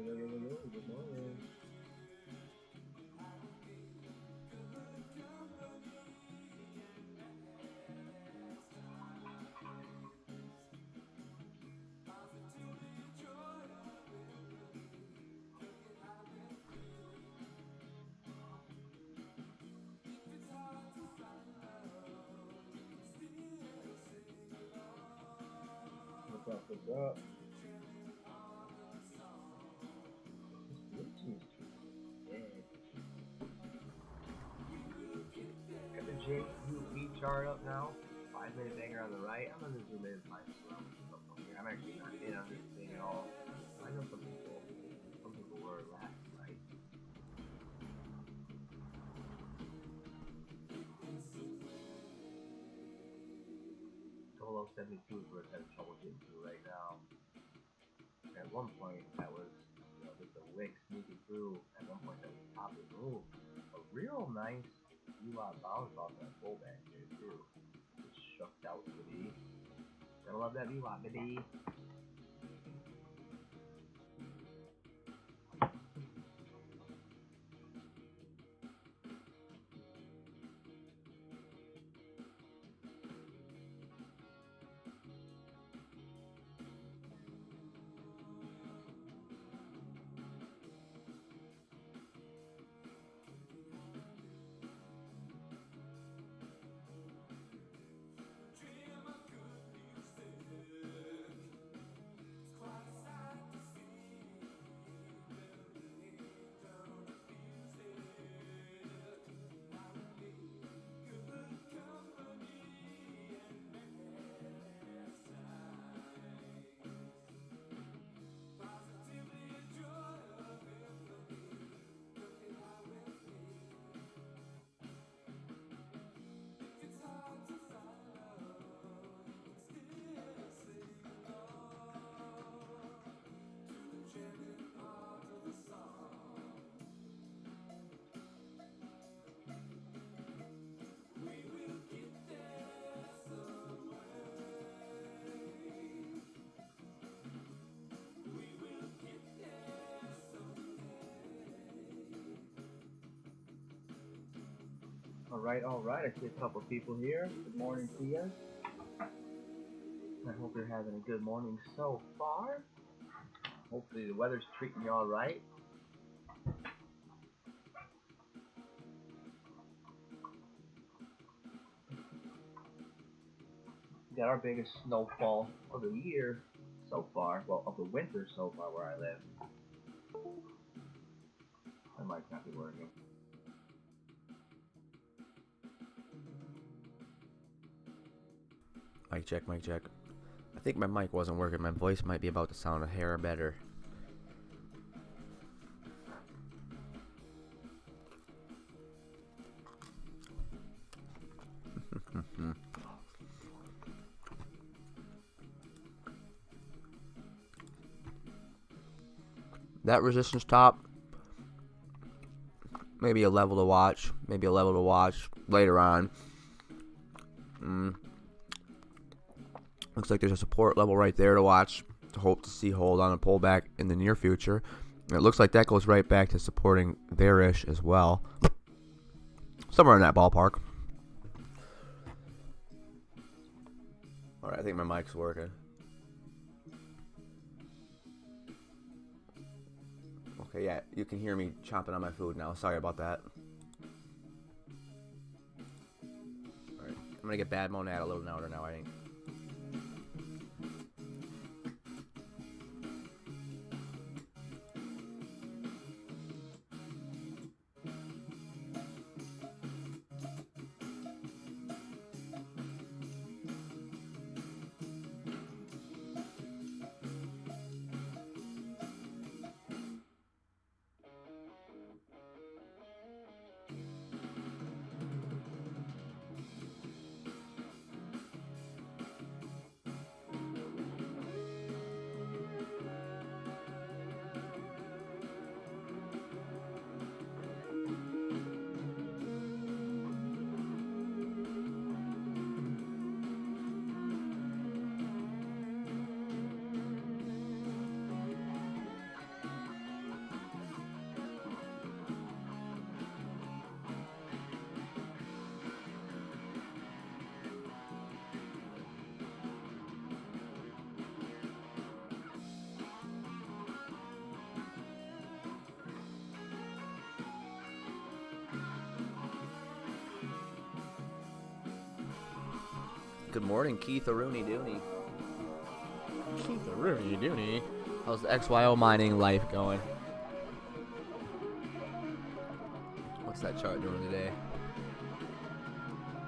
Good morning. What's up? What's up? Got the JUP chart up now. 5-minute banger on the right. I'm gonna zoom in and find some here. I'm actually not in on this thing at all. I know some people were last night. Solo 72 is where it's having trouble getting through right now. At one point, that was, just a wick sneaking through. At one point, that was popping. Ooh, a real nice ULOT bounce off that pullback here, too. Just shucked out, baby. Gotta love that ULOT, baby. Alright, I see a couple people here. Good morning to you. I hope you're having a good morning so far. Hopefully the weather's treating you alright. Got our biggest snowfall of the year so far. Well, of the winter so far where I live. I might not be working. Mic check, mic check. I think my mic wasn't working. My voice might be about to sound a hair better. That resistance top, maybe a level to watch. Maybe a level to watch later on. Looks like there's a support level right there to watch. To hope to see hold on a pullback in the near future. And it looks like that goes right back to supporting there-ish as well. Somewhere in that ballpark. Alright, I think my mic's working. Okay, yeah, you can hear me chomping on my food now. Sorry about that. Alright, I'm gonna get bad monad a little louder now, I think. Good morning, Keith Rooney Dooney. Keith Rooney Dooney. How's the XYO mining life going? What's that chart doing today?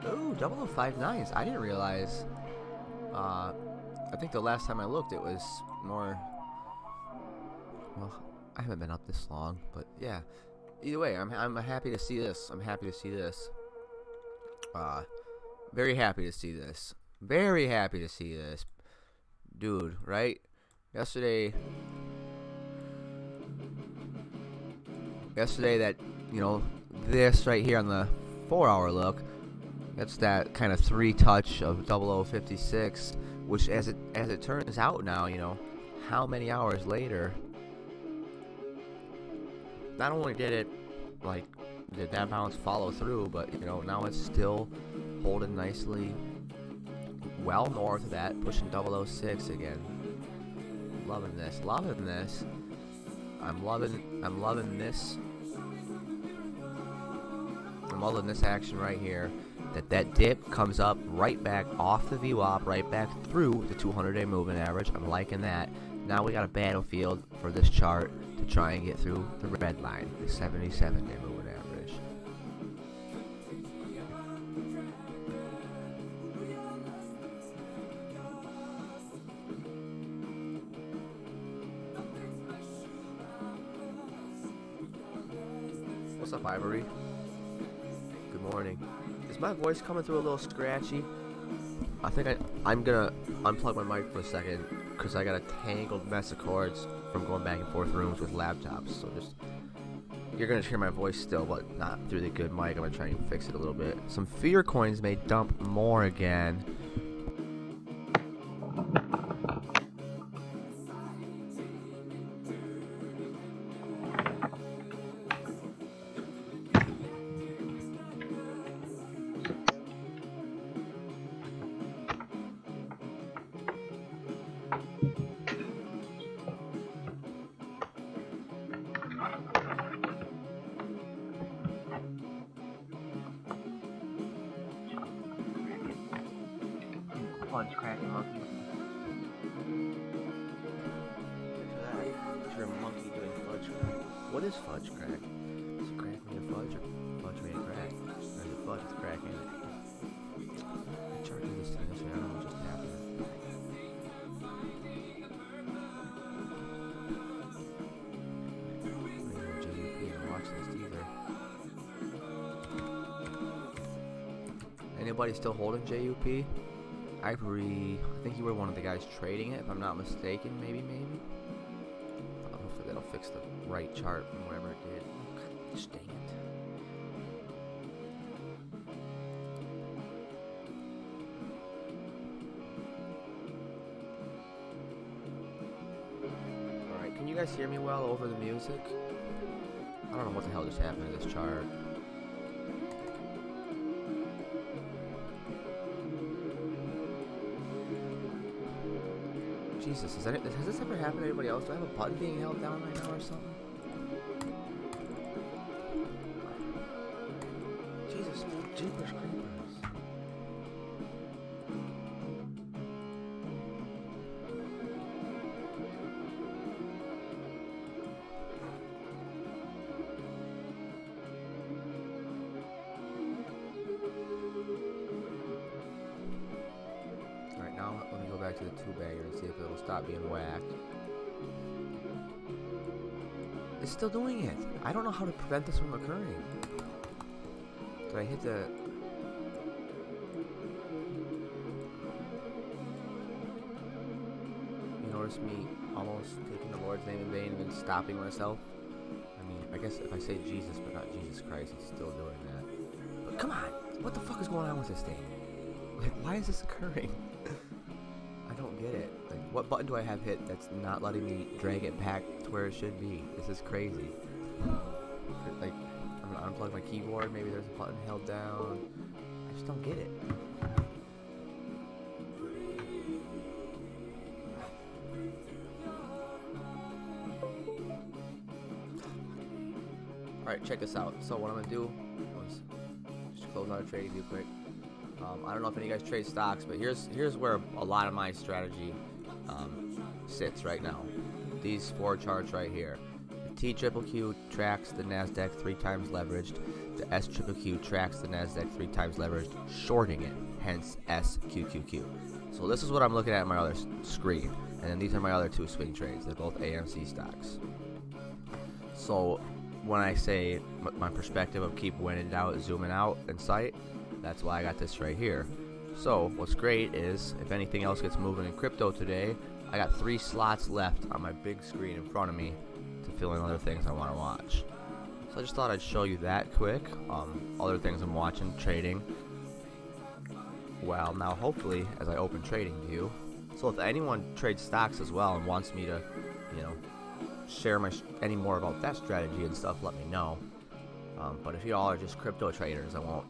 Ooh, 0059s. I didn't realize. I think the last time I looked, it was more. Well, I haven't been up this long, but yeah. Either way, I'm happy to see this. I'm happy to see this. Very happy to see this. Very happy to see this, dude. Right? Yesterday, that this right here on the 4-hour look. That's that kind of 3-touch of 0056, which as it turns out now, how many hours later, not only did that bounce follow through, but now it's still holding nicely well north of that, pushing 006 again. Loving this. I'm loving this. I'm loving this action right here. That dip comes up right back off the VWAP, right back through the 200-day moving average. I'm liking that. Now we got a battlefield for this chart to try and get through the red line, the 77-day moving average. What's up, Ivory? Good morning. Is my voice coming through a little scratchy? I think I'm gonna unplug my mic for a second because I got a tangled mess of cords from going back and forth rooms with laptops. So you're gonna hear my voice still, but not through the good mic. I'm gonna try and fix it a little bit. Some fear coins may dump more again. Fudge cracking monkey. You're a monkey doing fudge crack. What is fudge crack? Is it crack made of fudge or fudge made of crack? Or is it fudge with crack in it? I charged this thing yesterday. I don't know what just happened. I didn't know JUP and watch this either. Anybody still holding JUP? Ivory, I think you were one of the guys trading it, if I'm not mistaken. Maybe. Hopefully that'll fix the right chart from whatever it did. Gosh dang it. Alright, can you guys hear me well over the music? I don't know what the hell just happened to this chart. Jesus, has this ever happened to anybody else? Do I have a button being held down right now or something? Jesus, jeepers creepers. Alright, now let me go back to the 2-bagger and see if it'll stop being whacked. It's still doing it. I don't know how to prevent this from occurring. Did I hit the... You notice me almost taking the Lord's name in vain and then stopping myself? I mean, I guess if I say Jesus but not Jesus Christ, it's still doing that. But come on! What the fuck is going on with this thing? Like, why is this occurring? I don't get it. Like, what button do I have hit that's not letting me drag it back to where it should be? This is crazy. Like, I'm gonna unplug my keyboard. Maybe there's a button held down. I just don't get it. Alright, check this out. So what I'm gonna do is just close out a trade real quick. I don't know if any of you guys trade stocks, but here's where a lot of my strategy sits right now. These 4 charts right here. The TQQQ tracks the NASDAQ 3 times leveraged. The SQQQ tracks the NASDAQ 3 times leveraged, shorting it, hence SQQQ. So this is what I'm looking at in my other screen. And then these are my other 2 swing trades. They're both AMC stocks. So when I say my perspective of keep winning it out, zooming out in sight, that's why I got this right here. So what's great is if anything else gets moving in crypto today, I got 3 slots left on my big screen in front of me to fill in other things I want to watch. So I just thought I'd show you that quick. Other things I'm watching, trading. Well, now hopefully as I open trading view, so if anyone trades stocks as well and wants me to, share any more about that strategy and stuff, let me know. But if y'all are just crypto traders, I'll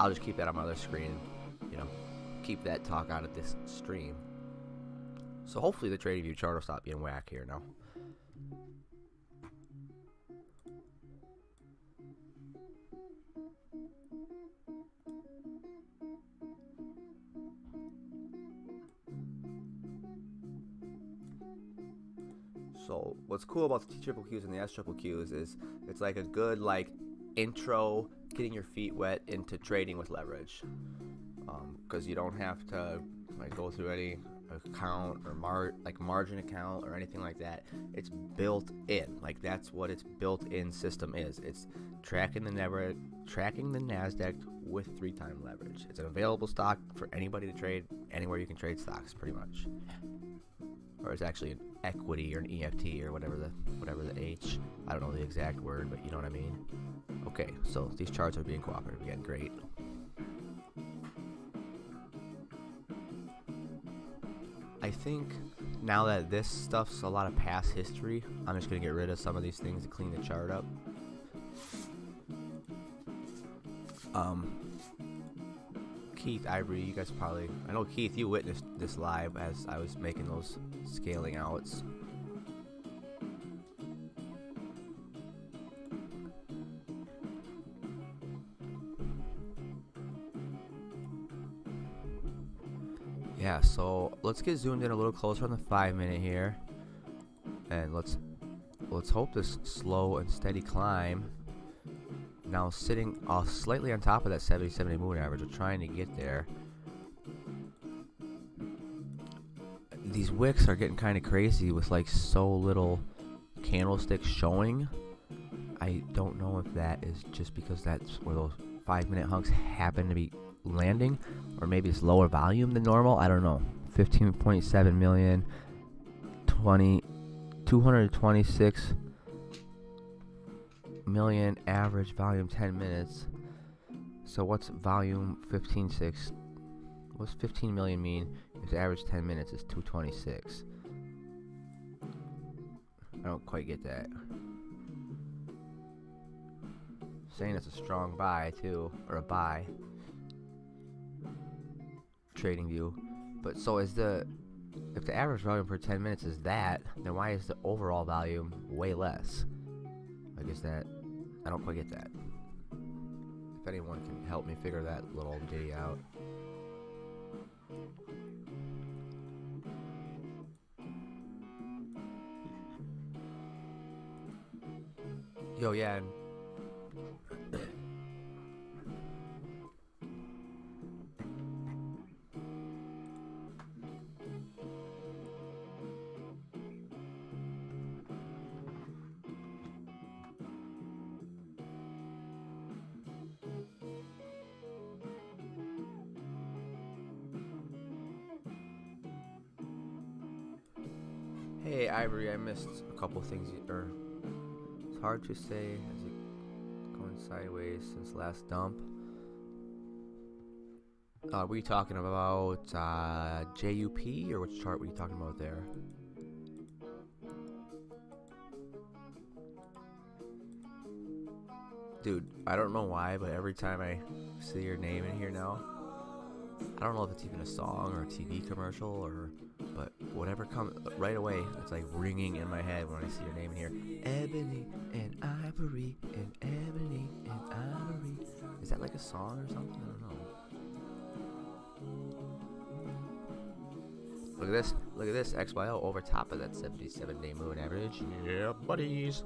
just keep that on my other screen, keep that talk out of this stream. So hopefully the trading view chart will stop being whack here now. So what's cool about the TQQQs and the SQQQs is it's like a good intro, getting your feet wet into trading with leverage, because you don't have to go through any account or margin account or anything like that. It's built in. That's what its built-in system is. It's tracking the NASDAQ with 3 times leverage. It's an available stock for anybody to trade anywhere you can trade stocks, pretty much. Or it's actually an equity or an EFT or whatever the H. I don't know the exact word, but you know what I mean. Okay, so these charts are being cooperative again. Great. I think now that this stuff's a lot of past history, I'm just going to get rid of some of these things to clean the chart up. Keith, Ivory, you guys I know Keith, you witnessed this live as I was making those scaling outs. Yeah, so let's get zoomed in a little closer on the 5-minute here, and let's hope this slow and steady climb. Now sitting slightly on top of that 70-70 moving average. We're trying to get there. These wicks are getting kind of crazy with so little candlesticks showing. I don't know if that is just because that's where those 5-minute hunks happen to be landing, or maybe it's lower volume than normal. I don't know. 15.7 million, 226 million average volume 10 minutes. So what's volume 15.6? What's 15 million mean if the average 10 minutes is 226? I don't quite get that. Saying it's a strong buy too, or a buy. Trading view. But so if the average volume per 10 minutes is that, then why is the overall volume way less? Is that, I don't quite get that. If anyone can help me figure that little ditty out. Yo, yeah. Hey, Ivory, I missed a couple things. It's hard to say as it going sideways since last dump. Were you talking about JUP, or which chart were you talking about there? Dude, I don't know why, but every time I see your name in here now, I don't know if it's even a song or a TV commercial but whatever comes right away, it's ringing in my head when I see your name in here. Ebony and Ivory and Ebony and Ivory. Is that a song or something? I don't know. Look at this. Look at this. XYO over top of that 77-day moving average. Yeah, buddies.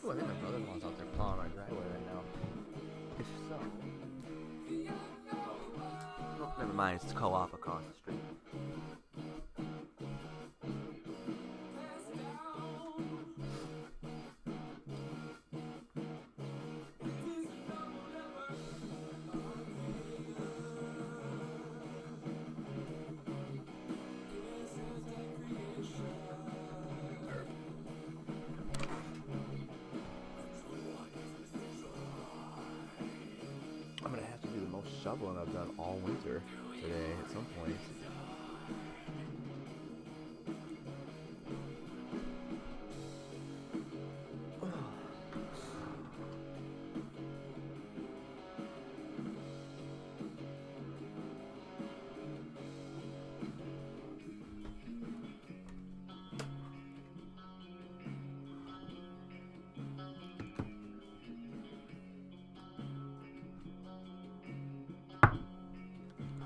Ooh, I think my brother-in-law's out there plowing my driveway right now. If so... Oh, never mind. It's co-op across the street. I'm gonna have to do the most shoveling I've done all winter today at some point.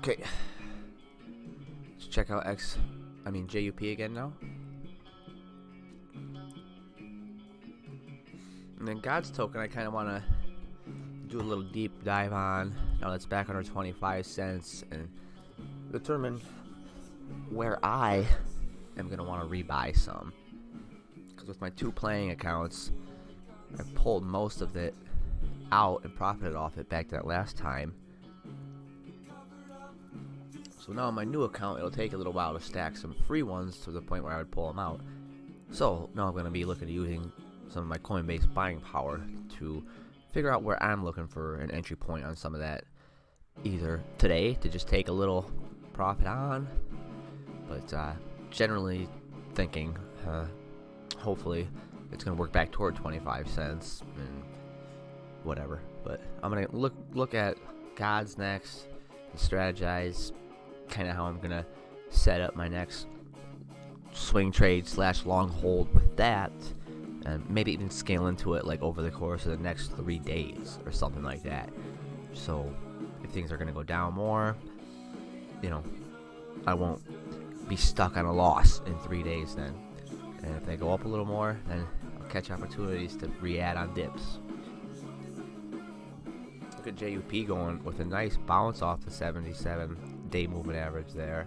Okay, let's check out JUP again now. And then God's token I kind of want to do a little deep dive on now that's back under 25 cents and determine where I am going to want to rebuy some. Because with my 2 playing accounts, I pulled most of it out and profited off it back to that last time. So now on my new account, it'll take a little while to stack some free ones to the point where I would pull them out. So now I'm going to be looking at using some of my Coinbase buying power to figure out where I'm looking for an entry point on some of that. Either today to just take a little profit on, but generally thinking hopefully it's going to work back toward 25 cents and whatever. But I'm going to look at GODS next and strategize kind of how I'm gonna set up my next swing trade / long hold with that, and maybe even scale into it like over the course of the next 3 days or something like that. So if things are gonna go down more, I won't be stuck on a loss in 3 days then. And if they go up a little more, then I'll catch opportunities to re-add on dips. Look at JUP going with a nice bounce off the 77-day moving average there.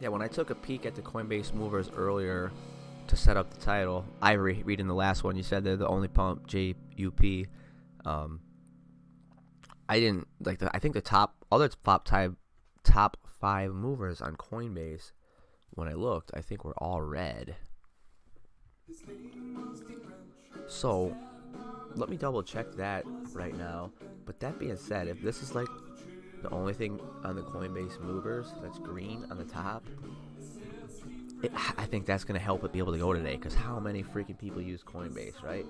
Yeah, when I took a peek at the Coinbase movers earlier to set up the title, Ivory, reading the last one, you said they're the only pump, JUP. I didn't like I think the top 5 movers on Coinbase, when I looked, I think were all red. So let me double check that right now. But that being said, if this is like the only thing on the Coinbase movers that's green on the top, I think that's going to help it be able to go today, because how many freaking people use Coinbase, right?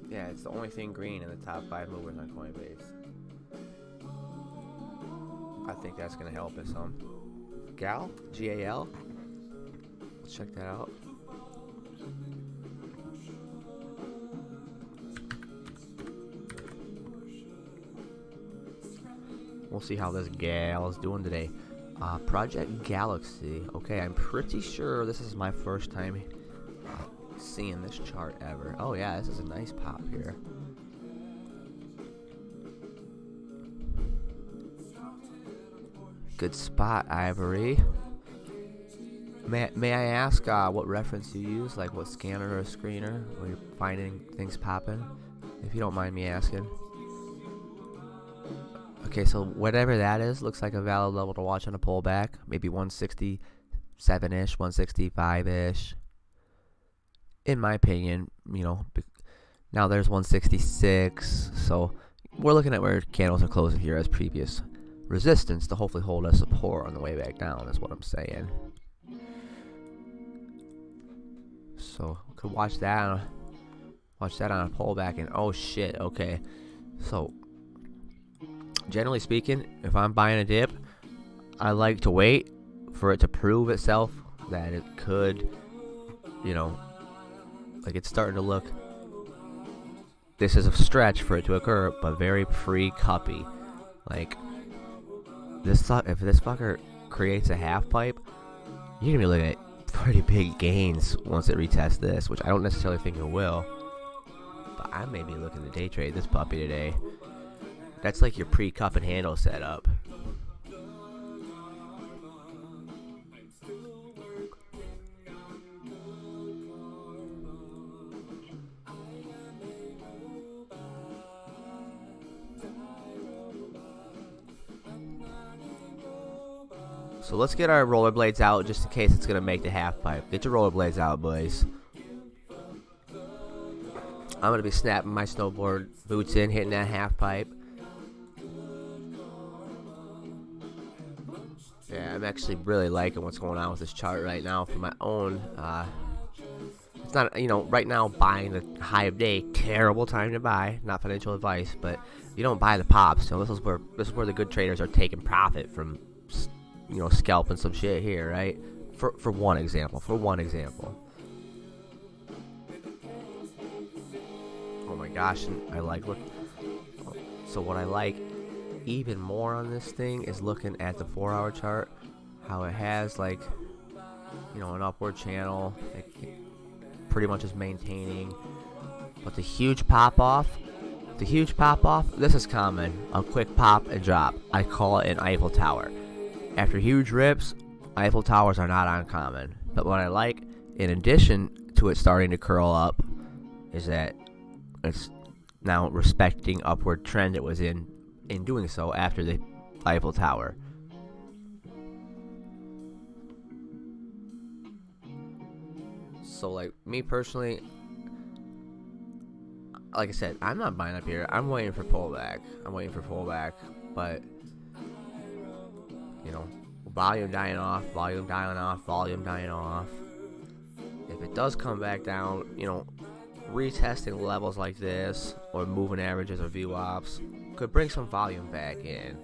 Yeah, it's the only thing green in the top 5 movers on Coinbase. I think that's going to help us some. Gala? G-A-L? Let's check that out. We'll see how this gal is doing today. Project Galaxy. Okay, I'm pretty sure this is my first time seeing this chart ever. Oh yeah, this is a nice pop here. Good spot, Ivory. May I ask what reference you use, like what scanner or screener when you're finding things popping? If you don't mind me asking. Okay, so whatever that is, looks like a valid level to watch on a pullback. Maybe 167-ish, 165-ish. In my opinion, you know, now there's 166, so we're looking at where candles are closing here as previous resistance to hopefully hold us support on the way back down, is what I'm saying. So could watch that on a pullback, and oh shit, okay. So generally speaking, if I'm buying a dip, I like to wait for it to prove itself that it could, you know, like it's starting to look, this is a stretch for it to occur, but very pre-cuppy. Like this, if this fucker creates a half pipe, you're gonna be looking at pretty big gains once it retests this, which I don't necessarily think it will, but I may be looking to day trade this puppy today. That's like your pre-cup and handle setup. So let's get our rollerblades out just in case it's going to make the half pipe. Get your rollerblades out, boys. I'm going to be snapping my snowboard boots in, hitting that half pipe. Yeah, I'm actually really liking what's going on with this chart right now for my own. It's not, you know, right now buying the high of day, terrible time to buy. Not financial advice, but you don't buy the pops. So this is where the good traders are taking profit from, you know, scalping some shit here, right? For one example. Oh my gosh, and I like look. So what I like even more on this thing is looking at the 4-hour chart, how it has, like, you know, an upward channel. It pretty much is maintaining, but the huge pop off, this is common. A quick pop and drop. I call it an Eiffel Tower. After huge rips, Eiffel Towers are not uncommon. But what I like, in addition to it starting to curl up, is that it's now respecting upward trend it was in doing so after the Eiffel Tower. So, like, me personally, like I said, I'm not buying up here. I'm waiting for pullback. But, you know, volume dying off. If it does come back down, you know, retesting levels like this, or moving averages or VWAPs, could bring some volume back in.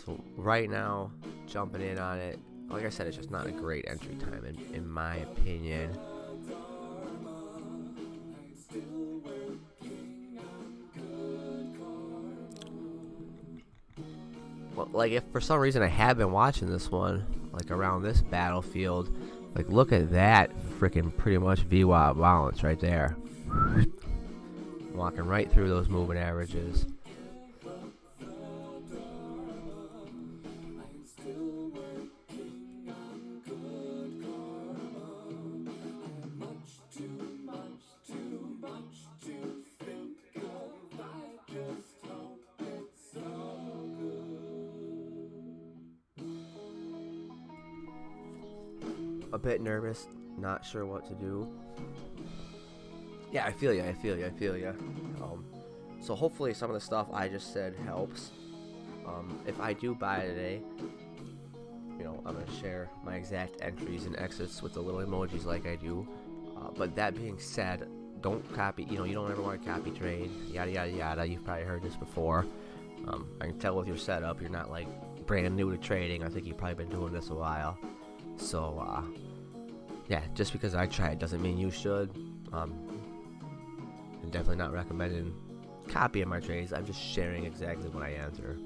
So right now, jumping in on it, like I said, it's just not a great entry time in my opinion. Well, like, if for some reason I have been watching this one, like around this battlefield, like look at that freaking pretty much VWAP balance right there. Walking right through those moving averages. A bit nervous, not sure what to do. Yeah, I feel ya. So hopefully some of the stuff I just said helps. If I do buy today, you know, I'm gonna share my exact entries and exits with the little emojis like I do. But that being said, don't copy. You know, you don't ever want to copy trade. Yada yada yada. You've probably heard this before. I can tell with your setup, you're not like brand new to trading. I think you've probably been doing this a while. So, yeah, just because I tried doesn't mean you should. I'm definitely not recommending copying my trades. I'm just sharing exactly what I enter.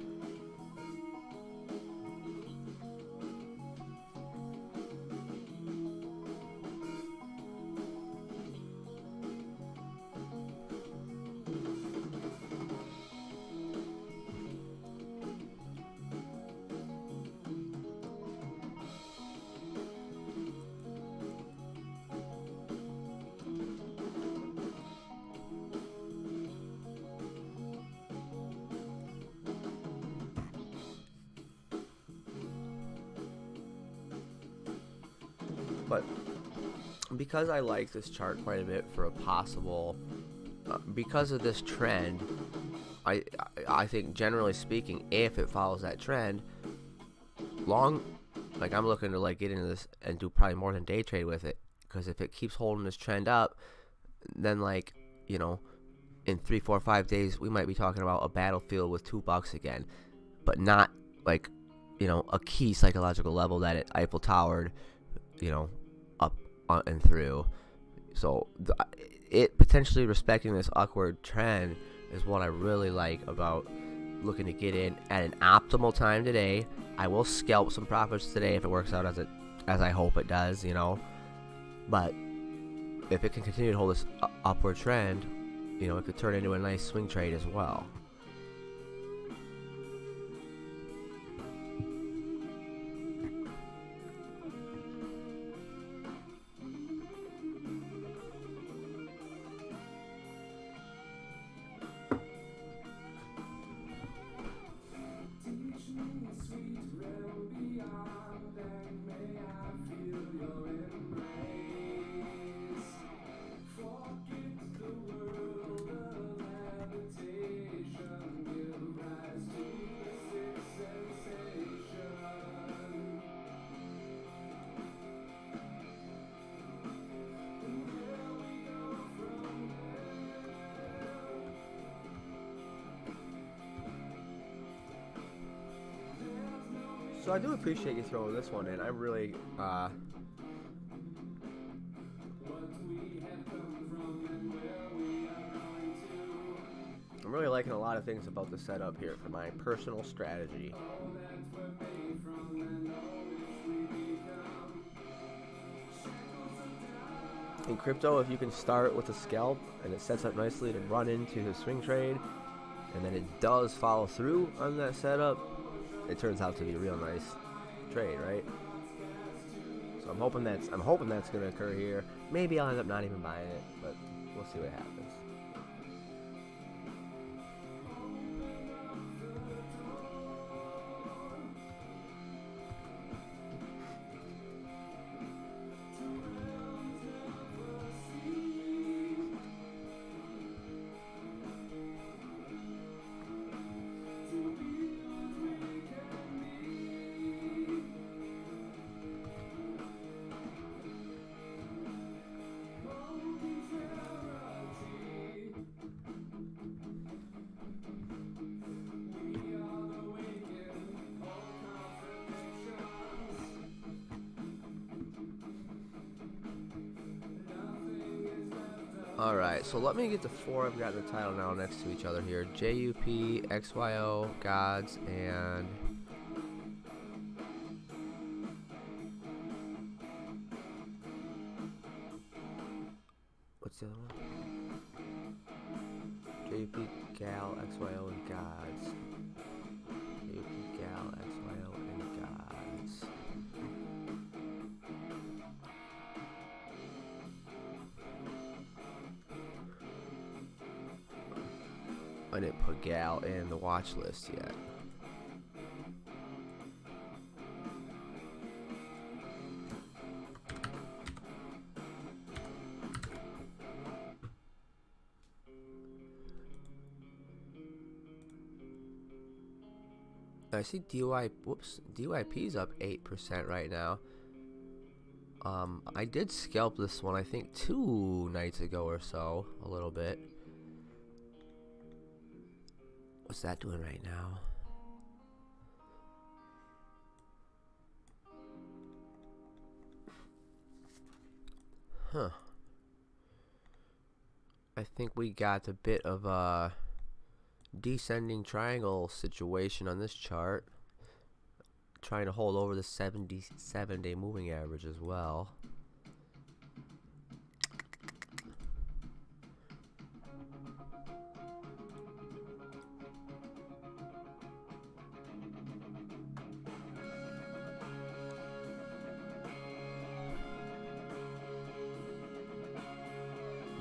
But because I like this chart quite a bit for a possible, because of this trend, I think generally speaking, if it follows that trend, like I'm looking to like get into this and do probably more than day trade with it, because if it keeps holding this trend up, then like, you know, in 3, 4, 5 days we might be talking about a battlefield with $2 again, but not like, you know, a key psychological level that it Eiffel Towered, you know, up and through. So it potentially respecting this upward trend is what I really like about looking to get in at an optimal time today. I will scalp some profits today if it works out as I hope it does, you know. But if it can continue to hold this upward trend, you know, it could turn into a nice swing trade as well. So I do appreciate you throwing this one in. I'm really, I'm really liking a lot of things about the setup here for my personal strategy. In crypto, if you can start with a scalp and it sets up nicely to run into the swing trade, and then it does follow through on that setup, it turns out to be a real nice trade, right? So I'm hoping that's going to occur here. Maybe I'll end up not even buying it, but we'll see what happens. Alright, so let me get the four I've got in the title now next to each other here. JUP, XYO, GODS, and... what's the other one? JUP, Gal, XYO, and GODS. JUP, Gal, XYO, and GODS. I didn't put Gal in the watch list yet. I see DYP's up 8% right now. I did scalp this one, I think 2 nights ago or so, a little bit. What's that doing right now? Huh. I think we got a bit of a descending triangle situation on this chart. Trying to hold over the 77-day moving average as well.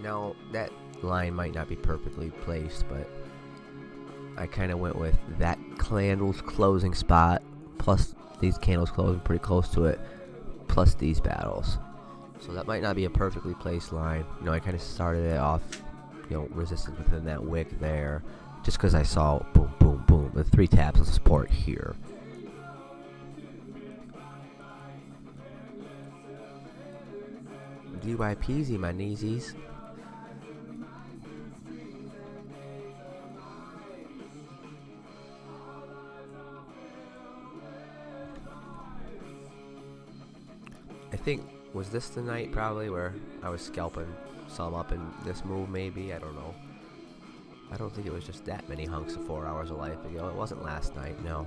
Now, that line might not be perfectly placed, but I kind of went with that candle's closing spot, plus these candles closing pretty close to it, plus these battles. So that might not be a perfectly placed line. You know, I kind of started it off, you know, resistance within that wick there, just because I saw boom, boom, boom, the 3 taps of support here. DYPZ, my kneesies. I think, was this the night probably where I was scalping some up in this move maybe? I don't know. I don't think it was just that many hunks of 4 hours of life ago. It wasn't last night, no.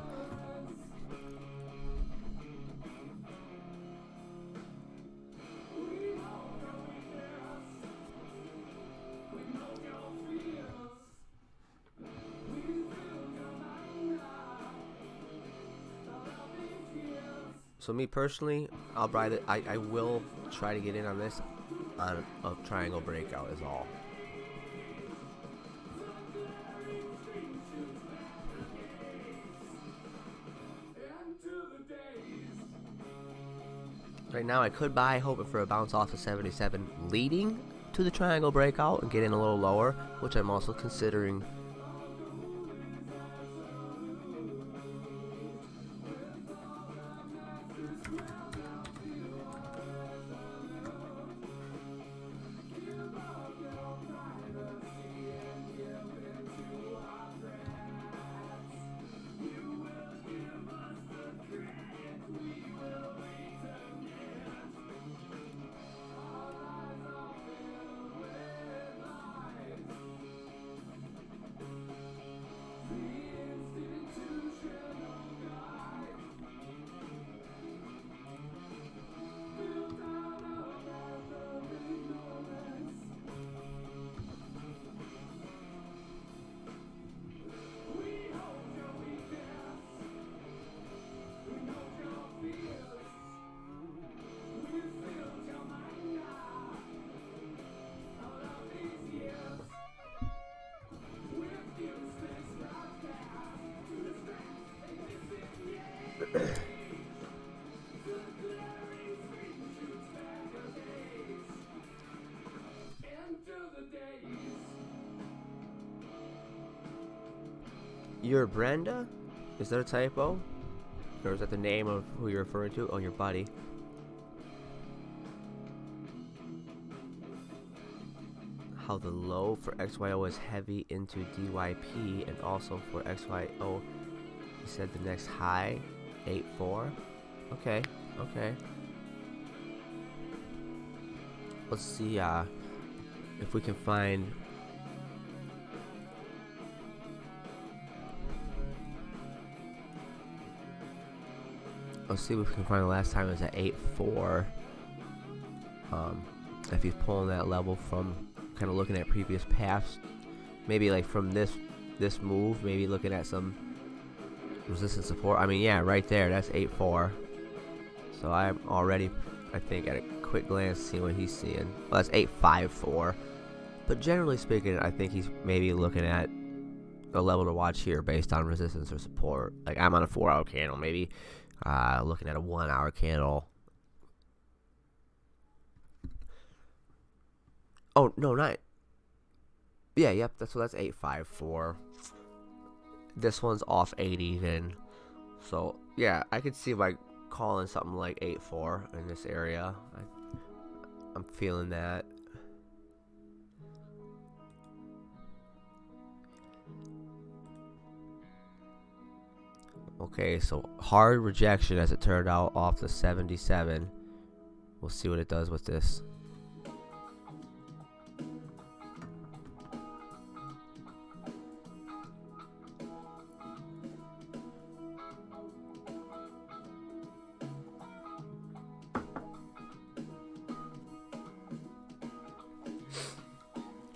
So me personally, I'll ride it. I will try to get in on this on a triangle breakout is all. Right now I could buy, hoping for a bounce off of 77 leading to the triangle breakout and get in a little lower, which I'm also considering. You're Brenda? Is that a typo? Or is that the name of who you're referring to? Oh, your buddy. How the low for XYO is heavy into DYP, and also for XYO, he said the next high, 8.4. Okay, okay. Let's see if we can find. Let's see if we can find the last time it was at 8.4. If he's pulling that level from kind of looking at previous paths, maybe like from this move, maybe looking at some resistance support. I mean, yeah, right there, that's 8.4. So I'm already, I think, at a quick glance seeing what he's seeing. Well, that's 8.54. But generally speaking, I think he's maybe looking at a level to watch here based on resistance or support. Like I'm on a 4-hour candle, maybe looking at a 1-hour candle. Oh no, not. Yeah, yep. That's 8.54. This one's off 8 even. So yeah, I could see like calling something like 8.4 in this area. I'm feeling that. Okay, so hard rejection as it turned out off the 77. We'll see what it does with this.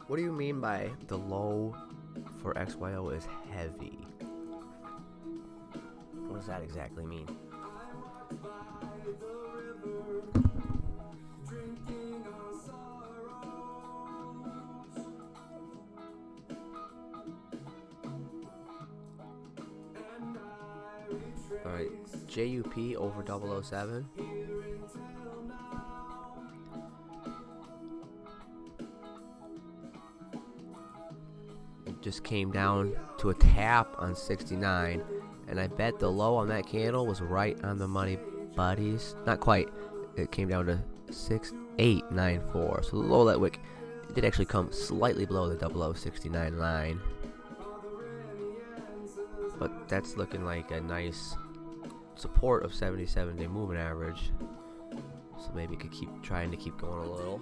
What do you mean by the low for XYO is heavy? What does that exactly mean? Alright, JUP over 007. just came down to a tap on 69, and I bet the low on that candle was right on the money, buddies. Not quite. It came down to 6894. So the low of that wick did actually come slightly below the 0069 line, but that's looking like a nice support of 77-day moving average. So maybe it could keep trying to keep going a little.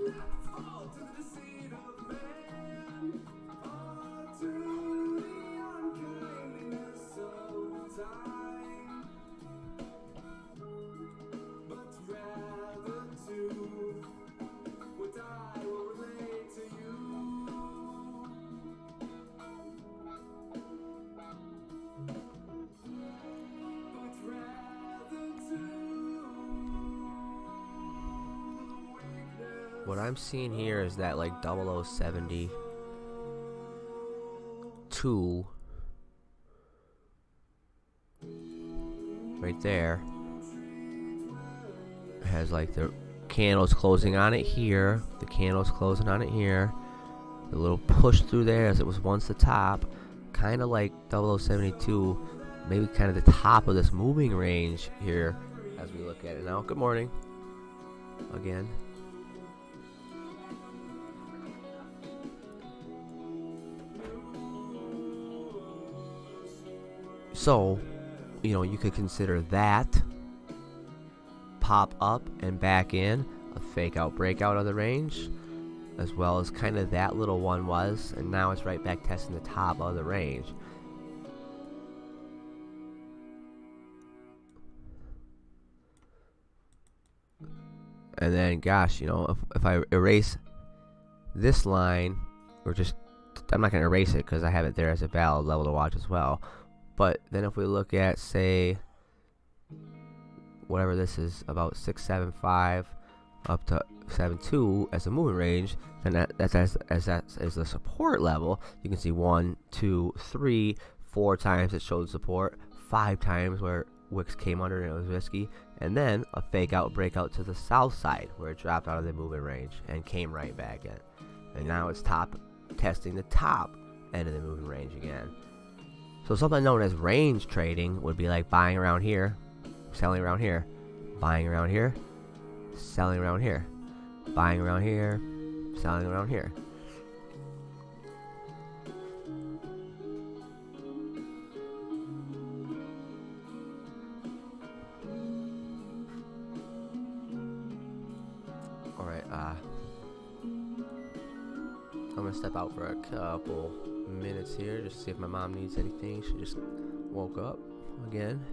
What I'm seeing here is that like 0072 right there has like the candles closing on it here, the candles closing on it here, the little push through there as it was once the top, kind of like 0072, maybe kind of the top of this moving range here as we look at it now. Good morning again. So, you know, you could consider that pop up and back in a fake out breakout of the range, as well as kind of that little one was, and now it's right back testing the top of the range. And then, gosh, you know, if I erase this line, or just, I'm not going to erase it because I have it there as a valid level to watch as well. But then if we look at, say, whatever this is, about 675 up to 72 as a moving range, then that's as the support level. You can see 1, 2, 3, 4 times it showed support, 5 times where wicks came under and it was risky, and then a fake out breakout to the south side where it dropped out of the moving range and came right back in. And now it's testing the top end of the moving range again. So something known as range trading would be like buying around here, selling around here, buying around here, selling around here, buying around here, selling around here. Alright, I'm gonna step out for a couple minutes here just to see if my mom needs anything. She just woke up again.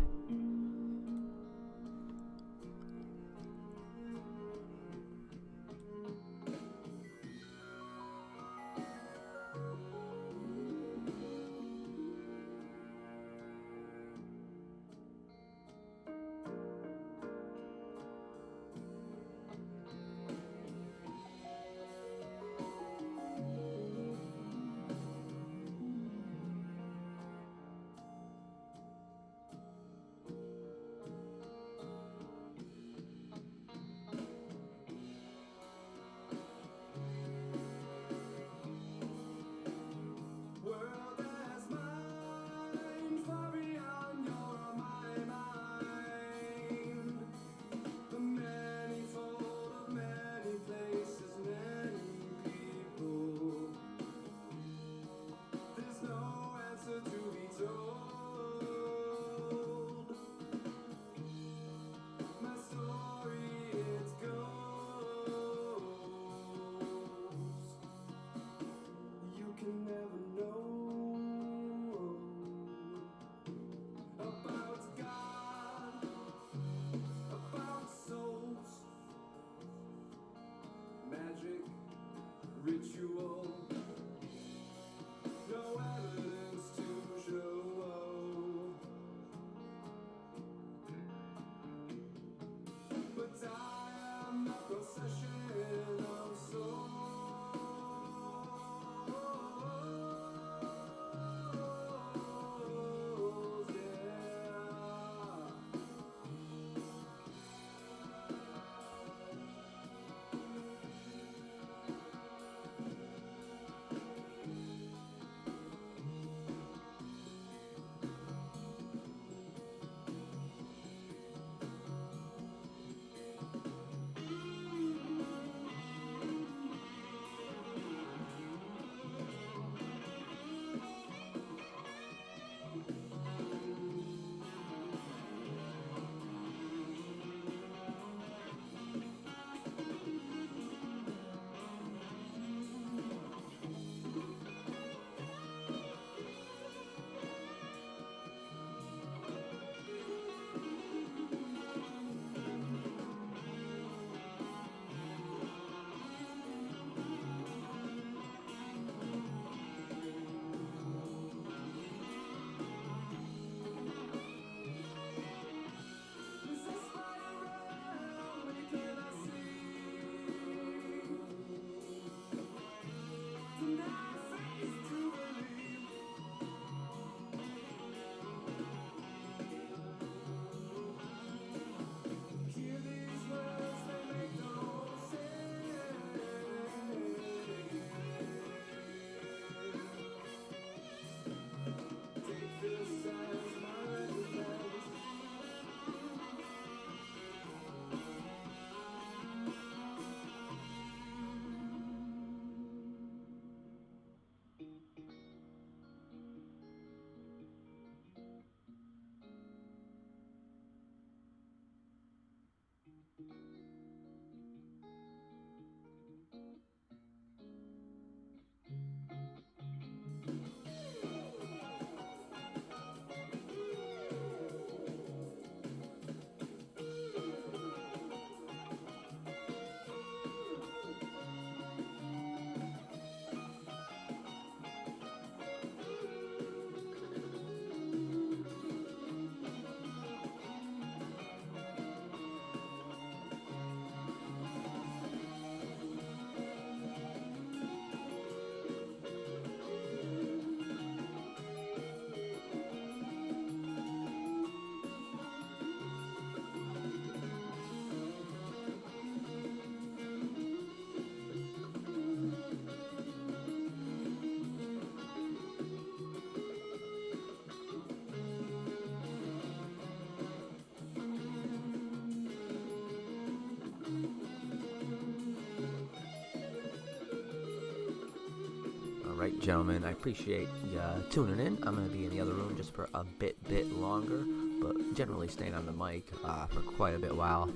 Alright, gentlemen, I appreciate you tuning in. I'm going to be in the other room just for a bit longer, but generally staying on the mic for quite a while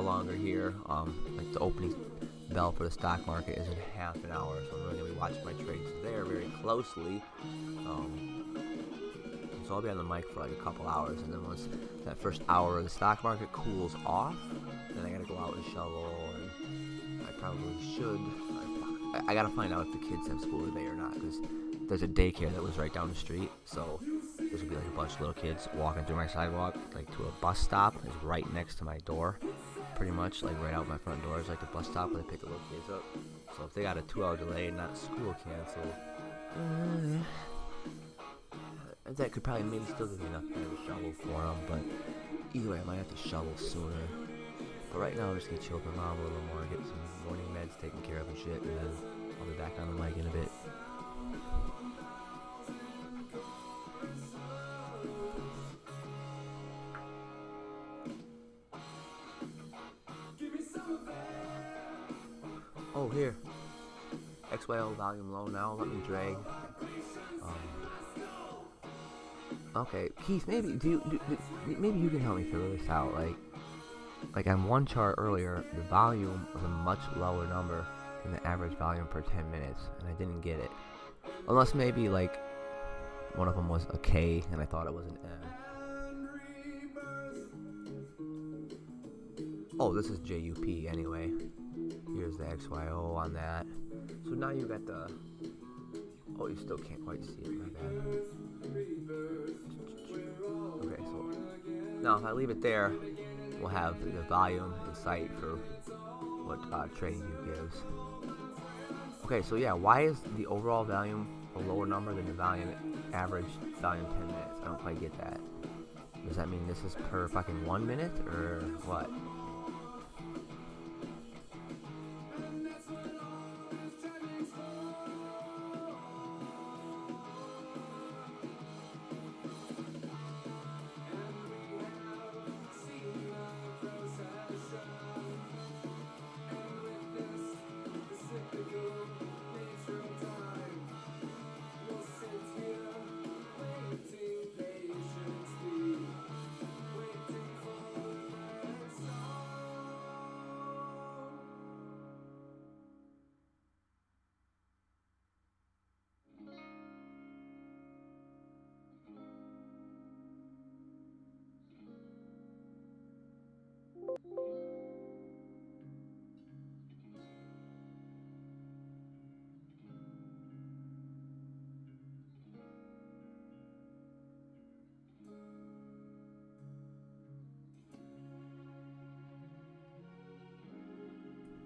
longer here. Like the opening bell for the stock market is in half an hour, so I'm really going to be watching my trades there very closely. So I'll be on the mic for like a couple hours, and then once that first hour of the stock market cools off, then I got to go out and shovel, and I probably should. I gotta find out if the kids have school today or not, because there's a daycare that was right down the street, so there's gonna be like a bunch of little kids walking through my sidewalk, like to a bus stop. It's right next to my door, pretty much, like right out my front door is like the bus stop where they pick the little kids up. So if they got a 2-hour delay and not school canceled, that could probably maybe still give me enough time to shovel for them, but either way, I might have to shovel sooner. But right now, I'm just gonna chill with my mom a little more, get some morning meds taken care of and shit, and then I'll be back on the mic in a bit. Oh, here. XYO volume low now. Let me drag. Okay, Keith, maybe maybe you can help me figure this out. Like on one chart earlier, the volume was a much lower number than the average volume per 10 minutes, and I didn't get it. Unless maybe like one of them was a K and I thought it was an M. Oh, this is JUP anyway. Here's the XYO on that. So now you got the... Oh, you still can't quite see it, my bad. Okay, so now if I leave it there, we'll have the volume in sight for what TradingView gives. Okay, so yeah, why is the overall volume a lower number than the volume average volume 10 minutes? I don't quite get that. Does that mean this is per fucking 1 minute or what?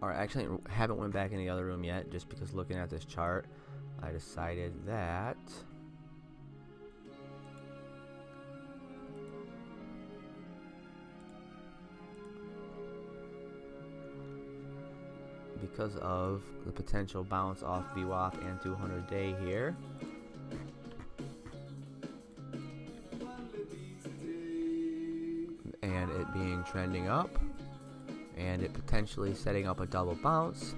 Alright, actually I haven't went back in the other room yet, just because looking at this chart, I decided that because of the potential bounce off VWAP and 200-day here, and it being trending up, and it potentially setting up a double bounce,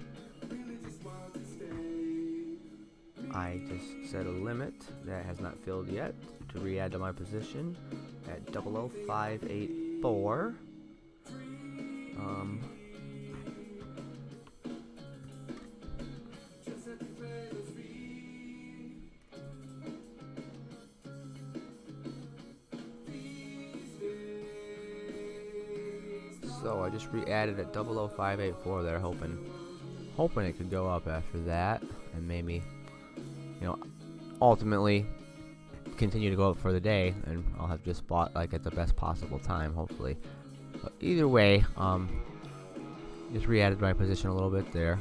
I just set a limit that has not filled yet to re-add to my position at 00584, So I just re-added a 00584 there, hoping it could go up after that, and maybe, ultimately continue to go up for the day, and I'll have just bought like at the best possible time, hopefully. But either way, just re-added my position a little bit there.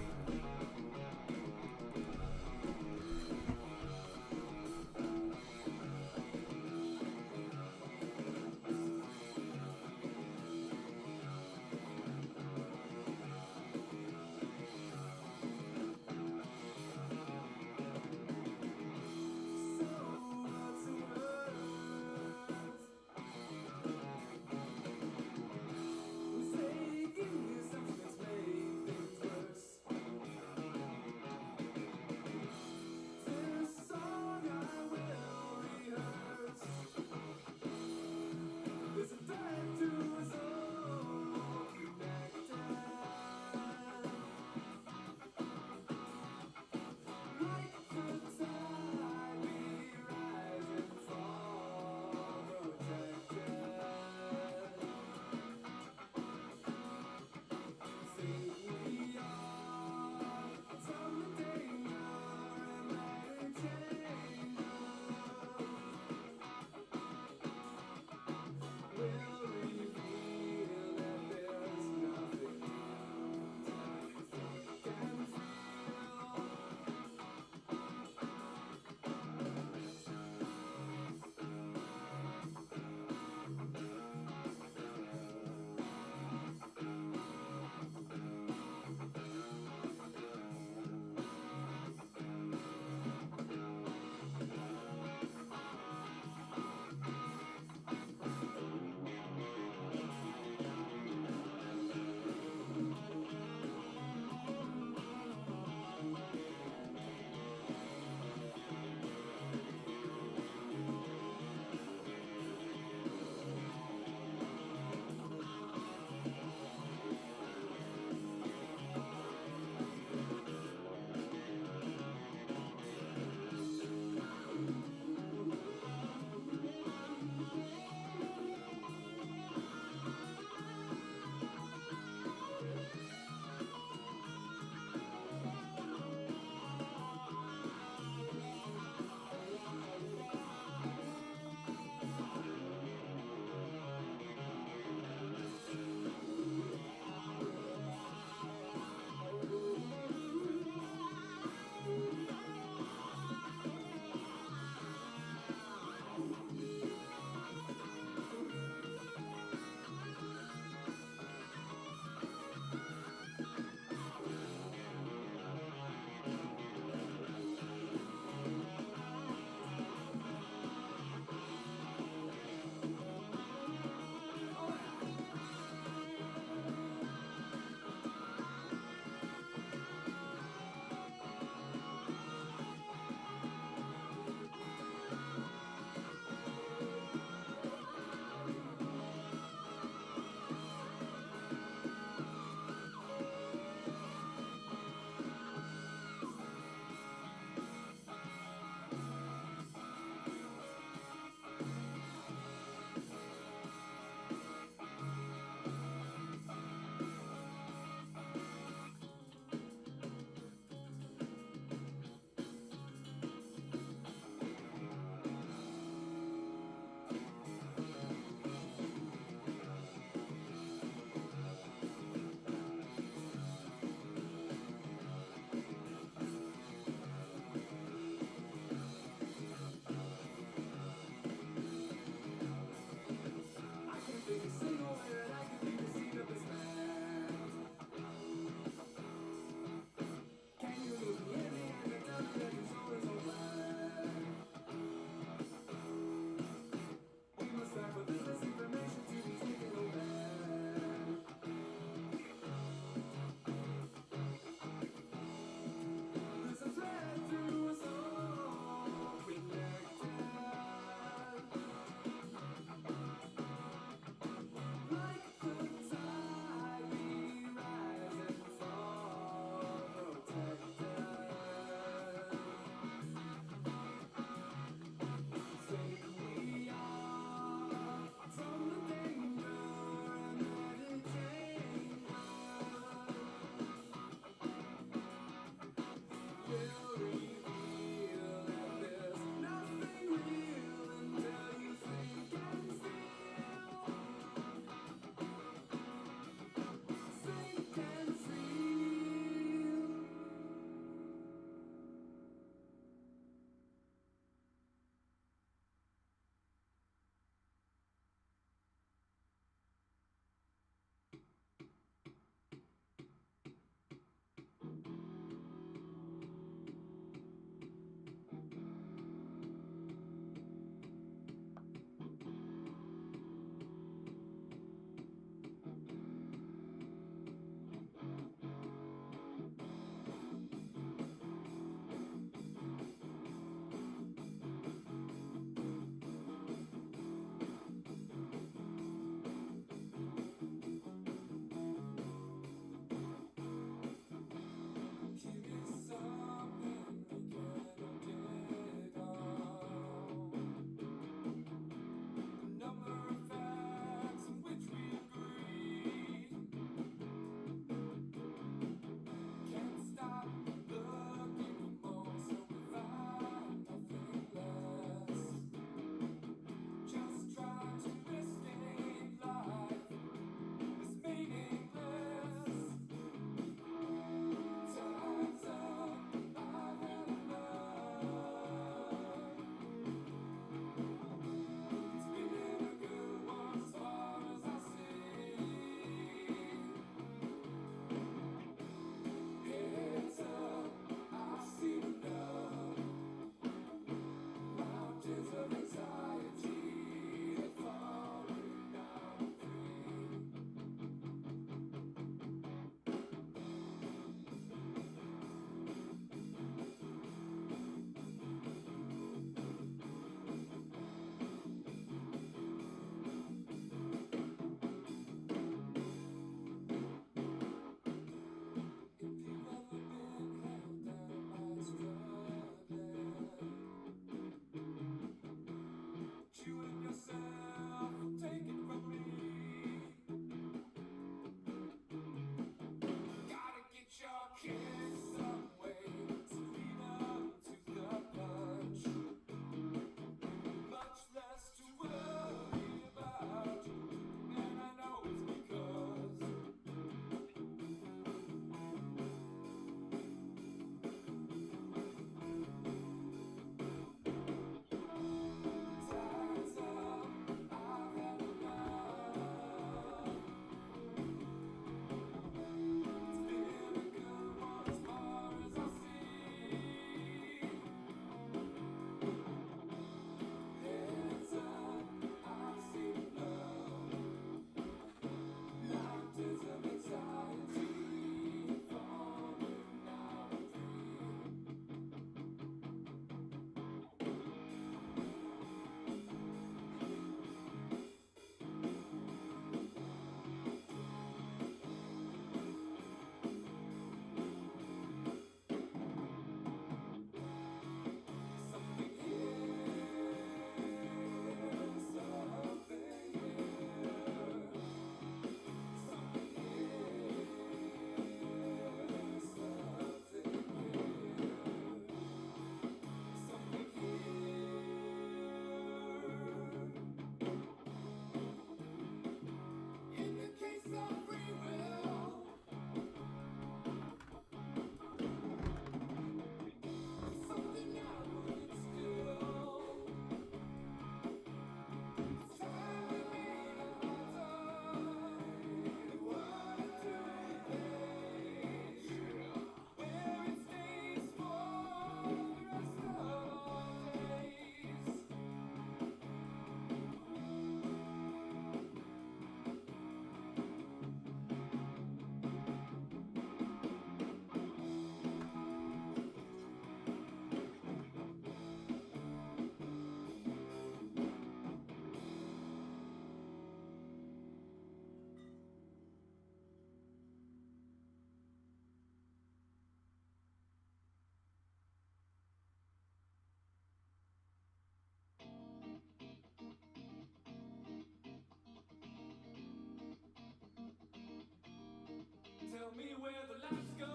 me where the lights go.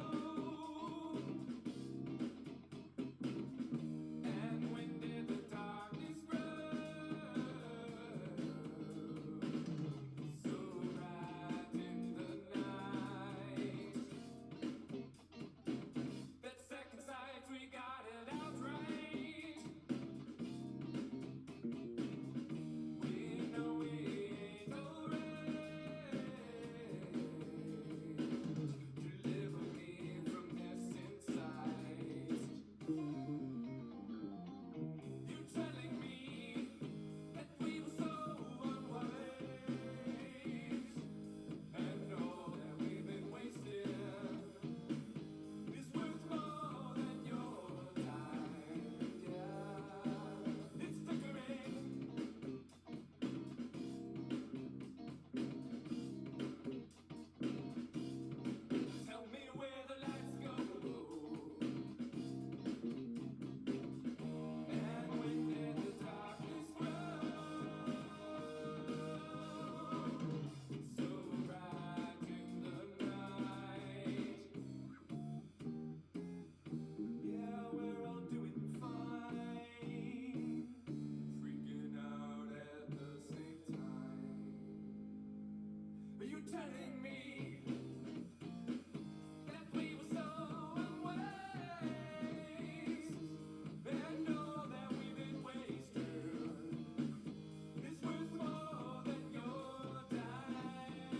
And when did the darkness grow? So bright in the night. That second sight, we got it outright. We know it ain't alright to live with me from this inside. You telling me that we were so unwise, and all that we've been wasting is worth more than your time. Yeah, it's flickering. Tell me where the lights go. And when did the darkness grow? So bright in the night. Yeah, we're all doing fine. Freaking out at the same time. Are you telling me that we were so unwise, and all that we've been wasting is worth more than your time?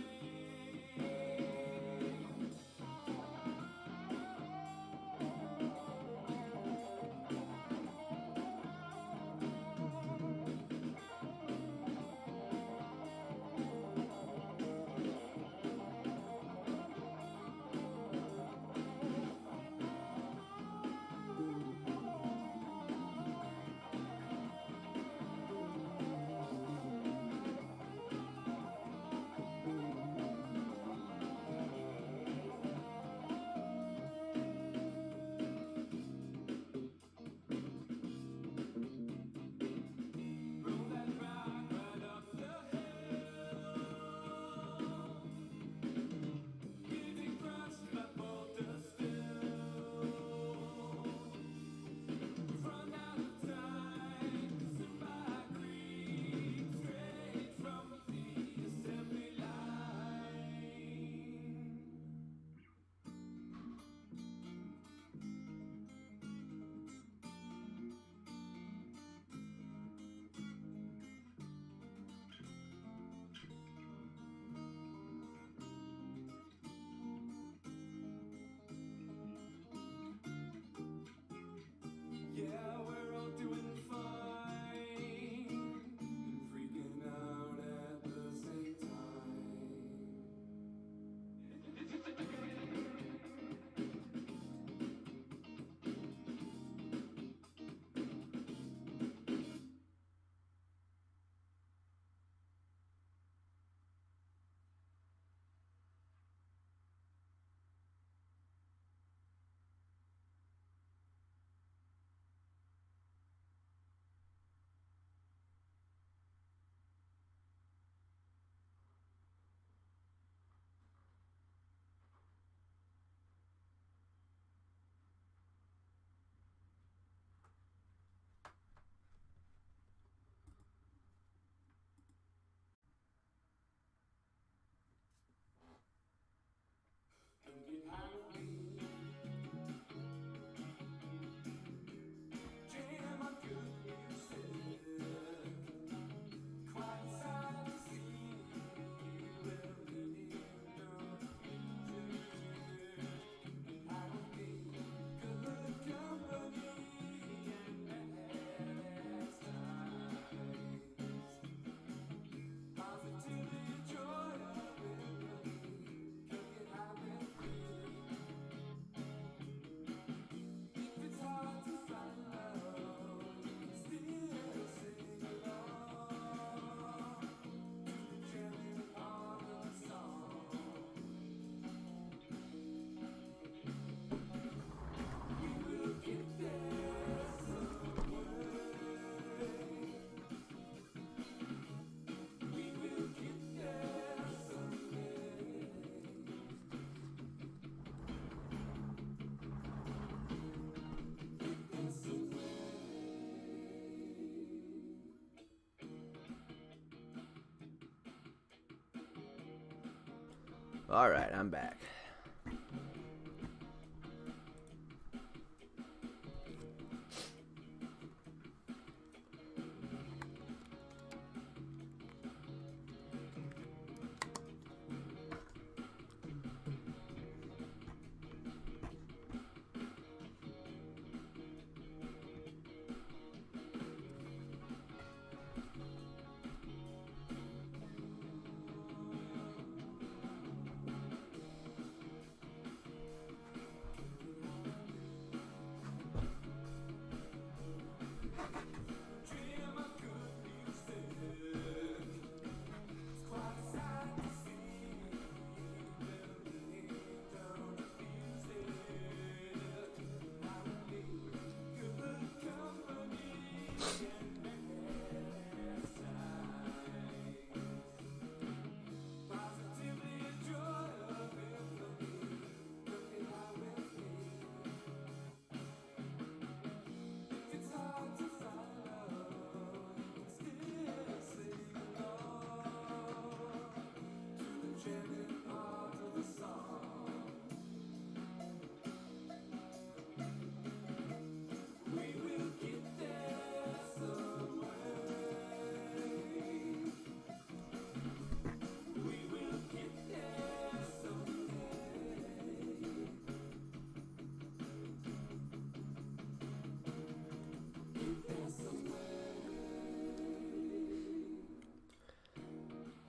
Alright, I'm back.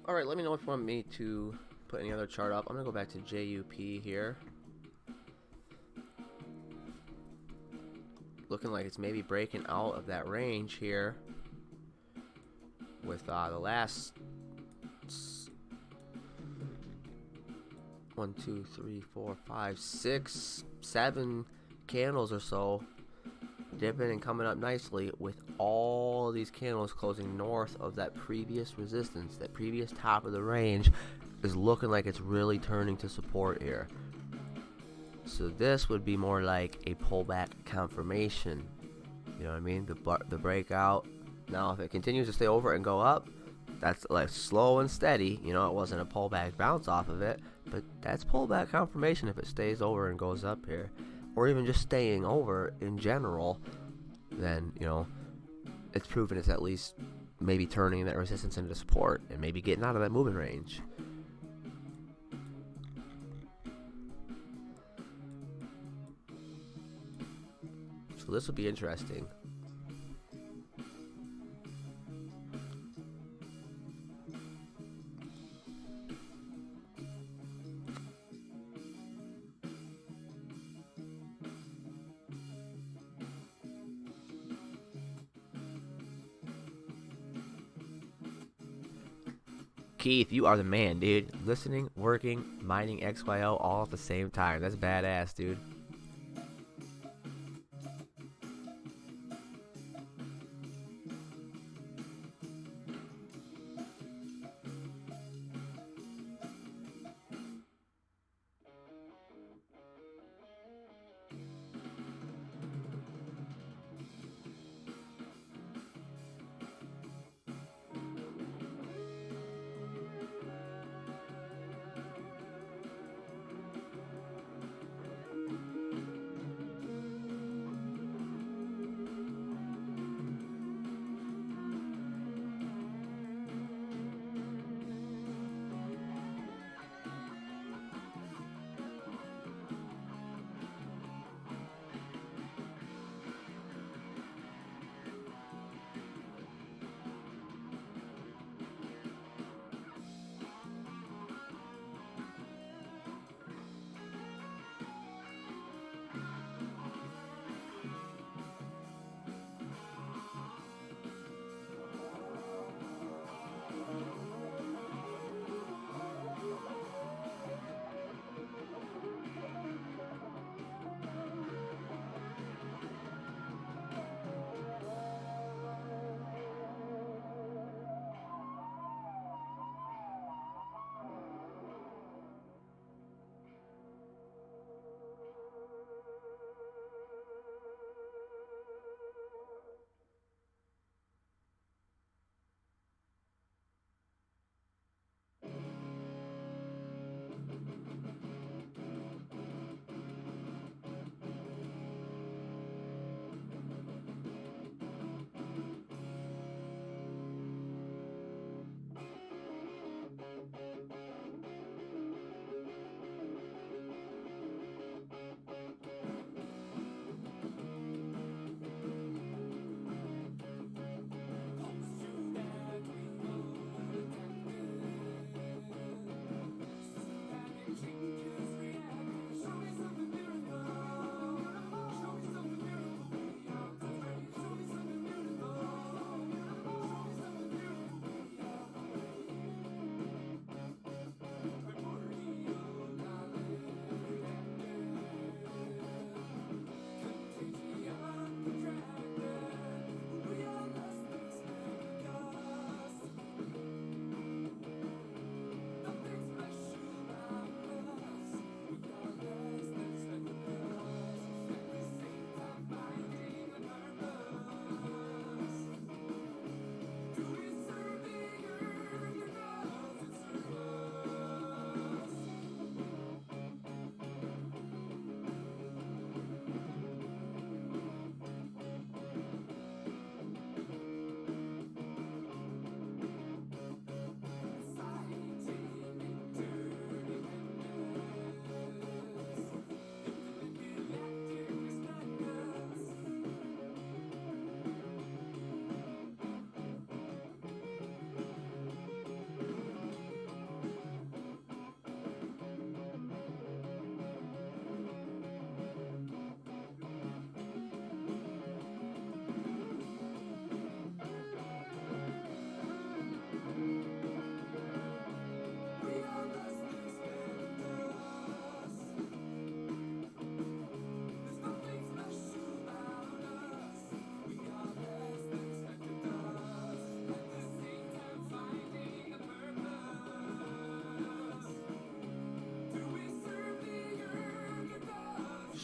Alright, let me know if you want me to put any other chart up. I'm going to go back to JUP here. Looking like it's maybe breaking out of that range here with the last 1, 2, 3, 4, 5, 6, 7 candles or so dipping and coming up nicely, with all these candles closing north of that previous resistance. That previous top of the range is looking like it's really turning to support here. So this would be more like a pullback confirmation. You know what I mean? The breakout. Now if it continues to stay over and go up, that's like slow and steady. You know, it wasn't a pullback bounce off of it, but that's pullback confirmation if it stays over and goes up here. Or even just staying over in general, then, you know, it's proven it's at least maybe turning that resistance into support and maybe getting out of that moving range. So this will be interesting. Keith, you are the man, dude. Listening, working, mining XYO all at the same time. That's badass, dude.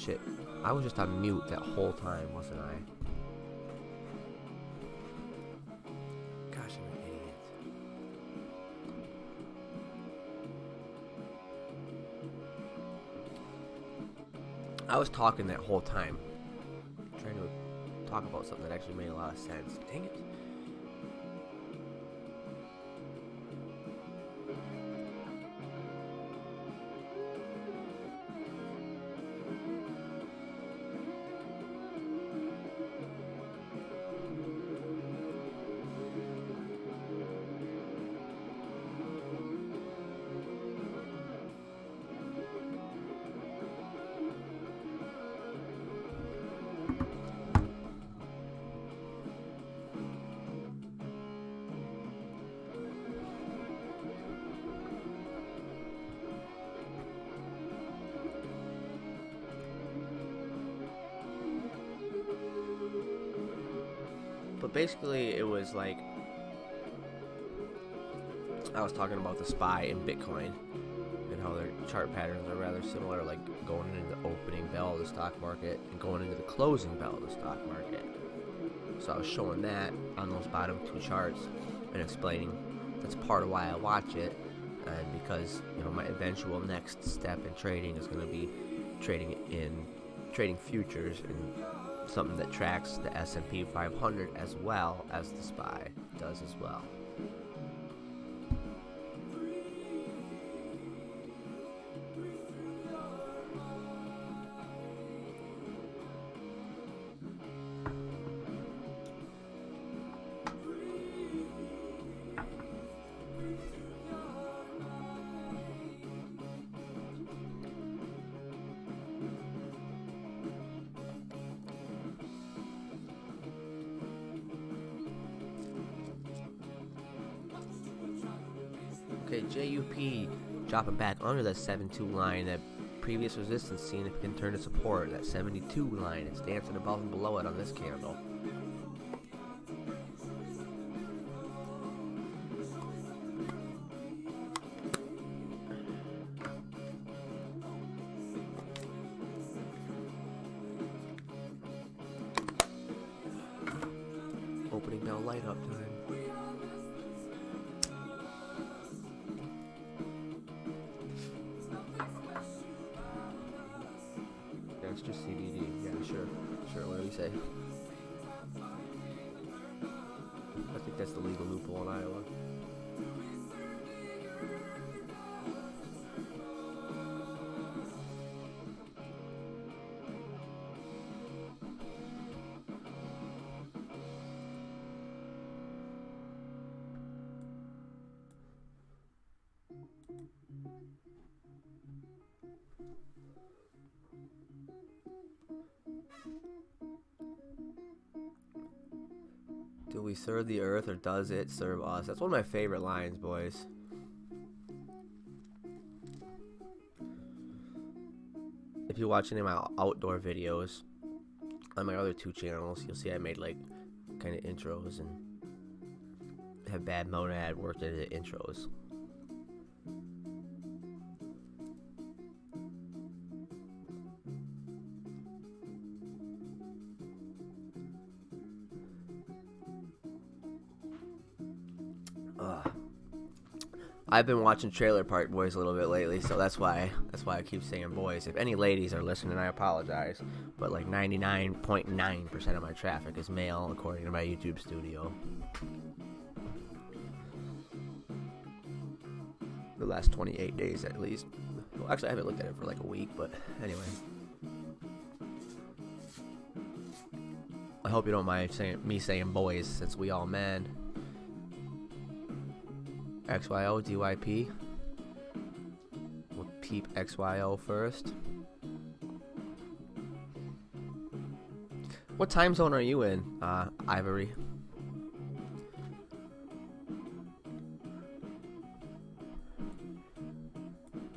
shit. I was just on mute that whole time, wasn't I? Gosh, I'm an idiot. I was talking that whole time. Trying to talk about something that actually made a lot of sense. Dang it. But basically, it was like I was talking about the SPY and Bitcoin and how their chart patterns are rather similar, like going into the opening bell of the stock market and going into the closing bell of the stock market. So I was showing that on those bottom two charts and explaining that's part of why I watch it, and because my eventual next step in trading is going to be trading futures and something that tracks the S&P 500 as well as the SPY does as well. Okay, JUP dropping back under that 7-2 line, that previous resistance, seeing if it can turn to support, that 72 line. It's dancing above and below it on this candle. Opening bell light up time. It's just CBD. Yeah, sure. What do we say? I think that's the legal loophole in Iowa. Do we serve the earth or does it serve us? That's one of my favorite lines, boys. If you watch any of my outdoor videos on my other two channels, you'll see I made like kind of intros and have Bad Monad worked into the intros. I've been watching Trailer Park Boys a little bit lately, so that's why I keep saying boys. If any ladies are listening, I apologize, but like 99.9% of my traffic is male, according to my YouTube studio. The last 28 days, at least. Well, actually, I haven't looked at it for like a week, but anyway. I hope you don't mind me saying boys, since we all men. XYO, DYP. We'll peep XYO first. What time zone are you in, Ivory?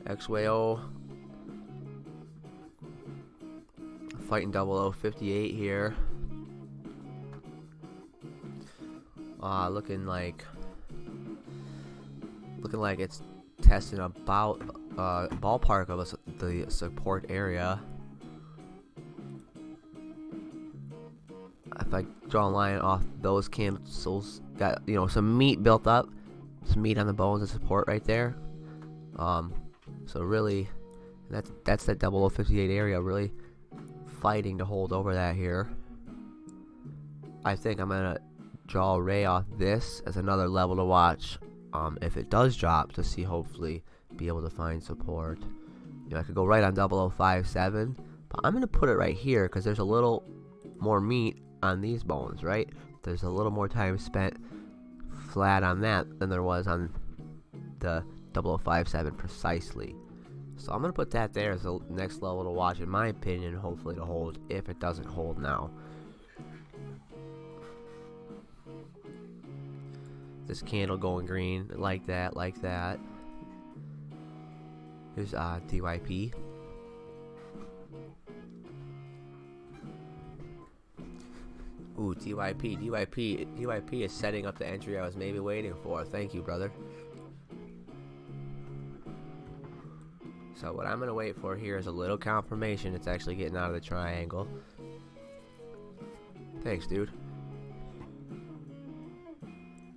XYO. Fighting 0058 here. Looking like it's testing about ballpark of the support area. if I draw a line off those candles, got, you know, some meat built up, some meat on the bones of support right there. So really, that's that 0058 area, really fighting to hold over that here. I think I'm gonna draw a ray off this as another level to watch. If it does drop, to see, hopefully be able to find support. You know, I could go right on 0057, but I'm gonna put it right here because there's a little more meat on these bones, right? There's a little more time spent flat on that than there was on the 0057 precisely. So I'm going to put that there as the next level to watch, in my opinion, hopefully to hold if it doesn't hold now. This candle going green, like that, like that. Here's DYP. Ooh, DYP is setting up the entry I was maybe waiting for. Thank you, brother. So what I'm going to wait for here is a little confirmation it's actually getting out of the triangle. Thanks, dude.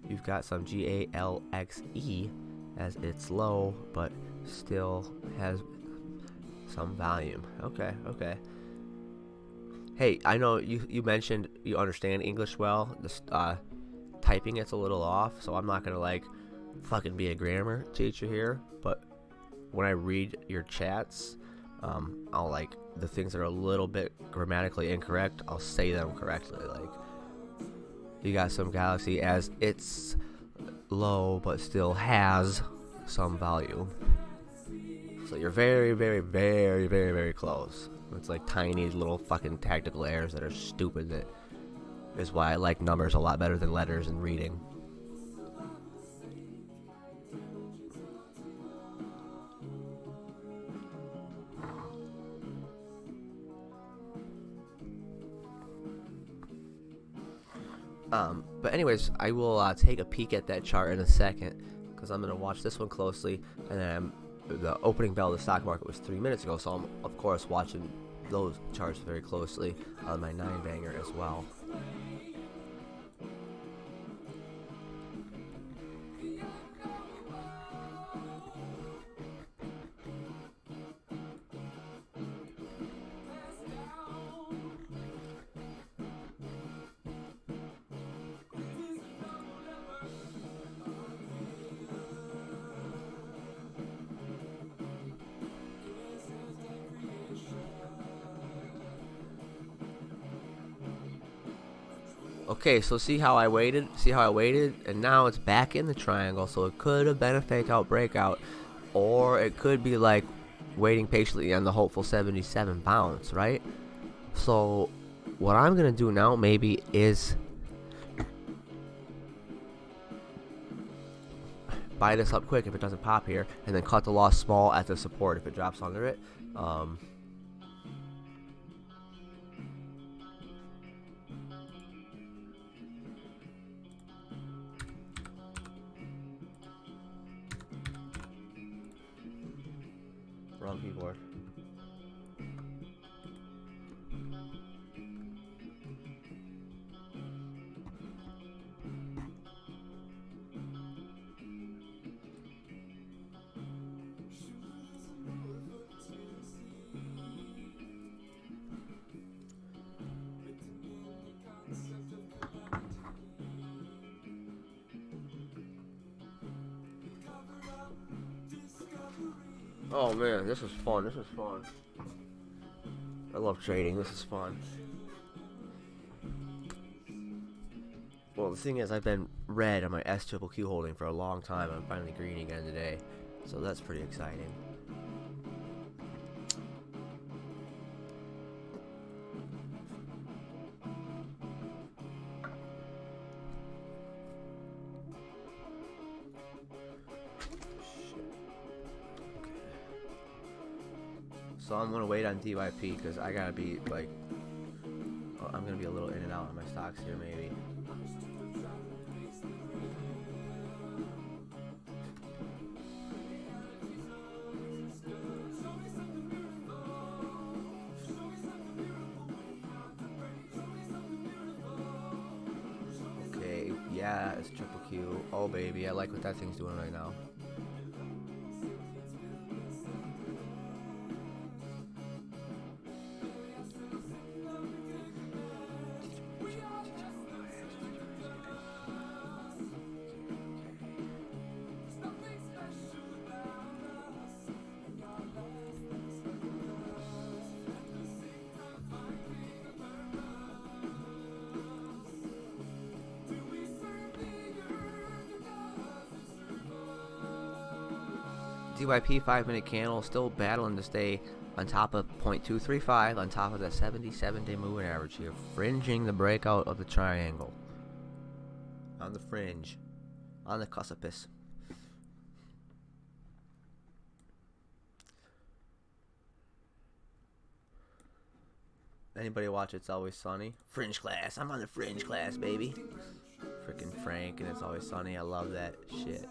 You've got some GALXE as it's low, but still has some volume. Okay, okay. Hey, I know you mentioned you understand English well. This typing it's a little off, so I'm not gonna like fucking be a grammar teacher here. But when I read your chats, I'll like the things that are a little bit grammatically incorrect, I'll say them correctly. Like, you got some galaxy as it's low, but still has some volume. So you're very, very, very, very, very close. It's like tiny little fucking tactical errors that are stupid. That is why I like numbers a lot better than letters and reading. But anyways, I will take a peek at that chart in a second, because I'm going to watch this one closely, and then the opening bell of the stock market was 3 minutes ago, so I'm of course watching those charts very closely on my 9-banger as well. Okay, so see how I waited? And now it's back in the triangle, so it could have been a fake out breakout, or it could be like waiting patiently on the hopeful 77 bounce, right? So what I'm gonna do now maybe is buy this up quick if it doesn't pop here, and then cut the loss small at the support if it drops under it. Wrong keyboard. Oh man, this is fun. I love trading. This is fun. Well, the thing is, I've been red on my SQQ holding for a long time. I'm finally green again today, so that's pretty exciting. So I'm gonna wait on DYP because I gotta be like, I'm gonna be a little in and out on my stocks here maybe. That is triple Q. Oh baby, I like what that thing's doing right now. DYP 5-minute candle still battling to stay on top of 0.235 on top of the 77-day moving average here, fringing the breakout of the triangle. On the fringe, on the precipice. Anybody watch It's Always Sunny? Fringe class. I'm on the fringe class, baby. Freaking Frank and It's Always Sunny. I love that shit.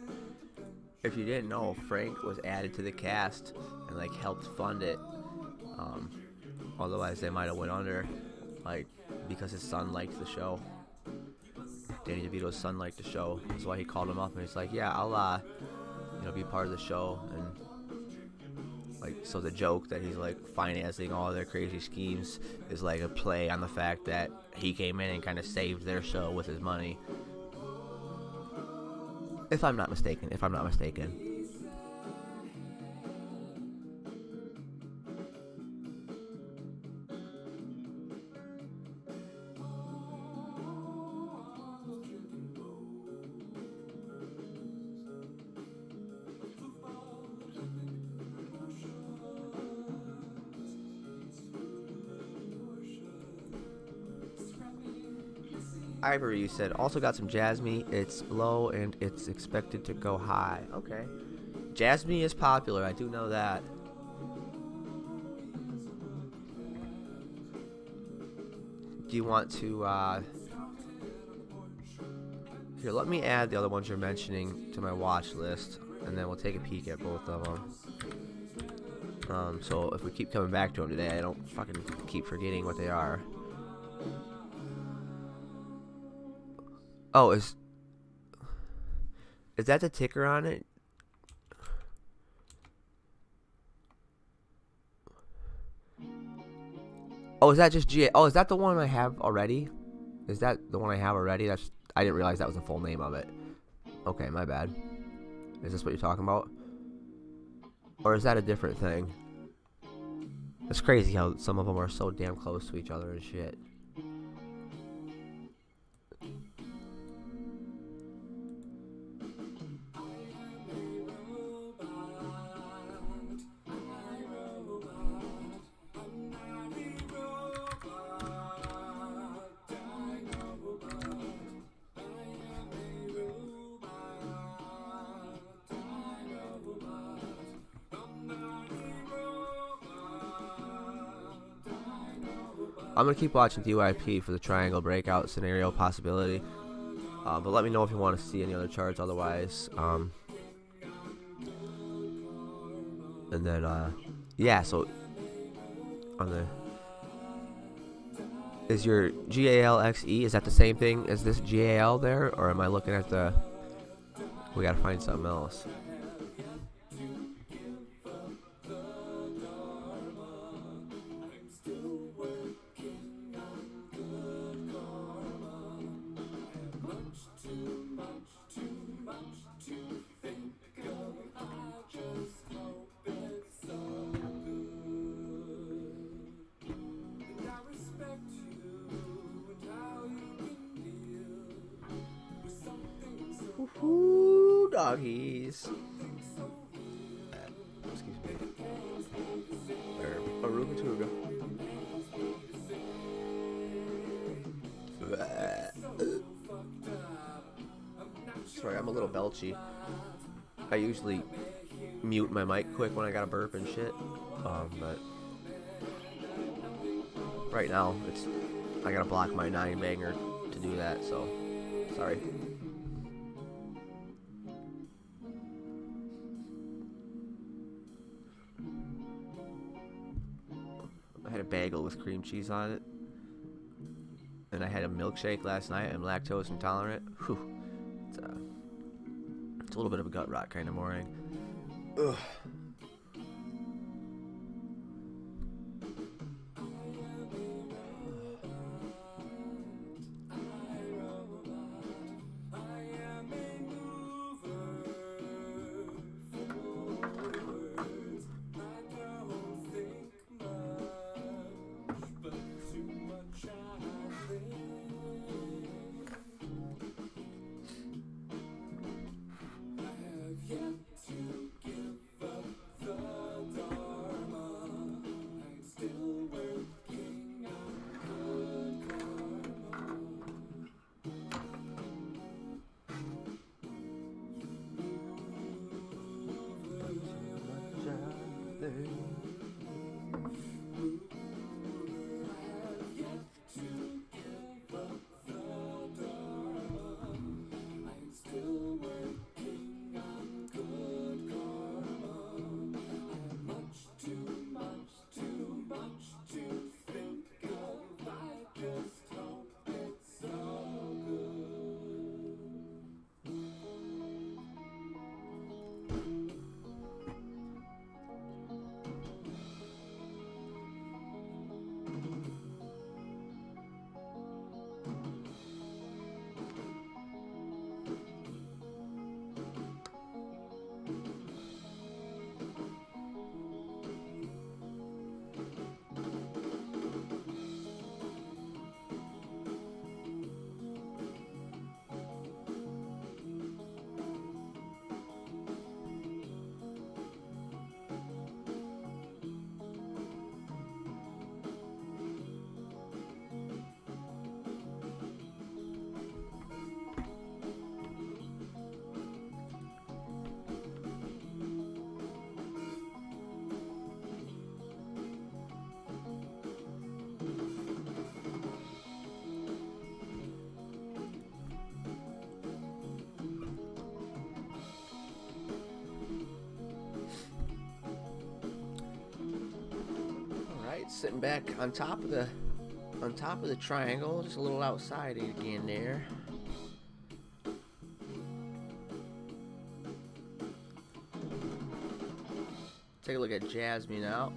If you didn't know, Frank was added to the cast and like helped fund it. Otherwise, they might have went under, like because his son liked the show. Danny DeVito's son liked the show. That's why he called him up and he's like, "Yeah, I'll be part of the show." And like, so the joke that he's like financing all their crazy schemes is like a play on the fact that he came in and kind of saved their show with his money. If I'm not mistaken. Ivory, you said, also got some Jasmine. It's low and it's expected to go high. Okay. Jasmine is popular. I do know that. Do you want to, here, let me add the other ones you're mentioning to my watch list, and then we'll take a peek at both of them. So if we keep coming back to them today, I don't fucking keep forgetting what they are. Oh, is that the ticker on it? Oh, is that just GA? Oh, is that the one I have already? Is that the one I have already? I didn't realize that was the full name of it. Okay, my bad. Is this what you're talking about? Or is that a different thing? It's crazy how some of them are so damn close to each other and shit. I'm going to keep watching DYP for the triangle breakout scenario possibility. But let me know if you want to see any other charts otherwise. And then, yeah, so on the... Is your GALXE, is that the same thing as this GAL there? Or am I looking at the... We got to find something else. Woohoo, doggies. Excuse me. Arugatuga. Sorry, I'm a little belchy. I usually mute my mic quick when I got a burp and shit. But right now I gotta block my 9-banger to do that, so sorry. I had a bagel with cream cheese on it. And I had a milkshake last night. I'm lactose intolerant. Whew. It's a little bit of a gut rot kind of morning. Ugh. Sitting back on top of the triangle, just a little outside again there. Take a look at Jasmine now.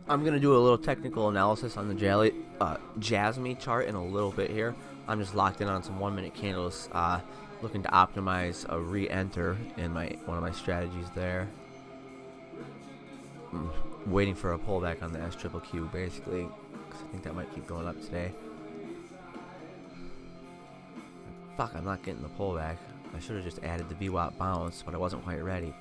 I'm going to do a little technical analysis on the Jasmine chart in a little bit here. I'm just locked in on some 1-minute candles, looking to optimize a re-enter in one of my strategies there. I'm waiting for a pullback on the SQQQ basically, because I think that might keep going up today. Fuck, I'm not getting the pullback. I should have just added the VWAP bounce, but I wasn't quite ready.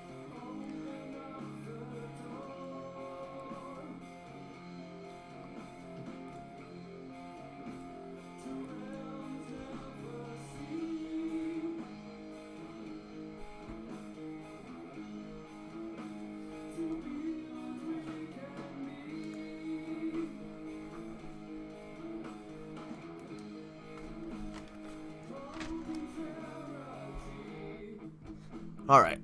All right.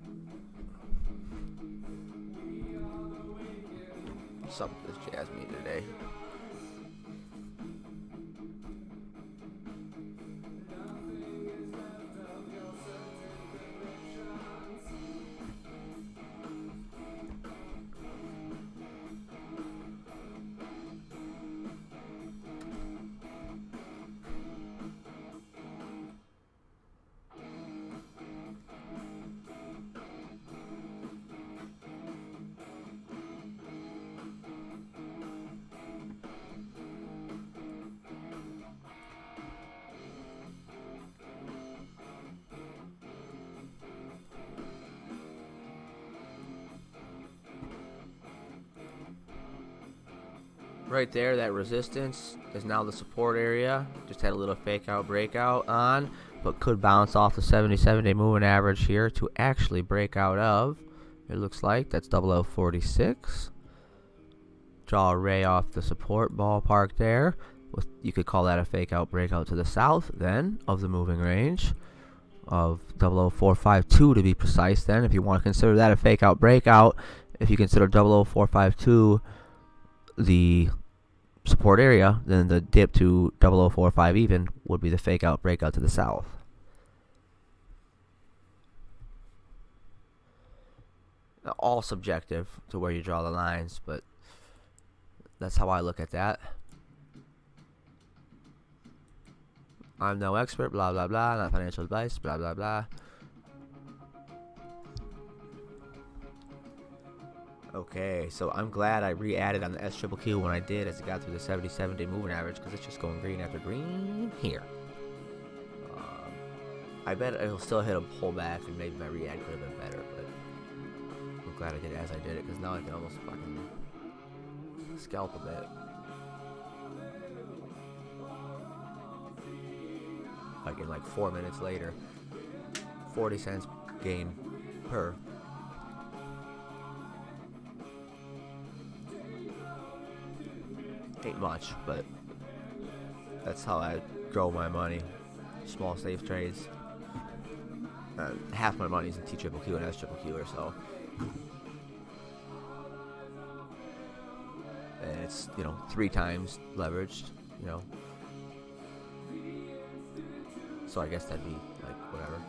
Something just jazzed me today. Right there, that resistance is now the support area. Just had a little fake out breakout on, but could bounce off the 77-day moving average here to actually break out of. It looks like that's 0046. Draw a ray off the support ballpark there. You could call that a fake out breakout to the south then of the moving range of 00452 to be precise. Then, if you want to consider that a fake out breakout, if you consider 00452 the support area, then the dip to 0045 even would be the fake out breakout to the south. Now, all subjective to where you draw the lines, but that's how I look at that. I'm no expert, blah blah blah, not financial advice, blah blah blah. Okay, so I'm glad I re-added on the SQQ when I did, as it got through the 77-day moving average, because it's just going green after green here. I bet it'll still hit a pullback, and maybe my re-add could have been better, but I'm glad I did it as I did it, because now I can almost fucking scalp a bit. Like in like 4 minutes later, 40 cents gain per. Ain't much, but that's how I grow my money. Small safe trades. Half my money's in TQQ and SQQ or so. And it's, 3 times leveraged, So I guess that'd be like whatever.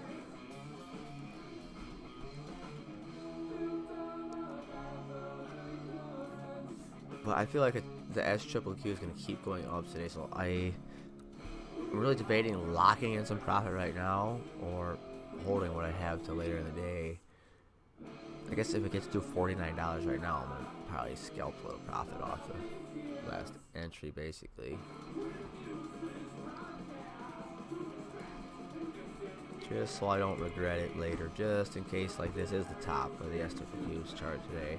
But I feel like the SQQ is going to keep going up today, so I'm really debating locking in some profit right now or holding what I have till later in the day. I guess if it gets to $49 right now, I'm going to probably scalp a little profit off the last entry, basically. Just so I don't regret it later, just in case like this is the top of the SQQ's chart today.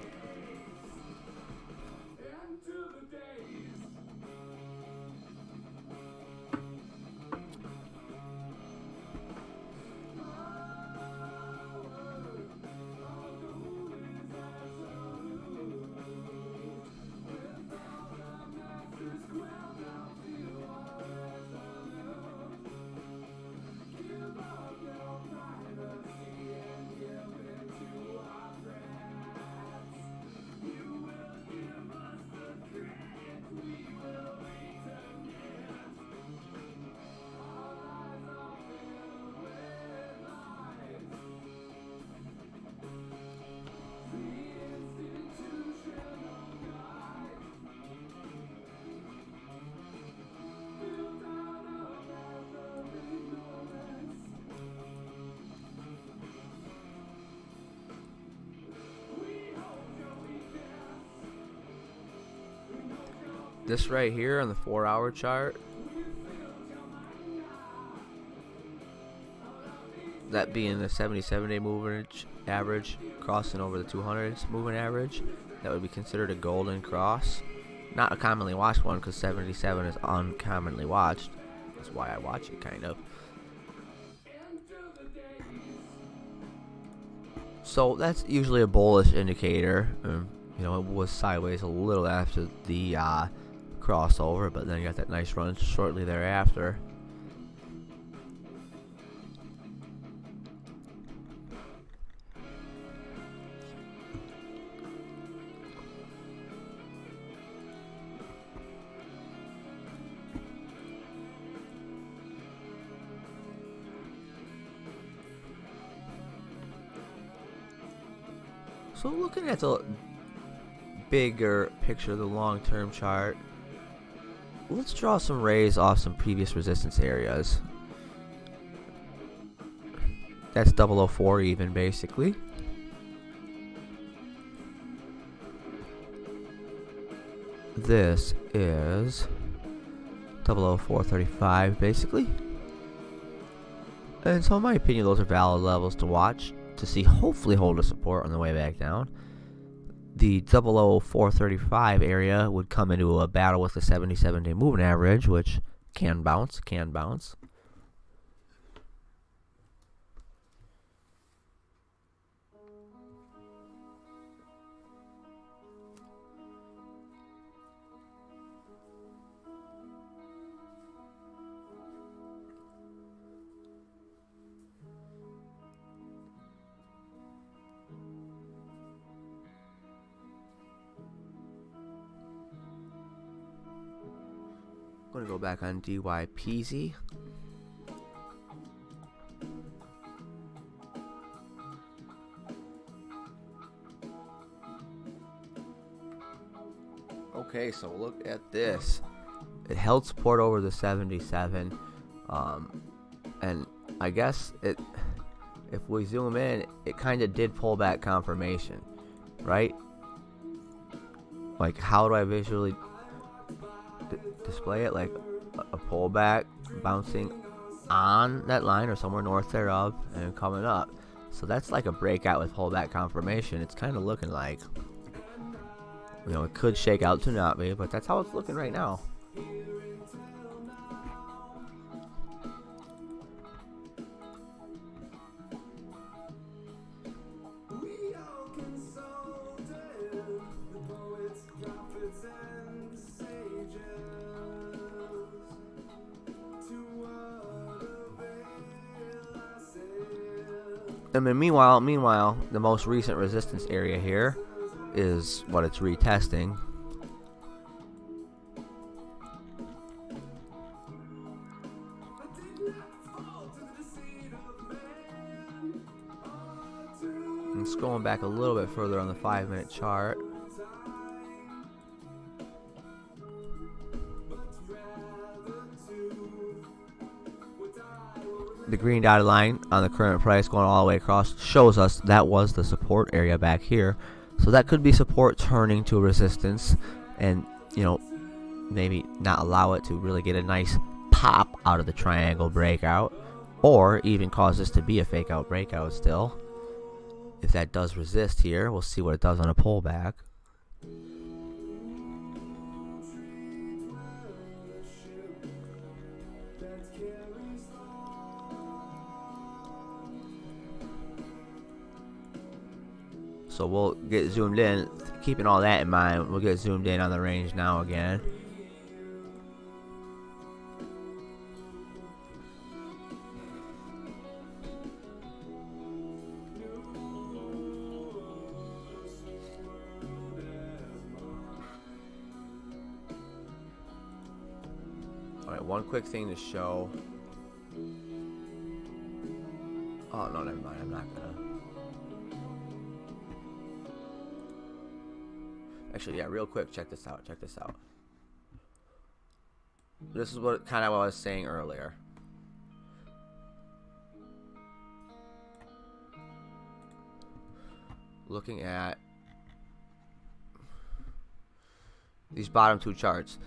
This right here on the 4-hour chart, that being the 77-day moving average crossing over the 200s moving average, that would be considered a golden cross. Not a commonly watched one, because 77 is uncommonly watched. That's why I watch it, kind of. So that's usually a bullish indicator. It was sideways a little after the crossover, but then you got that nice run shortly thereafter. So looking at the bigger picture of the long-term chart, let's draw some rays off some previous resistance areas. That's 004 even, basically. This is 00435, basically. And so in my opinion, those are valid levels to watch to see, hopefully hold a support on the way back down. The 00435 area would come into a battle with the 77-day moving average, which can bounce. I'm going to go back on DYP. Okay, so look at this. It held support over the 77, and I guess if we zoom in, it kind of did pull back confirmation, right? Like, how do I visually display it? Like a pullback bouncing on that line or somewhere north thereof and coming up. So that's like a breakout with pullback confirmation. It's kind of looking like, you know, it could shake out to not be, but that's how it's looking right now. And then meanwhile, the most recent resistance area here is what it's retesting. And scrolling back a little bit further on the 5-minute chart. The green dotted line on the current price going all the way across shows us that was the support area back here. So that could be support turning to resistance and, you know, maybe not allow it to really get a nice pop out of the triangle breakout, or even cause this to be a fake out breakout still. If that does resist here, we'll see what it does on a pullback. So we'll get zoomed in, keeping all that in mind. We'll get zoomed in on the range now again. Alright, one quick thing to show. Oh, no, never mind. I'm not gonna. Actually, yeah, real quick, check this out. This is what I was saying earlier. Looking at these bottom two charts.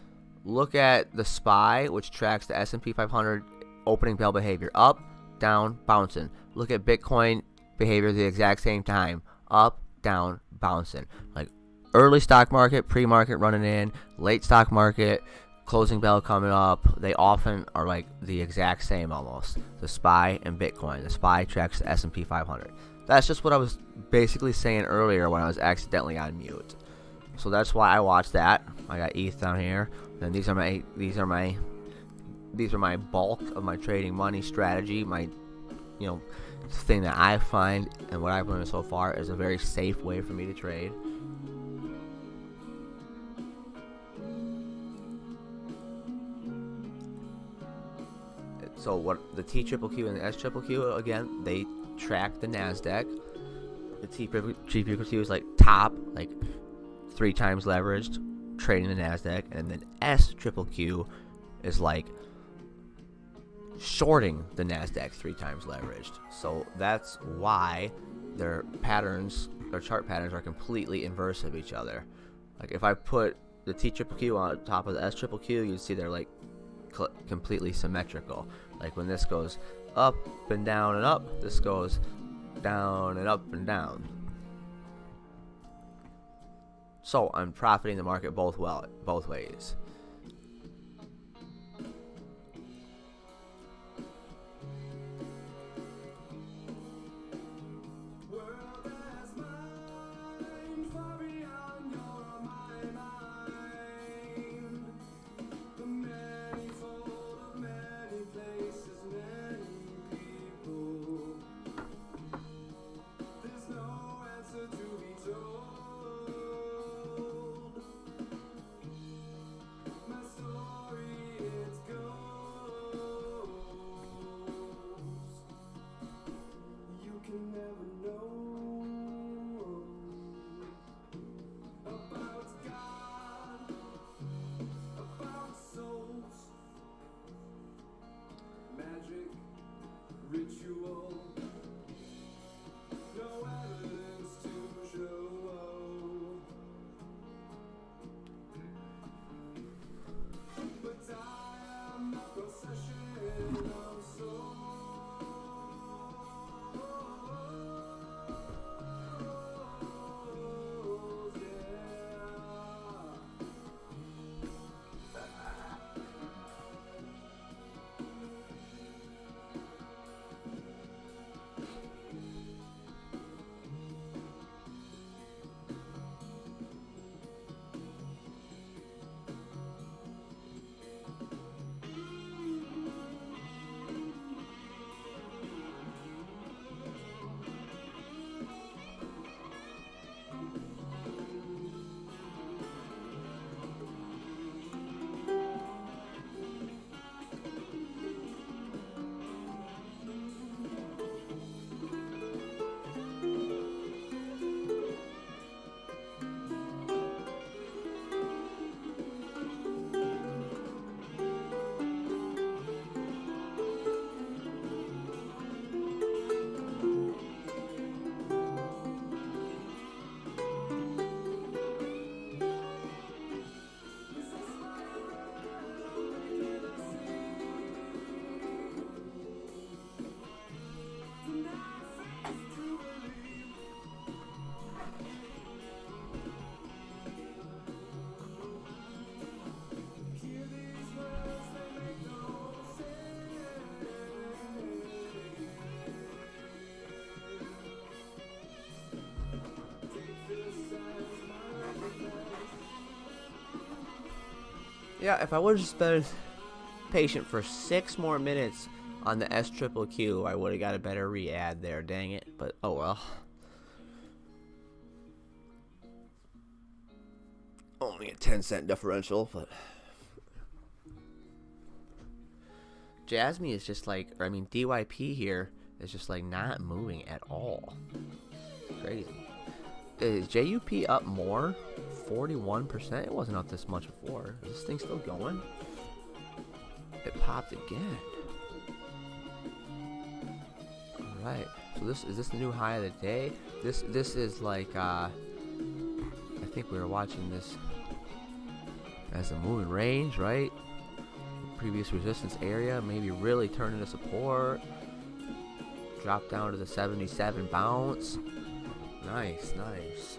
Look at the SPY, which tracks the S&P 500 opening bell behavior. Up, down, bouncing. Look at Bitcoin behavior at the exact same time. Up, down, bouncing. Like, early stock market, pre-market running in, late stock market, closing bell coming up. They often are like the exact same almost. The SPY and Bitcoin. The SPY tracks the S&P 500. That's just what I was basically saying earlier when I was accidentally on mute. So that's why I watched that. I got ETH down here. And these are my bulk of my trading money strategy. My, you know, thing that I find and what I've learned so far is a very safe way for me to trade. So what the TQQQ and the SQQQ, again, they track the NASDAQ. The TQQQ is like top, like 3 times leveraged, trading the Nasdaq, and then SQQQ is like shorting the Nasdaq 3 times leveraged. So that's why their chart patterns are completely inverse of each other. Like if I put the TQQQ on top of the SQQQ, you'd see they're like completely symmetrical. Like when this goes up and down and up, this goes down and up and down. So I'm profiting the market both ways. Yeah, if I would have just been patient for 6 more minutes on the SQQQ, I would have got a better re-add there, dang it. But, oh well. Only a 10-cent differential, but... Jasmine is just like, or I mean DYP here is just like not moving at all. Crazy. Is JUP up more? 41%? It wasn't up this much before. Is this thing still going? It popped again. Alright. So is this the new high of the day? This is like I think we were watching this as a moving range, right? Previous resistance area, maybe really turn into support. Drop down to the 77 bounce. Nice, nice.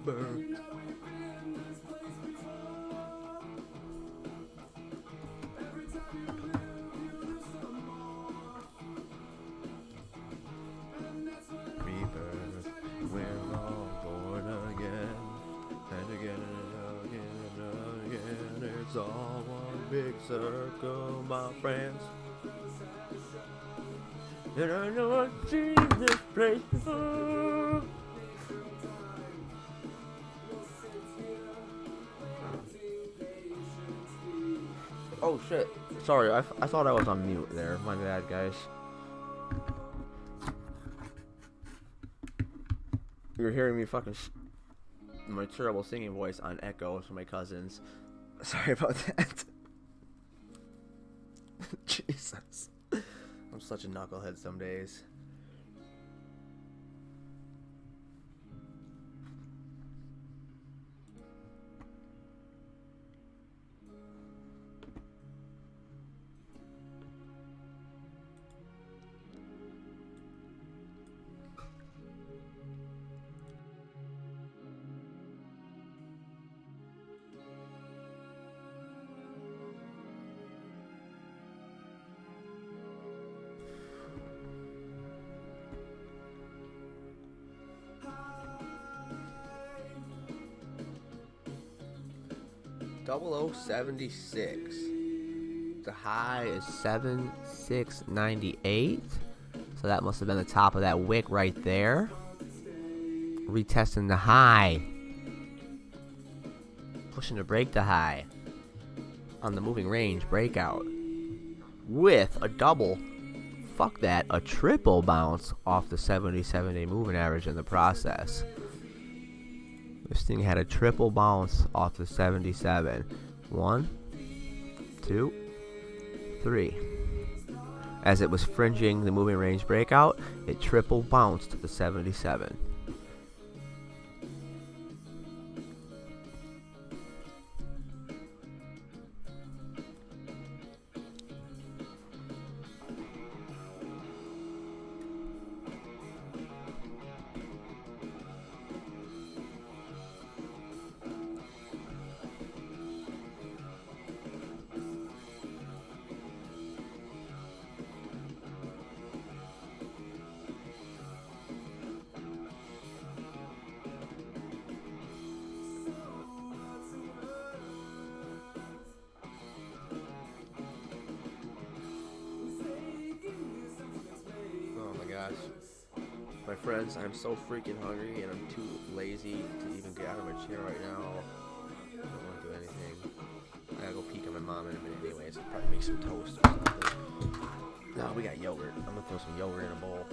rebirth. Rebirth, we're all born again, and again and again and again. It's all one big circle, my friends. And I know I've seen this place before. Oh shit. Sorry, I thought I was on mute there. My bad, guys. You're hearing me fucking my terrible singing voice on echo from my cousins. Sorry about that. Jesus. I'm such a knucklehead some days. Double 076. The high is 7698. So that must have been the top of that wick right there. Retesting the high. Pushing to break the high. On the moving range breakout. With a double. Fuck that. A triple bounce off the 77-day moving average in the process. This thing had a triple bounce off the 77. 1, 2, 3. As it was fringing the moving range breakout, it triple bounced the 77. My friends, I'm so freaking hungry and I'm too lazy to even get out of my chair right now. I don't want to do anything. I gotta go peek at my mom in a minute anyways. I'll probably make some toast or something. No, we got yogurt. I'm gonna throw some yogurt in a bowl.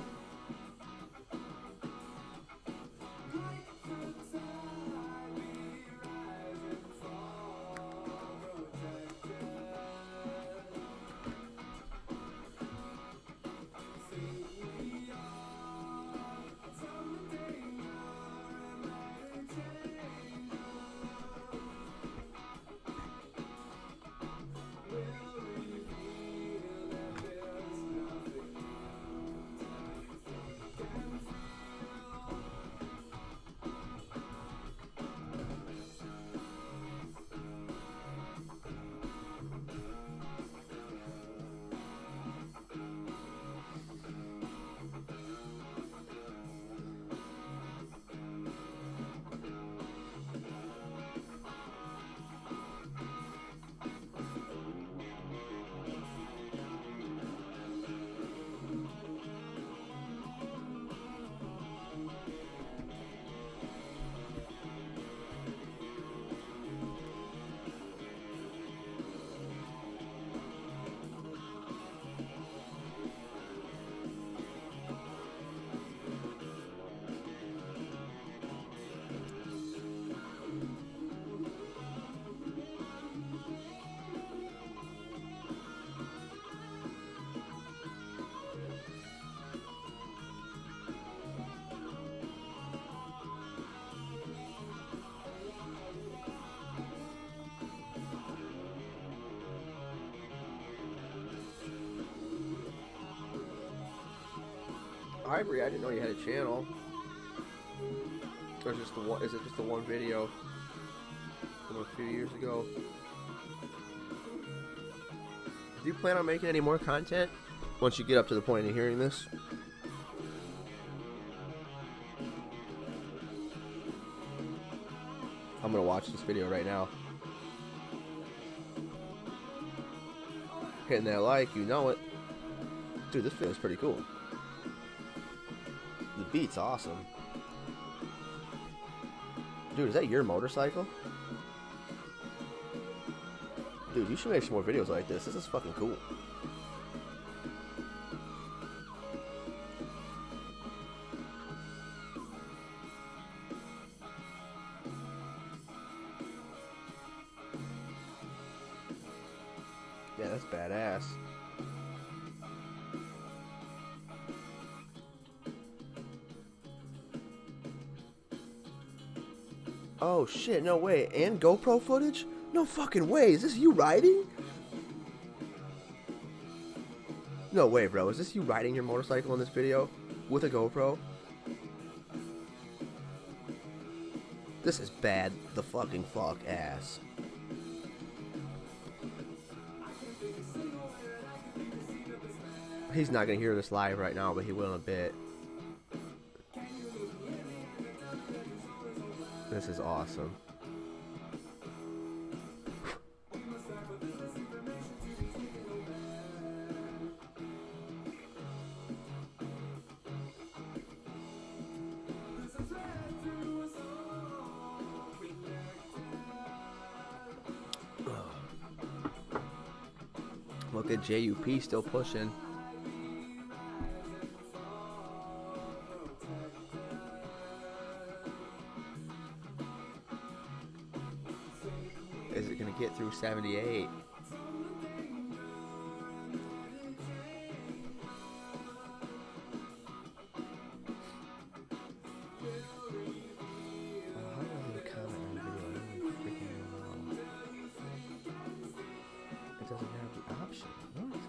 Ivory, I didn't know you had a channel. Or just the one? Is it just the one video from a few years ago? Do you plan on making any more content once you get up to the point of hearing this? I'm gonna watch this video right now. Hitting that like, you know it. Dude, this video is pretty cool. The beat's awesome. Dude, is that your motorcycle? Dude, you should make some more videos like this. This is fucking cool. Yeah, that's badass. Oh shit, no way. And GoPro footage? No fucking way. Is this you riding? No way, bro. Is this you riding your motorcycle in this video with a GoPro? This is bad the fucking fuck ass. He's not gonna hear this live right now, but he will in a bit. This is awesome. Look at JUP still pushing. Is it going to get through 78? It doesn't have the option. What?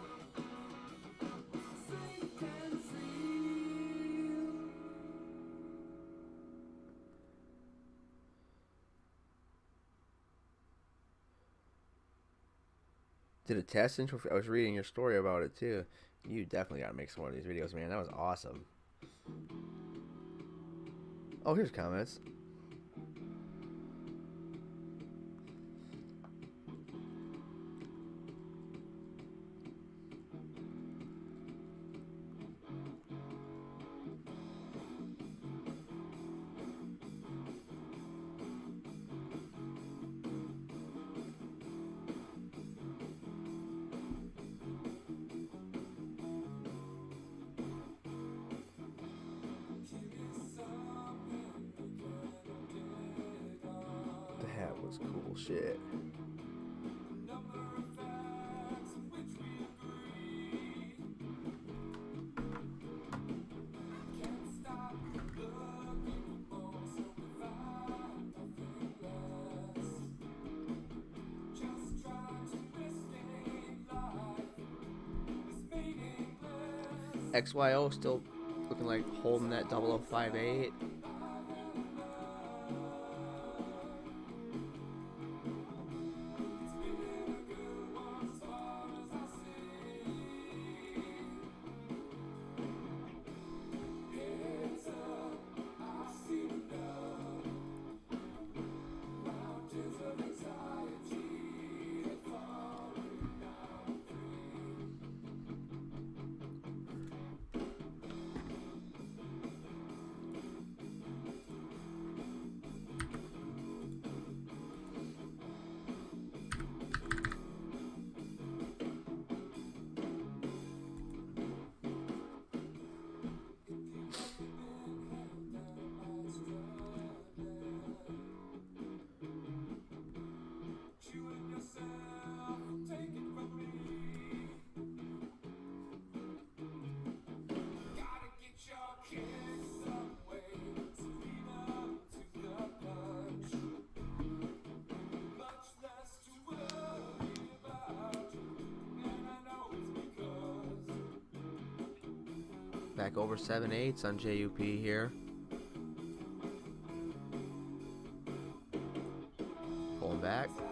Did a test intro. I was reading your story about it too. You definitely gotta make some more of these videos, man. That was awesome. Oh, here's comments. That was cool shit. XYO still looking like holding that 0058. Back over 7/8 on JUP here. Coming back.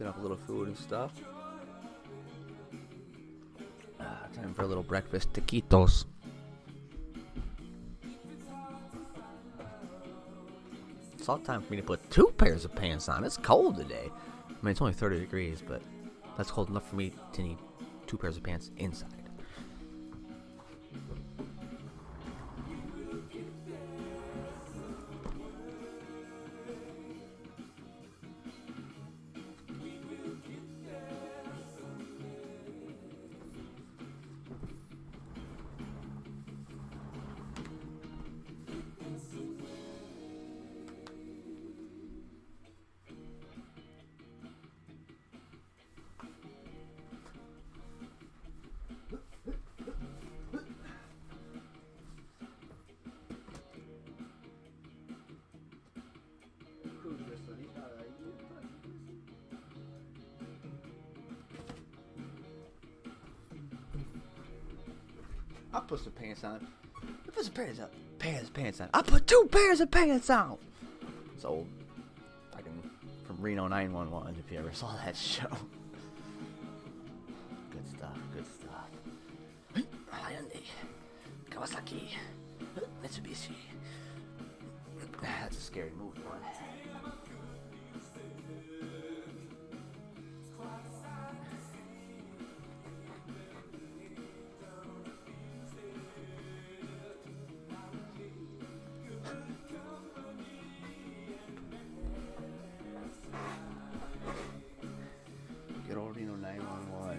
cooking up a little food and stuff. Time for a little breakfast taquitos. It's all time for me to put 2 pairs of pants on. It's cold today. I mean, it's only 30 degrees, but that's cold enough for me to need 2 pairs of pants inside. I put some pants on. I put some pants on. I put 2 pairs of pants on. It's old. Fucking from Reno 911, if you ever saw that show. Good stuff, good stuff. Hyundai, Kawasaki, Mitsubishi. That's a scary movie one. Good old Reno 911.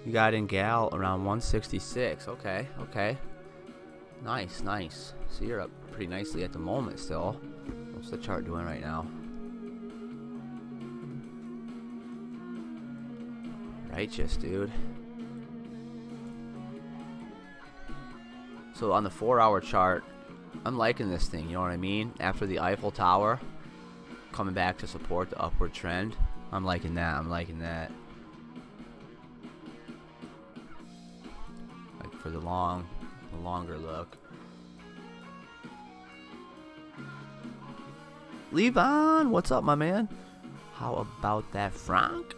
You got in Gal around 166. Okay, okay. Nice, nice. So you're up pretty nicely at the moment still. What's the chart doing right now? Righteous, dude. So on the 4-hour chart, I'm liking this thing, you know what I mean? After the Eiffel Tower, coming back to support the upward trend. I'm liking that, I'm liking that. for the longer look. Levon, what's up, my man? How about that, Frank?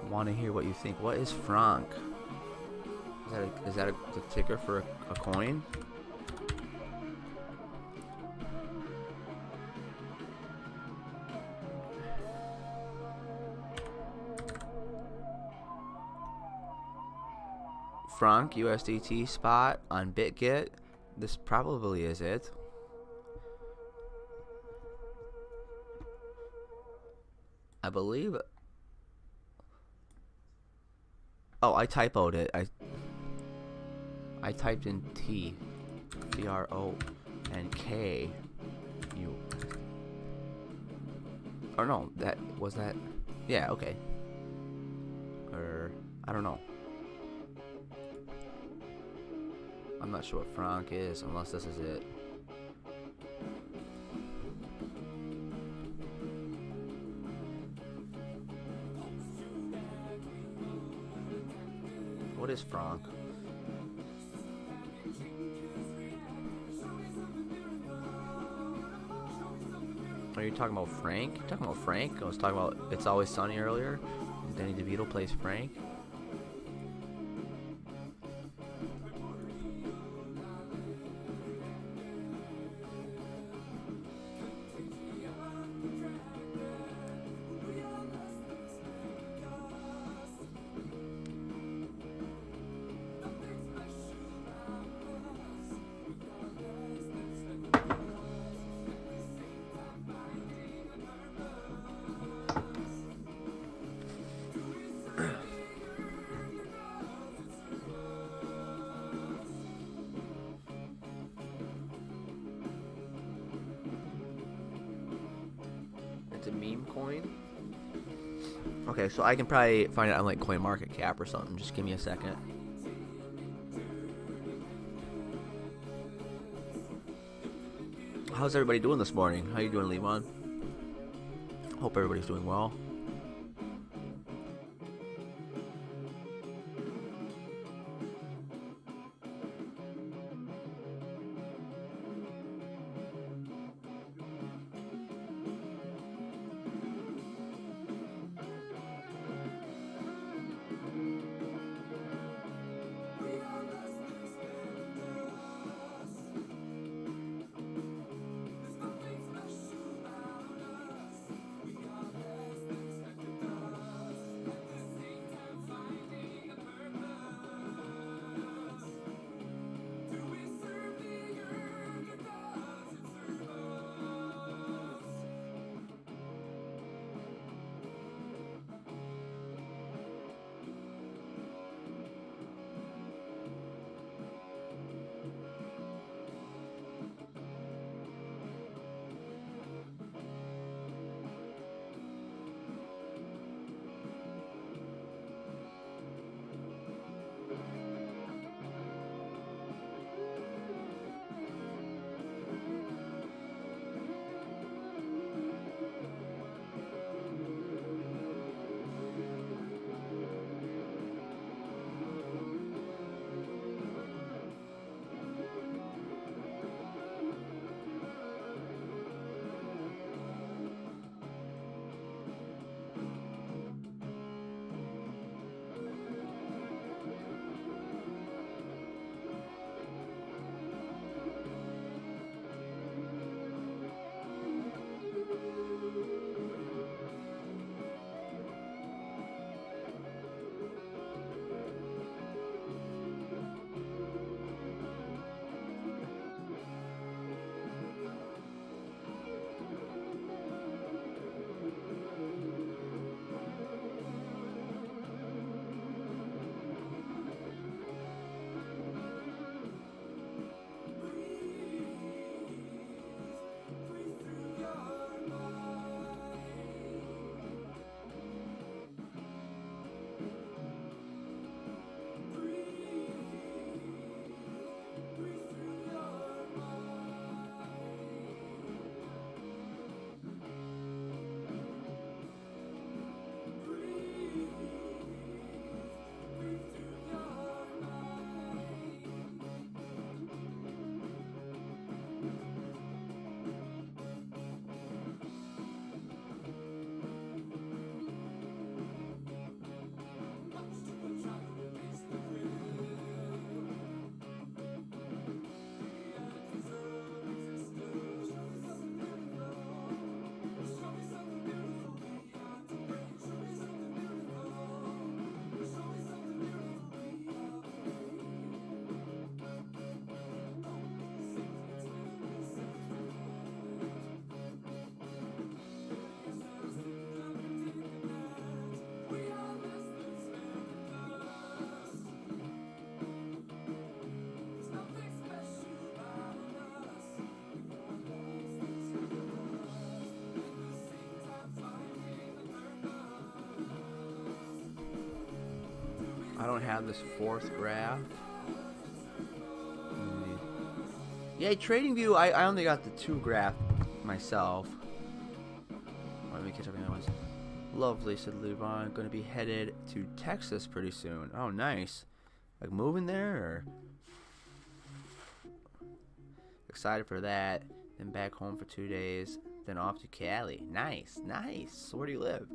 Want to hear what you think. What is Frank? Is that the ticker for a coin? Frank USDT spot on BitGet. This probably is it. I believe. Oh, I typoed it. I typed in T, FRONK, U. Or no, that was that. Yeah, okay. Or I don't know. I'm not sure what Frank is unless this is it. What is Frank? Are you talking about Frank? You talking about Frank? I was talking about It's Always Sunny earlier. Danny DeVito plays Frank. It's a meme coin. Okay, so I can probably find it on like CoinMarketCap or something. Just give me a second. How's everybody doing this morning? How you doing, Levon? Hope everybody's doing well. I don't have this fourth graph. Yeah, TradingView, I only got the 2 graph myself. Let me catch up on those. Lovely, said Levon. Going to be headed to Texas pretty soon. Oh, nice. Like moving there? Or? Excited for that. Then back home for 2 days. Then off to Cali. Nice, nice. So where do you live?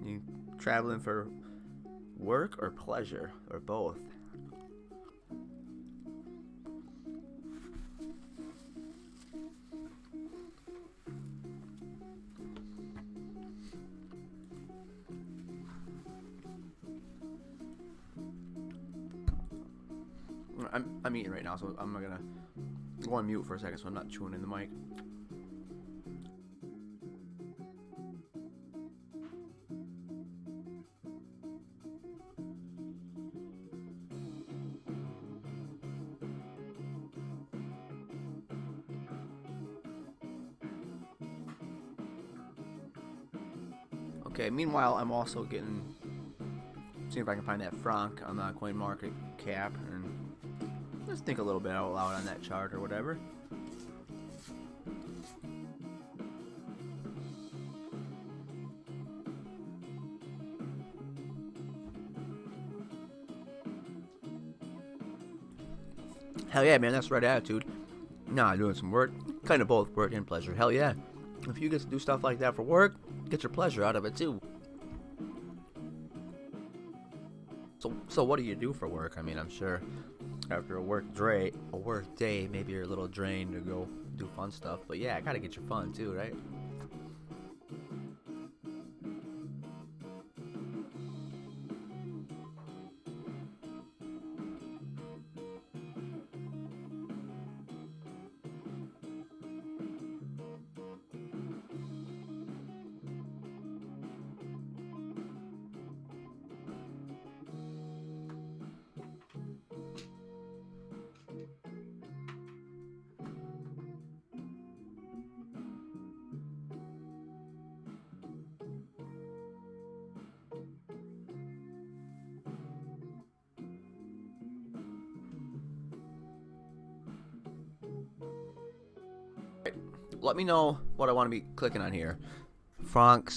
You traveling for work or pleasure? Or both? I'm eating right now, so I'm not gonna go on mute for a second, so I'm not chewing in the mic. Okay, meanwhile, I'm also seeing if I can find that franc on the coin market cap and let's think a little bit out loud on that chart or whatever. Hell yeah, man, that's the right attitude. Nah, doing some work. Kind of both work and pleasure. Hell yeah. If you get to do stuff like that for work, get your pleasure out of it too. So what do you do for work? I mean, I'm sure after a work day, maybe you're a little drained to go do fun stuff. But yeah, I gotta get your fun too, right? Let me know what I want to be clicking on here. Franc /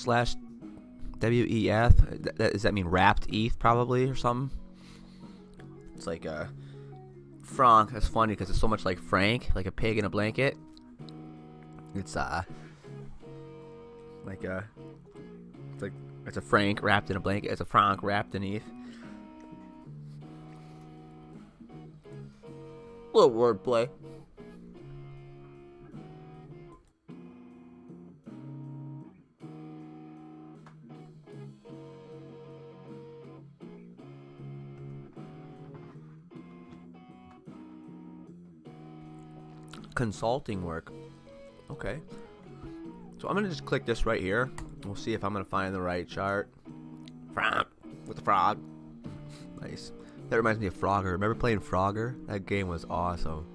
WEF. Does that mean wrapped ETH probably or something? It's like a franc. That's funny because it's so much like Frank, like a pig in a blanket. It's it's a franc wrapped in a blanket. It's a franc wrapped in ETH. Little wordplay. Consulting work. Okay. So I'm going to just click this right here. We'll see if I'm going to find the right chart. Frog. With the frog. Nice. That reminds me of Frogger. Remember playing Frogger? That game was awesome.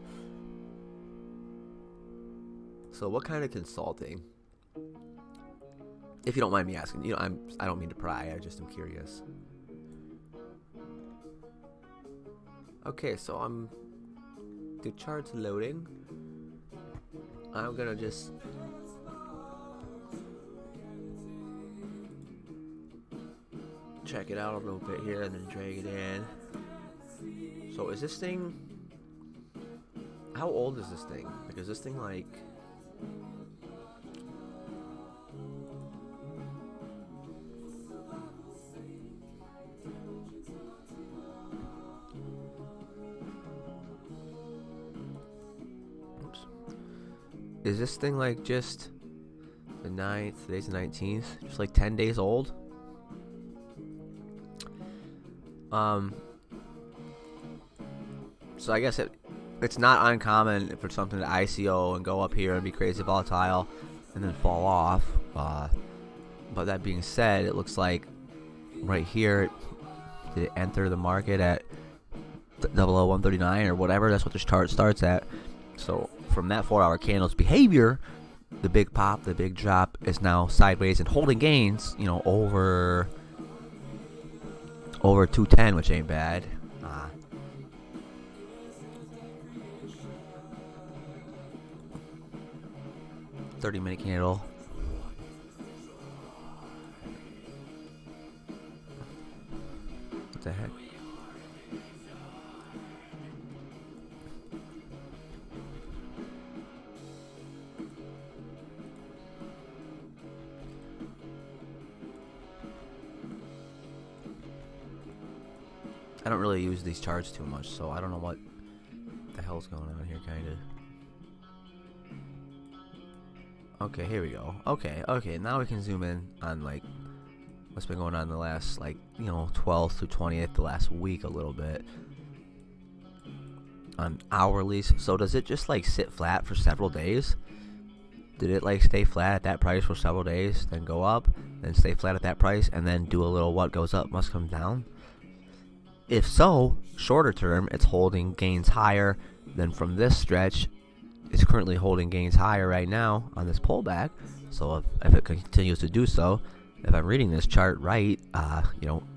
So what kind of consulting? If you don't mind me asking. You know, I don't mean to pry. I just am curious. Okay, so the chart's loading. I'm gonna just check it out a little bit here and then drag it in. So is this thing, how old is this thing? Like, is this thing like, is this thing like just the 9th, today's the 19th, just like 10 days old? So I guess it's not uncommon for something to ICO and go up here and be crazy volatile and then fall off. But that being said, it looks like right here, did it enter the market at 00139 or whatever? That's what this chart starts at. So from that 4-hour candle's behavior, the big pop, the big drop is now sideways and holding gains, you know, over over 210, which ain't bad. 30-minute candle. What the heck? I don't really use these charts too much, so I don't know what the hell's going on here, kind of. Okay, here we go. Okay, now we can zoom in on, like, what's been going on in the last, like, 12th through 20th, the last week a little bit. On hourlies. So does it just, like, sit flat for several days? Did it, like, stay flat at that price for several days, then go up, then stay flat at that price, and then do a little what goes up must come down? If so, shorter term, it's holding gains higher than from this stretch. It's currently holding gains higher right now on this pullback. So if it continues to do so, if I'm reading this chart right,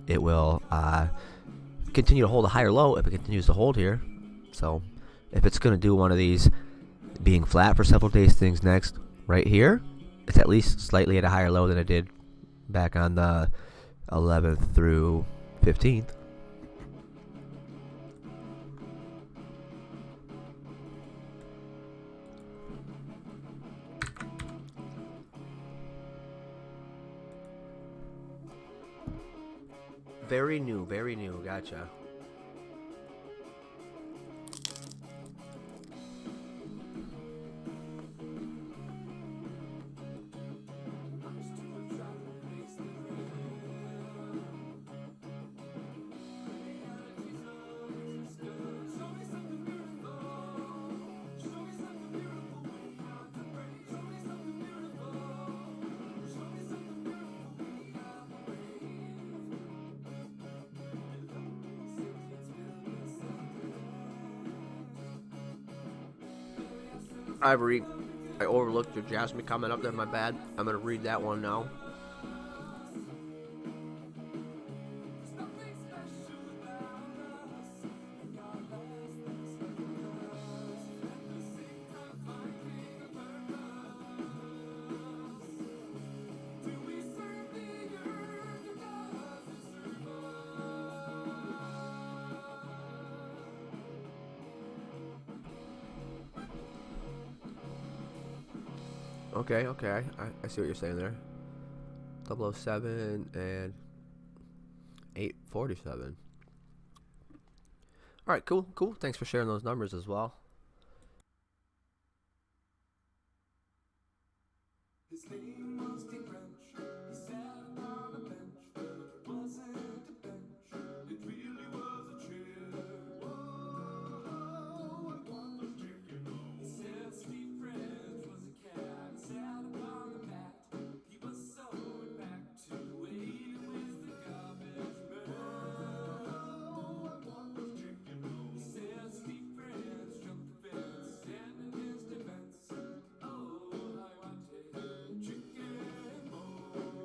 it will continue to hold a higher low if it continues to hold here. So if it's going to do one of these being flat for several days things next, right here, it's at least slightly at a higher low than it did back on the 11th through 15th. Very new, gotcha. Ivory, I overlooked your Jasmine comment up there, my bad. I'm going to read that one now. Okay, I see what you're saying there. 007 and 847. All right, cool. Thanks for sharing those numbers as well. His name was Dick Wrench. He sat on a bench, but it wasn't a bench. It really was a chair. Whoa, and one was chicken. He said Steve French was a cat. He sat upon the mat. He was sewing back to wait with the garbage man. Whoa, and one was chicken. He said Steve French jumped the fence, and in his defense, oh, I wanted chicken more.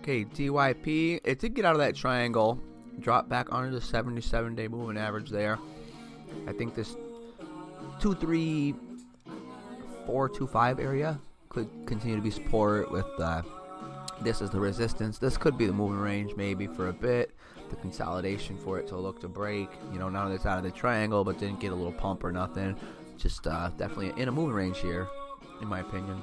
Okay, DYP. It did get out of that triangle. Drop back under the 77-day moving average there. I think this 23425 area could continue to be support with this as the resistance. This could be the moving range maybe for a bit. The consolidation for it to look to break. You know, now that it's out of the triangle, but didn't get a little pump or nothing. Just definitely in a moving range here, in my opinion.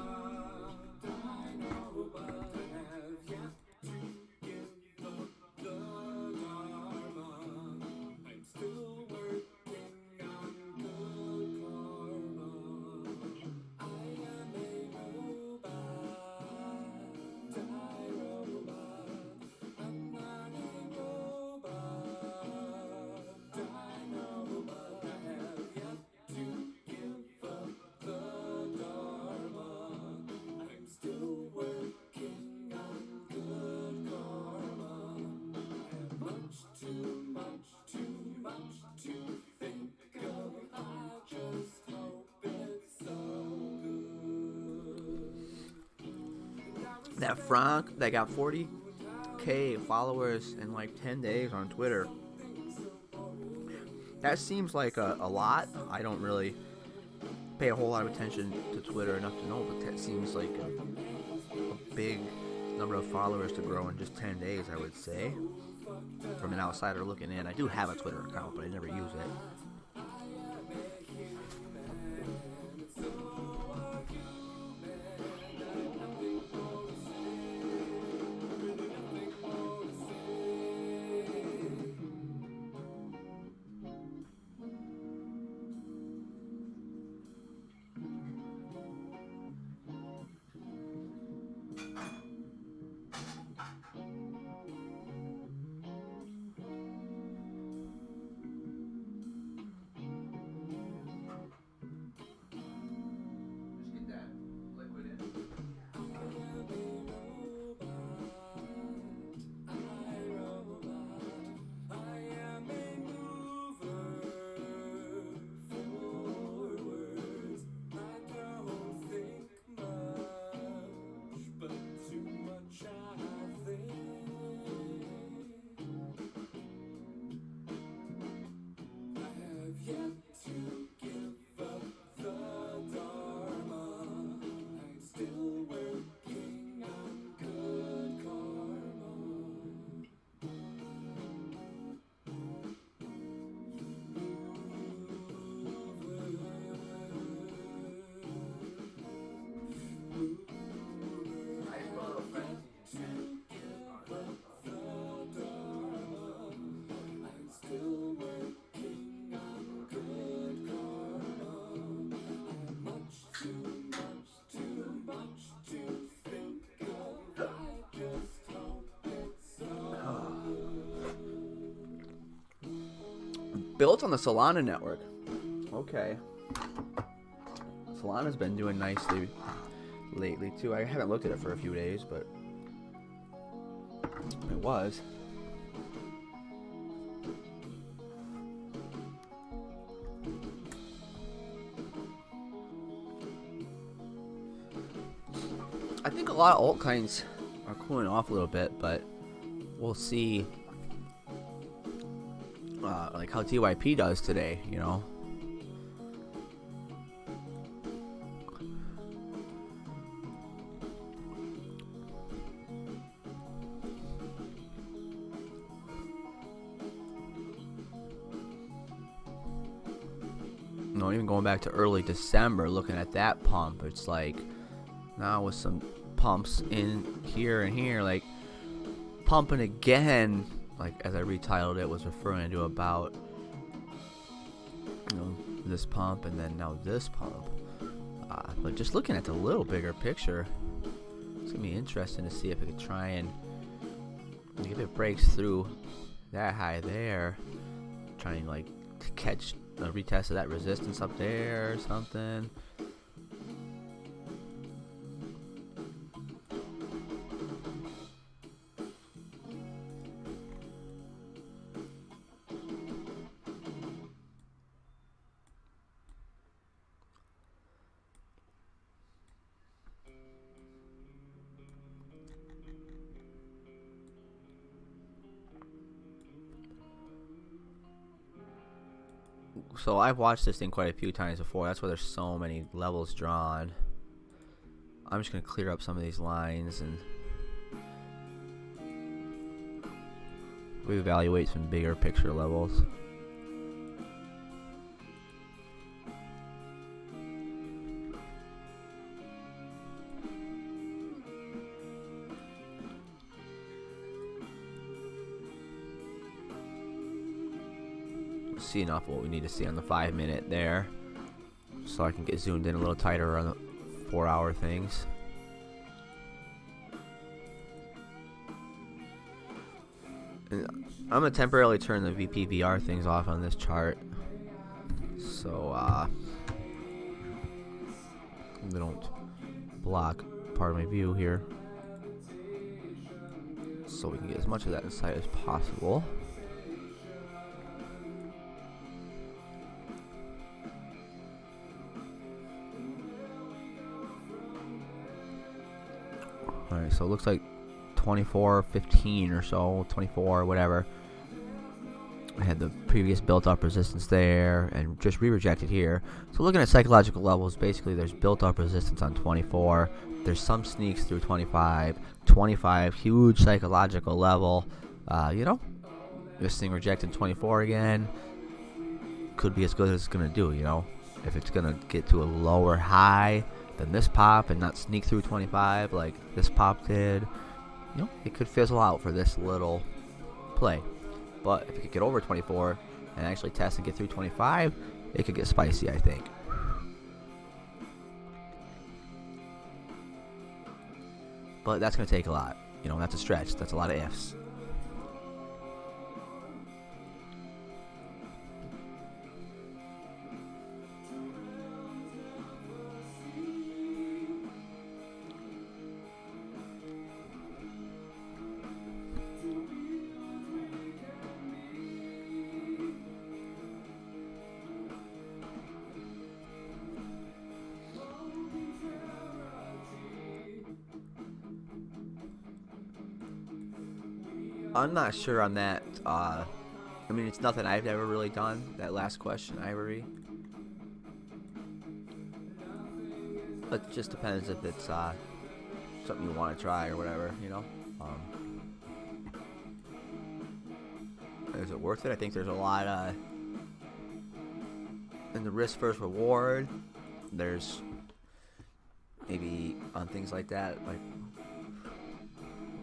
That Frank that got 40K followers in like 10 days on Twitter. That seems like a lot. I don't really pay a whole lot of attention to Twitter enough to know, but that seems like a big number of followers to grow in just 10 days, I would say. From an outsider looking in. I do have a Twitter account, but I never use it. Built on the Solana network. Okay. Solana's been doing nicely lately too. I haven't looked at it for a few days, but it was. I think a lot of altcoins are cooling off a little bit, but we'll see like how DYP does today, you know. No, even going back to early December, looking at that pump, it's like now with some pumps in here and here, like pumping again. Like as I retitled it, was referring to about, you know, this pump and then now this pump. But just looking at the little bigger picture, it's gonna be interesting to see if it can try and if it breaks through that high there, trying like to catch a retest of that resistance up there or something. So I've watched this thing quite a few times before. That's why there's so many levels drawn. I'm just going to clear up some of these lines and reevaluate some bigger picture levels. See enough of what we need to see on the 5-minute there, so I can get zoomed in a little tighter on the 4-hour things. And I'm gonna temporarily turn the VPVR things off on this chart, so they don't block part of my view here, so we can get as much of that inside as possible. Alright, so it looks like 24.15 or so, 24, whatever. I had the previous built-up resistance there, and just re-rejected here. So looking at psychological levels, basically there's built-up resistance on 24. There's some sneaks through 25. 25, huge psychological level. You know, this thing rejected 24 again. Could be as good as it's going to do, you know. If it's going to get to a lower high than this pop and not sneak through 25 like this pop did, you know, it could fizzle out for this little play. But if it could get over 24 and actually test and get through 25, it could get spicy, I think. But that's going to take a lot. You know, that's a stretch. That's a lot of ifs. I'm not sure on that. I mean, it's nothing I've ever really done. That last question, Ivory. But it just depends if it's something you want to try or whatever, you know. Is it worth it? I think there's a lot in the risk versus reward. There's maybe on things like that, like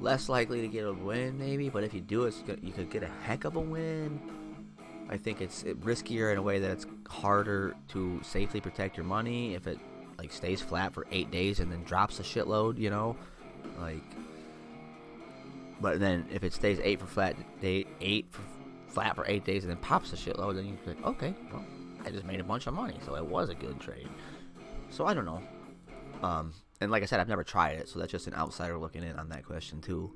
less likely to get a win, maybe, but if you do it, you could get a heck of a win. I think it's riskier in a way that it's harder to safely protect your money if it like stays flat for 8 days and then drops a shitload, you know, like. But then if it stays flat for 8 days and then pops a shitload, then you think, okay, well, I just made a bunch of money, so it was a good trade. So I don't know. And like I said, I've never tried it, so that's just an outsider looking in on that question too.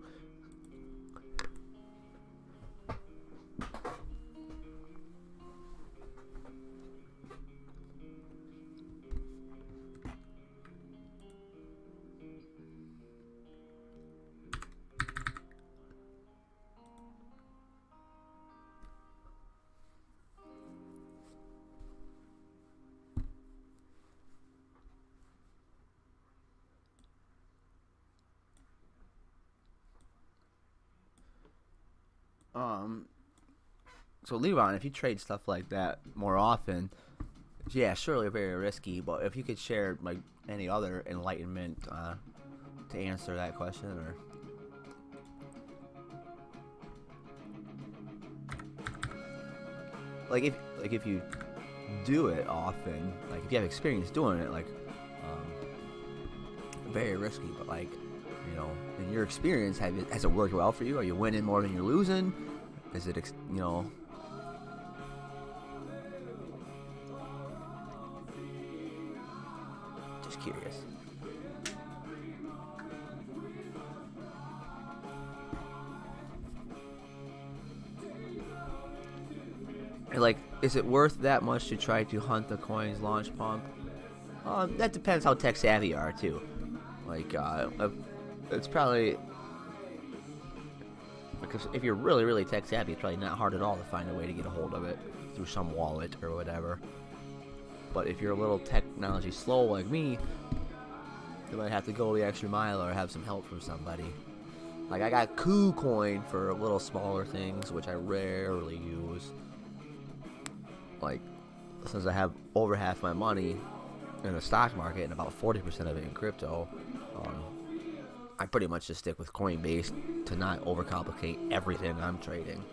So Levon, if you trade stuff like that more often, yeah, surely very risky. But if you could share like any other enlightenment to answer that question, or like if you do it often, like if you have experience doing it, like very risky. But like, you know, in your experience, has it worked well for you? Are you winning more than you're losing? Is it, you know? Just curious. Like, is it worth that much to try to hunt the coin's launch pump? That depends how tech savvy you are too. Like, it's probably Because if you're really, really tech savvy, it's probably not hard at all to find a way to get a hold of it through some wallet or whatever. But if you're a little technology slow like me, you might have to go the extra mile or have some help from somebody. Like, I got KuCoin for little smaller things, which I rarely use. Like, since I have over half my money in the stock market and about 40% of it in crypto, I pretty much just stick with Coinbase to not overcomplicate everything I'm trading.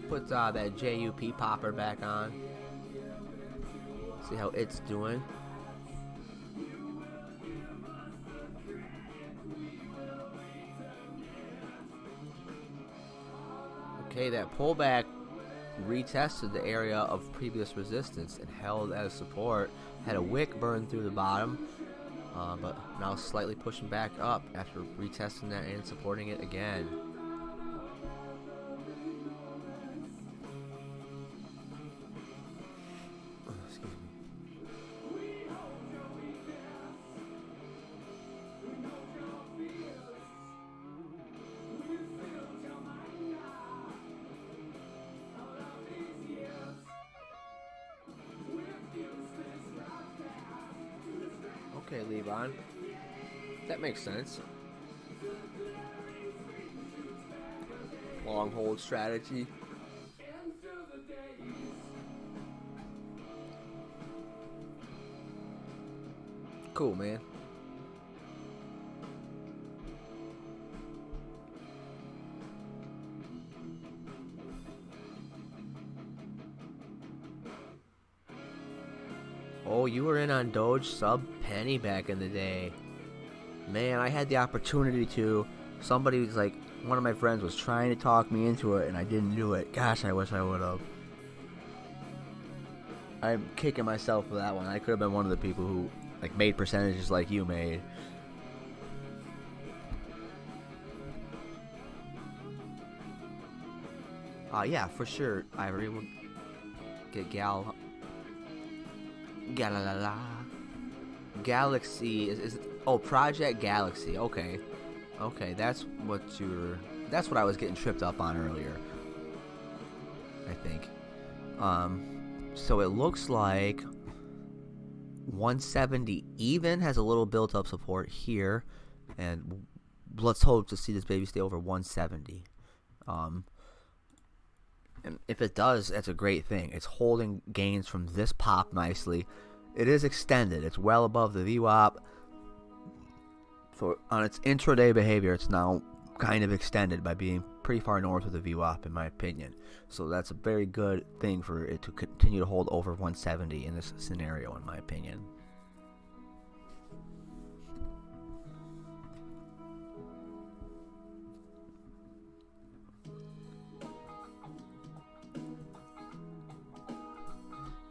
Put that JUP popper back on. See how it's doing. Okay, that pullback retested the area of previous resistance and held as support. Had a wick burn through the bottom, but now slightly pushing back up after retesting that and supporting it again. Okay, Levon. That makes sense. Long hold strategy. Cool, man. Oh, you were in on Doge sub penny back in the day. Man, I had the opportunity to. Somebody was like, one of my friends was trying to talk me into it and I didn't do it. Gosh, I wish I would have. I'm kicking myself for that one. I could have been one of the people who like made percentages like you made. Yeah, for sure. I will get Gala. Galaxy is Project Galaxy. Okay, that's what I was getting tripped up on earlier, I think. So it looks like 170 even has a little built up support here, and let's hope to see this baby stay over 170. And if it does, that's a great thing. It's holding gains from this pop nicely. It is extended. It's well above the VWAP. So on its intraday behavior, it's now kind of extended by being pretty far north of the VWAP, in my opinion. So that's a very good thing for it to continue to hold over 170 in this scenario, in my opinion.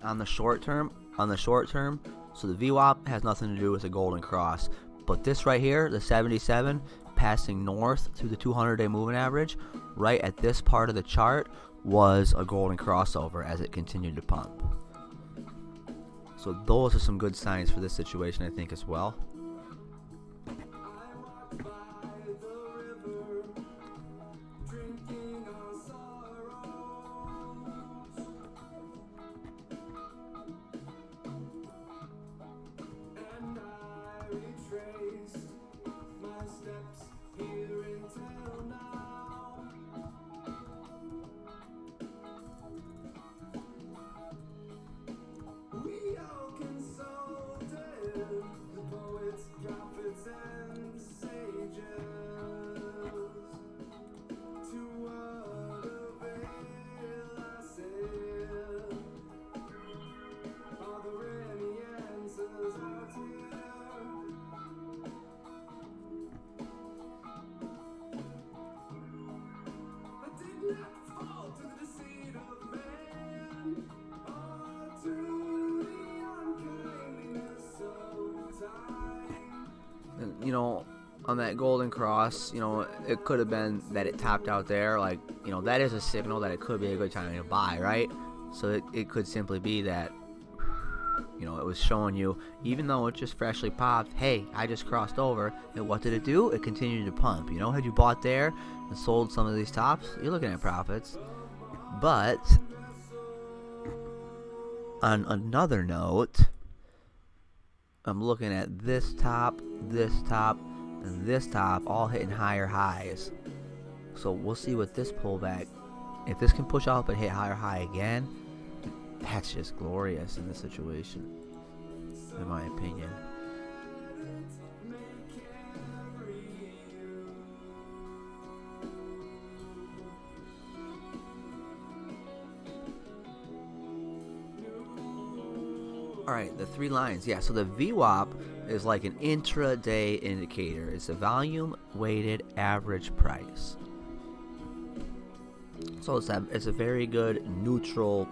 On the short term, so the VWAP has nothing to do with the golden cross, but this right here, the 77 passing north through the 200-day moving average, right at this part of the chart, was a golden crossover as it continued to pump. So those are some good signs for this situation, I think, as well. And, you know, on that golden cross, you know, it could have been that it topped out there. Like, you know, that is a signal that it could be a good time to buy, right? So it could simply be that, you know, it was showing you, even though it just freshly popped, hey, I just crossed over. And what did it do? It continued to pump. You know, had you bought there and sold some of these tops, you're looking at profits. But on another note, I'm looking at this top, and this top, all hitting higher highs. So we'll see what this pullback, if this can push up and hit higher high again, that's just glorious in this situation, in my opinion. Alright, the three lines. Yeah, so the VWAP is like an intraday indicator. It's a volume weighted average price. So it's a very good neutral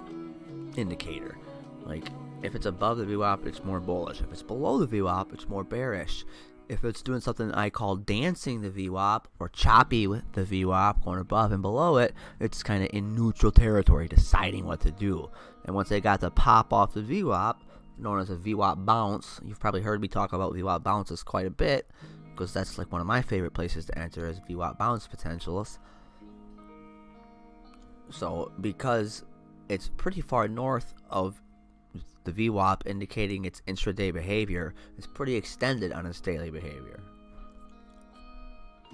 indicator. Like, if it's above the VWAP, it's more bullish. If it's below the VWAP, it's more bearish. If it's doing something I call dancing the VWAP or choppy with the VWAP, going above and below it, it's kind of in neutral territory, deciding what to do. And once they got the pop off the VWAP, known as a VWAP bounce, you've probably heard me talk about VWAP bounces quite a bit, because that's like one of my favorite places to enter is VWAP bounce potentials. So because it's pretty far north of the VWAP, indicating its intraday behavior, it's pretty extended on its daily behavior.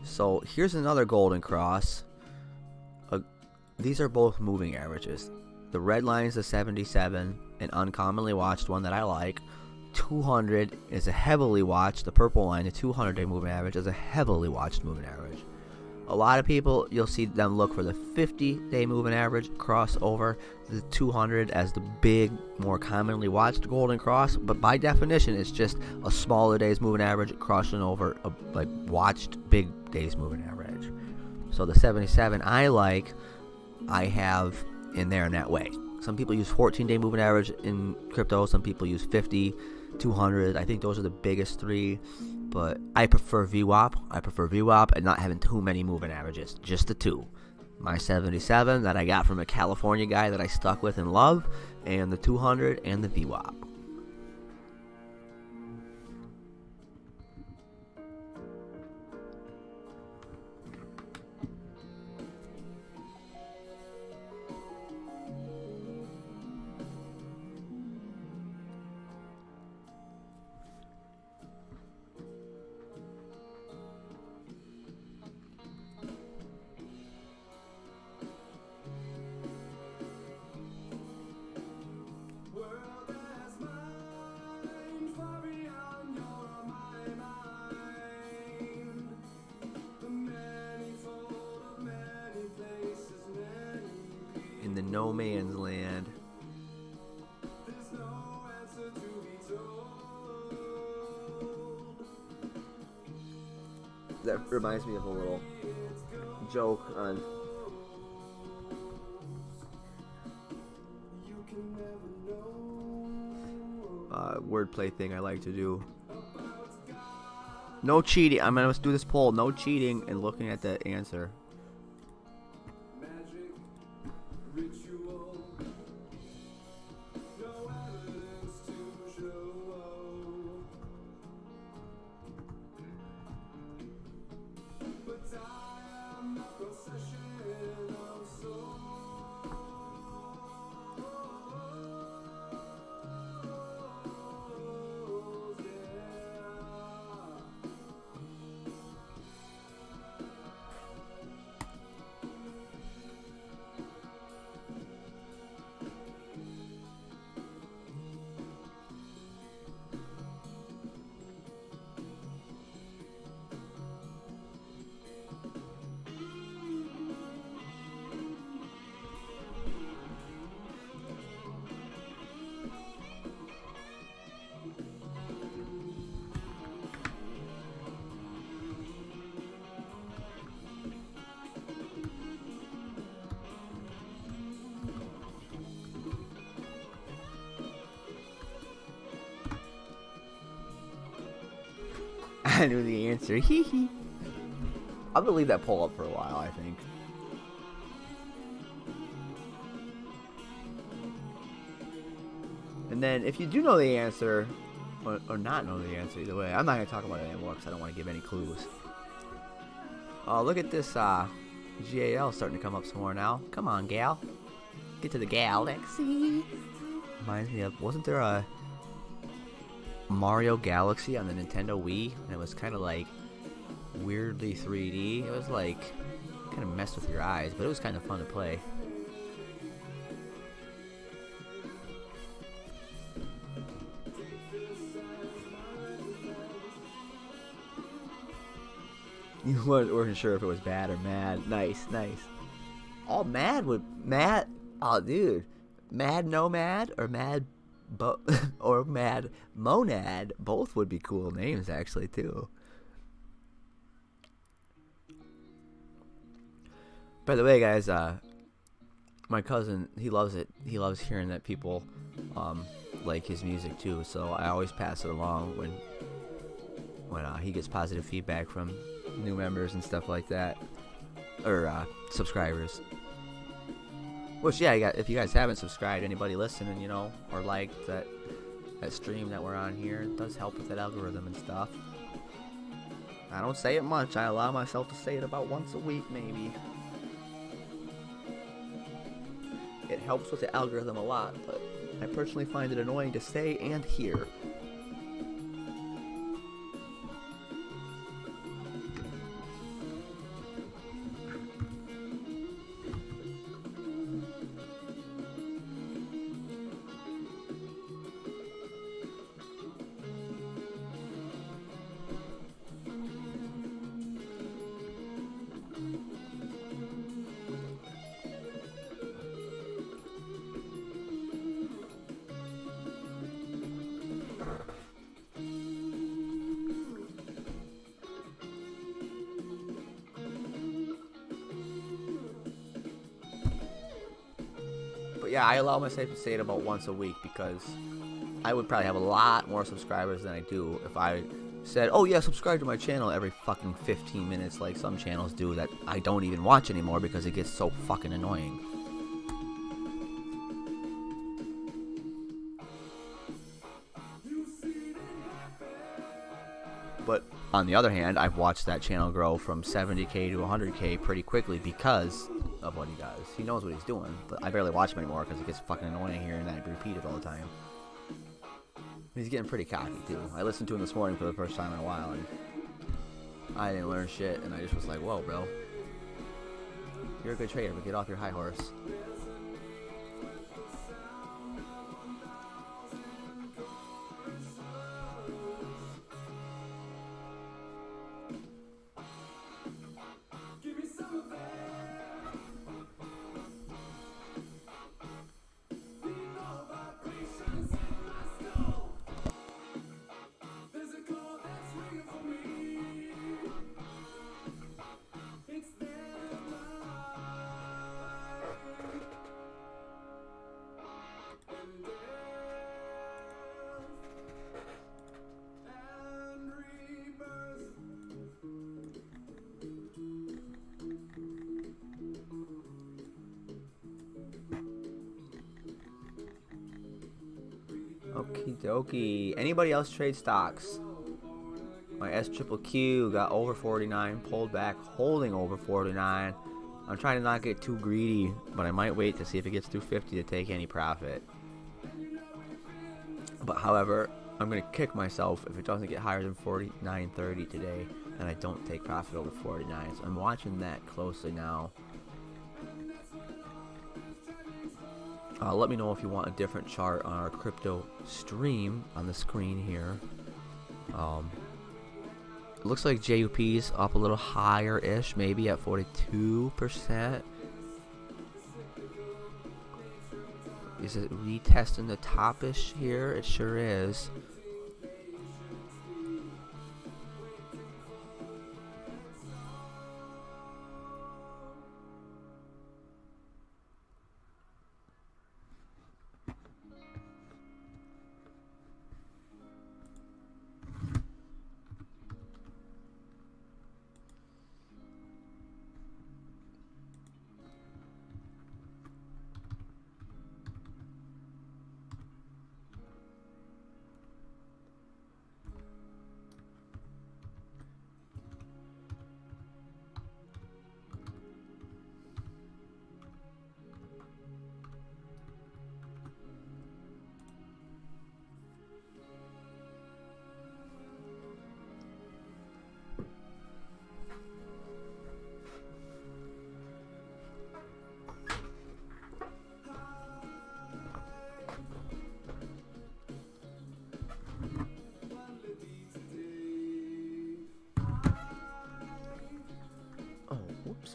So here's another golden cross. These are both moving averages. The red line is the 77, an uncommonly watched one that I like. 200 is a heavily watched. The purple line, the 200-day moving average, is a heavily watched moving average. A lot of people, you'll see them look for the 50-day moving average, cross over the 200 as the big, more commonly watched golden cross. But by definition, it's just a smaller days moving average crossing over a like watched big days moving average. So the 77 I have in there in that way. Some people use 14-day moving average in crypto. Some people use 50, 200. I think those are the biggest three. But I prefer VWAP. I prefer VWAP and not having too many moving averages. Just the two. My 77 that I got from a California guy that I stuck with and love. And the 200 and the VWAP. In the no man's land. That reminds me of a little joke on wordplay thing I like to do. No cheating. I'm gonna do this poll. No cheating and looking at the answer. I knew the answer. Hee hee. I'm gonna leave that poll up for a while, I think. And then if you do know the answer, or not know the answer, either way, I'm not gonna talk about it anymore because I don't want to give any clues. Oh, look at this GAL starting to come up some more now. Come on, gal. Get to the galaxy. Reminds me of, wasn't there a Mario Galaxy on the Nintendo Wii? And it was kind of like weirdly 3D. It was like, kind of messed with your eyes, but it was kind of fun to play. You weren't sure if it was bad or mad. Nice, nice. Oh, mad. Oh, dude, mad nomad or mad, or mad monad. Both would be cool names, actually, too. By the way, guys, my cousin, he loves it. He loves hearing that people like his music too. So I always pass it along when he gets positive feedback from new members and stuff like that, or subscribers. Which, yeah, if you guys haven't subscribed, anybody listening, you know, or liked that stream that we're on here, it does help with that algorithm and stuff. I don't say it much. I allow myself to say it about once a week, maybe. It helps with the algorithm a lot, but I personally find it annoying to say and hear. Yeah, I allow myself to say it about once a week because I would probably have a lot more subscribers than I do if I said, oh yeah, subscribe to my channel every fucking 15 minutes like some channels do that I don't even watch anymore because it gets so fucking annoying. But on the other hand, I've watched that channel grow from 70k to 100k pretty quickly because of what he does. He knows what he's doing, but I barely watch him anymore because it gets fucking annoying hearing that repeated all the time. He's getting pretty cocky too. I listened to him this morning for the first time in a while, and I didn't learn shit, and I just was like, whoa, bro. You're a good trader, but get off your high horse. Okie dokie. Anybody else trade stocks? My SQQQ got over 49, pulled back, holding over 49. I'm trying to not get too greedy, but I might wait to see if it gets through 50 to take any profit. But however, I'm going to kick myself if it doesn't get higher than 49.30 today, and I don't take profit over 49. So I'm watching that closely now. Let me know if you want a different chart on our crypto stream on the screen here. It looks like JUP's up a little higher-ish, maybe at 42%. Is it retesting the top-ish here? It sure is.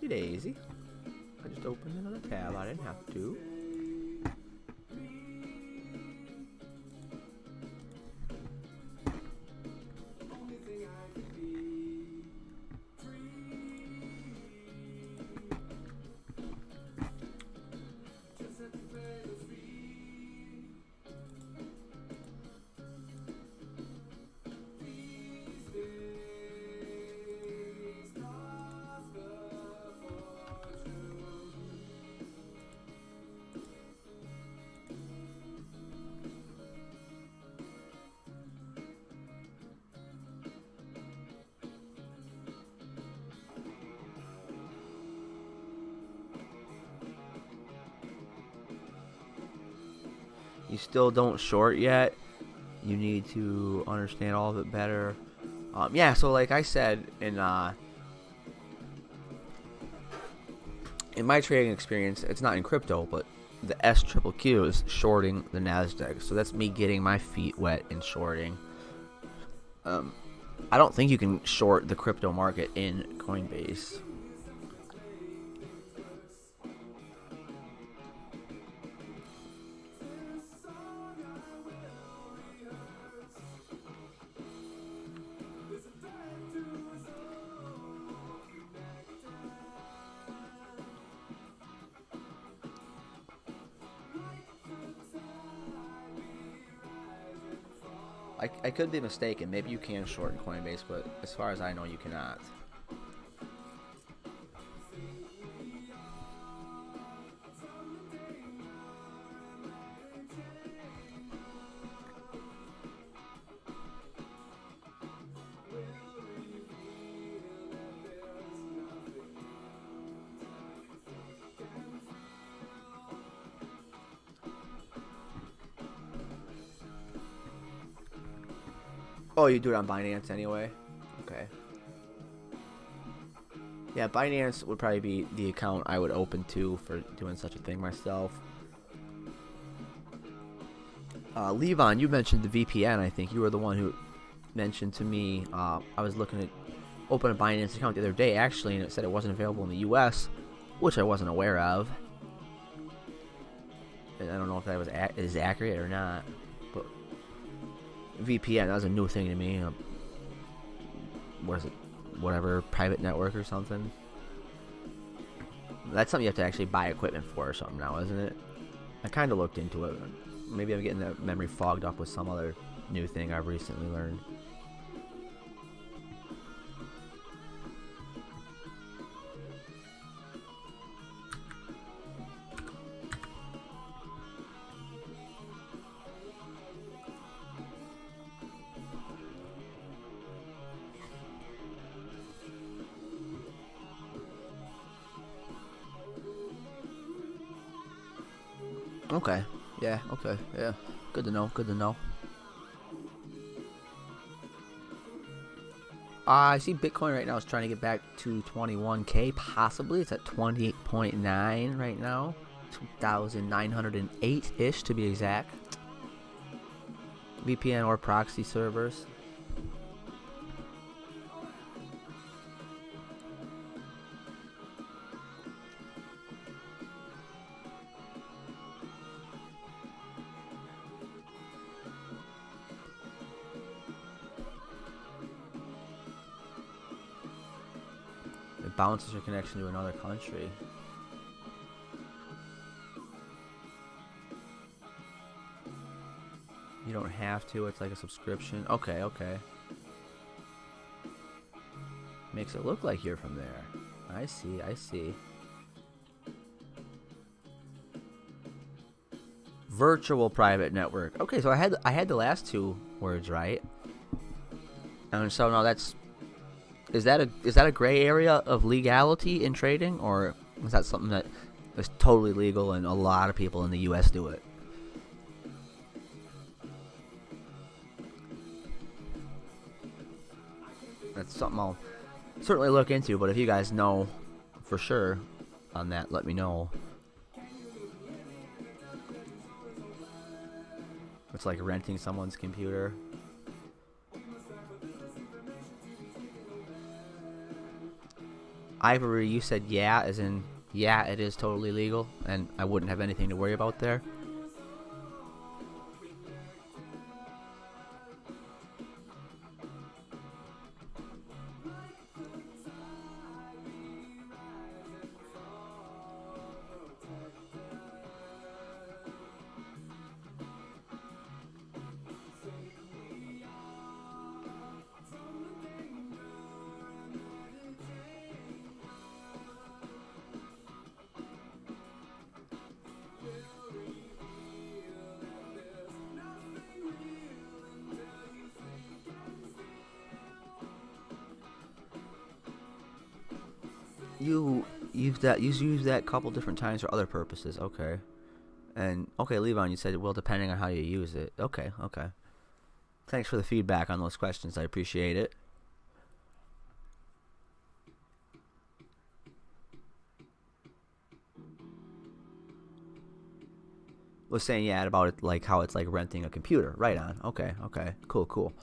Whoopsie daisy. I just opened another tab. I didn't have to. You still don't short yet. You need to understand all of it better. Yeah, so like I said, in my trading experience, it's not in crypto, but the SQQQ is shorting the Nasdaq. So that's me getting my feet wet in shorting. I don't think you can short the crypto market in Coinbase. I could be mistaken. Maybe you can short in Coinbase, but as far as I know, you cannot. Oh, you do it on Binance anyway? Okay. Yeah, Binance would probably be the account I would open to for doing such a thing myself. Levon, you mentioned the VPN. I think you were the one who mentioned to me. I was looking at open a Binance account the other day, actually, and it said it wasn't available in the U.S., which I wasn't aware of. And I don't know if that was is accurate or not. But VPN, that was a new thing to me. What is it? Whatever, private network or something. That's something you have to actually buy equipment for or something now, isn't it? I kind of looked into it. Maybe I'm getting that memory fogged up with some other new thing I've recently learned. Okay. Yeah, okay. Yeah. Good to know. Good to know. I see Bitcoin right now is trying to get back to 21K, possibly. It's at 28.9 right now. 2,908-ish to be exact. VPN or proxy servers. It bounces your connection to another country. You don't have to, it's like a subscription. Okay, okay. Makes it look like you're from there. I see, I see. Virtual private network. Okay, so I had the last two words right. And so now is that a gray area of legality in trading, or is that something that is totally legal and a lot of people in the US do it? That's something I'll certainly look into, but if you guys know for sure on that, let me know. It's like renting someone's computer. Ivory, you said yeah, as in yeah, it is totally legal, and I wouldn't have anything to worry about there. You used that a couple different times for other purposes. Okay. And okay, Levon, you said, well, depending on how you use it. Okay. Thanks for the feedback on those questions. I appreciate it. Was saying yeah about it, like how it's like renting a computer. Right on. Okay. Cool.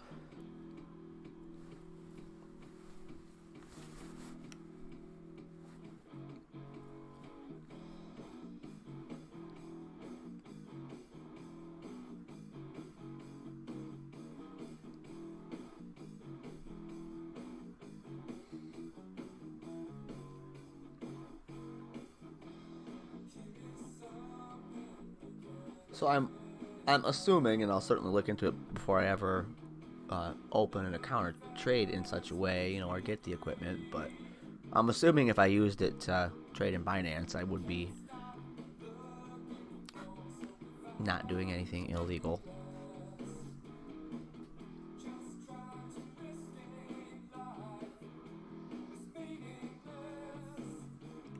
So I'm assuming, and I'll certainly look into it before I ever open an account or trade in such a way, or get the equipment. But I'm assuming if I used it to trade in Binance, I would be not doing anything illegal.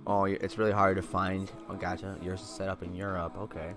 Oh, it's really hard to find. Oh, gotcha. Yours is set up in Europe. Okay.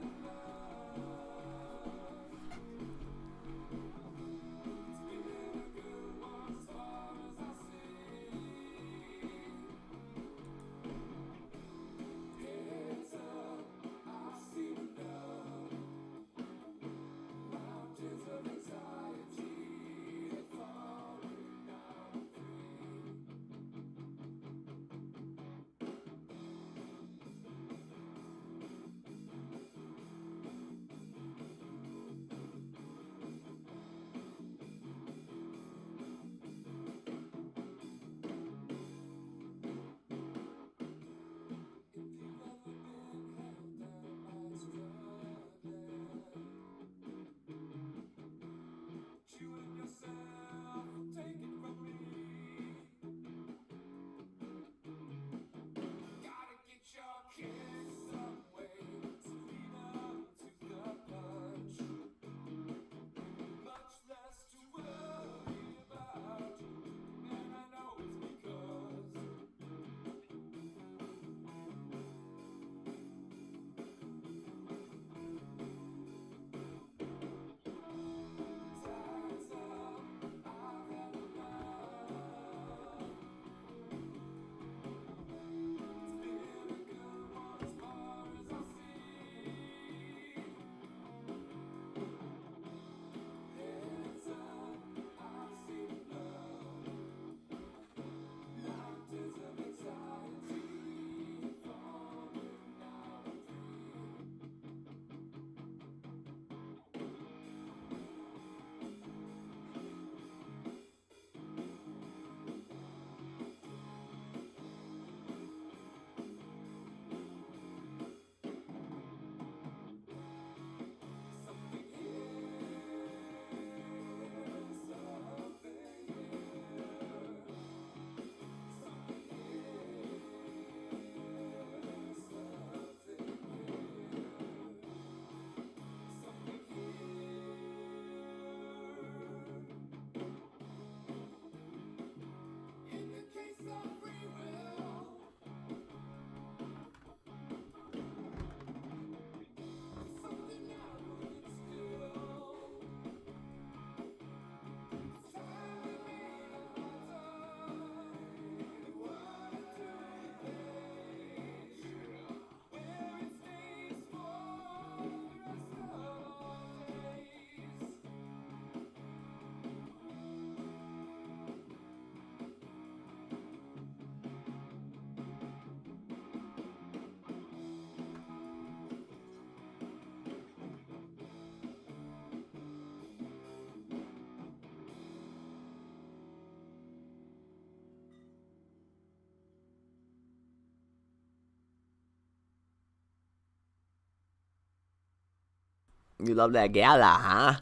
You love that Gala, huh?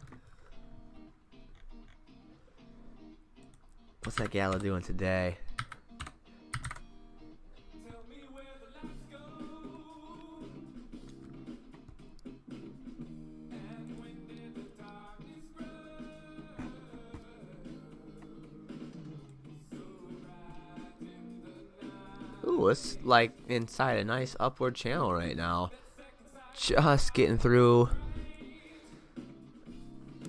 What's that Gala doing today? Ooh, it's like inside a nice upward channel right now. Just getting through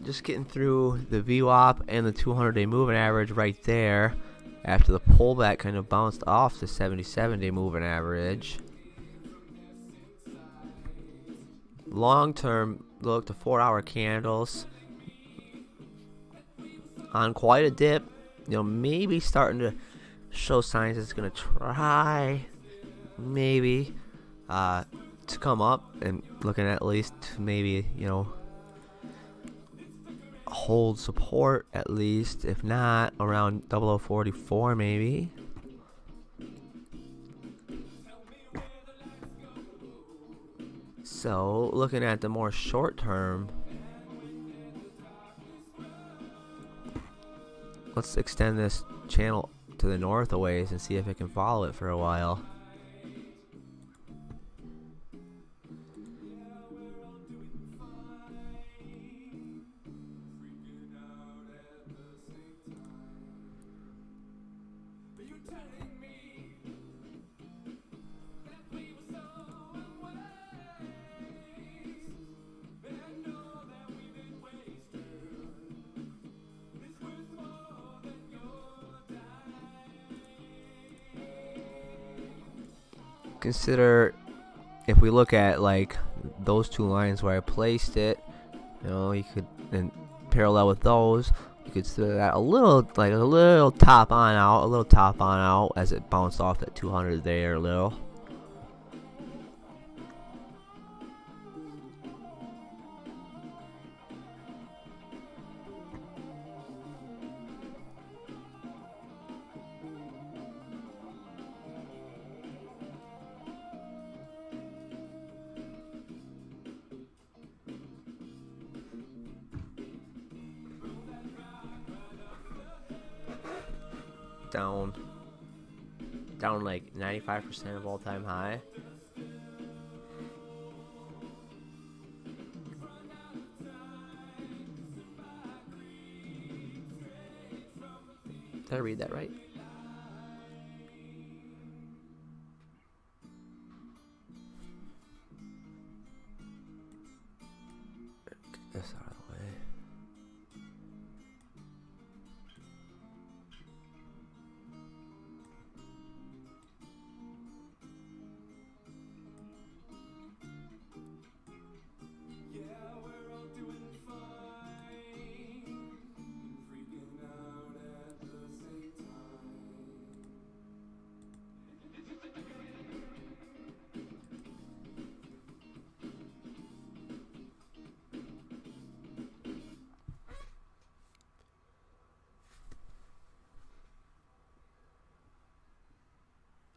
the VWAP and the 200-day moving average right there. After the pullback kind of bounced off the 77-day moving average. Long term, look, the 4-hour candles on quite a dip. You know, maybe starting to show signs it's gonna try, maybe, to come up, and looking at least maybe, you know, hold support at least, if not around 0044 maybe. So looking at the more short term, let's extend this channel to the north a ways and see if it can follow it for a while. Consider, if we look at like those two lines where I placed it, you know, you could, and parallel with those, you could consider that a little top on out as it bounced off that 200 there a little. Down like 95% of all-time high. Did I read that right? Get this out of the way.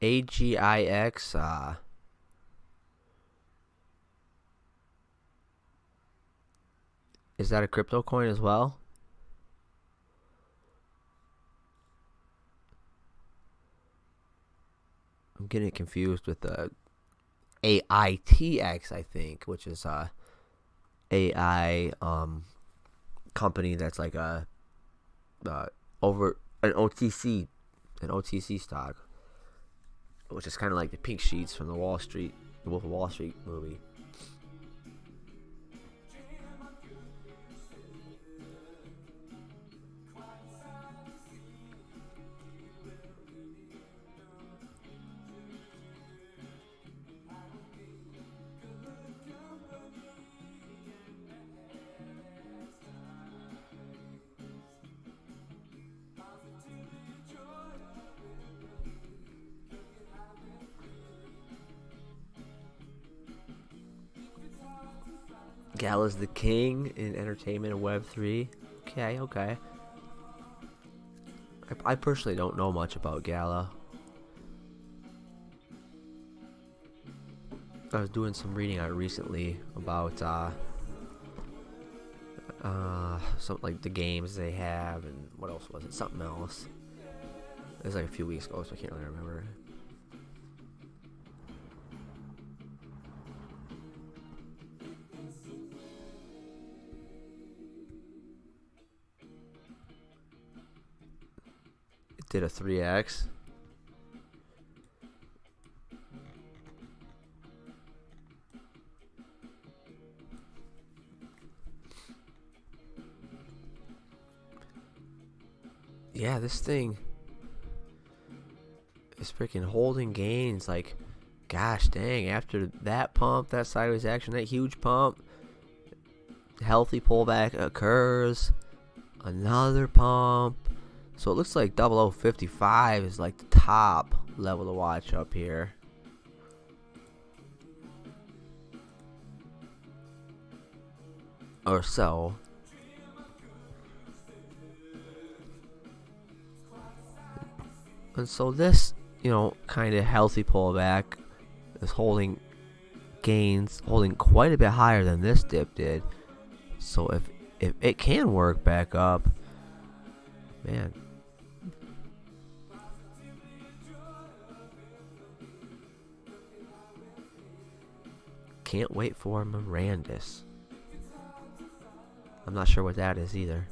AGIX, is that a crypto coin as well? I'm getting confused with the AITX, I think, which is a AI company that's like a over an OTC stock, which is kind of like the pink sheets from the Wolf of Wall Street movie. Gala's the king in entertainment and Web3. Okay. I personally don't know much about Gala. I was doing some reading on it recently about Something like the games they have, and what else was it? Something else. It was like a few weeks ago, so I can't really remember. It did a 3x. Yeah, this thing is freaking holding gains. Like, gosh dang, after that pump, that sideways action, that huge pump, healthy pullback occurs, another pump. So it looks like 0055 is like the top level to watch up here. Or so. And so this, kind of healthy pullback is holding gains, holding quite a bit higher than this dip did. So if it can work back up, man. Can't wait for Mirandus. I'm not sure what that is either.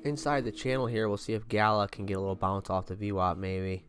Inside the channel here, we'll see if Gala can get a little bounce off the VWAP maybe.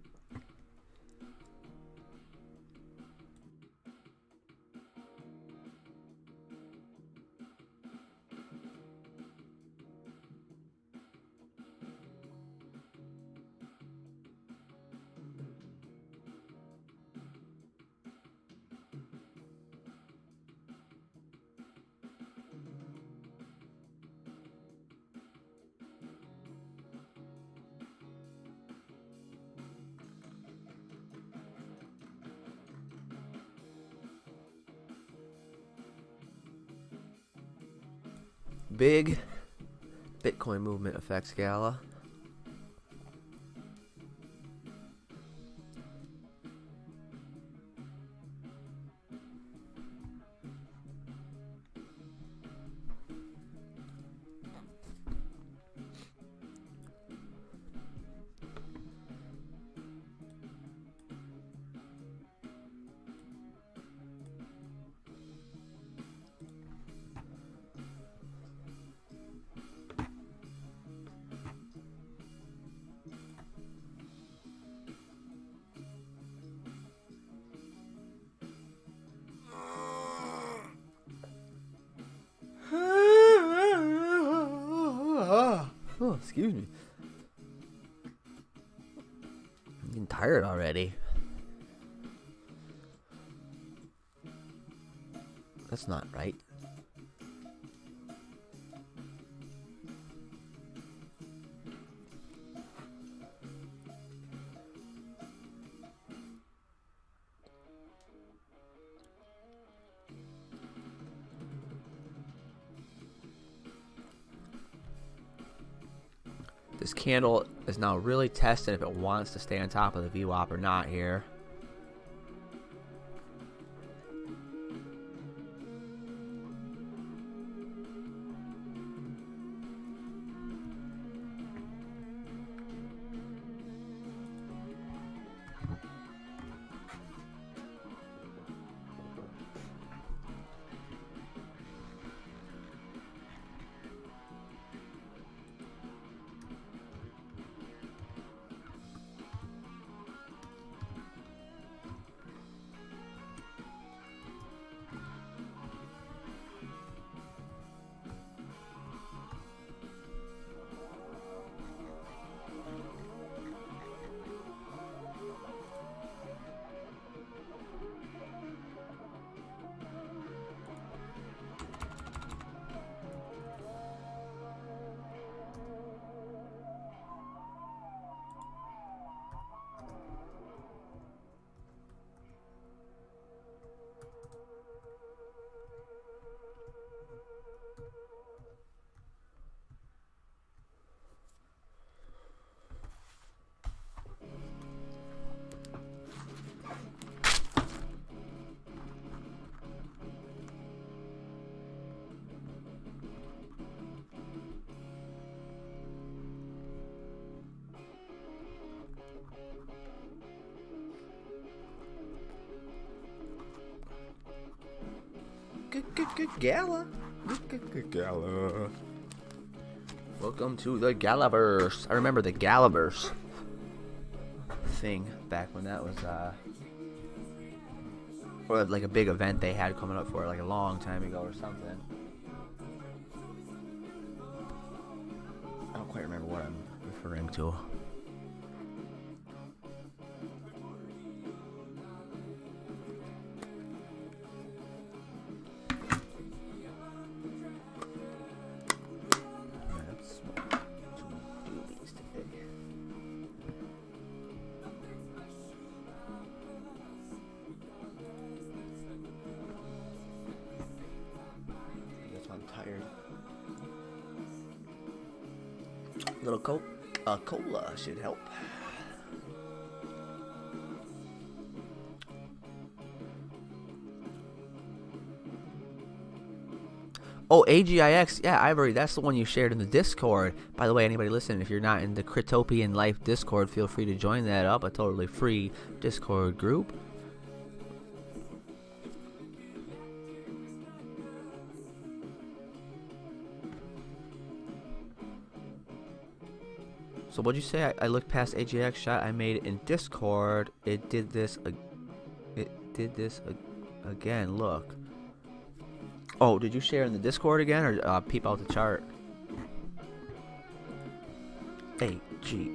Big Bitcoin movement affects Gala. Oh, excuse me. I'm getting tired already. That's not right. This candle is now really testing if it wants to stay on top of the VWAP or not here. Gala. Gala. Welcome to the Galaverse. I remember the Galaverse thing back when that was or like a big event they had coming up for it like a long time ago or something. I don't quite remember what I'm referring to. A little cola should help. Oh, AGIX. Yeah, Ivory, that's the one you shared in the Discord. By the way, anybody listening, if you're not in the Critopian Life Discord, feel free to join that up. A totally free Discord group. So what'd you say? I looked past AGX shot I made in Discord. It did this again. Look. Oh, did you share in the Discord again, or peep out the chart? AGIXUSD.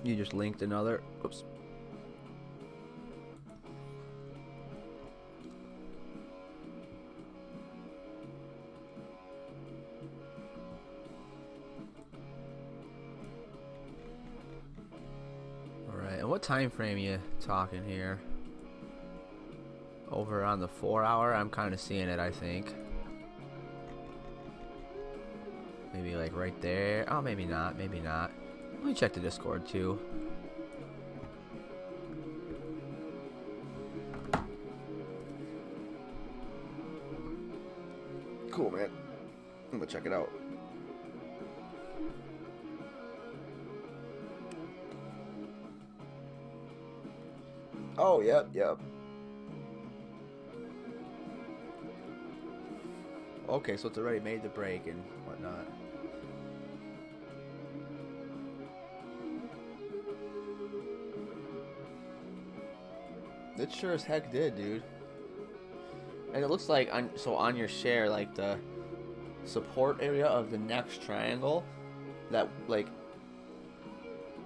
You just linked another. Oops. All right. And what time frame you talking here? Over on the 4 hour. I'm kind of seeing it. I think. Maybe like right there. Oh, maybe not. Maybe not. Let me check the Discord too. Cool, man. I'm gonna check it out. Oh, yep. Okay, so it's already made the break and whatnot. It sure as heck did, dude. And it looks like on your share, like the support area of the next triangle, that like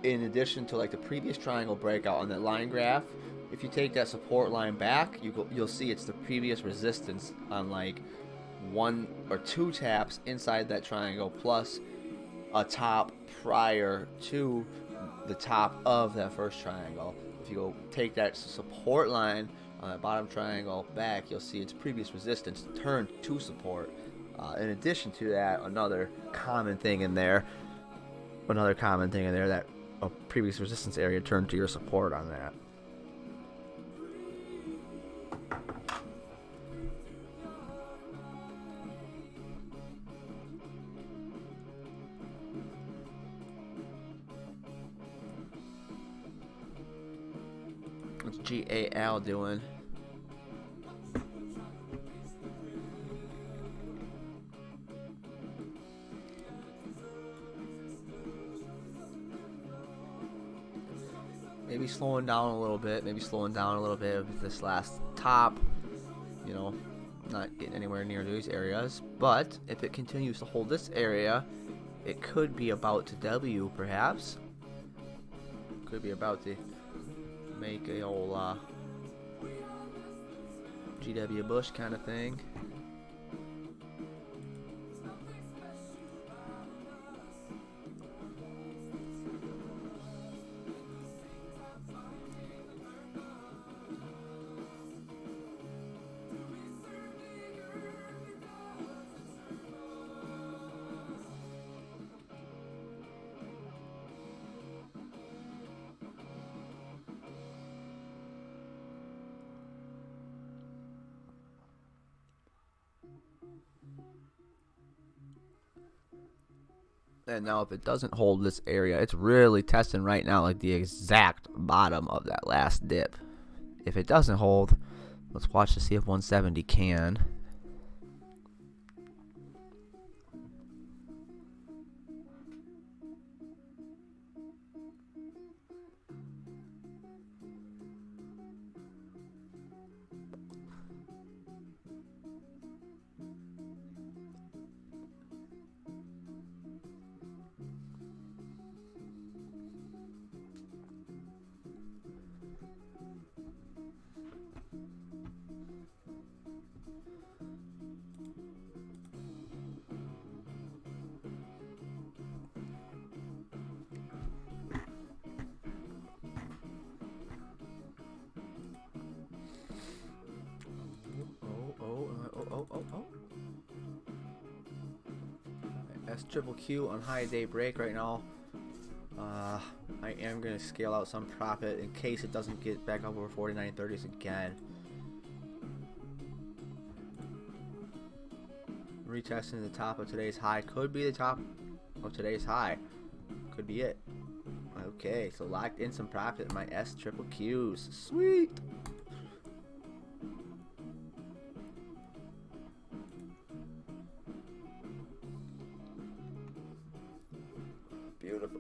in addition to like the previous triangle breakout on that line graph, if you take that support line back, you'll see it's the previous resistance on like 1 or 2 taps inside that triangle plus a top prior to the top of that first triangle. If you go take that support line on that bottom triangle back, you'll see its previous resistance turned to support. In addition to that, another common thing in there, that a previous resistance area turned to your support on that. What's GAL doing? Maybe slowing down a little bit. With this last top. You know, not getting anywhere near these areas. But if it continues to hold this area, it could be about to W, perhaps. Could be about to make a old GW Bush kind of thing. And now if it doesn't hold this area, it's really testing right now like the exact bottom of that last dip. If it doesn't hold, let's watch to see if 170 can. S triple Q on high day break right now. I am going to scale out some profit in case it doesn't get back up over 49.30s again. Retesting the top of today's high. Could be the top of today's high. Could be it. Okay, so locked in some profit in my S triple Qs. Sweet. Beautiful.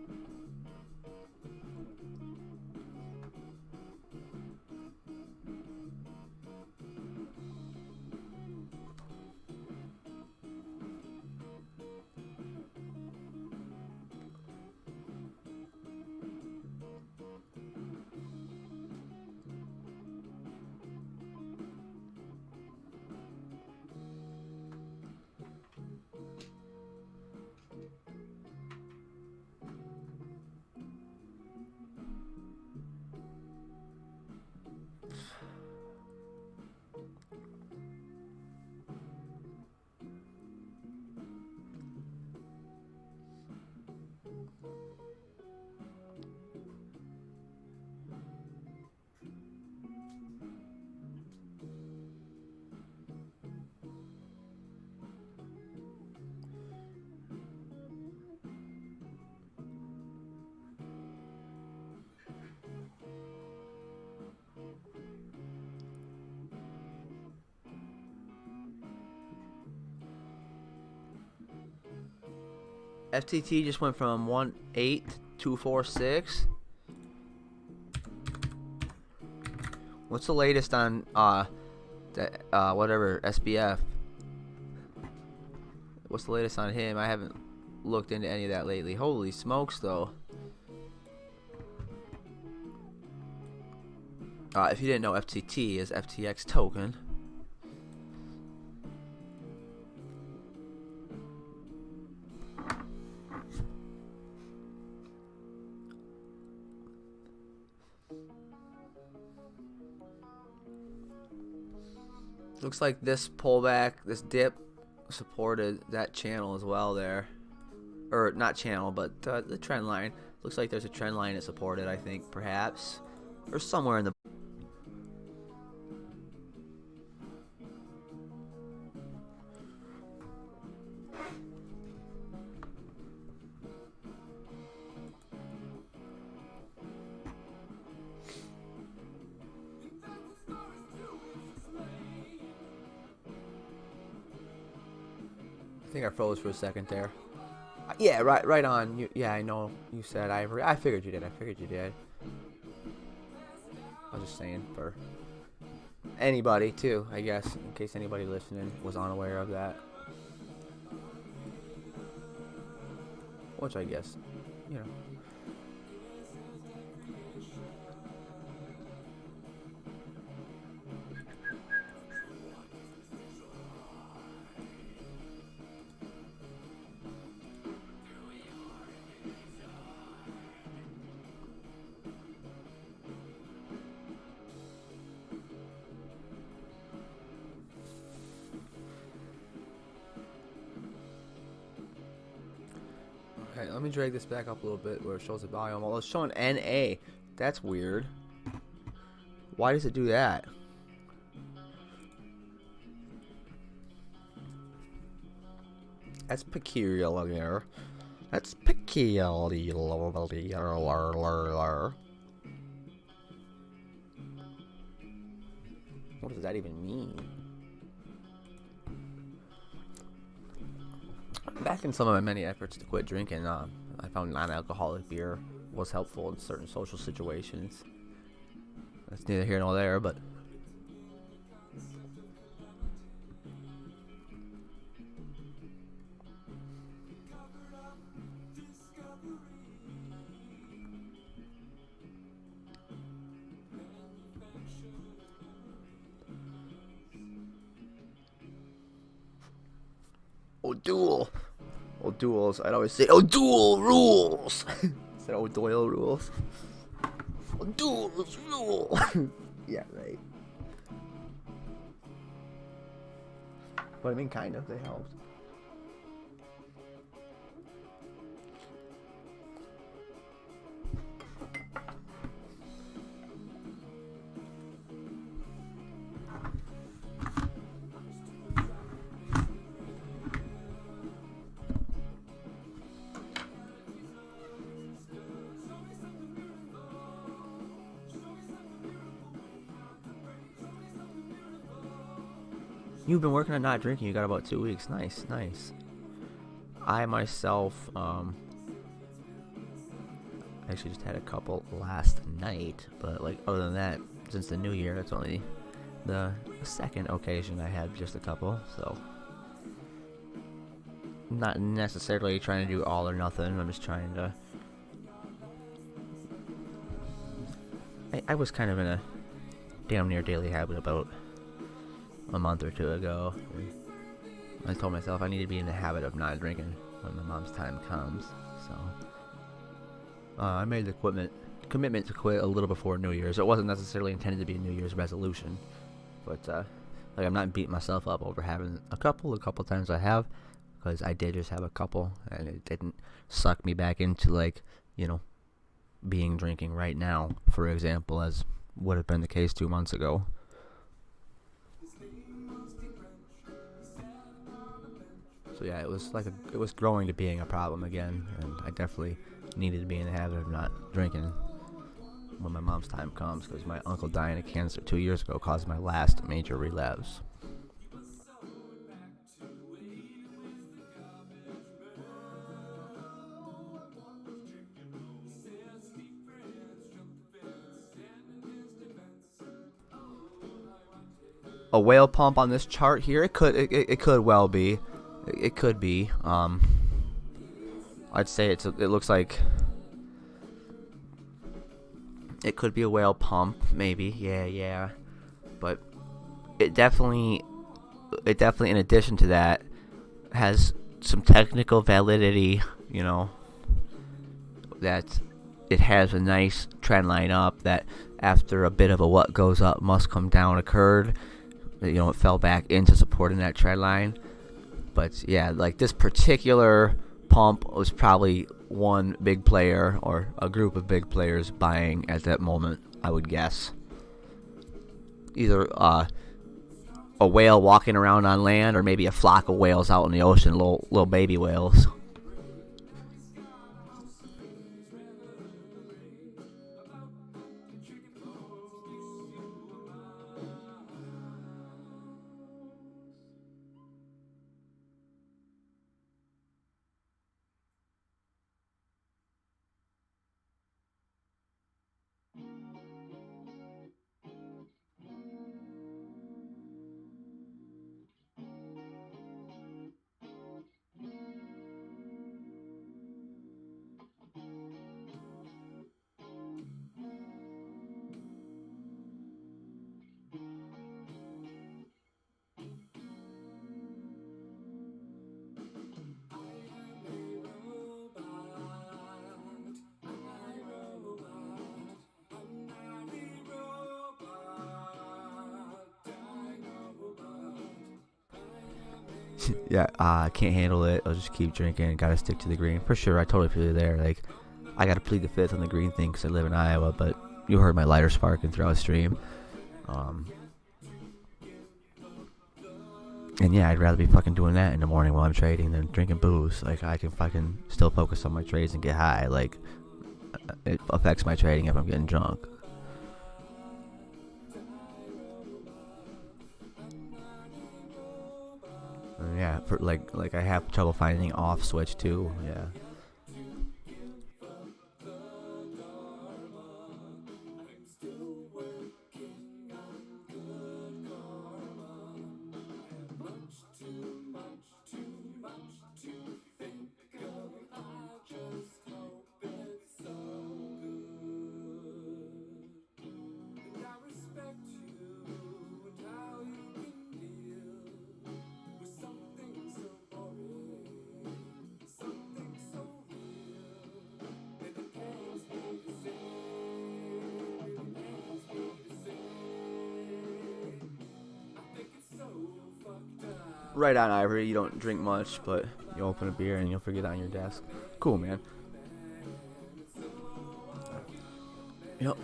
FTT just went from 18246. What's the latest on whatever SBF? What's the latest on him? I haven't looked into any of that lately. Holy smokes, though. If you didn't know, FTT is FTX token. Looks like this pullback, this dip, supported that channel as well there. Or not channel, but the trend line. Looks like there's a trend line it supported, I think, perhaps. Or somewhere in the... I think I froze for a second there. Yeah, right on. Yeah, I know you said Ivory. I figured you did. I was just saying for anybody too, I guess, in case anybody listening was unaware of that. Which I guess, you know. Okay, let me drag this back up a little bit where it shows the volume. Well, it's showing NA. That's weird. Why does it do that? That's peculiar. That's peculiar. What does that even mean? Back in some of my many efforts to quit drinking, I found non-alcoholic beer was helpful in certain social situations. That's neither here nor there, but duels. I'd always say, duel rules. Instead of Doyle rules. Duels rule. Yeah, right. But I mean, kind of, they helped. You've been working on not drinking. You got about 2 weeks. Nice. I myself, actually just had a couple last night. But like other than that, since the new year, that's only the second occasion I had just a couple. So not necessarily trying to do all or nothing. I'm just trying to. I was kind of in a damn near daily habit about a month or two ago. I told myself I need to be in the habit of not drinking when my mom's time comes. So I made the commitment to quit a little before New Year's. It wasn't necessarily intended to be a New Year's resolution, but like I'm not beating myself up over having a couple times I have, because I did just have a couple and it didn't suck me back into like, you know, being drinking right now, for example, as would have been the case 2 months ago. So yeah, it was growing to being a problem again, and I definitely needed to be in the habit of not drinking when my mom's time comes, because my uncle dying of cancer 2 years ago caused my last major relapse. A whale pump on this chart here, it could well be. It could be. I'd say it looks like it could be a whale pump, maybe. Yeah. But it definitely, in addition to that, has some technical validity. You know, that it has a nice trend line up. That after a bit of a what goes up must come down occurred, you know, it fell back into supporting that trend line. But yeah, like this particular pump was probably one big player or a group of big players buying at that moment, I would guess. Either a whale walking around on land, or maybe a flock of whales out in the ocean, little baby whales. Yeah, I can't handle it. I'll just keep drinking. Gotta stick to the green. For sure, I totally feel you there. Like, I gotta plead the fifth on the green thing because I live in Iowa, but you heard my lighter sparking throughout the stream. And yeah, I'd rather be fucking doing that in the morning while I'm trading than drinking booze. Like, I can fucking still focus on my trades and get high. Like, it affects my trading if I'm getting drunk. And yeah, for like I have trouble finding off switch too. Yeah. Right on, Ivory. You don't drink much, but you open a beer and you'll forget it on your desk. Cool, man. Yep.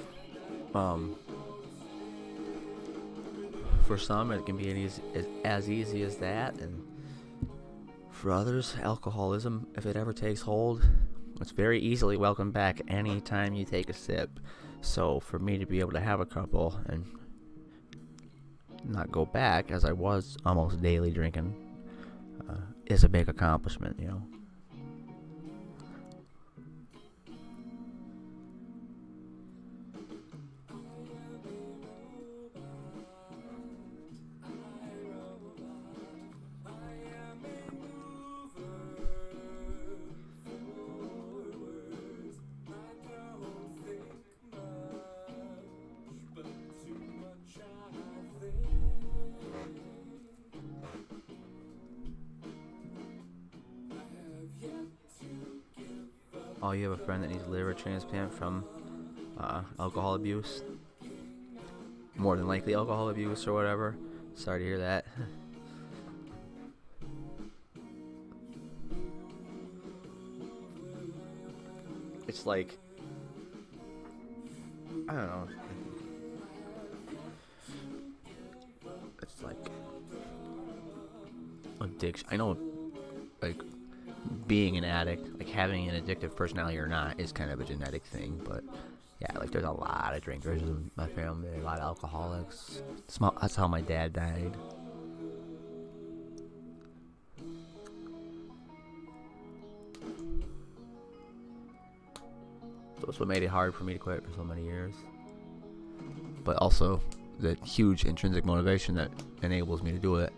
For some, it can be as easy as that, and for others, alcoholism, if it ever takes hold, it's very easily welcome back anytime you take a sip. So for me to be able to have a couple and not go back, as I was almost daily drinking, is a big accomplishment, you know. Oh, you have a friend that needs liver transplant from alcohol abuse? More than likely alcohol abuse or whatever. Sorry to hear that. It's like, I don't know. It's like addiction. I know, like, being an addict, like having an addictive personality or not, is kind of a genetic thing. But yeah, like there's a lot of drinkers in my family, a lot of alcoholics. That's how my dad died. So that's what made it hard for me to quit for so many years. But also the huge intrinsic motivation that enables me to do it.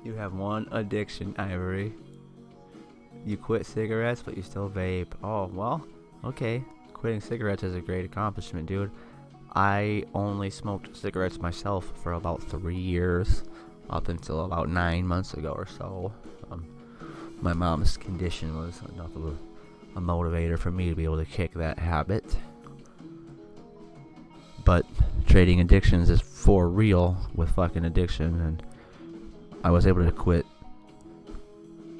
You have one addiction, Ivory. You quit cigarettes, but you still vape. Oh, well, okay. Quitting cigarettes is a great accomplishment, dude. I only smoked cigarettes myself for about 3 years, up until about 9 months ago or so. My mom's condition was enough of a motivator for me to be able to kick that habit. But trading addictions is for real with fucking addiction, and I was able to quit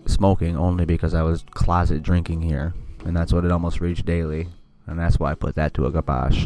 smoking only because I was closet drinking here, and that's what it almost reached daily, and that's why I put that to a kibosh.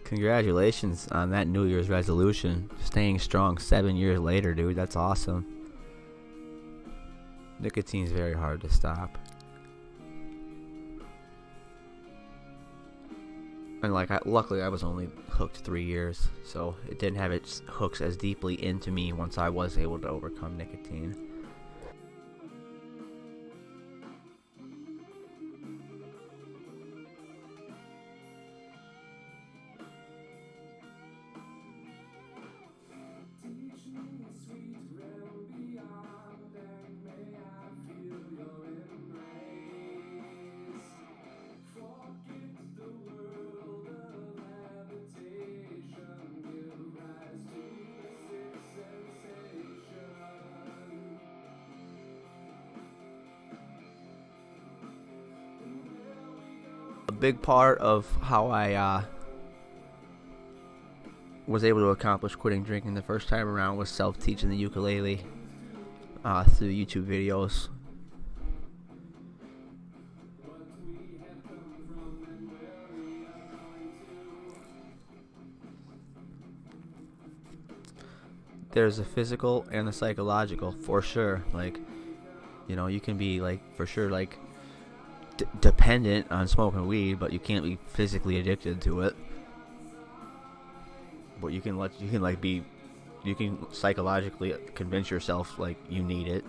Congratulations on that New Year's resolution. Staying strong 7 years later, dude. That's awesome. Nicotine's very hard to stop. And like, luckily I was only hooked 3 years, so it didn't have its hooks as deeply into me once I was able to overcome nicotine. A big part of how I was able to accomplish quitting drinking the first time around was self-teaching the ukulele through YouTube videos. There's the physical and the psychological, for sure. Like, you know, you can be like, for sure, like dependent on smoking weed, but you can't be physically addicted to it. But you can psychologically convince yourself like you need it.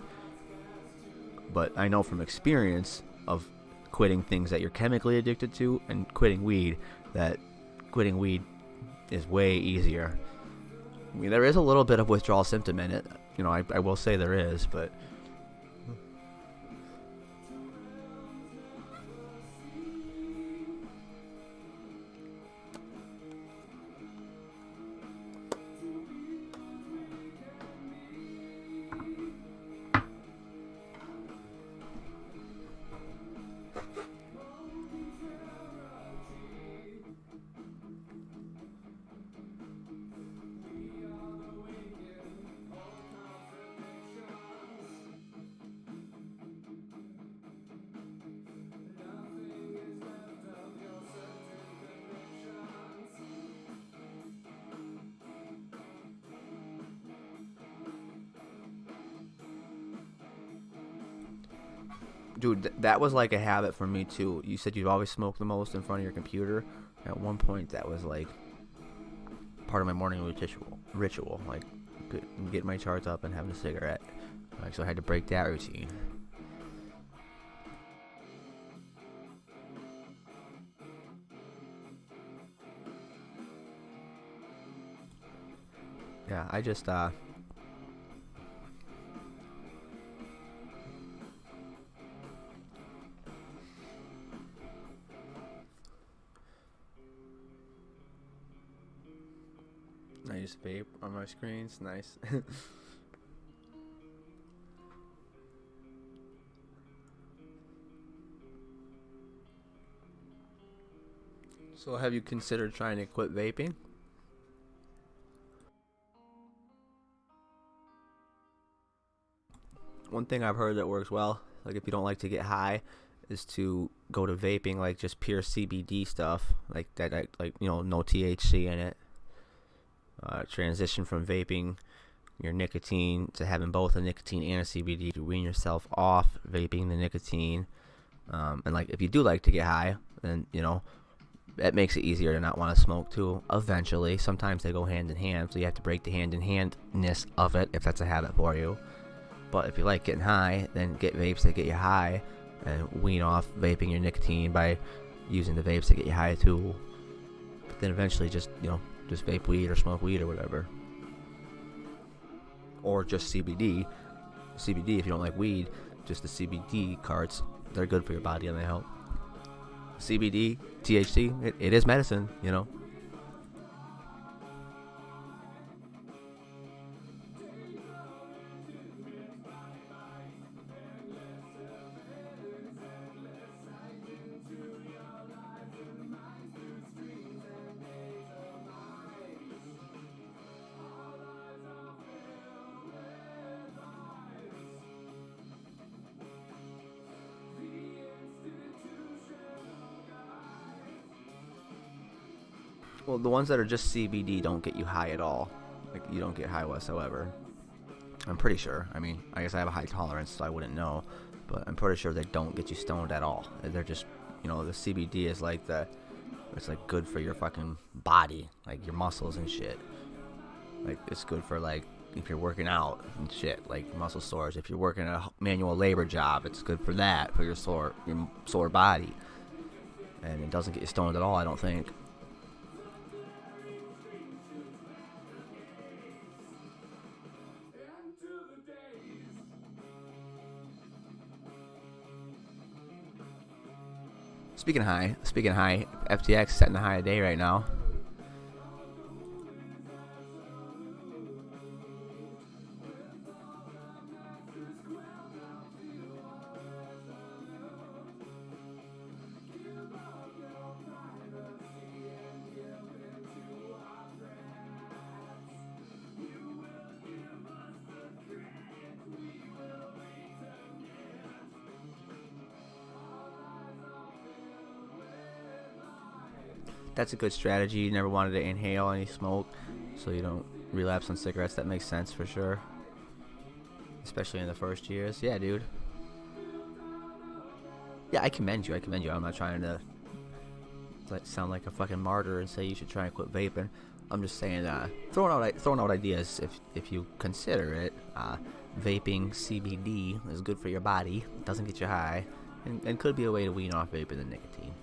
But I know from experience of quitting things that you're chemically addicted to and quitting weed, that quitting weed is way easier. I mean, there is a little bit of withdrawal symptom in it, you know, I will say there is, but dude, that was like a habit for me too. You said you've always smoked the most in front of your computer. At one point, that was like part of my morning ritual. Like getting my charts up and having a cigarette. Like, so I had to break that routine. Yeah, I just I use vape on my screens. Nice. So have you considered trying to quit vaping? One thing I've heard that works well, like if you don't like to get high, is to go to vaping, like just pure CBD stuff, like that, like, you know, no THC in it. Transition from vaping your nicotine to having both a nicotine and a CBD to wean yourself off vaping the nicotine. And like if you do like to get high, then, you know, that makes it easier to not want to smoke too eventually. Sometimes they go hand in hand, so you have to break the hand in handness of it if that's a habit for you. But if you like getting high, then get vapes that get you high and wean off vaping your nicotine by using the vapes that get you high too. But then eventually just, you know, just vape weed or smoke weed or whatever. Or just CBD. CBD, if you don't like weed, just the CBD carts, they're good for your body and they help. CBD, THC, it is medicine, you know. Well, the ones that are just CBD don't get you high at all. Like, you don't get high whatsoever. I'm pretty sure. I mean, I guess I have a high tolerance, so I wouldn't know. But I'm pretty sure they don't get you stoned at all. They're just, you know, the CBD is like the It's like good for your fucking body, like your muscles and shit. Like it's good for like if you're working out and shit, like muscle sores. If you're working a manual labor job, it's good for that, for your sore body. And it doesn't get you stoned at all, I don't think. Speaking of high, FTX setting a high a day right now. That's a good strategy. You never wanted to inhale any smoke, so you don't relapse on cigarettes. That makes sense for sure, especially in the first years. Yeah, dude. Yeah, I commend you. I'm not trying to sound like a fucking martyr and say you should try and quit vaping. I'm just saying, throwing out ideas if you consider it. Vaping CBD is good for your body. Doesn't get you high, and could be a way to wean off vaping the nicotine.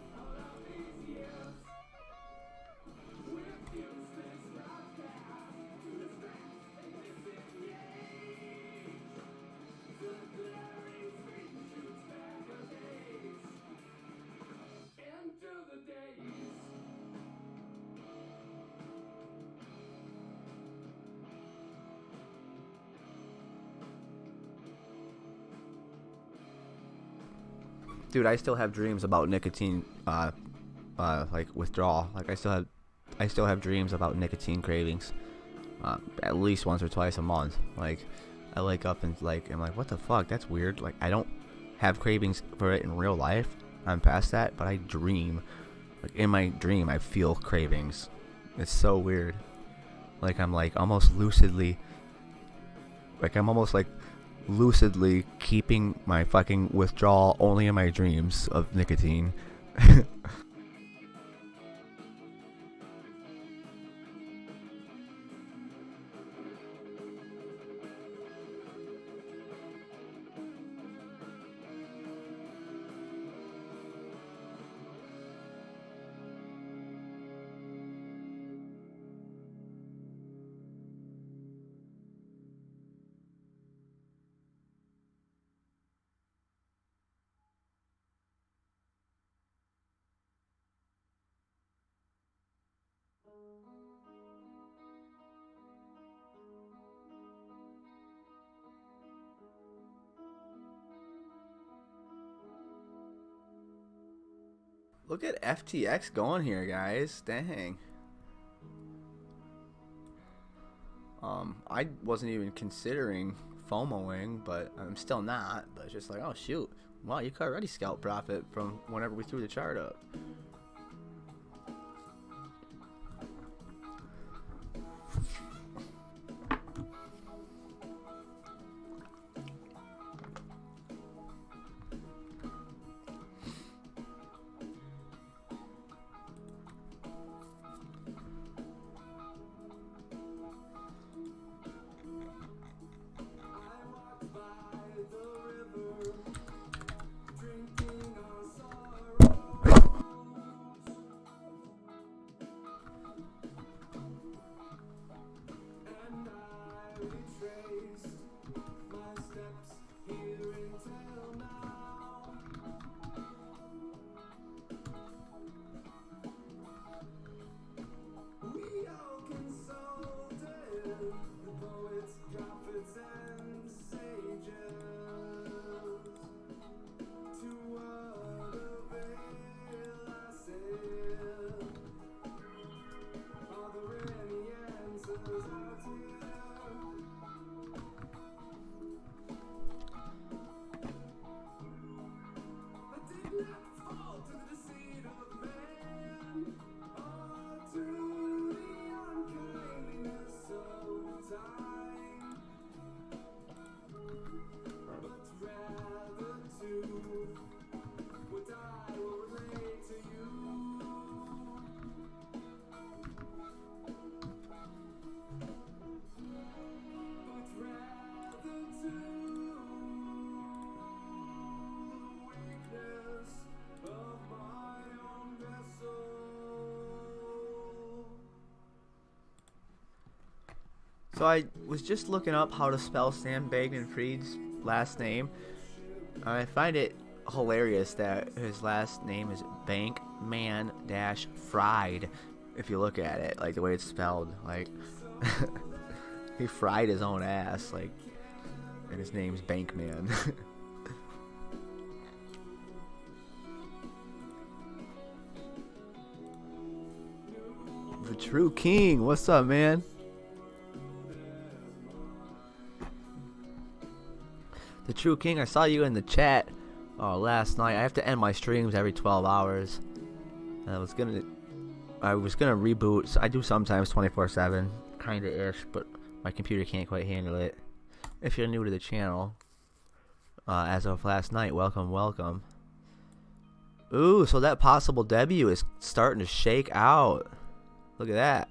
Dude, I still have dreams about nicotine, like withdrawal. Like I still have dreams about nicotine cravings, at least once or twice a month. Like, I wake up and I'm like, what the fuck? That's weird. Like, I don't have cravings for it in real life. I'm past that, but I dream. Like in my dream, I feel cravings. It's so weird. Like I'm like almost lucidly. Like I'm almost like lucidly keeping my fucking withdrawal only in my dreams of nicotine. Look at FTX going here, guys. Dang. I wasn't even considering FOMOing, but I'm still not. But it's just like, oh shoot, wow, you could already scalp profit from whenever we threw the chart up. So I was just looking up how to spell Sam Bankman-Fried's last name. I find it hilarious that his last name is Bankman-Fried. If you look at it, like the way it's spelled, like he fried his own ass, like, and his name's Bankman. The True King, what's up, man? The True King, I saw you in the chat last night. I have to end my streams every 12 hours. I was gonna reboot. So I do sometimes 24/7, kinda ish, but my computer can't quite handle it. If you're new to the channel, as of last night, welcome. Ooh, so that possible debut is starting to shake out. Look at that.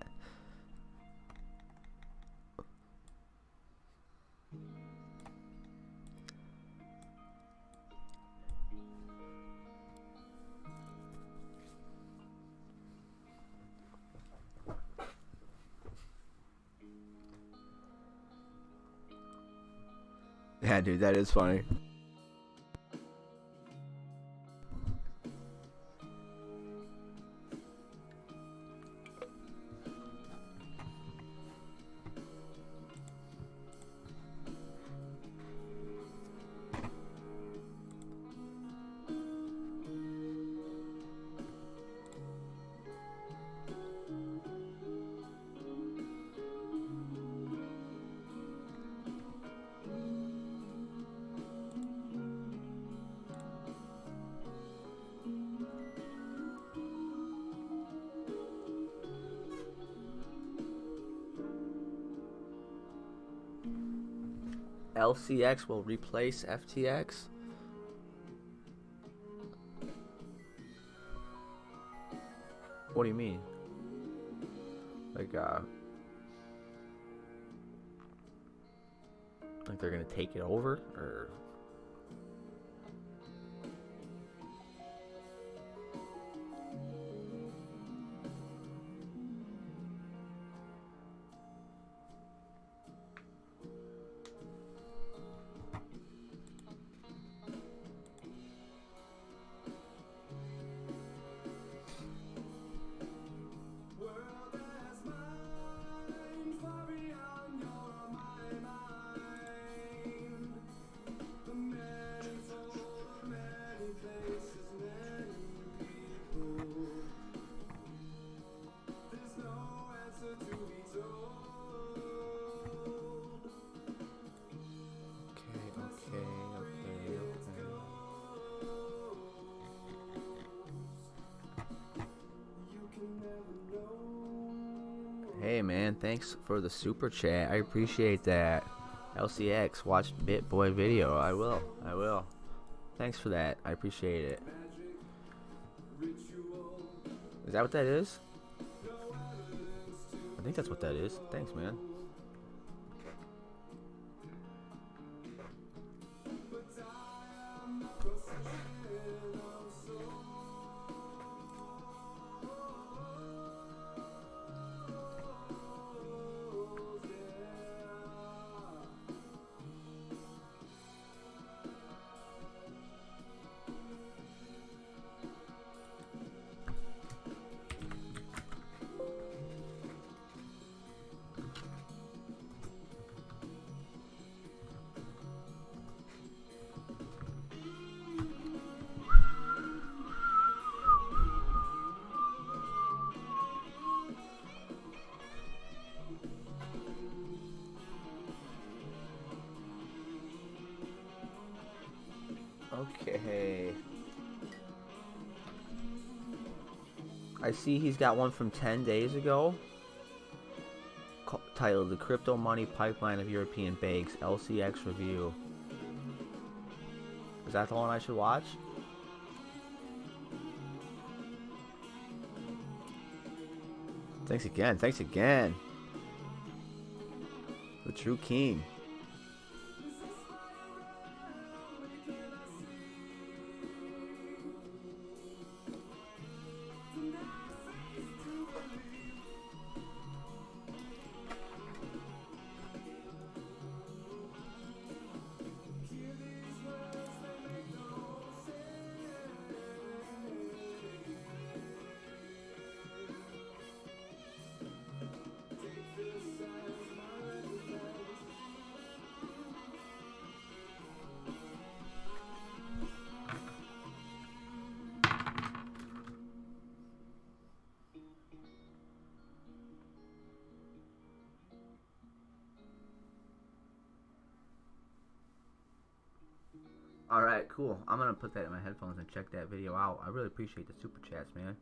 Yeah, dude, that is funny. LCX will replace FTX. What do you mean? Like they're gonna take it over, or? Hey man, thanks for the super chat. I appreciate that. LCX, watch BitBoy video. I will. Thanks for that. I appreciate it. Is that what that is? I think that's what that is. Thanks, man. Okay. I see he's got one from 10 days ago. Titled The Crypto Money Pipeline of European Banks, LCX Review. Is that the one I should watch? Thanks again. The True King. Alright, cool. I'm gonna put that in my headphones and check that video out. I really appreciate the super chats, man.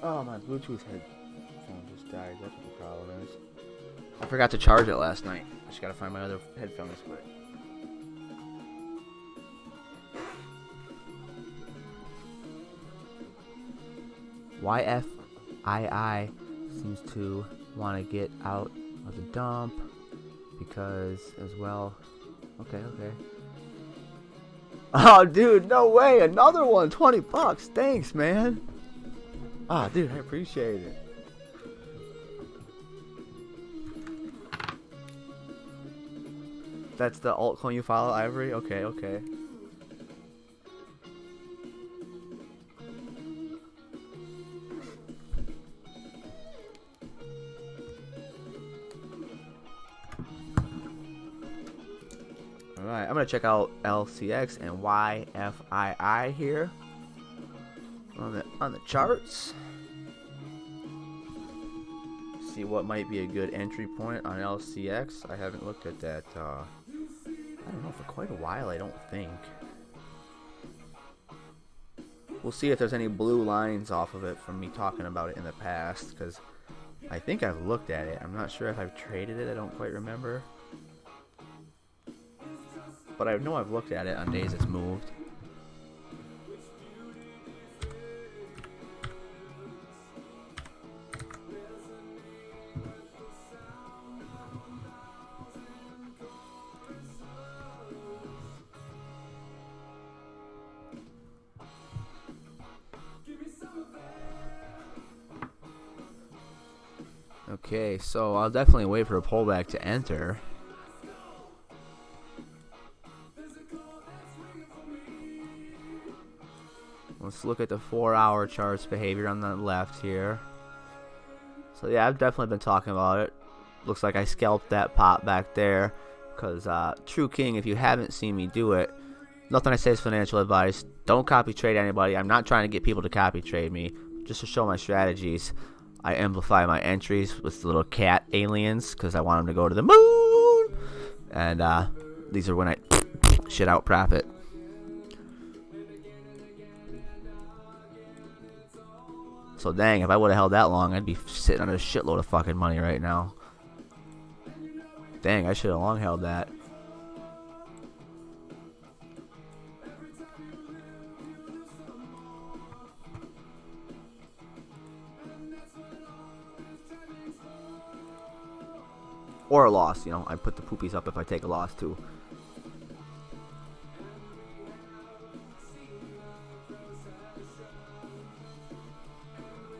Oh, my Bluetooth headphone just died. That's what the problem is. I forgot to charge it last night. I just gotta find my other headphones quick. YFII seems to want to get out of the dump because, as well. Okay. Oh, dude, no way! Another one, $20. Thanks, man. Ah, dude, I appreciate it. That's the altcoin you follow, Ivory? Okay. Alright, I'm gonna check out LCX and YFII here on the charts. See what might be a good entry point on LCX. I haven't looked at that I don't know, for quite a while, I don't think. We'll see if there's any blue lines off of it from me talking about it in the past, because I think I've looked at it. I'm not sure if I've traded it, I don't quite remember. But I know I've looked at it on days it's moved. Okay, so I'll definitely wait for a pullback to enter. Let's look at the 4-hour charts behavior on the left here. So yeah, I've definitely been talking about it. Looks like I scalped that pop back there. Because True King, if you haven't seen me do it, nothing I say is financial advice. Don't copy trade anybody. I'm not trying to get people to copy trade me. Just to show my strategies. I amplify my entries with the little cat aliens because I want them to go to the moon. And these are when I shit out profit. So dang, if I would have held that long, I'd be sitting on a shitload of fucking money right now. Dang, I should have long held that. Or a loss, you know. I put the poopies up if I take a loss too.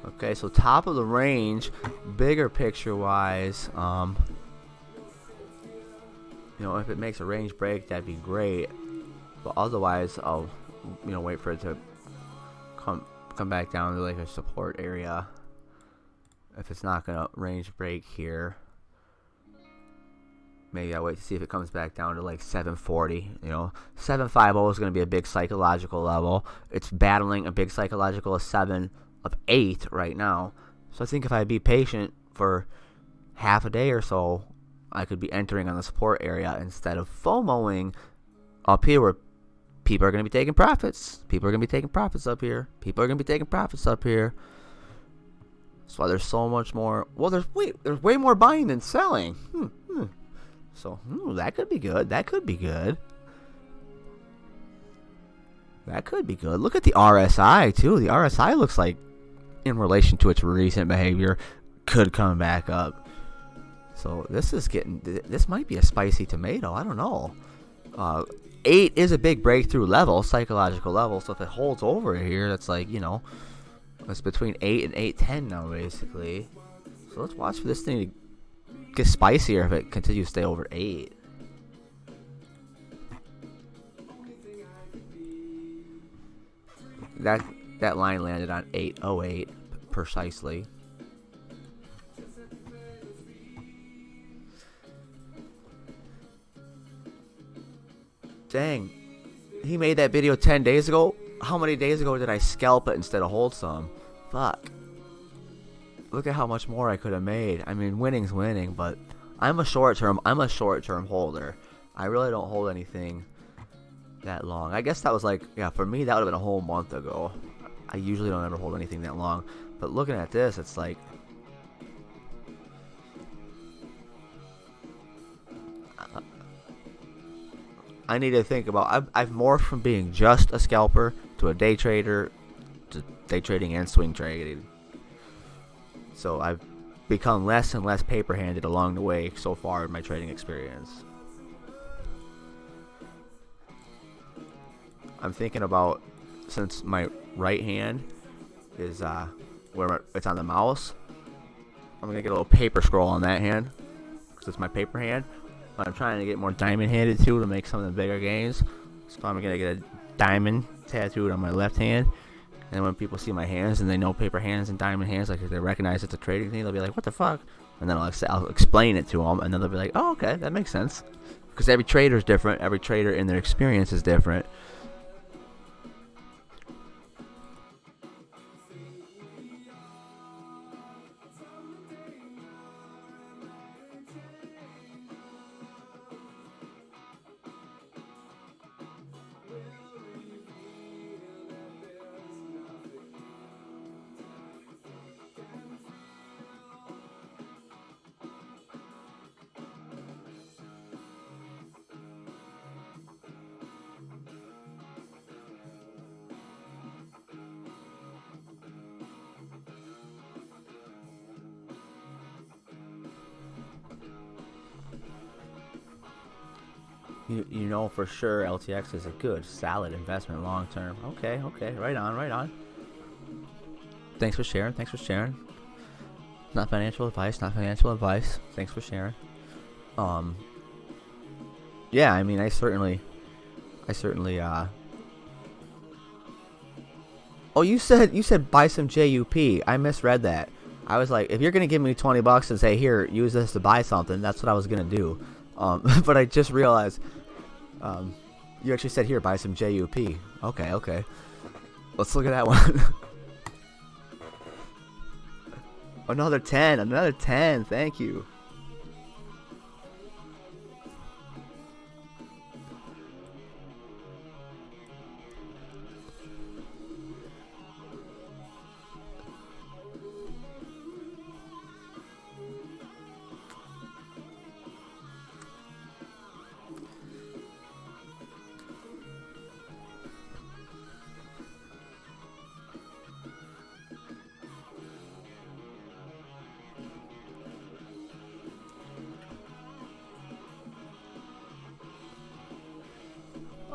Okay, so top of the range, bigger picture wise, you know, if it makes a range break, that'd be great. But otherwise, I'll, you know, wait for it to come back down to like a support area. If it's not gonna range break here, maybe I'll wait to see if it comes back down to like 740. You know, 750 is gonna be a big psychological level. It's battling a big psychological 7 of 8 right now. So I think if I be patient for half a day or so, I could be entering on the support area instead of FOMOing up here where people are going to be taking profits. People are going to be taking profits up here. People are going to be taking profits up here. That's why there's so much more. Well, there's way more buying than selling. So that could be good. That could be good. That could be good. Look at the RSI too. The RSI looks like, in relation to its recent behavior, could come back up. So this might be a spicy tomato. I don't know. 8 is a big breakthrough level, psychological level. So if it holds over here, that's like, you know, it's between 8 and 810 now, basically. So let's watch for this thing to get spicier if it continues to stay over 8. That line landed on 808 precisely. Dang. He made that video 10 days ago? How many days ago did I scalp it instead of hold some? Fuck. Look at how much more I could have made. I mean, winning's winning, but I'm a short-term holder. I really don't hold anything that long. I guess that was like, yeah, for me that would have been a whole month ago. I usually don't ever hold anything that long. But looking at this, it's like, I need to think about, I've morphed from being just a scalper to a day trader to day trading and swing trading. So I've become less and less paper-handed along the way so far in my trading experience. I'm thinking about, since my right hand is where it's on the mouse, I'm gonna get a little paper scroll on that hand because it's my paper hand. But I'm trying to get more diamond-handed too to make some of the bigger gains. So I'm gonna get a diamond tattooed on my left hand. And when people see my hands and they know paper hands and diamond hands, like if they recognize it's a trading thing, they'll be like, "What the fuck?" And then I'll explain it to them, and then they'll be like, "Oh, okay, that makes sense." Because every trader is different. Every trader in their experience is different. You know for sure LTX is a good, solid investment long term. Okay, right on. Thanks for sharing. Not financial advice. Thanks for sharing. Yeah, I mean, I certainly. Oh, you said buy some JUP. I misread that. I was like, if you're gonna give me $20 and say here, use this to buy something, that's what I was gonna do. But I just realized, you actually said here, buy some JUP. Okay. Let's look at that one. Another 10. Thank you.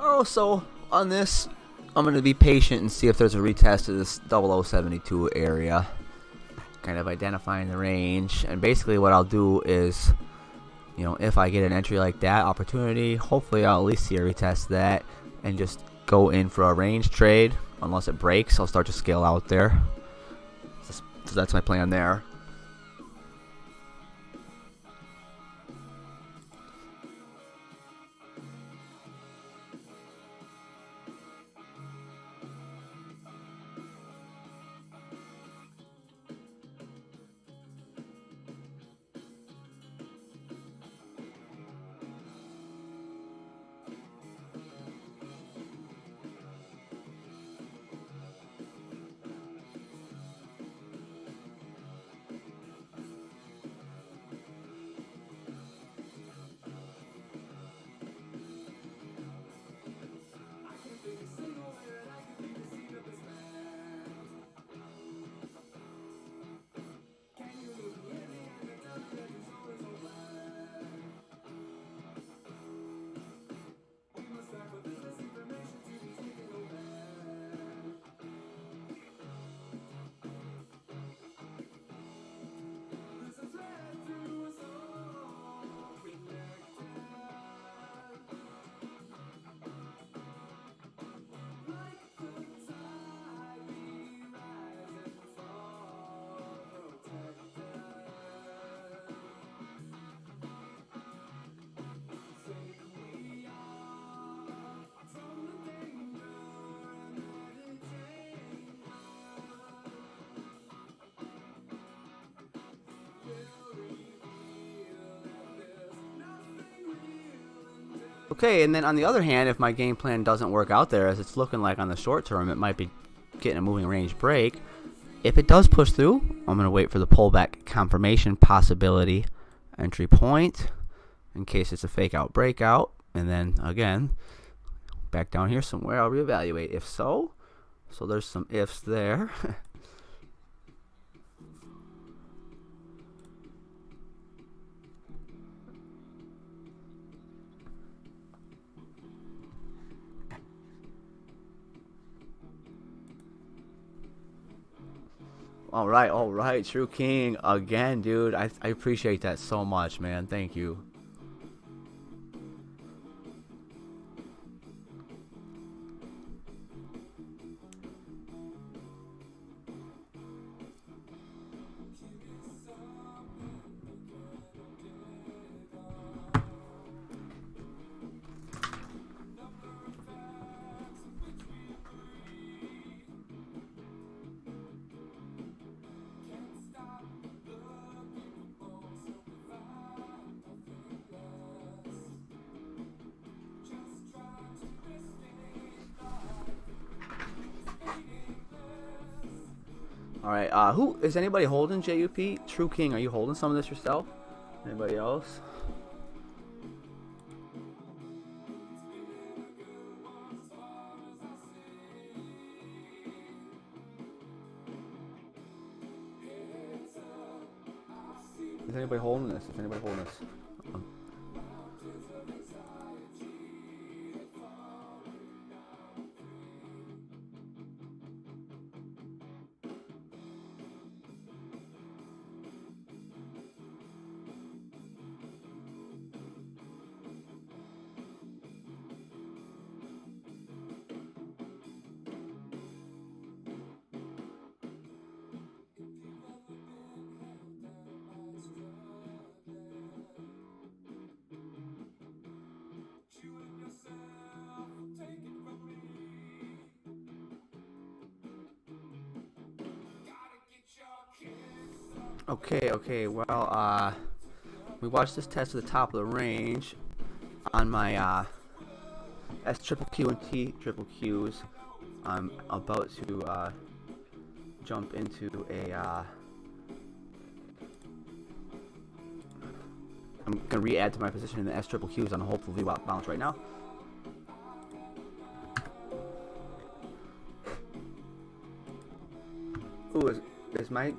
Oh, so on this, I'm going to be patient and see if there's a retest of this 0072 area. Kind of identifying the range. And basically what I'll do is, if I get an entry like that opportunity, hopefully I'll at least see a retest of that and just go in for a range trade. Unless it breaks, I'll start to scale out there. So that's my plan there. Okay, and then on the other hand, if my game plan doesn't work out there, as it's looking like on the short term, it might be getting a moving range break. If it does push through, I'm going to wait for the pullback confirmation possibility entry point in case it's a fake out breakout. And then, again, back down here somewhere, I'll reevaluate. If so there's some ifs there. All right, True King again, dude. I appreciate that so much, man. Thank you. All right, who is anybody holding JUP? True King, are you holding some of this yourself? Anybody else? Is anybody holding this? Is anybody holding this? Okay, well, we watched this test at the top of the range on my S triple Q and T triple Qs. I'm about to jump into a I'm gonna re-add to my position in the S triple Qs on a hopeful VWAP bounce right now. Ooh, is my...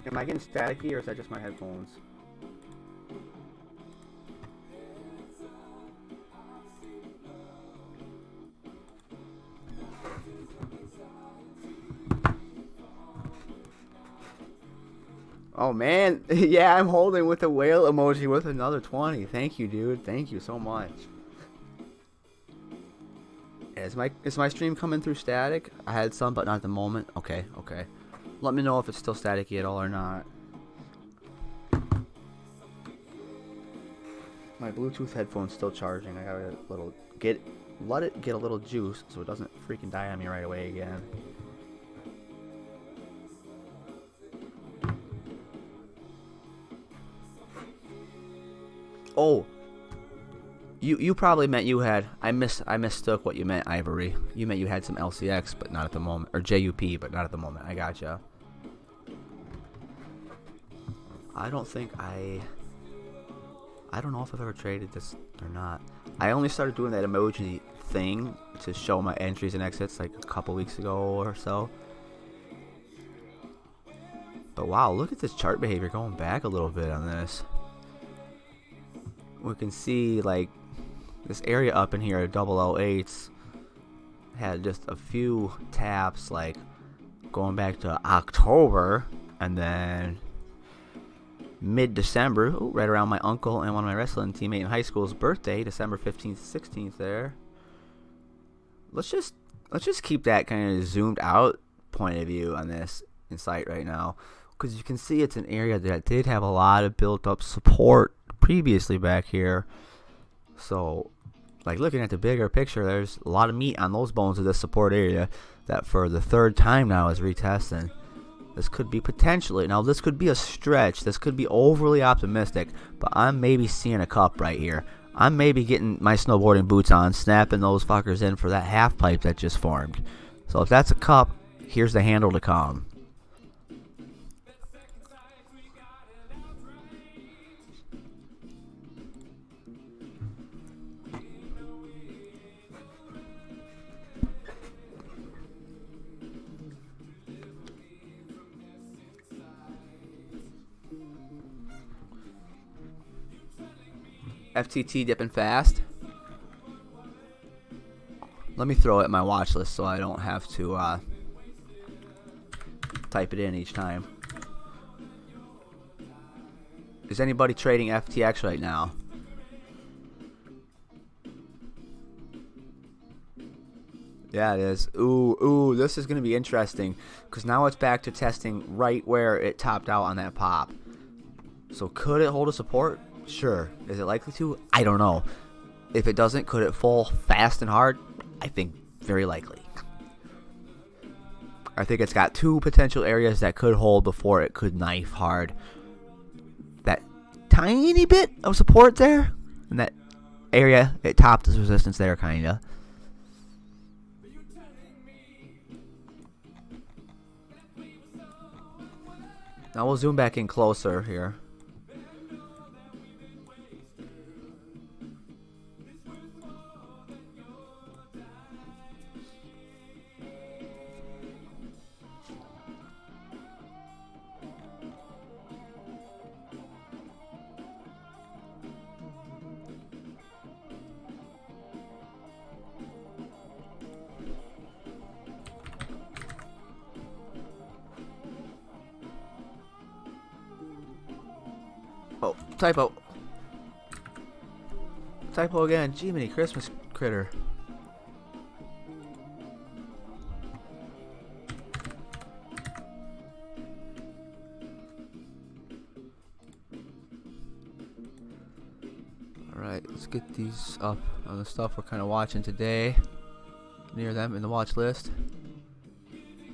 Am I getting staticky, or is that just my headphones? Oh man, yeah, I'm holding with the whale emoji with another 20. Thank you, dude. Thank you so much. Is my stream coming through static? I had some, but not at the moment. Okay. Let me know if it's still staticky at all or not. My Bluetooth headphone's still charging. I gotta let it get a little juice so it doesn't freaking die on me right away again. Oh, you probably meant you had. I mistook what you meant, Ivory. You meant you had some LCX, but not at the moment, or JUP, but not at the moment. I gotcha. I don't know if I've ever traded this or not. I only started doing that emoji thing to show my entries and exits like a couple weeks ago or so. But wow, look at this chart behavior going back a little bit on this. We can see like this area up in here at 008s had just a few taps like going back to October, and then mid-December, right around my uncle and one of my wrestling teammate in high school's birthday, December 15th, 16th there. Let's just keep that kind of zoomed out point of view on this in sight right now, because you can see it's an area that did have a lot of built up support previously back here. So like looking at the bigger picture, there's a lot of meat on those bones of this support area that for the third time now is retesting. This could be potentially, now this could be a stretch, this could be overly optimistic, but I'm maybe seeing a cup right here. I'm maybe getting my snowboarding boots on, snapping those fuckers in for that half pipe that just formed. So if that's a cup, here's the handle to come. FTT dipping fast. Let me throw it in my watch list so I don't have to type it in each time. Is anybody trading FTX right now? Yeah, it is. Ooh, this is going to be interesting because now it's back to testing right where it topped out on that pop. So could it hold a support? Sure. Is it likely to? I don't know. If it doesn't, could it fall fast and hard? I think very likely. I think it's got two potential areas that could hold before it could knife hard. That tiny bit of support there, and that area it topped its resistance there, kinda. Now we'll zoom back in closer here. Oh, typo. Typo again. Jiminy Christmas critter. Alright, let's get these up on the stuff we're kind of watching today. Near them in the watch list.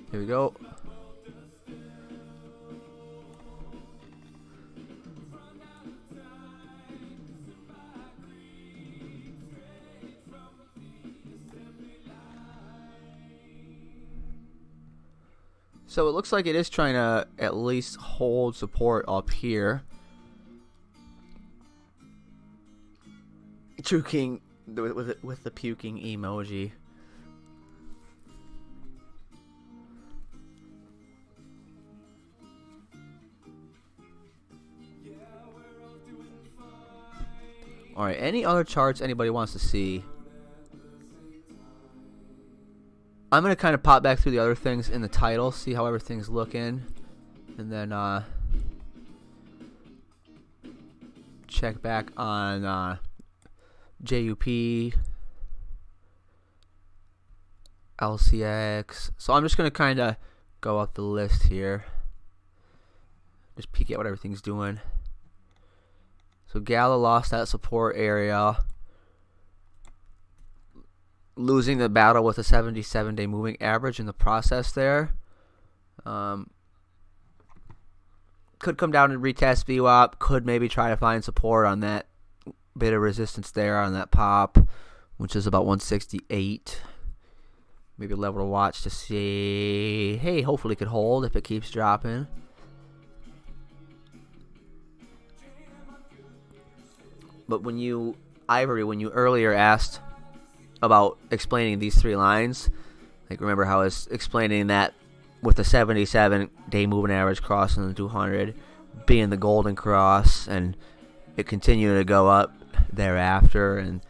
Here we go. So it looks like it is trying to at least hold support up here. True King with the puking emoji. Alright, any other charts anybody wants to see? I'm going to kind of pop back through the other things in the title, see how everything's looking, and then check back on JUP, LCX. So I'm just going to kind of go up the list here, just peek at what everything's doing. So Gala lost that support area, losing the battle with a 77-day moving average in the process there. Could come down and retest VWAP. Could maybe try to find support on that bit of resistance there on that pop, which is about 168. Maybe a level to watch to see. Hey, hopefully it could hold if it keeps dropping. But when you earlier asked about explaining these three lines, like remember how I was explaining that with the 77-day moving average crossing the 200 being the golden cross and it continuing to go up thereafter, and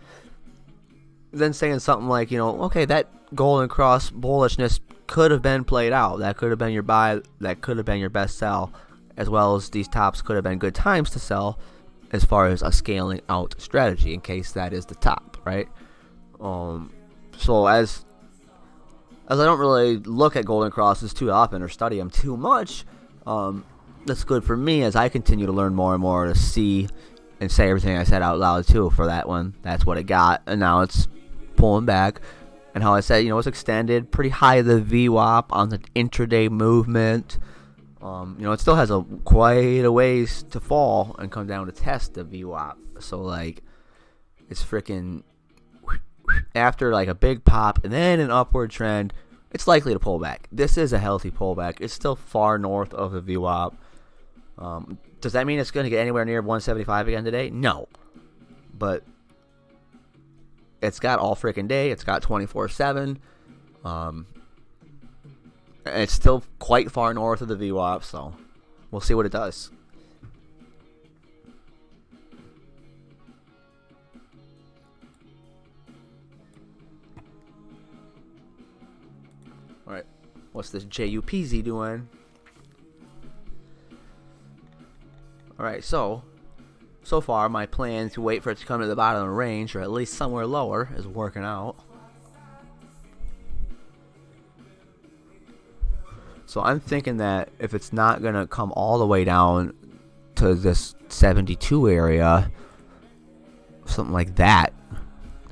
then saying something like, okay, that golden cross bullishness could have been played out. That could have been your buy. That could have been your best sell, as well as these tops could have been good times to sell as far as a scaling out strategy in case that is the top, right? So as I don't really look at golden crosses too often or study them too much, that's good for me as I continue to learn more and more to see and say everything I said out loud too for that one. That's what it got, and now it's pulling back. And how I said, it's extended pretty high the VWAP on the intraday movement. It still has quite a ways to fall and come down to test the VWAP. So it's freaking after like a big pop and then an upward trend, it's likely to pull back. This is a healthy pullback. It's still far north of the VWAP. Does that mean it's going to get anywhere near 175 again today? No. But it's got all freaking day. It's got 24/7. It's still quite far north of the VWAP, so we'll see what it does. All right, what's this JUPZ doing? All right, so far my plan to wait for it to come to the bottom of the range, or at least somewhere lower, is working out. So I'm thinking that if it's not going to come all the way down to this 72 area, something like that,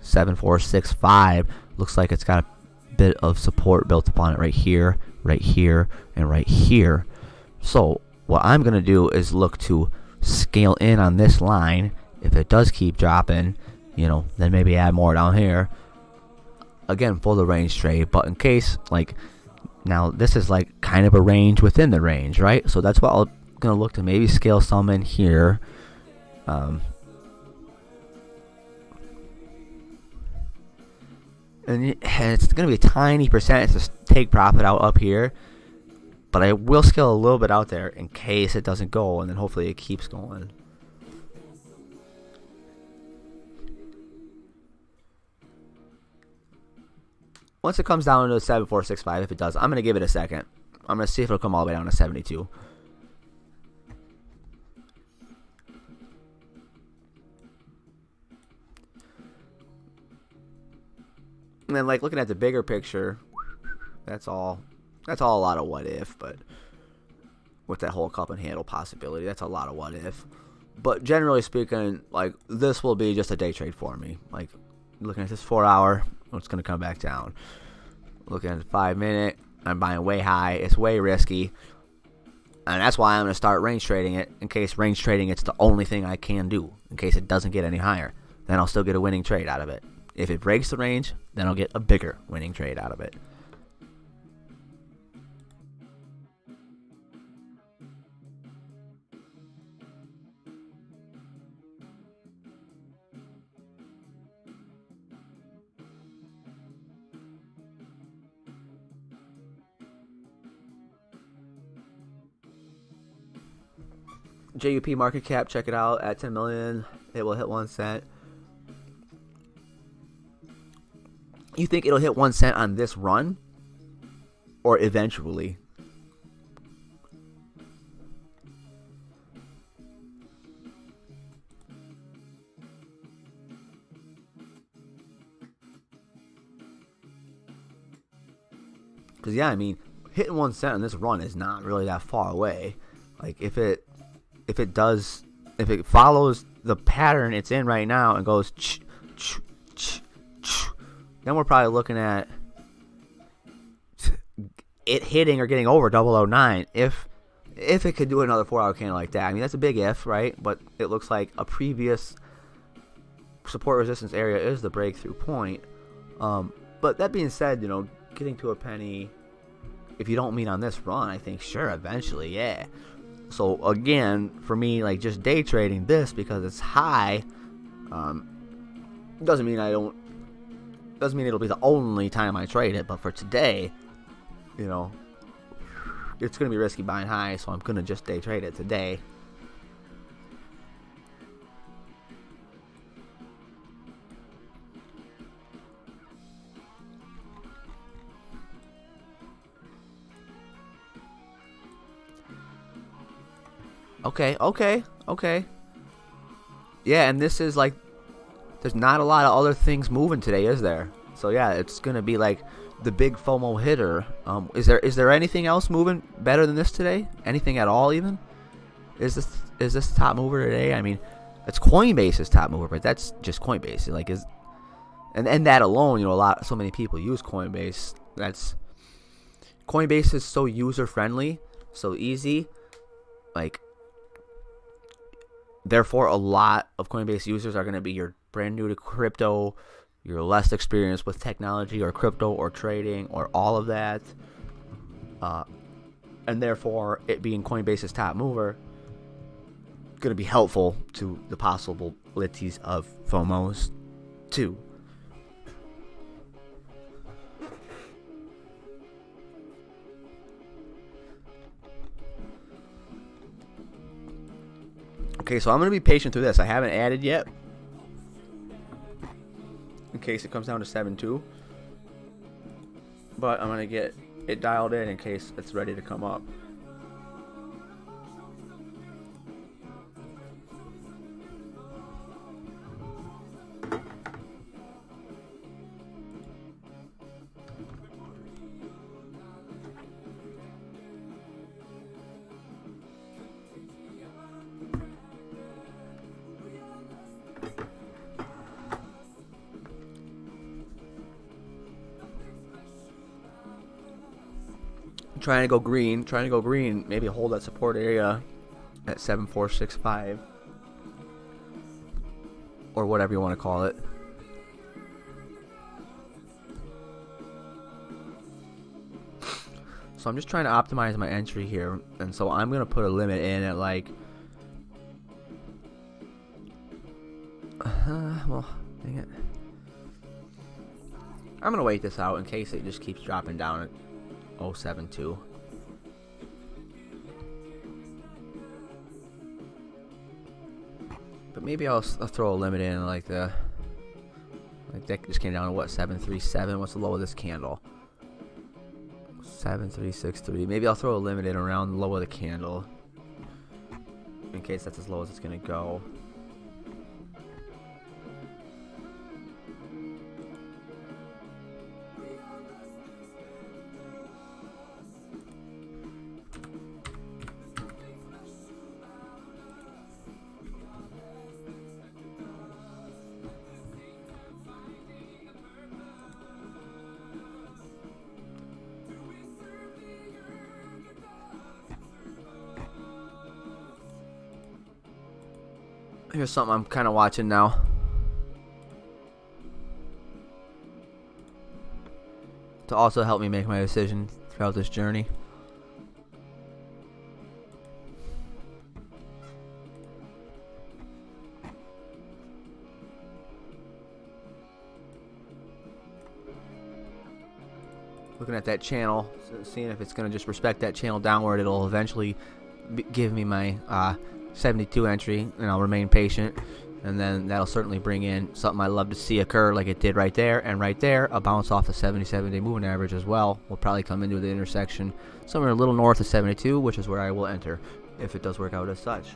7465, looks like it's got a bit of support built upon it right here, and right here. So what I'm going to do is look to scale in on this line. If it does keep dropping, then maybe add more down here. Again, for the range trade, but in case, like, now this is like kind of a range within the range, right? So that's what I'm going to look to maybe scale some in here. And it's going to be a tiny percentage to take profit out up here. But I will scale a little bit out there in case it doesn't go, and then hopefully it keeps going. Once it comes down to 7465, if it does, I'm going to give it a second. I'm going to see if it'll come all the way down to 72. And then, like, looking at the bigger picture, that's all a lot of what if, but with that whole cup and handle possibility, that's a lot of what if. But generally speaking, like, this will be just a day trade for me. Like, looking at this 4 hour, it's going to come back down. Looking at the 5 minute, I'm buying way high. It's way risky. And that's why I'm going to start range trading it, in case range trading it's the only thing I can do, in case it doesn't get any higher. Then I'll still get a winning trade out of it. If it breaks the range, then I'll get a bigger winning trade out of it. JUP market cap, check it out, at 10 million, it will hit 1 cent. You think it'll hit 1 cent on this run? Or eventually? Because, yeah, I mean, hitting 1 cent on this run is not really that far away. Like, if it follows the pattern it's in right now and goes then we're probably looking at it hitting or getting over 009 if it could do another 4 hour candle like that. I mean, that's a big if, right? But it looks like a previous support resistance area is the breakthrough point. But that being said, getting to a penny, if you don't mean on this run, I think sure, eventually, yeah. So again, for me, like, just day trading this because it's high, doesn't mean it'll be the only time I trade it. But for today, it's gonna be risky buying high, so I'm gonna just day trade it today. Okay. Yeah, and this is like, there's not a lot of other things moving today, is there? So yeah, it's gonna be like the big FOMO hitter. Is there anything else moving better than this today? Anything at all, even? Is this top mover today? I mean, it's Coinbase's top mover, but that's just Coinbase. Like, and that alone, so many people use Coinbase. Coinbase is so user friendly, so easy. Like, therefore, a lot of Coinbase users are going to be your brand new to crypto, you're less experienced with technology or crypto or trading or all of that, and therefore it being Coinbase's top mover, going to be helpful to the possibilities of FOMOs too. Okay, so I'm going to be patient through this. I haven't added yet, in case it comes down to 7.2. But I'm going to get it dialed in case it's ready to come up. Trying to go green, maybe hold that support area at 7465 or whatever you want to call it. So I'm just trying to optimize my entry here, and so I'm going to put a limit in at like well, dang it. I'm going to wait this out in case it just keeps dropping down at 0.72. But maybe I'll throw a limit in like that just came down to what, 737? What's the low of this candle? 7363. Maybe I'll throw a limit in around the low of the candle in case that's as low as it's gonna go. Here's something I'm kind of watching now. To also help me make my decision throughout this journey. Looking at that channel, seeing if it's going to just respect that channel downward. It'll eventually give me my 72 entry, and I'll remain patient, and then that'll certainly bring in something I love to see occur, like it did right there, and right there a bounce off the 77-day moving average as well will probably come into the intersection somewhere a little north of 72, which is where I will enter if it does work out as such.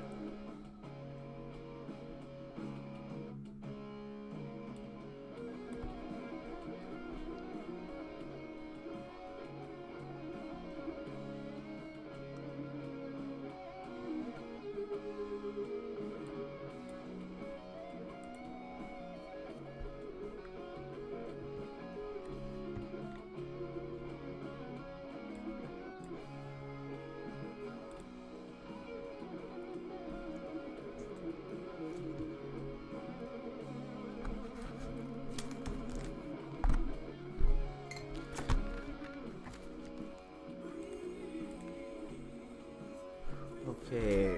Okay,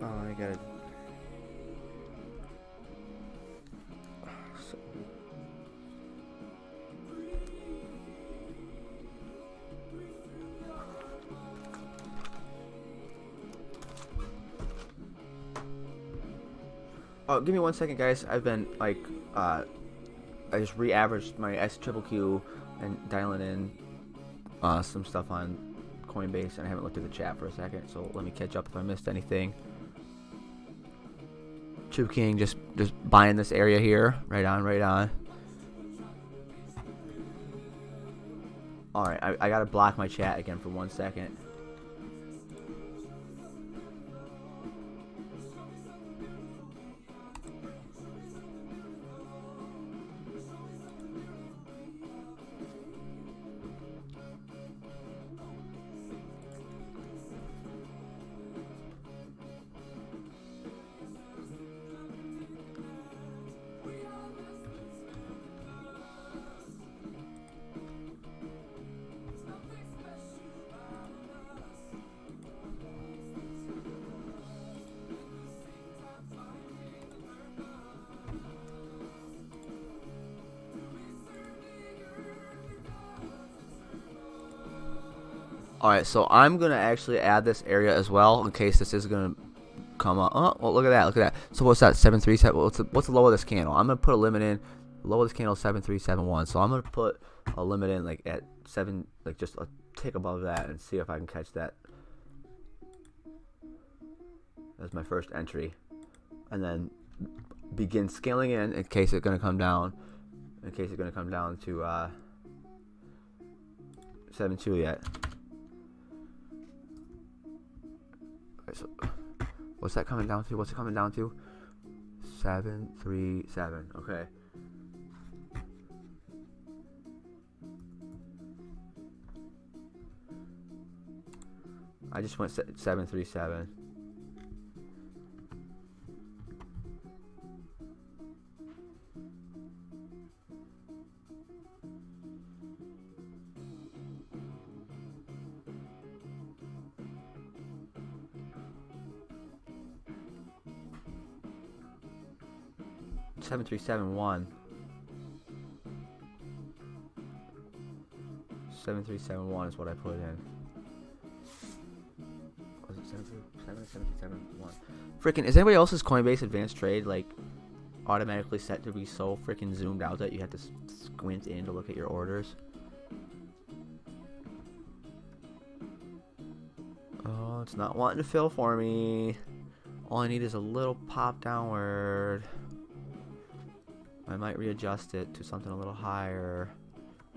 I gotta. Oh, give me 1 second, guys. I've been like, I just re-averaged my SQQQ and dialing in some stuff on Coinbase, and I haven't looked at the chat for a second, so let me catch up if I missed anything. True King just buying this area here. Right on. Alright, I gotta block my chat again for 1 second. Alright, so I'm going to actually add this area as well in case this is going to come up. Oh, well, look at that. Look at that. So what's that? 737. What's the low of this candle? I'm going to put a limit in. The low of this candle is 7371. So I'm going to put a limit in like at 7, like just a tick above that and see if I can catch that. That's my first entry. And then begin scaling in case it's going to come down. In case it's going to come down to 7.2 yet. Alright, so what's that coming down to? What's it coming down to? 737. Okay. I just went 737. Seven 7371 is what I put in. Was it 7371? Freaking, is anybody else's Coinbase advanced trade like automatically set to be so freaking zoomed out that you have to squint in to look at your orders? Oh, it's not wanting to fill for me. All I need is a little pop downward. I might readjust it to something a little higher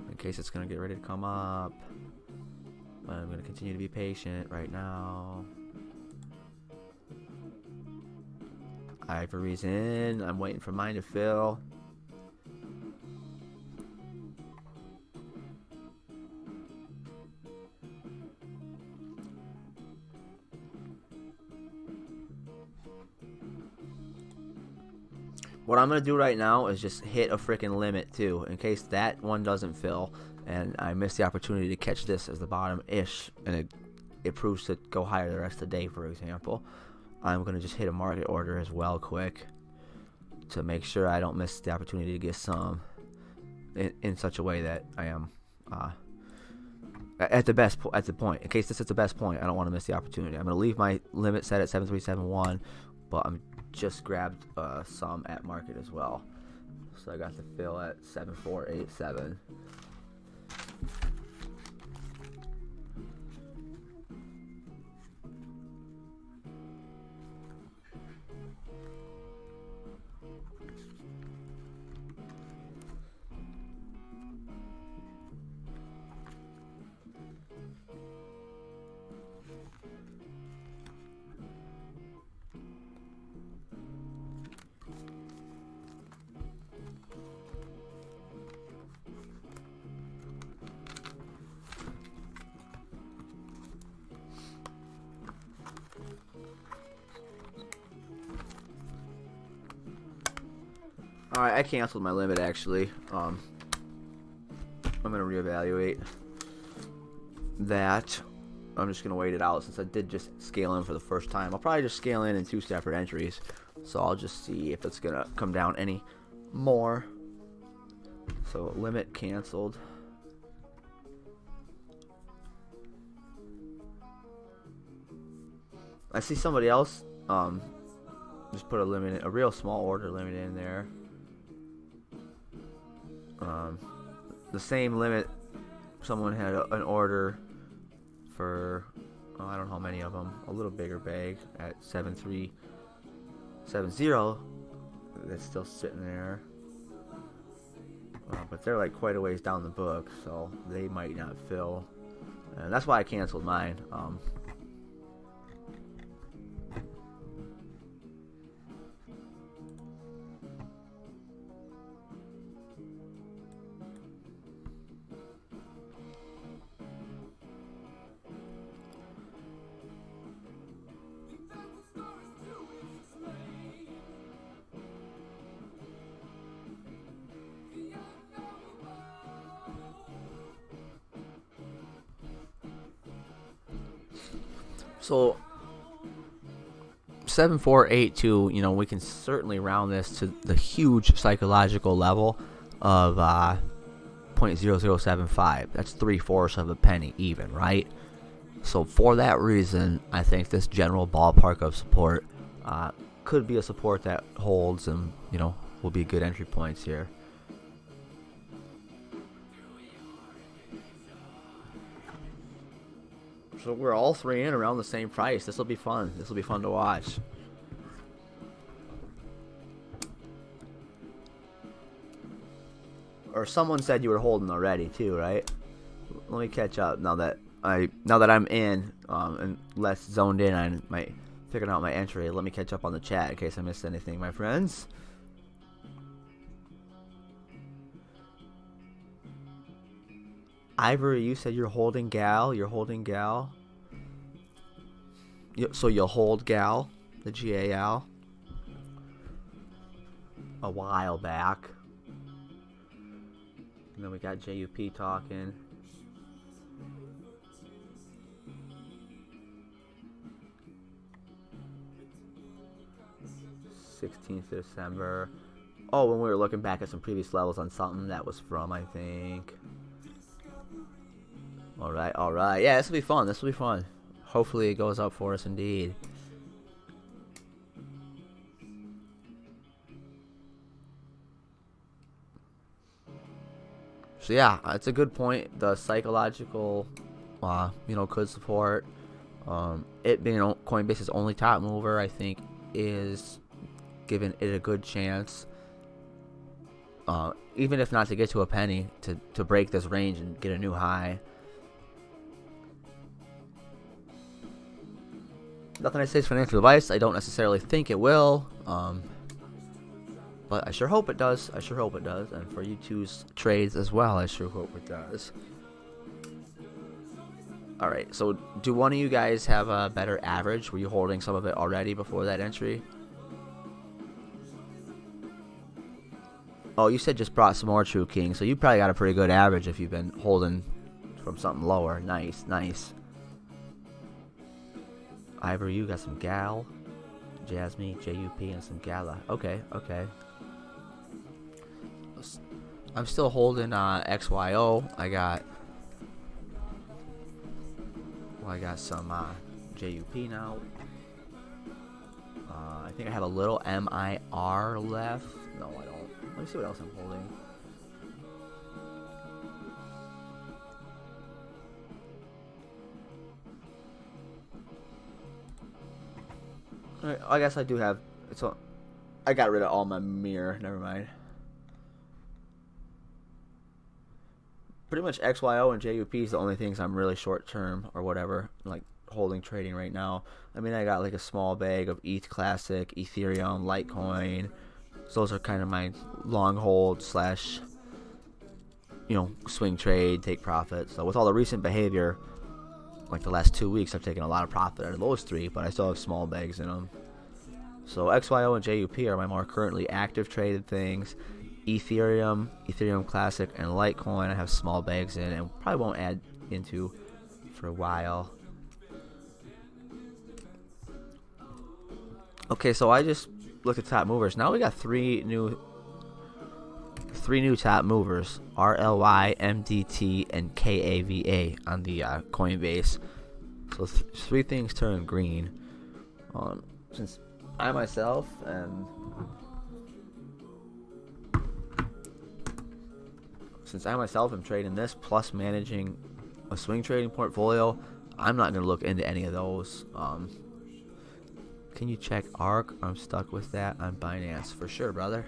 in case it's going to get ready to come up. But I'm going to continue to be patient right now. Ivory's in. I'm waiting for mine to fill. What I'm going to do right now is just hit a freaking limit too, in case that one doesn't fill and I miss the opportunity to catch this as the bottom-ish and it proves to go higher the rest of the day, for example. I'm going to just hit a market order as well quick to make sure I don't miss the opportunity to get some in such a way that I am at the point. In case this is the best point, I don't want to miss the opportunity. I'm going to leave my limit set at 7371, but I'm just grabbed some at market as well. So I got the fill at 7487. Alright, I canceled my limit actually. I'm gonna reevaluate that. I'm just gonna wait it out since I did just scale in for the first time. I'll probably just scale in 2 separate entries, so I'll just see if it's gonna come down any more. So limit canceled. I see somebody else just put a limit, a real small order limit in there. The same limit, someone had an order for, I don't know how many of them, a little bigger bag at 7370 that's still sitting there. But they're like quite a ways down the book, so they might not fill. And that's why I canceled mine. So 7482, you know, we can certainly round this to the huge psychological level of 0.0075. That's 3/4 of a penny even, right? So for that reason, I think this general ballpark of support could be a support that holds and, you know, will be good entry points here. So we're all three in around the same price. This will be fun. This will be fun to watch. Or someone said you were holding already too, right? Let me catch up now that I'm in and less zoned in on figuring out my entry. Let me catch up on the chat in case I missed anything, my friends. Ivory, you said you're holding Gal. You're holding Gal. So you'll hold Gal, the GAL, a while back. And then we got JUP talking. December. Oh, when we were looking back at some previous levels on something that was from, I think. Alright. Yeah, this will be fun. This will be fun. Hopefully it goes up for us indeed. So yeah, it's a good point. The psychological, could support. It being Coinbase's only top mover, I think, is giving it a good chance. Even if not to get to a penny, to break this range and get a new high. Nothing I say is financial advice. I don't necessarily think it will. But I sure hope it does. I sure hope it does. And for you two's trades as well, I sure hope it does. Alright, so do one of you guys have a better average? Were you holding some of it already before that entry? Oh, you said just brought some more True King, so you probably got a pretty good average if you've been holding from something lower. Nice, nice. Ivory, you got some Gal, Jasmine, JUP, and some Gala. Okay. I'm still holding XYO. I got some JUP now. I think I have a little MIR left. No, I don't. Let me see what else I'm holding. Alright, I guess I do have. I got rid of all my mirror. Never mind. Pretty much XYO and JUP is the only things I'm really short term or whatever, like holding trading right now. I mean, I got like a small bag of ETH Classic, Ethereum, Litecoin. So those are kind of my long hold / swing trade, take profit. So with all the recent behavior, like the last 2 weeks, I've taken a lot of profit out of those three, but I still have small bags in them. So XYO and JUP are my more currently active traded things. Ethereum Classic, and Litecoin I have small bags in and probably won't add into for a while. Okay, so I just looked at top movers. Now we got three new top movers: RLY, MDT, and KAVA on the Coinbase. So three things turn green. Since I myself am trading this plus managing a swing trading portfolio, I'm not going to look into any of those. Can you check ARC? I'm stuck with that on Binance. For sure, brother.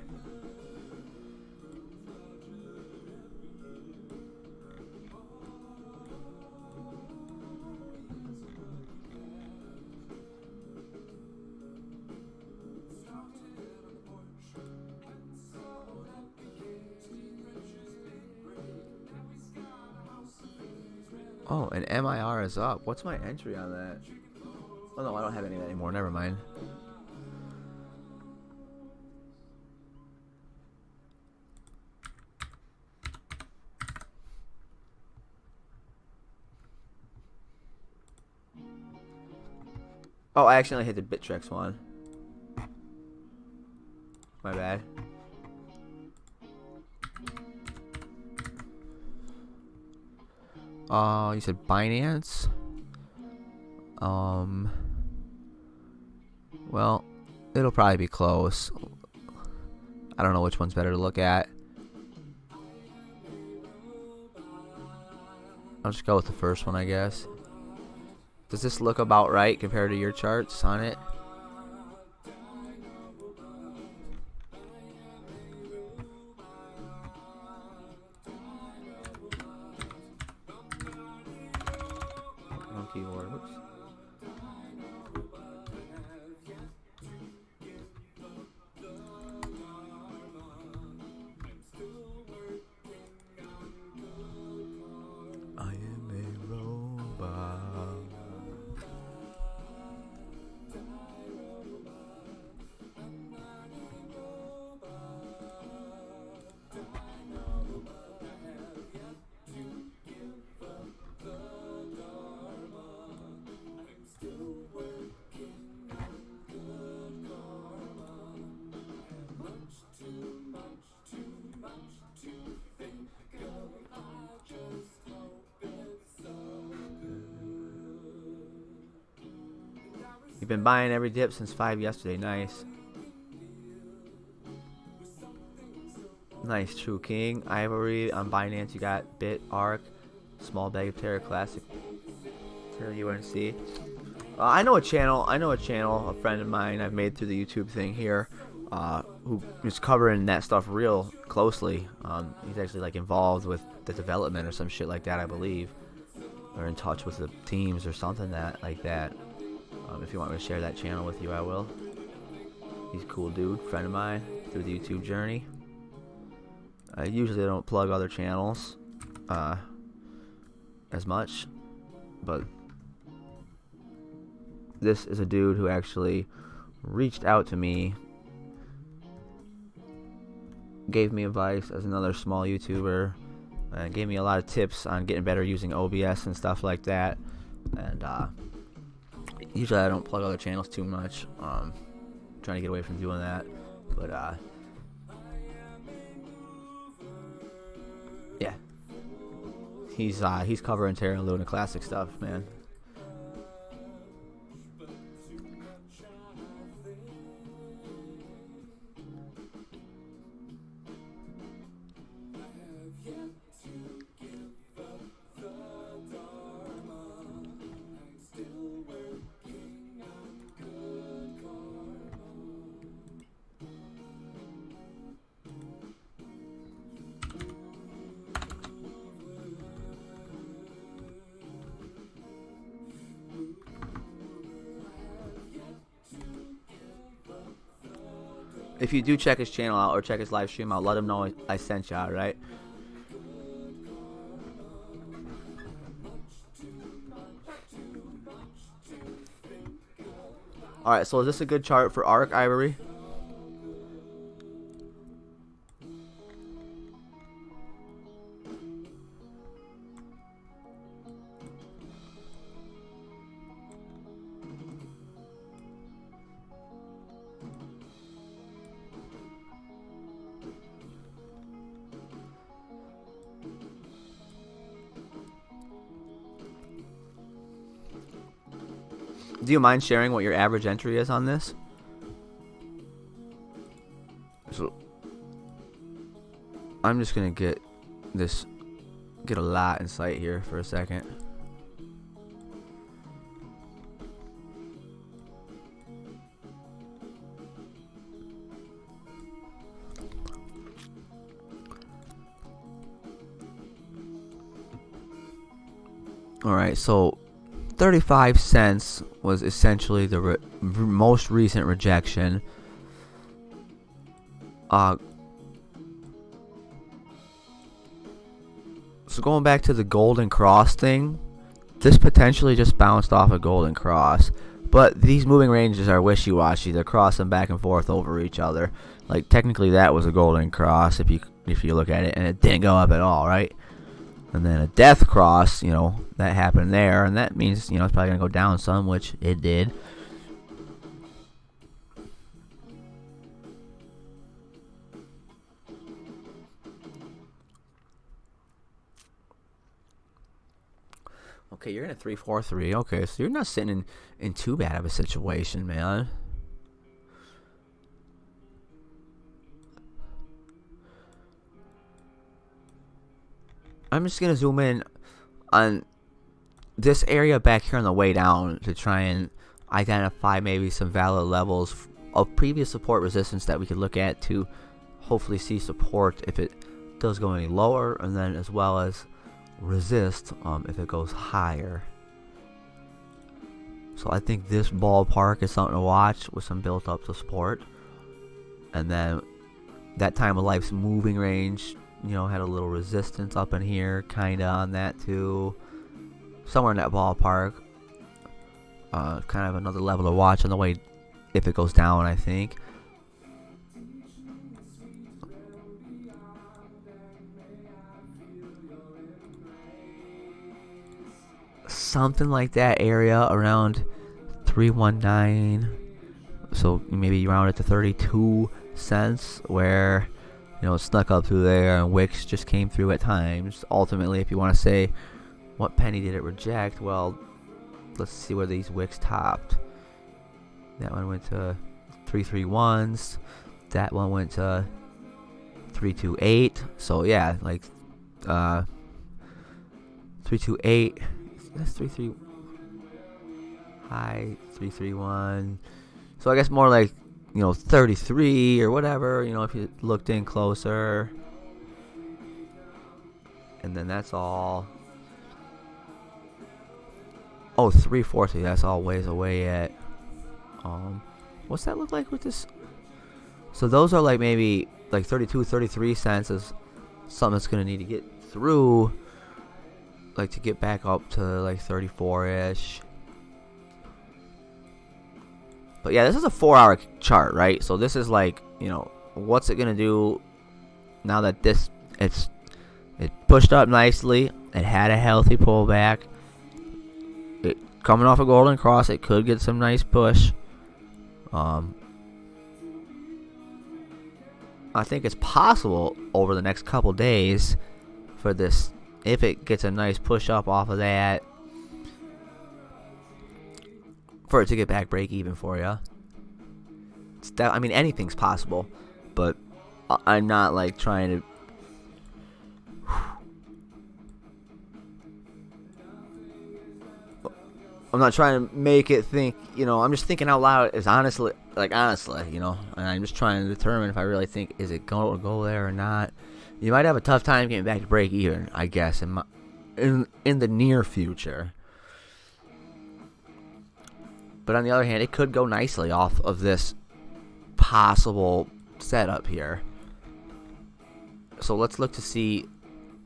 Oh, and MIR is up. What's my entry on that? Oh no, I don't have any of that anymore. Never mind. Oh, I accidentally hit the Bittrex one. My bad. You said Binance? Well, it'll probably be close. I don't know which one's better to look at. I'll just go with the first one, I guess. Does this look about right compared to your charts on it? No keyboard. Whoops. I am a robot. You've been buying every dip since 5 yesterday. Nice. Nice, True King. Ivory on Binance. You got Bit, Arc, Small Bag of Terror Classic, Terror UNC. I know a channel. A friend of mine I've made through the YouTube thing here, who is covering that stuff real closely. He's actually like involved with the development or some shit like that, I believe, or in touch with the teams or something like that. If you want me to share that channel with you, I will. He's a cool dude, friend of mine through the YouTube journey. I usually don't plug other channels as much, but this is a dude who actually reached out to me, gave me advice as another small YouTuber, and gave me a lot of tips on getting better using OBS and stuff like that. And usually I don't plug other channels too much. Trying to get away from doing that, but yeah, he's covering Terra and Luna classic stuff, man. If you do check his channel out or check his live stream out, let him know I sent you, alright? Alright, so is this a good chart for Arc, Ivory? Do you mind sharing what your average entry is on this? So I'm just gonna get a lot in sight here for a second. All right, so 35 cents was essentially the most recent rejection. So going back to the golden cross thing, this potentially just bounced off a golden cross, but these moving ranges are wishy-washy. They're crossing back and forth over each other. Like technically that was a golden cross if you look at it, and it didn't go up at all, right? And then a death cross, you know, that happened there, and that means, you know, it's probably going to go down some, which it did. Okay, you're in a 3-4-3. Okay, so you're not sitting in too bad of a situation, man. I'm just going to zoom in on this area back here on the way down to try and identify maybe some valid levels of previous support resistance that we could look at to hopefully see support if it does go any lower, and then as well as resist if it goes higher. So I think this ballpark is something to watch with some built up support. And then that time of life's moving range, you know, had a little resistance up in here, kind of on that too. Somewhere in that ballpark. Kind of another level to watch on the way if it goes down, I think. Something like that area around 319. So maybe you round it to 32 cents, where, you know, it snuck up through there and wicks just came through at times. Ultimately, if you want to say what penny did it reject, well, let's see where these wicks topped. That one went to 331s. That one went to 328. So yeah, like 328. That's 33 high, 331. So I guess more like, you know, 33 or whatever, you know, if you looked in closer. And then that's all. Oh, 340. That's all ways away at. What's that look like with this? So those are like maybe like 32, 33 cents is something that's gonna need to get through, like to get back up to like 34-ish. But yeah, this is a 4-hour chart, right? So this is like, you know, what's it gonna do now that it pushed up nicely, it had a healthy pullback, it coming off a golden cross, it could get some nice push. I think it's possible over the next couple days for this, if it gets a nice push up off of that, for it to get back break even for you. I mean, anything's possible, but I'm not like trying to. I'm not trying to make it think, you know, I'm just thinking out loud as honestly, you know, and I'm just trying to determine if I really think, is it going to go there or not. You might have a tough time getting back to break even, I guess, in the near future. But on the other hand, it could go nicely off of this possible setup here. So let's look to see,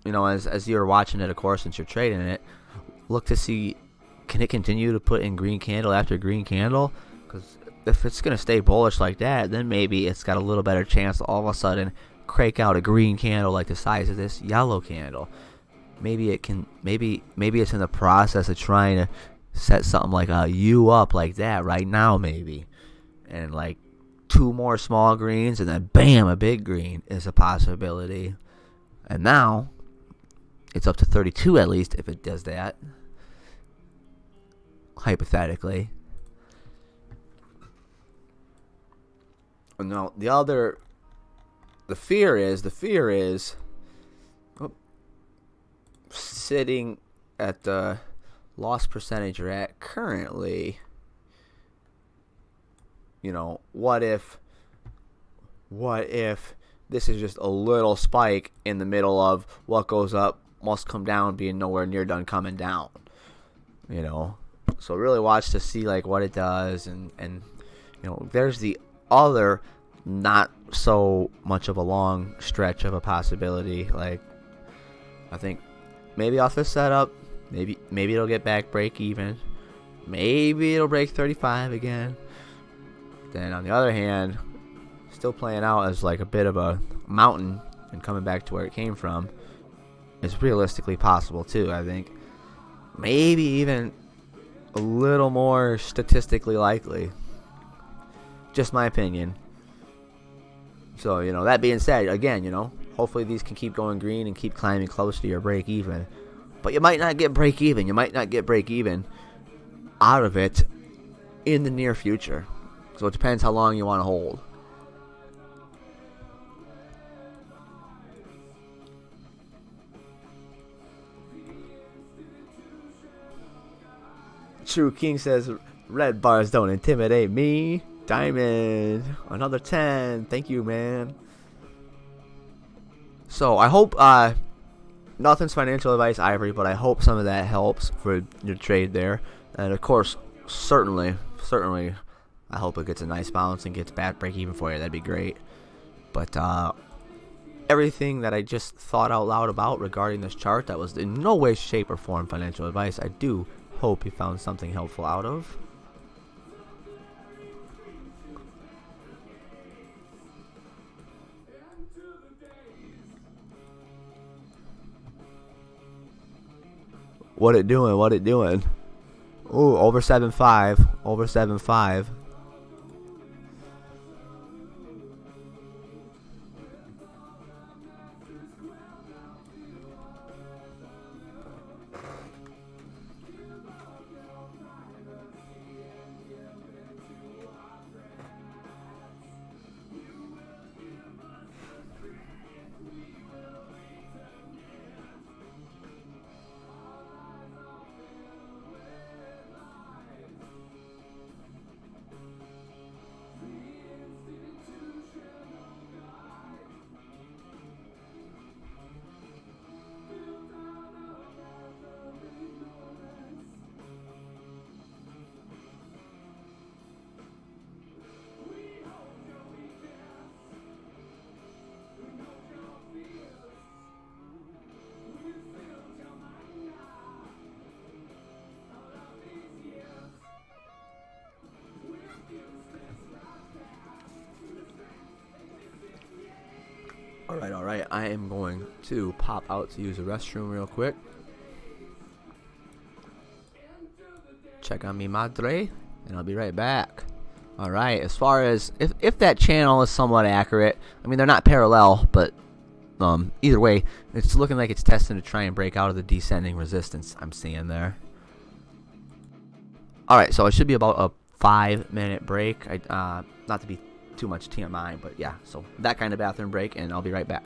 you know, as you're watching it, of course, since you're trading it, look to see, can it continue to put in green candle after green candle? Because if it's going to stay bullish like that, then maybe it's got a little better chance to all of a sudden crank out a green candle like the size of this yellow candle. Maybe it can, maybe it's in the process of trying to set something like a U up like that right now, maybe. And like 2 more small greens and then bam, a big green is a possibility. And now it's up to 32 at least if it does that. Hypothetically. No, the fear is sitting at the loss percentage you're at currently. You know, what if this is just a little spike in the middle of what goes up must come down being nowhere near done coming down, you know? So really watch to see like what it does, and you know, there's the other not so much of a long stretch of a possibility. Like, I think maybe off this setup, maybe it'll get back break even, maybe it'll break 35 again. Then on the other hand, still playing out as like a bit of a mountain and coming back to where it came from is realistically possible too. I think maybe even a little more statistically likely. Just my opinion. So, you know, that being said, again, you know, hopefully these can keep going green and keep climbing close to your break even. but you might not get break even. You might not get break even out of it in the near future. So it depends how long you want to hold. True King says, red bars don't intimidate me. Diamond, another 10. Thank you, man. So I hope, nothing's financial advice, Ivory, but I hope some of that helps for your trade there. And of course, certainly, I hope it gets a nice bounce and gets bad break even for you. That'd be great. But everything that I just thought out loud about regarding this chart, that was in no way, shape, or form financial advice, I do hope you found something helpful out of. What it doing? What it doing? Ooh, over 7.5. Over 7.5. Alright, I am going to pop out to use the restroom real quick. Check on mi madre, and I'll be right back. Alright, as far as, if that channel is somewhat accurate, I mean, they're not parallel, but either way, it's looking like it's testing to try and break out of the descending resistance I'm seeing there. Alright, so it should be about a 5-minute break. Not to be too much TMI, but yeah, so that kind of bathroom break, and I'll be right back.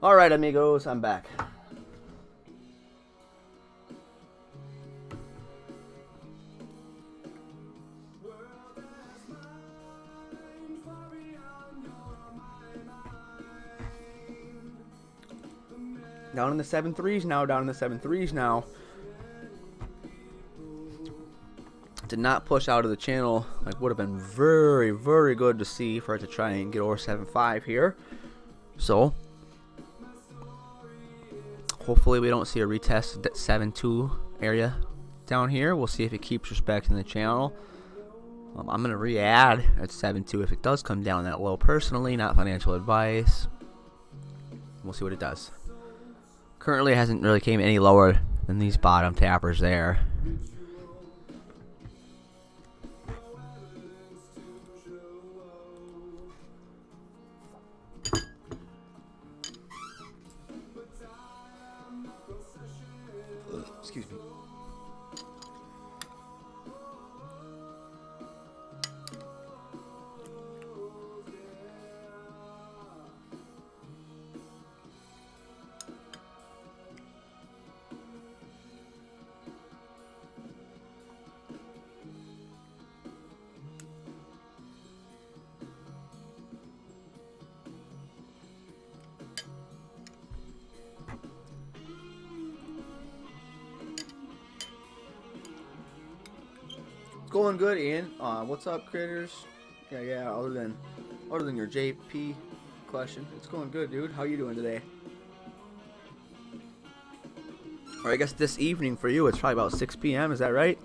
All right, amigos, I'm back. Down in the 7.3s now, down in the 7.3s now. Did not push out of the channel. Like, would have been very, very good to see for it to try and get over 7.5 here. So, hopefully we don't see a retest at that 7.2 area down here. We'll see if it keeps respecting the channel. I'm going to re-add at 7.2 if it does come down that low personally, not financial advice. We'll see what it does. Currently, it hasn't really came any lower than these bottom tappers there. Excuse me. Going good, Ian. What's up, critters? Yeah. Other than your JP question, it's going good, dude. How you doing today? Or I guess this evening for you, it's probably about 6 p.m. Is that right?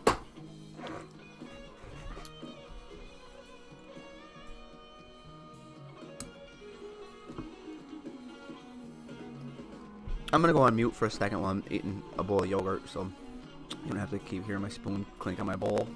I'm gonna go on mute for a second while I'm eating a bowl of yogurt, so you don't have to keep hearing my spoon clink on my bowl.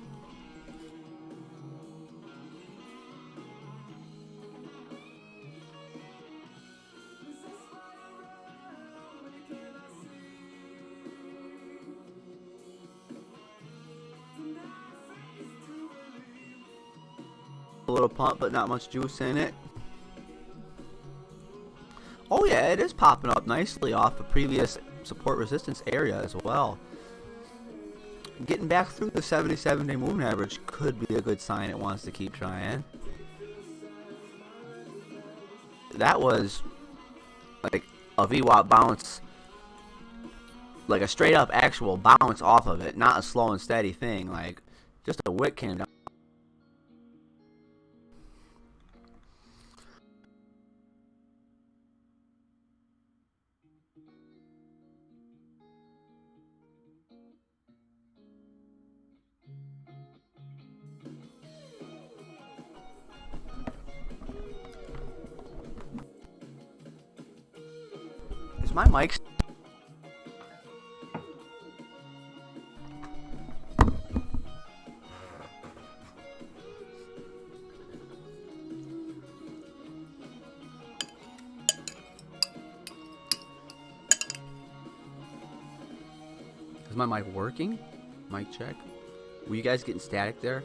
A little pump, but not much juice in it. Oh yeah, it is popping up nicely off the previous support resistance area as well. Getting back through the 77-day moving average could be a good sign it wants to keep trying. That was like a VWAP bounce, like a straight up actual bounce off of it, not a slow and steady thing, like just a wick came down. Is my mic? Is my mic working? Mic check. Were you guys getting static there?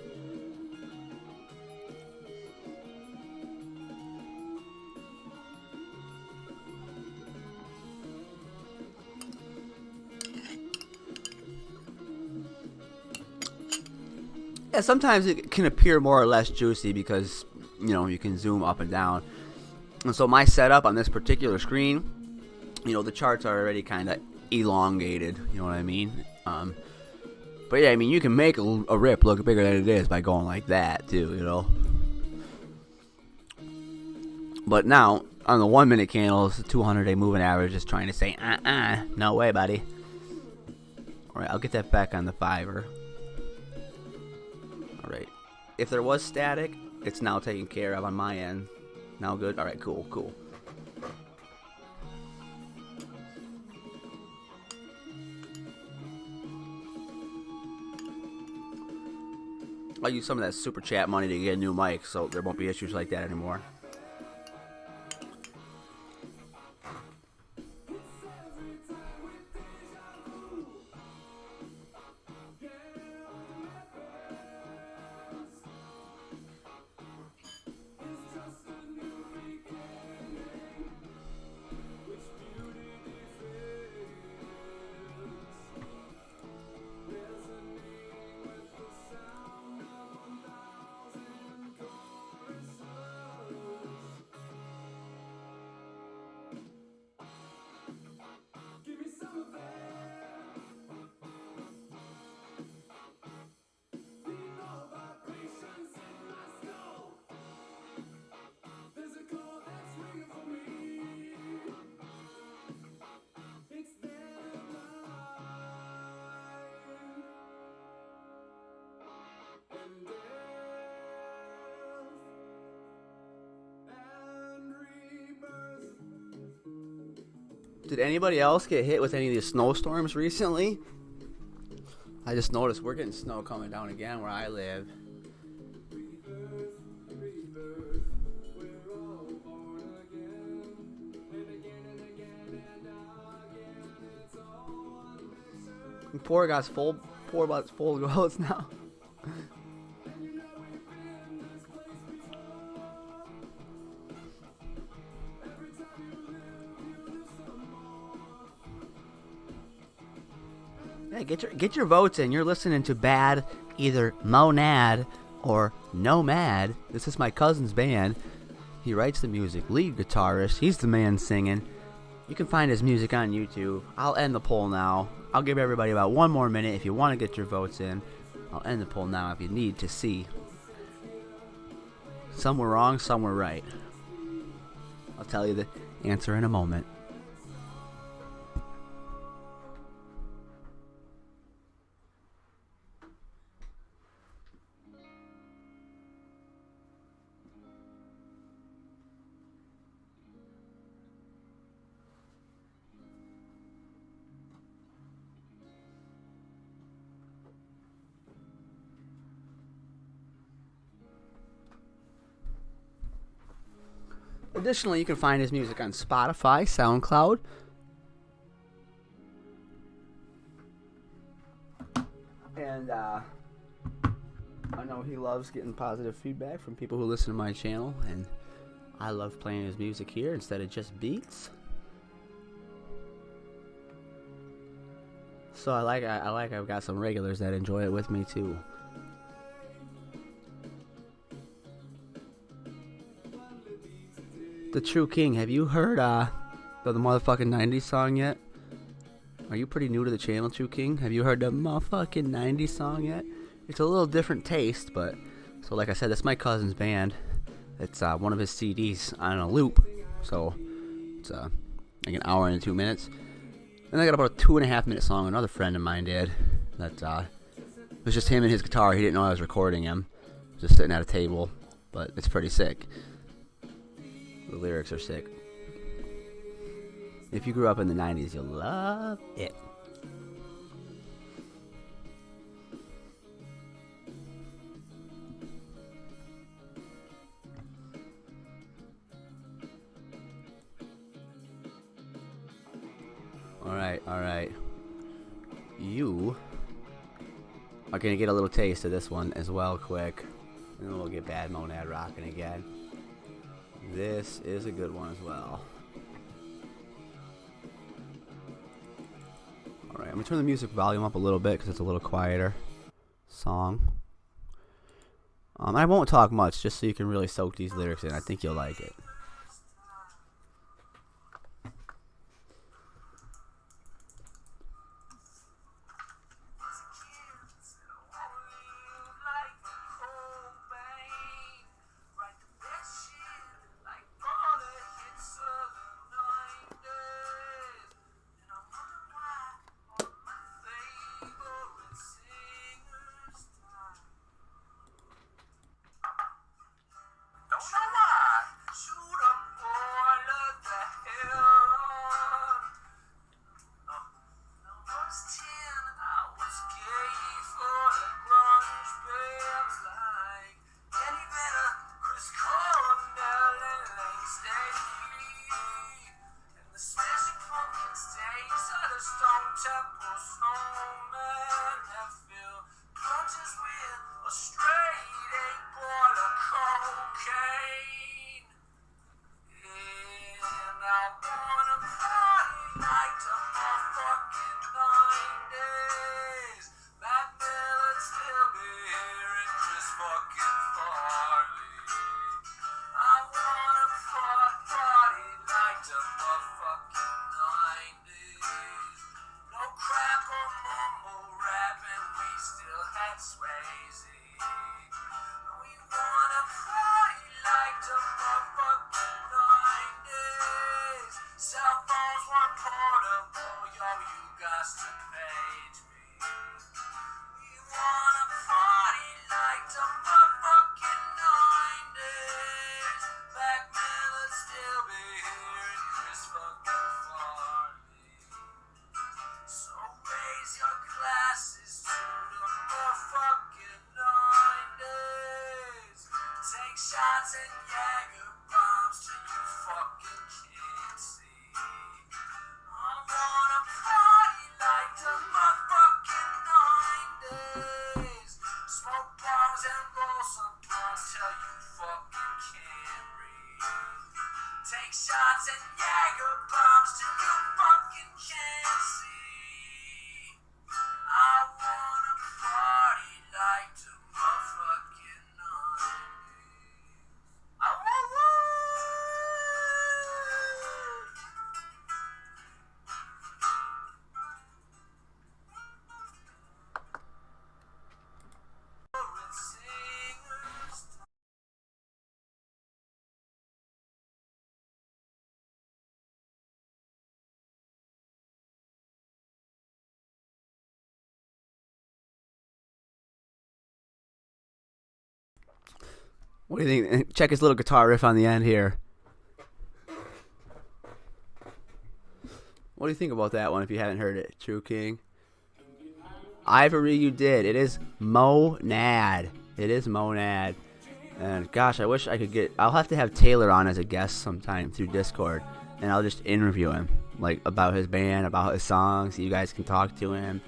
Yeah, sometimes it can appear more or less juicy because, you know, you can zoom up and down. And so my setup on this particular screen, you know, the charts are already kind of elongated, you know what I mean? But yeah, I mean, you can make a rip look bigger than it is by going like that too, you know? But now, on the 1 minute candles, the 200-day moving average is trying to say, no way, buddy. Alright, I'll get that back on the 5-er. Alright, if there was static, it's now taken care of on my end. Now good? Alright, cool. I'll use some of that super chat money to get a new mic, so there won't be issues like that anymore. Did anybody else get hit with any of these snowstorms recently? I just noticed we're getting snow coming down again where I live. Poor guy's full of goats now. Yeah, get your votes in. You're listening to Bad, either Monad or Nomad. This is my cousin's band. He writes the music, lead guitarist. He's the man singing. You can find his music on YouTube. I'll end the poll now. I'll give everybody about 1 more minute if you want to get your votes in. I'll end the poll now if you need to see. Some were wrong, some were right. I'll tell you the answer in a moment. Additionally, you can find his music on Spotify, SoundCloud, and I know he loves getting positive feedback from people who listen to my channel, and I love playing his music here instead of just beats. So I've got some regulars that enjoy it with me too. The True King, have you heard the motherfucking 90s song yet? Are you pretty new to the channel, True King? Have you heard the motherfucking 90s song yet? It's a little different taste, but... So like I said, that's my cousin's band. It's one of his CDs on a loop. So, it's like an hour and 2 minutes. And I got about a 2.5 minute song another friend of mine did. That it was just him and his guitar. He didn't know I was recording him. Just sitting at a table. But it's pretty sick. The lyrics are sick. If you grew up in the 90s, you'll love it. Alright. You are going to get a little taste of this one as well quick. And then we'll get Bad Monad rocking again. This is a good one as well. Alright, I'm going to turn the music volume up a little bit because it's a little quieter song. I won't talk much just so you can really soak these lyrics in. I think you'll like it. fucking 90s. Take shots and Jaeger bombs till you fucking can't see. I wanna party like the motherfucking 90s. Smoke bombs and roll some blunts till you fucking can't breathe. Take shots and Jaeger bombs till you fucking can't see. I wanna party like the motherfucking 90s. I wanna singers. What do you think? Check his little guitar riff on the end here. What do you think about that one if you haven't heard it? True King. Ivory, you did. It is Monad. It is Monad. And gosh, I wish I could get... I'll have to have Taylor on as a guest sometime through Discord. And I'll just interview him. Like, about his band, about his songs. So you guys can talk to him.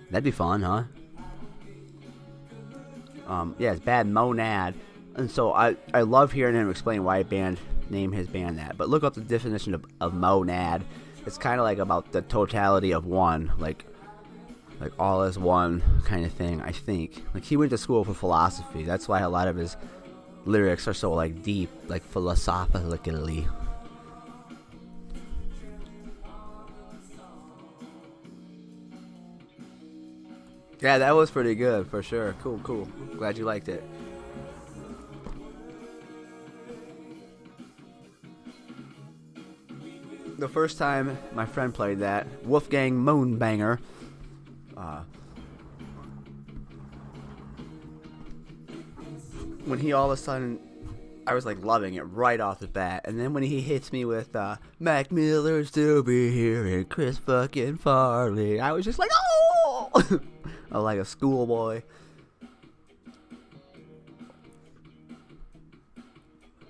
That'd be fun, huh? Yeah, it's Bad Monad. And so I love hearing him explain why named his band that. But look up the definition of monad. It's kind of like about the totality of one, like all is one kind of thing, I think. Like, he went to school for philosophy. That's why a lot of his lyrics are so like deep, like philosophically. Yeah, that was pretty good for sure. Cool. Glad you liked it. The first time my friend played that, Wolfgang Moonbanger, when he all of a sudden, I was like loving it right off the bat, and then when he hits me with Mac Miller's still be here and Chris fucking Farley, I was just like, oh, I was like a schoolboy.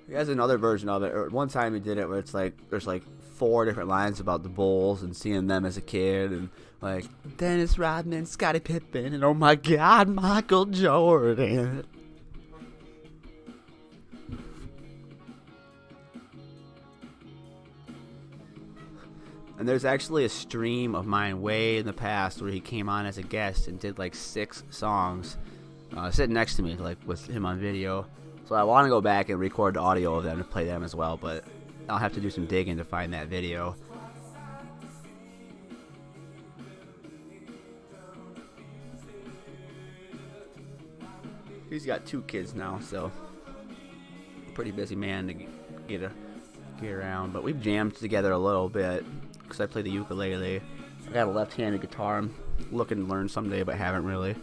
He has another version of it. Or one time he did it where it's like there's like 4 different lines about the Bulls and seeing them as a kid, and like Dennis Rodman, Scottie Pippen, and oh my God, Michael Jordan. And there's actually a stream of mine way in the past where he came on as a guest and did like 6 songs, sitting next to me, like with him on video. So I want to go back and record the audio of them to play them as well, but I'll have to do some digging to find that video. He's got 2 kids now, so pretty busy man to get around. But we've jammed together a little bit because I play the ukulele. I got a left-handed guitar I'm looking to learn someday, but haven't really.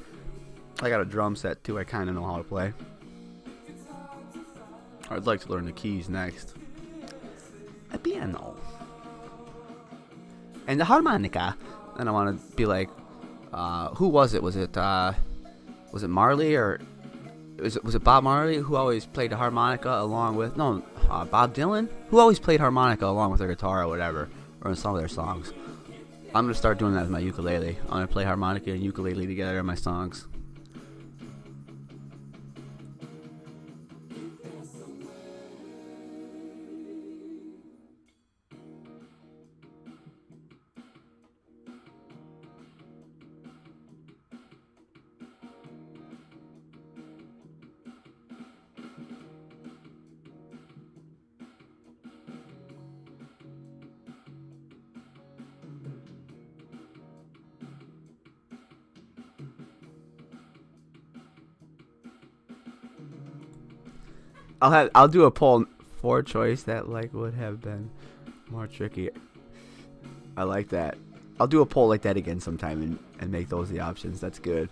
I got a drum set too. I kind of know how to play. I'd like to learn the keys next. A piano. And the harmonica. And I want to be like, who was it? Was it Marley, or was it Bob Marley who always played the harmonica along with Bob Dylan, who always played harmonica along with their guitar or whatever, or in some of their songs. I'm gonna start doing that with my ukulele. I'm gonna play harmonica and ukulele together in my songs. I'll do a poll for choice that like would have been more tricky. I like that. I'll do a poll like that again sometime and make those the options. That's good.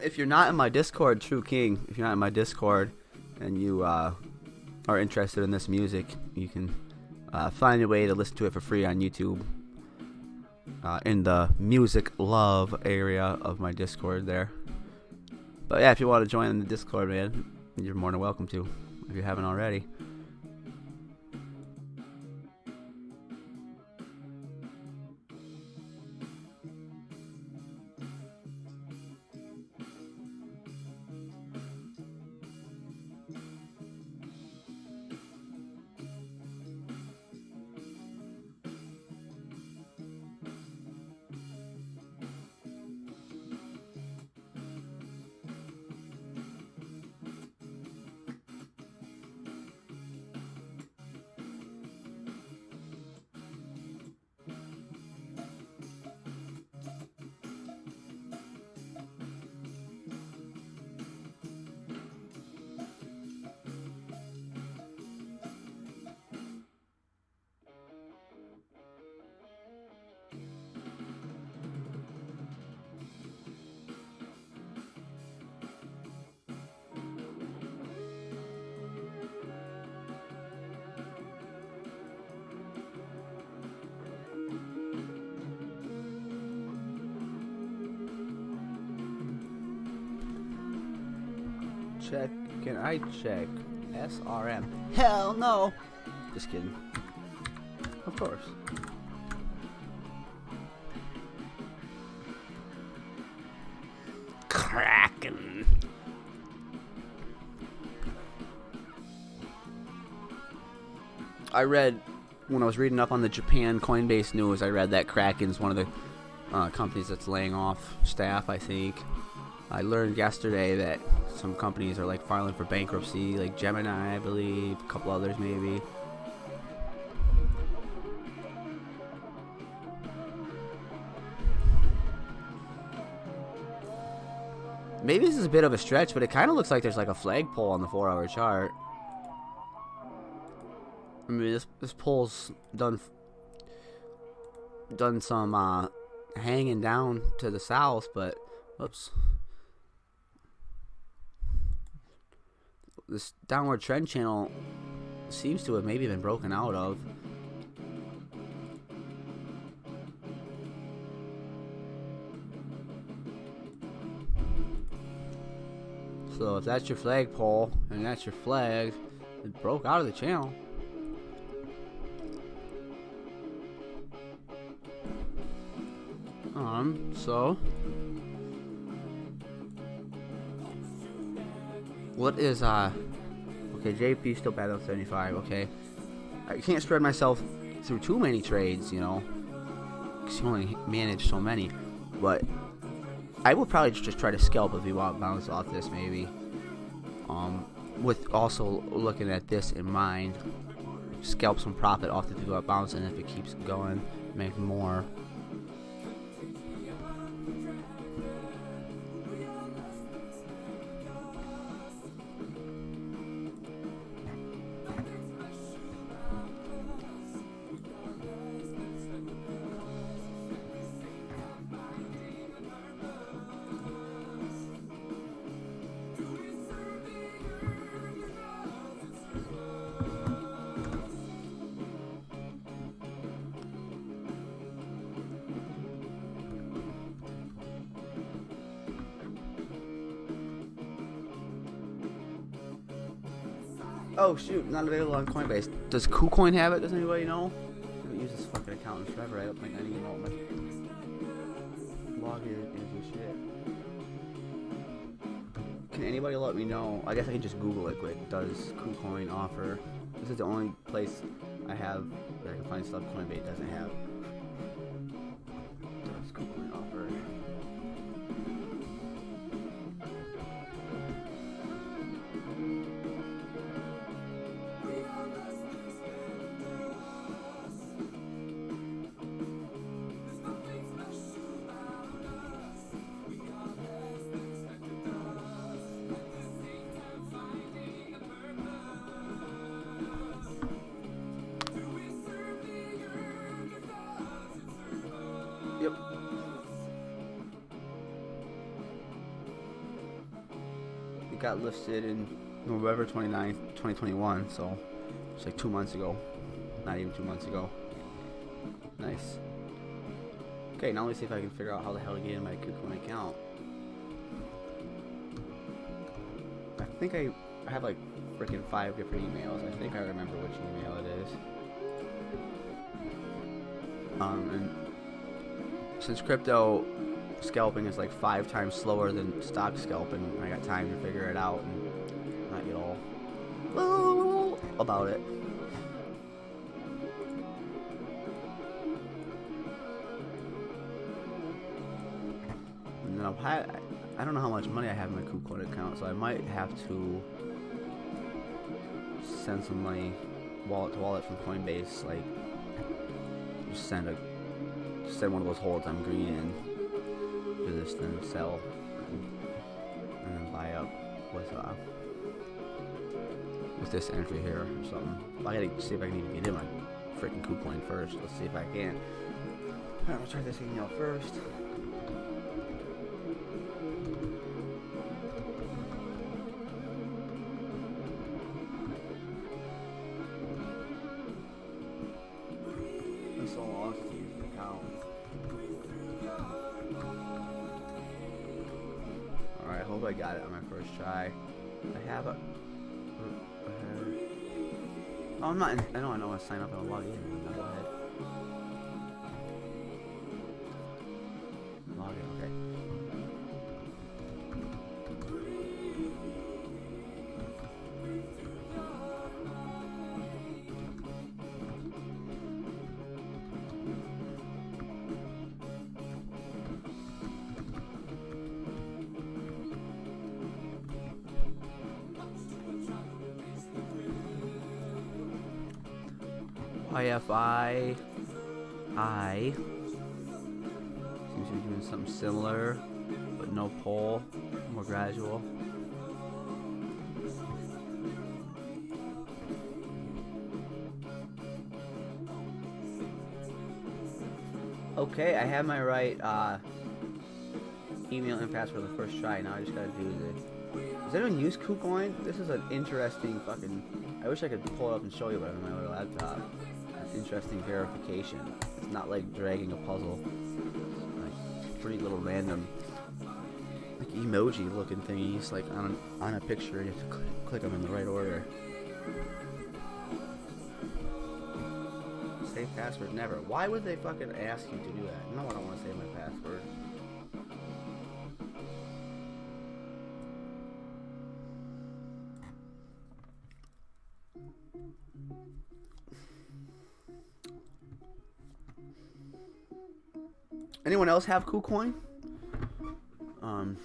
If you're not in my Discord, True King, if you're not in my Discord and you are interested in this music, you can find a way to listen to it for free on YouTube. in the music love area of my Discord there. But yeah, if you want to join the Discord, man, you're more than welcome to, if you haven't already. Check. Can I check? SRM. Hell no! Just kidding. Of course. Kraken. I read, when I was reading up on the Japan Coinbase news, I read that Kraken's one of the companies that's laying off staff, I think. I learned yesterday that some companies are like filing for bankruptcy, like Gemini, I believe, a couple others maybe. Maybe this is a bit of a stretch, but it kind of looks like there's like a flagpole on the 4-hour chart. I mean, this pole's done some hanging down to the south, but oops. This downward trend channel seems to have maybe been broken out of. So if that's your flagpole and that's your flag, it broke out of the channel. So what is okay, JP still bad on 75, okay. I can't spread myself through too many trades, you know, because you only manage so many, but I would probably just try to scalp if you want to bounce off this maybe. With also looking at this in mind, scalp some profit off the VWAP bounce, and if it keeps going, make more. Oh shoot, not available on Coinbase. Does KuCoin have it? Does anybody know? I haven't used this fucking account in forever. I don't think I need to know what my login is and shit. Can anybody let me know? I guess I can just Google it quick. Does KuCoin offer? This is the only place I have that I can find stuff Coinbase doesn't have. Does KuCoin offer? Yep. It got listed in November 29th, 2021, so it's like 2 months ago. Not even 2 months ago. Nice. Okay, now let's see if I can figure out how the hell to get in my KuCoin account. I think I have like freaking 5 different emails. I think I remember which email it is. And since crypto scalping is like 5 times slower than stock scalping, I got time to figure it out and not get all about it. No, I don't know how much money I have in my KuCoin account, so I might have to send some money wallet to wallet from Coinbase, like just send one of those holds I'm green in, do this, then sell, and then buy up with this entry here or something. I gotta see if I can even get in my freaking KuCoin first. Let's see if I can. Alright, I'll try this email first. So long since I used the account. Alright, I hope I got it on my first try. I have a. Oh, I'm not. I don't want to sign up and log in. Go ahead. Log in, okay. YFI seems to be doing something similar, but no poll, more gradual. Okay, I have my right email and password the first try. Now I just gotta do the. Does anyone use KuCoin? This is an interesting fucking. I wish I could pull it up and show you, but I'm on my other laptop. Interesting verification. It's not like dragging a puzzle. Like pretty little random, like emoji looking thingies, like on a picture. You have to click them in the right order. Save password never. Why would they fucking ask you to do that? No, I don't want to save my password. Anyone else have KuCoin? I'm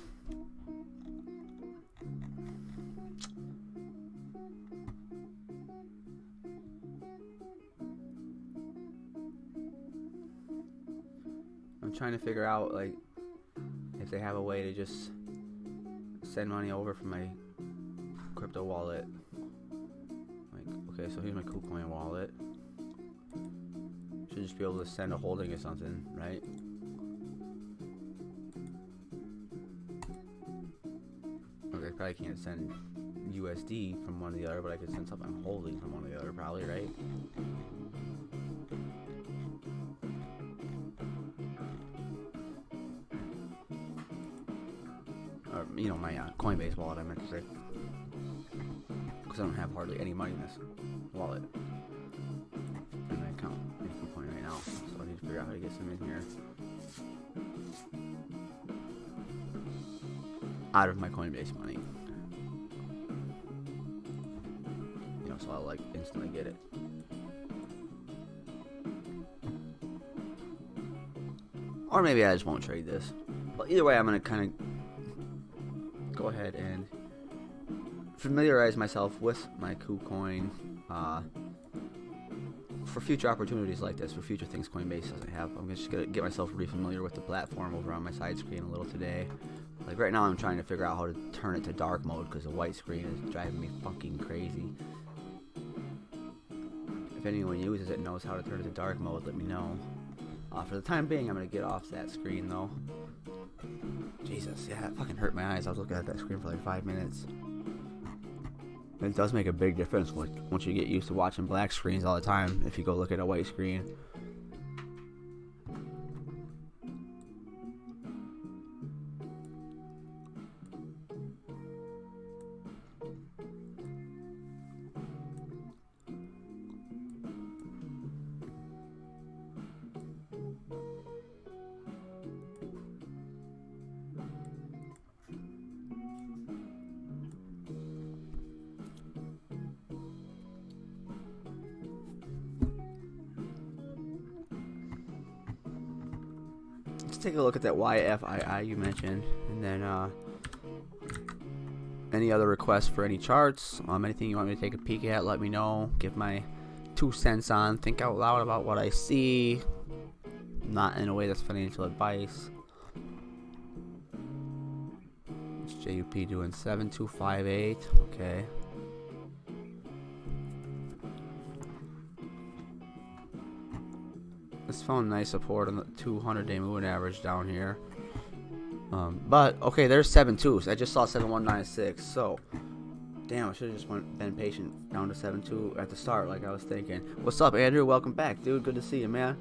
trying to figure out like if they have a way to just send money over from my crypto wallet. Like, okay, so here's my KuCoin wallet. Should just be able to send a holding or something, right? Okay, probably can't send USD from one to the other, but I could send something holding from one to the other, probably, right? Or, you know, my Coinbase wallet, I meant to say. Because I don't have hardly any money in this wallet. In my account, in KuCoin right now. So I need to figure out how to get some in here. Out of my Coinbase money. You know, so I'll like instantly get it. Or maybe I just won't trade this. But either way, I'm gonna kind of go ahead and familiarize myself with my KuCoin for future opportunities like this, for future things Coinbase doesn't have. I'm just gonna get myself re-familiar with the platform over on my side screen a little today. Like right now I'm trying to figure out how to turn it to dark mode because the white screen is driving me fucking crazy. If anyone uses it and knows how to turn it to dark mode, let me know. For the time being, I'm going to get off that screen though. Jesus, yeah, it fucking hurt my eyes. I was looking at that screen for like 5 minutes. It does make a big difference once you get used to watching black screens all the time if you go look at a white screen. take a look at that YFII you mentioned, and then any other requests for any charts, anything you want me to take a peek at, let me know. Give my 2 cents on, think out loud about what I see, not in a way that's financial advice. It's JUP doing 7258, okay. This found nice support on the 200-day moving average down here. But, okay, there's 7.2. I just saw 7196. So, damn, I should have just been patient down to 7.2 at the start like I was thinking. What's up, Andrew? Welcome back, dude. Good to see you, man.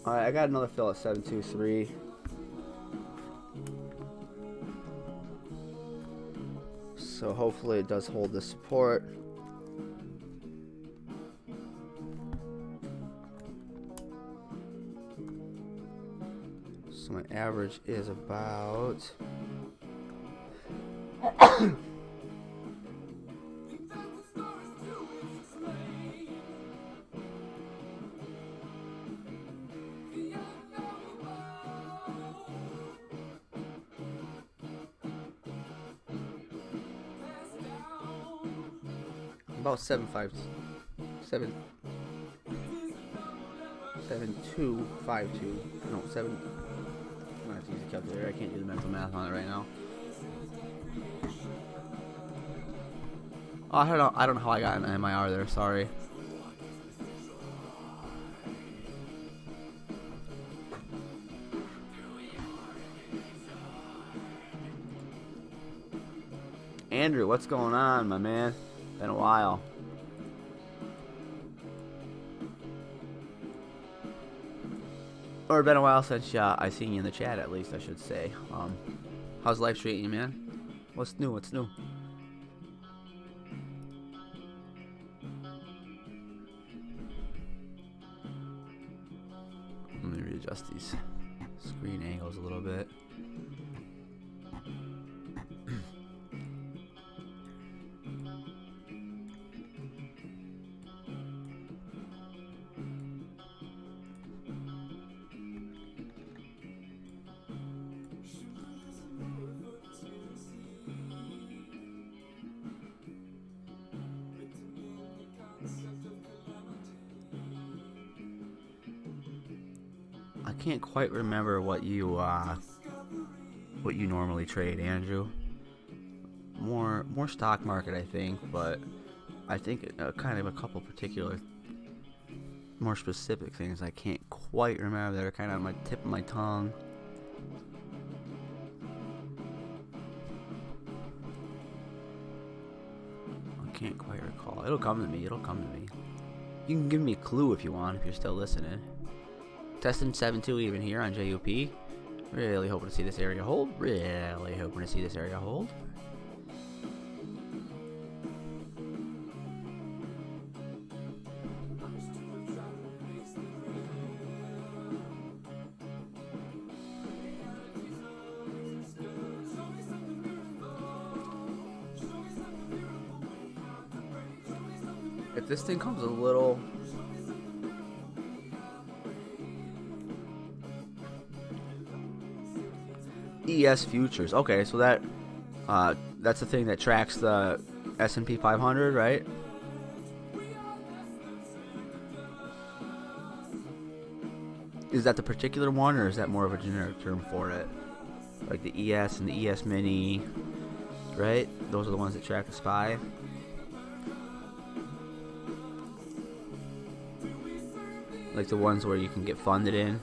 Alright, I got another fill at 723. So hopefully it does hold the support. So my average is about about 7252. No, 7. I'm gonna have to use a calculator. I can't do the mental math on it right now. Oh, I don't know how I got an MIR there. Sorry. Andrew, what's going on, my man? Been a while. Or been a while since I seen you in the chat, at least I should say. How's life treating you, man? What's new? What's new? Let me readjust these screen angles a little bit. I can't quite remember what you normally trade, Andrew. More stock market, I think, but I think kind of a couple particular, more specific things I can't quite remember. They're kind of on my tip of my tongue. I can't quite recall. It'll come to me. It'll come to me. You can give me a clue if you want, if you're still listening. Testing 7.2 even here on JUP. Really hoping to see this area hold. Really hoping to see this area hold. If this thing comes a little... ES futures. Okay, so that's the thing that tracks the S&P 500, right? Is that the particular one, or is that more of a generic term for it? Like the ES and the ES Mini, right? Those are the ones that track the SPY. Like the ones where you can get funded in.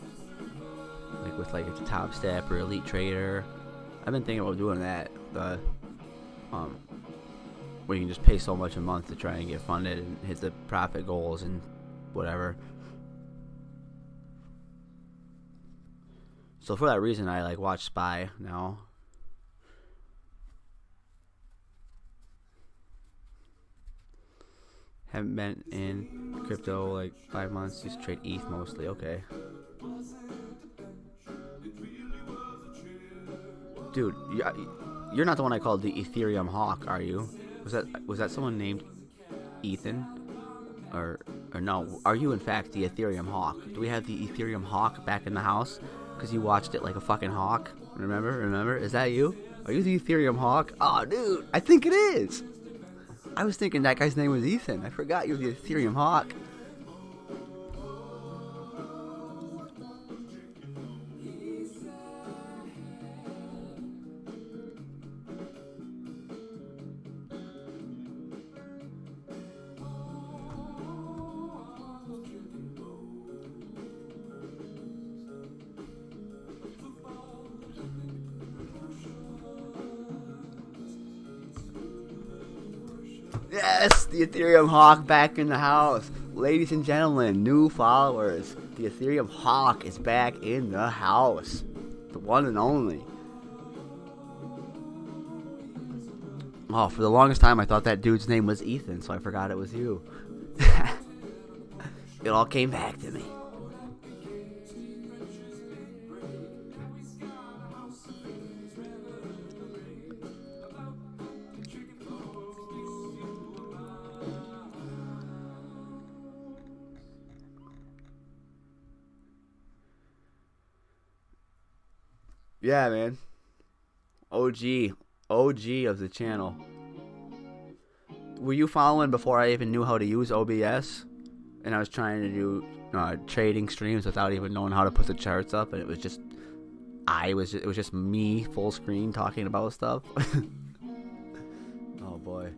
Like with like a Top Step or Elite Trader. I've been thinking about doing that. where you can just pay so much a month to try and get funded and hit the profit goals and whatever. So for that reason, I like watch Spy now. Haven't been in crypto like 5 months. Just trade ETH mostly. Okay. Dude, you're not the one I called the Ethereum Hawk, are you? Was that someone named Ethan? Or no? Are you in fact the Ethereum Hawk? Do we have the Ethereum Hawk back in the house? Because you watched it like a fucking hawk. Remember? Is that you? Are you the Ethereum Hawk? Oh, dude, I think it is. I was thinking that guy's name was Ethan. I forgot you were the Ethereum Hawk. Yes, the Ethereum Hawk back in the house. Ladies and gentlemen, new followers. The Ethereum Hawk is back in the house. The one and only. Oh, for the longest time I thought that dude's name was Ethan, so I forgot it was you. It all came back to me. Yeah, man. OG of the channel. Were you following before I even knew how to use OBS? And I was trying to do trading streams without even knowing how to put the charts up, and it was just me full screen talking about stuff. Oh boy.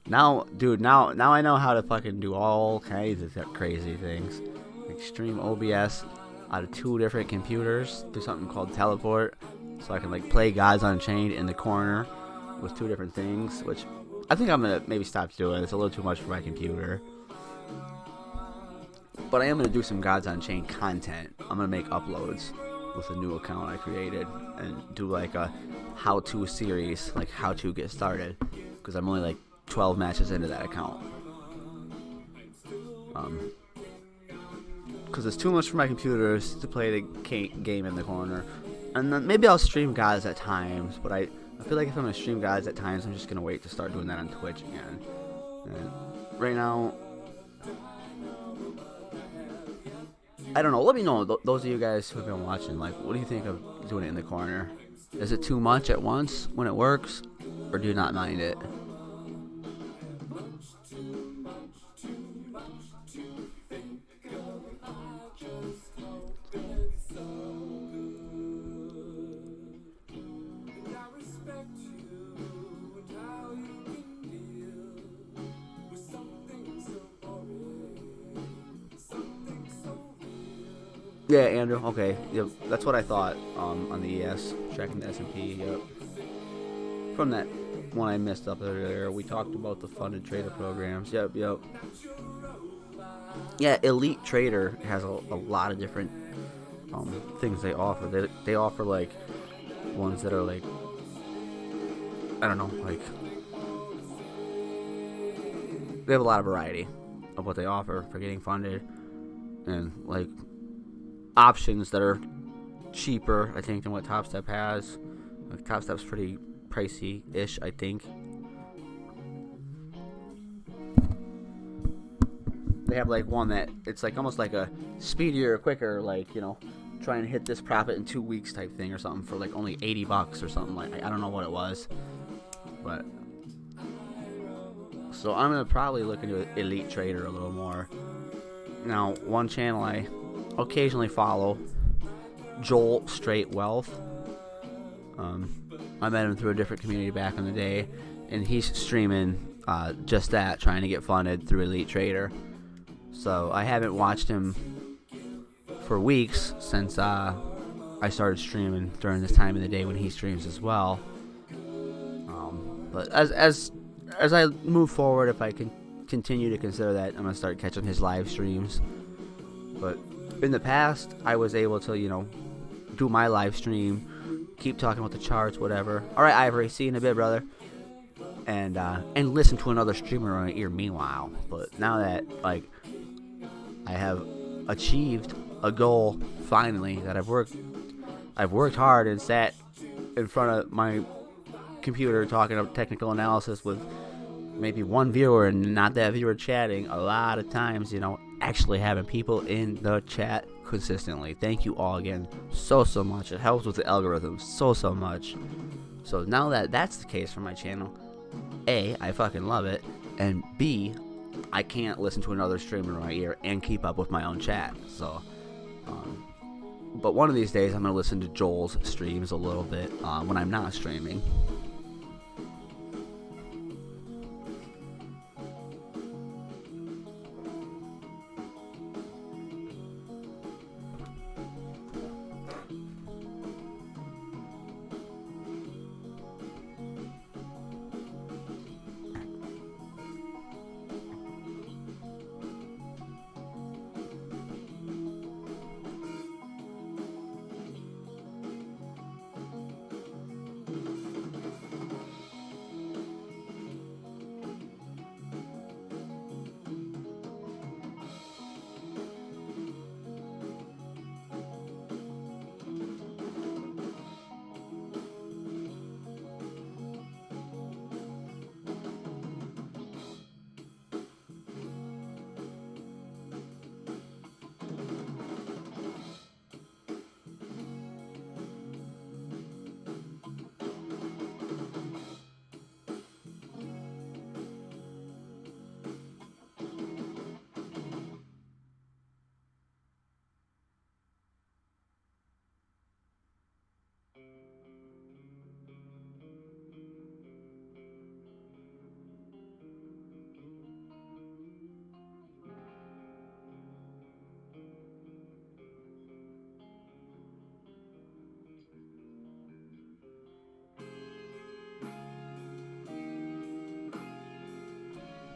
Now I know how to fucking do all kinds of crazy things. Like stream OBS out of 2 different computers, do something called teleport, so I can like play Gods Unchained in the corner with 2 different things, which I think I'm gonna maybe stop doing. It's a little too much for my computer. But I am gonna do some Gods Unchained content. I'm gonna make uploads with a new account I created and do like a how-to series, like how to get started, because I'm only like 12 matches into that account. Because it's too much for my computers to play the game in the corner. And then maybe I'll stream Gods at times, but I feel like if I'm going to stream Gods at times, I'm just going to wait to start doing that on Twitch again. And right now, I don't know. Let me know, those of you guys who have been watching, like, what do you think of doing it in the corner? Is it too much at once when it works, or do you not mind it? Yeah, Andrew. Okay. Yep. That's what I thought on the ES, tracking the S&P. Yep. From that one I missed up earlier, we talked about the funded trader programs. Yep. Yeah, Elite Trader has a lot of different things they offer. They offer like ones that are like, I don't know, like they have a lot of variety of what they offer for getting funded, and like options that are cheaper, I think, than what Top Step has. Like Top Step's pretty pricey-ish, I think. They have like one that it's like almost like a speedier, quicker, like, you know, try and hit this profit in 2 weeks type thing or something for like only $80 or something. Like, I don't know what it was, but so I'm gonna probably look into Elite Trader a little more. Now, one channel I occasionally follow, Joel Straight Wealth. I met him through a different community back in the day, and he's streaming just that, trying to get funded through Elite Trader. So I haven't watched him for weeks since I started streaming during this time of the day when he streams as well. But as I move forward, if I can continue to consider that, I'm gonna start catching his live streams. But in the past, I was able to, you know, do my live stream, keep talking about the charts, whatever. All right, Ivory, see you in a bit, brother. And listen to another streamer on my ear meanwhile. But now that, like, I have achieved a goal finally, that I've worked hard and sat in front of my computer talking about technical analysis with maybe one viewer and not that viewer chatting a lot of times, you know, actually having people in the chat consistently. Thank you all again so much. It helps with the algorithm so much. So now that that's the case for my channel, A, I fucking love it, and B, I can't listen to another streamer in my ear and keep up with my own chat. So but one of these days I'm gonna listen to Joel's streams a little bit when I'm not streaming.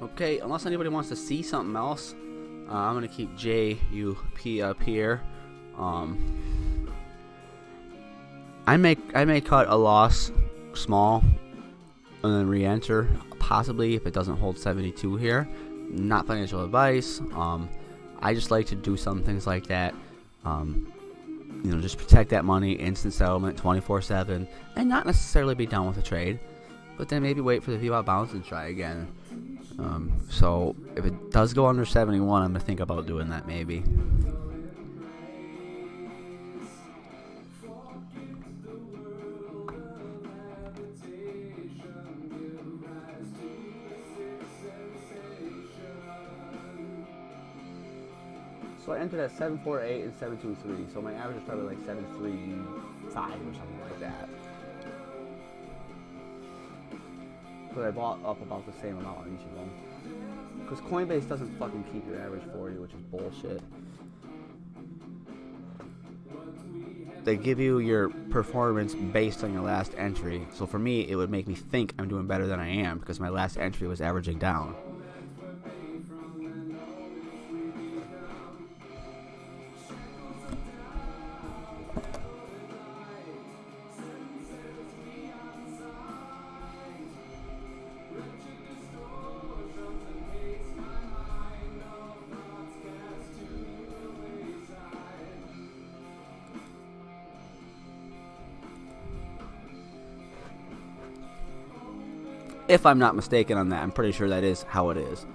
Okay, unless anybody wants to see something else, I'm gonna keep JUP up here. I may cut a loss small and then re-enter, possibly if it doesn't hold 72 here. Not financial advice. I just like to do some things like that. You know, just protect that money, instant settlement, 24/7, and not necessarily be done with the trade, but then maybe wait for the VWAP bounce and try again. So if it does go under 71, I'm gonna think about doing that maybe. So I entered at 748 and 723, so my average is probably like 735 or something like that. But I bought up about the same amount on each of them. Because Coinbase doesn't fucking keep your average for you, which is bullshit. They give you your performance based on your last entry. So for me, it would make me think I'm doing better than I am because my last entry was averaging down. If I'm not mistaken on that, I'm pretty sure that is how it is.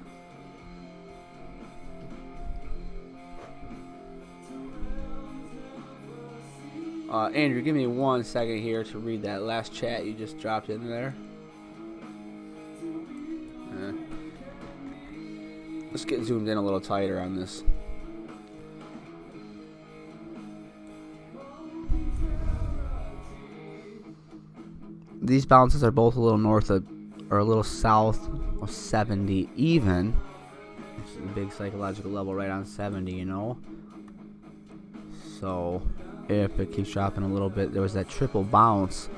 Andrew, give me 1 second here to read that last chat you just dropped in there. Let's get zoomed in a little tighter on this. These bounces are both a little north of, or a little south of 70 even. It's a big psychological level right on 70, you know. So if it keeps dropping a little bit. There was that triple bounce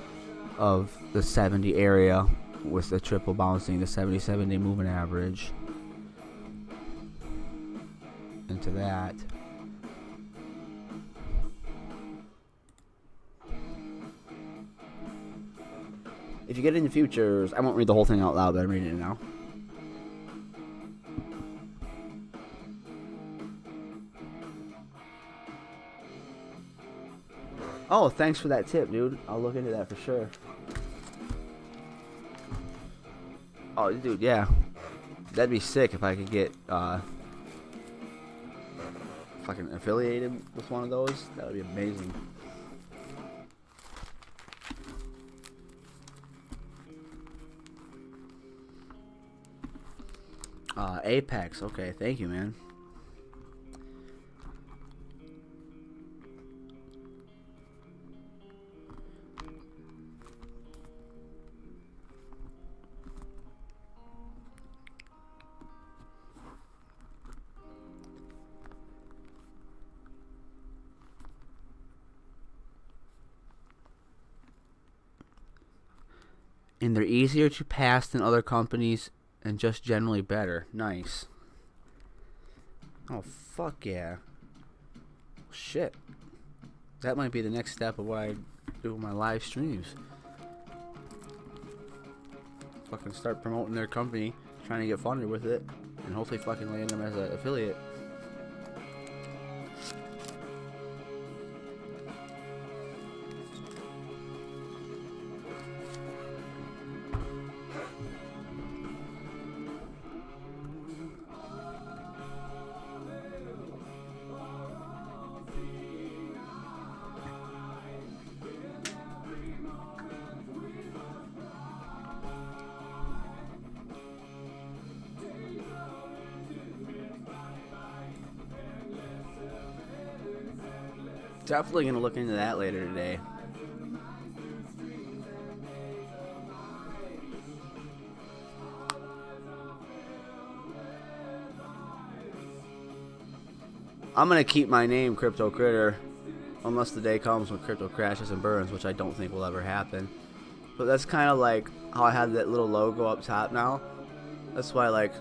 of the 70 area with the triple bouncing the 77-day moving average into that. If you get into futures, I won't read the whole thing out loud, but I'm reading it now. Oh, thanks for that tip, dude. I'll look into that for sure. Oh, dude, yeah. That'd be sick if I could get fucking affiliated with one of those. That would be amazing. Apex. Okay, thank you, man. And they're easier to pass than other companies and just generally better. Nice. Oh, fuck yeah. Shit. That might be the next step of what I do with my live streams. Fucking start promoting their company, trying to get funded with it, and hopefully fucking land them as an affiliate. Definitely gonna look into that later today. I'm gonna keep my name Crypto Critter unless the day comes when crypto crashes and burns, which I don't think will ever happen. But that's kind of like how I have that little logo up top now. That's why, like,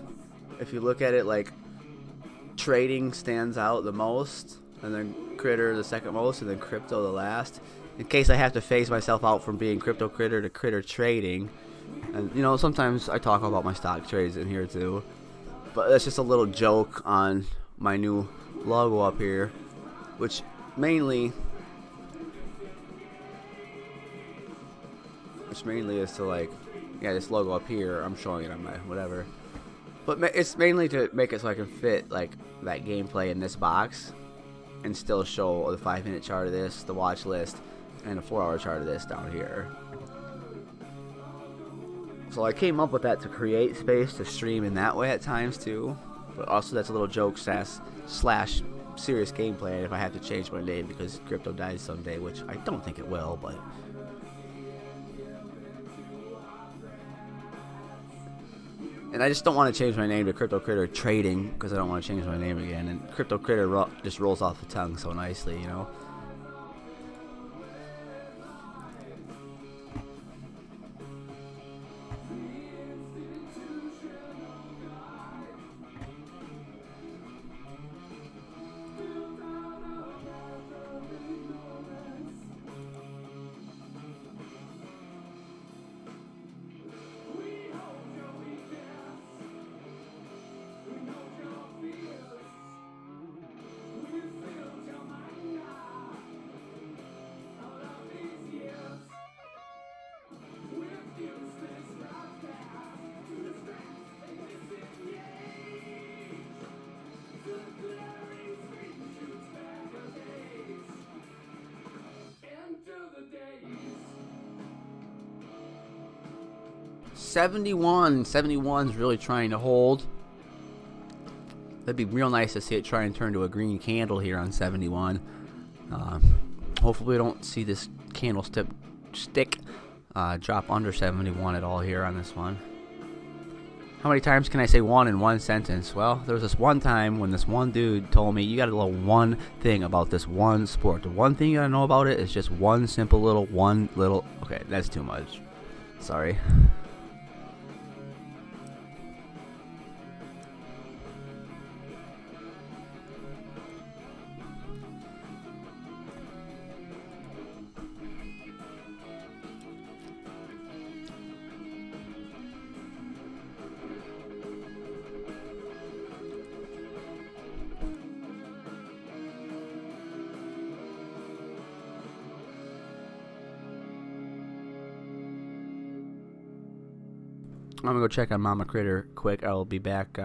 if you look at it, like, trading stands out the most, and then Critter the second most, and then Crypto the last. In case I have to phase myself out from being Crypto Critter to Critter Trading. And, you know, sometimes I talk about my stock trades in here too. But that's just a little joke on my new logo up here, which mainly is to, like, yeah, this logo up here, I'm showing it on my whatever. But it's mainly to make it so I can fit, like, that gameplay in this box and still show the 5-minute chart of this, the watch list, and a 4-hour chart of this down here. So I came up with that to create space to stream in that way at times too. But also that's a little joke slash serious gameplay if I have to change my name because crypto dies someday, which I don't think it will, but... And I just don't want to change my name to Crypto Critter Trading because I don't want to change my name again. And Crypto Critter just rolls off the tongue so nicely, you know. $71's really trying to hold. That'd be real nice to see it try and turn to a green candle here on 71. Hopefully we don't see this candlestick drop under 71 at all here on this one. How many times can I say one in one sentence? Well, there was this one time when this one dude told me, you gotta know one thing about this one sport. The one thing you gotta know about it is just one simple little, okay, that's too much. Sorry. I'm gonna go check on Mama Critter quick. I'll be back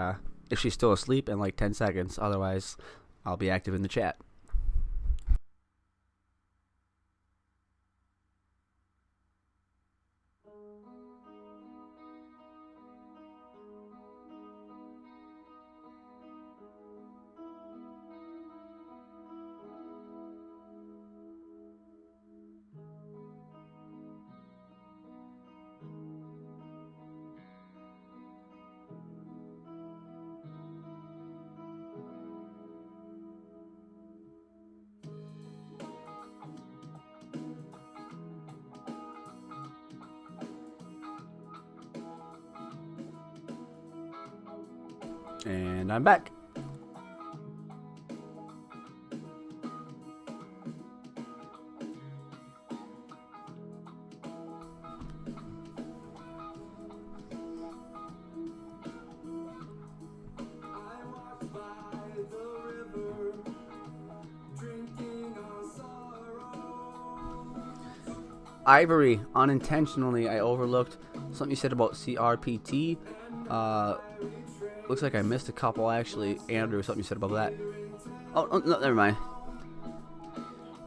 if she's still asleep in like 10 seconds. Otherwise, I'll be active in the chat. And I'm back. Ivory, unintentionally, I overlooked something you said about CRPT. Looks like I missed a couple, actually. Andrew, something you said about that. Oh, no, never mind.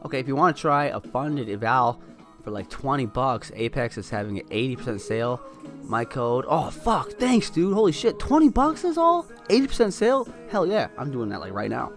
Okay, if you want to try a funded eval for like $20, Apex is having an 80% sale. My code. Oh, fuck. Thanks, dude. Holy shit. $20 is all? 80% sale? Hell yeah. I'm doing that like right now.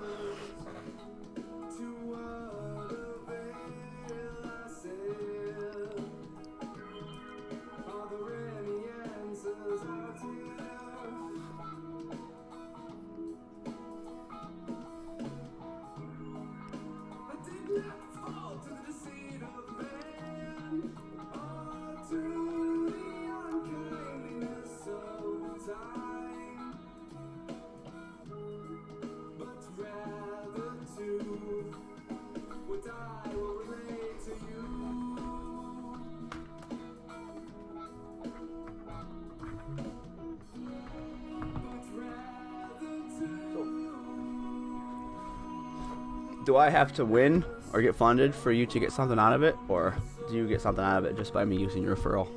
Do I have to win or get funded for you to get something out of it, or do you get something out of it just by me using your referral?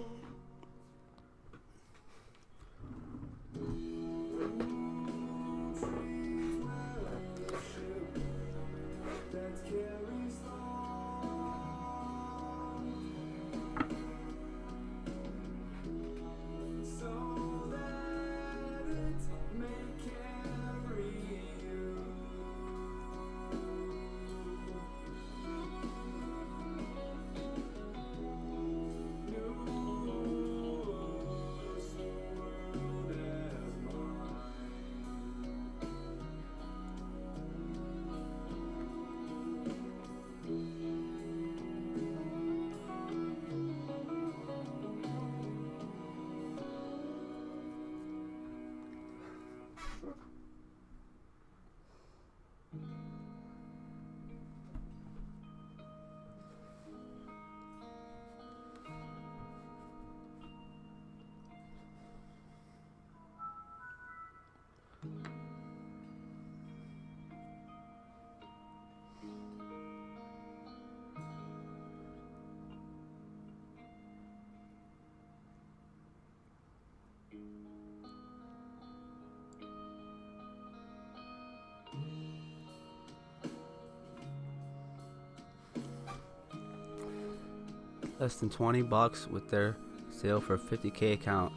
Less than $20 with their sale for a 50K account.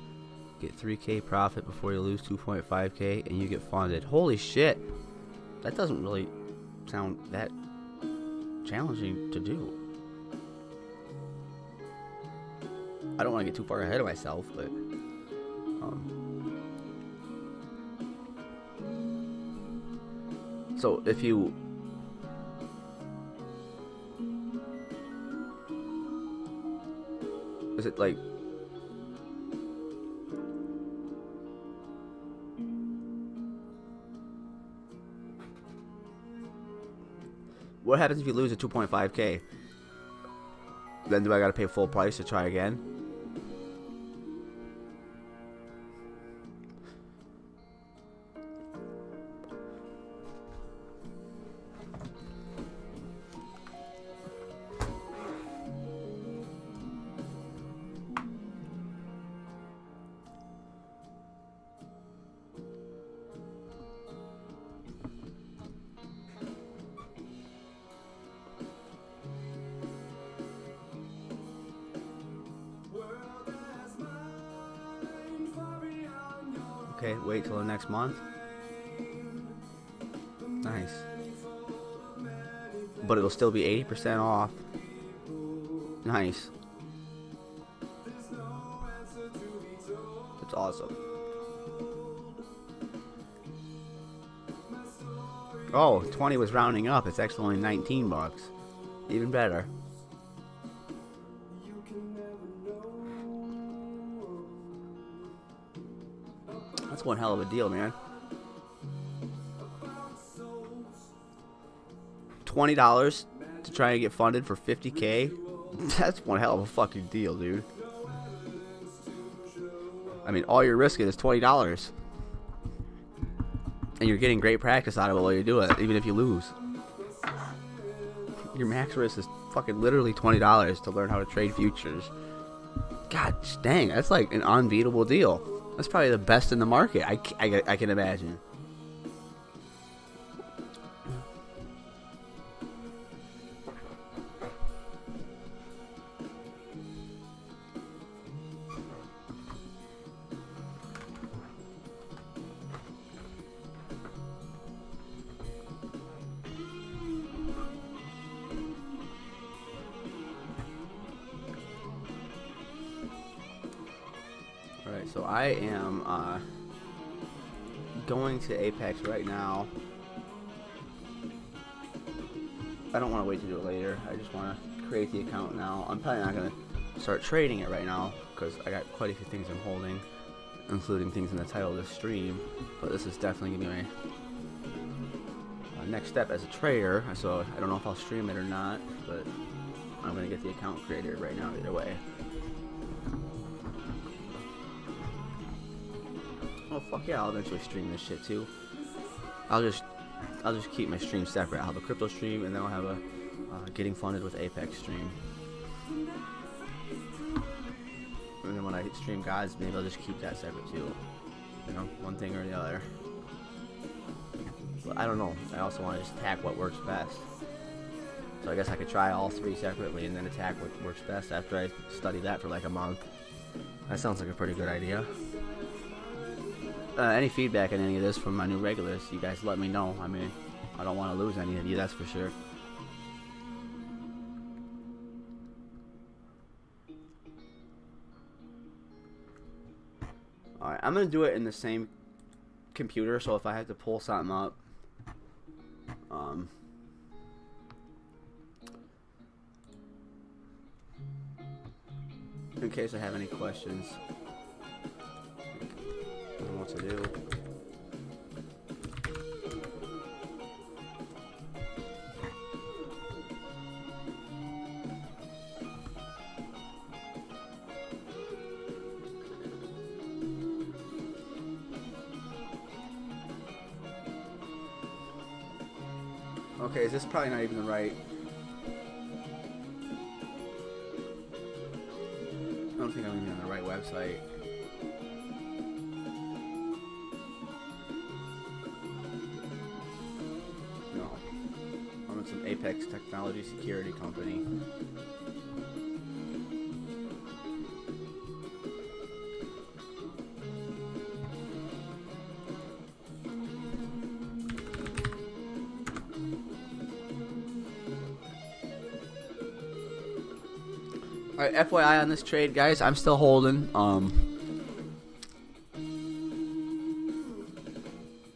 Get 3K profit before you lose 2.5K and you get funded. Holy shit. That doesn't really sound that challenging to do. I don't want to get too far ahead of myself, but So if you is it like what happens if you lose a 2.5K? Then do I gotta pay full price to try again? Okay, wait till the next month. Nice. But it'll still be 80% off. Nice. That's awesome. Oh, 20 was rounding up. It's actually only 19 bucks. Even better. That's one hell of a deal, man. $20 to try and get funded for 50K? That's one hell of a fucking deal, dude. I mean, all you're risking is $20. And you're getting great practice out of it while you do it, even if you lose. Your max risk is fucking literally $20 to learn how to trade futures. God dang, that's like an unbeatable deal. That's probably the best in the market, I can imagine. Alright, so I am going to Apex right now. I don't want to wait to do it later. I just want to create the account now. I'm probably not going to start trading it right now because I got quite a few things I'm holding, including things in the title of this stream. But this is definitely going to be my next step as a trader. So I don't know if I'll stream it or not, but I'm going to get the account created right now either way. Oh fuck yeah, I'll eventually stream this shit too. I'll just keep my stream separate. I'll have a crypto stream and then I'll have a getting funded with Apex stream. And then when I stream GODS, maybe I'll just keep that separate too. You know, one thing or the other. But I don't know. I also want to just attack what works best. So I guess I could try all three separately and then attack what works best after I study that for like a month. That sounds like a pretty good idea. Any feedback on any of this from my new regulars, you guys let me know. I mean, I don't want to lose any of you, that's for sure. Alright, I'm going to do it in the same computer, so if I have to pull something up, in case I have any questions. I don't know what to do. Okay, is this probably not even the right? I don't think I'm even on the right website. Some Apex Technology Security Company. Alright, FYI on this trade, guys, I'm still holding.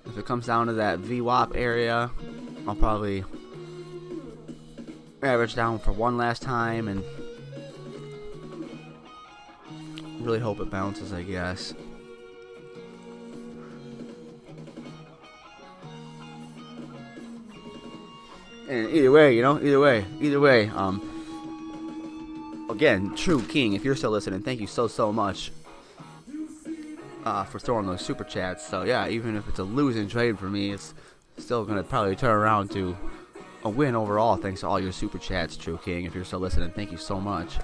The If it comes down to that VWAP area, I'll probably average down for one last time and really hope it bounces, I guess. And either way, either way, again, True King, if you're still listening, thank you so much for throwing those super chats. So yeah, even if it's a losing trade for me, it's still gonna probably turn around to a win overall thanks to all your super chats, True King. If you're still listening, thank you so much.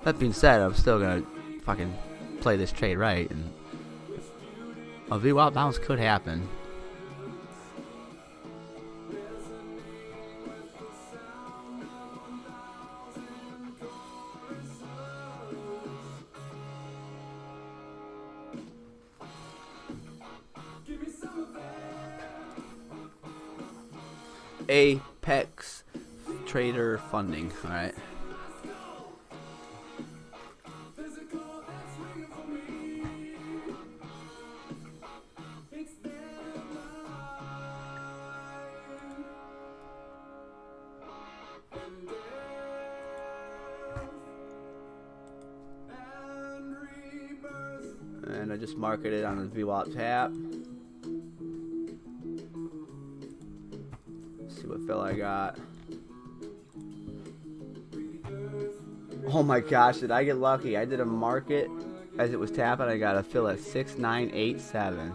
That being said, I'm still gonna fucking play this trade right, and a VWAP bounce could happen. Apex Trader Funding, alright. And I just marketed it on the VWAP tap. See what fill I got. Oh my gosh, did I get lucky? I did a market as it was tapping. I got a fill at 6987.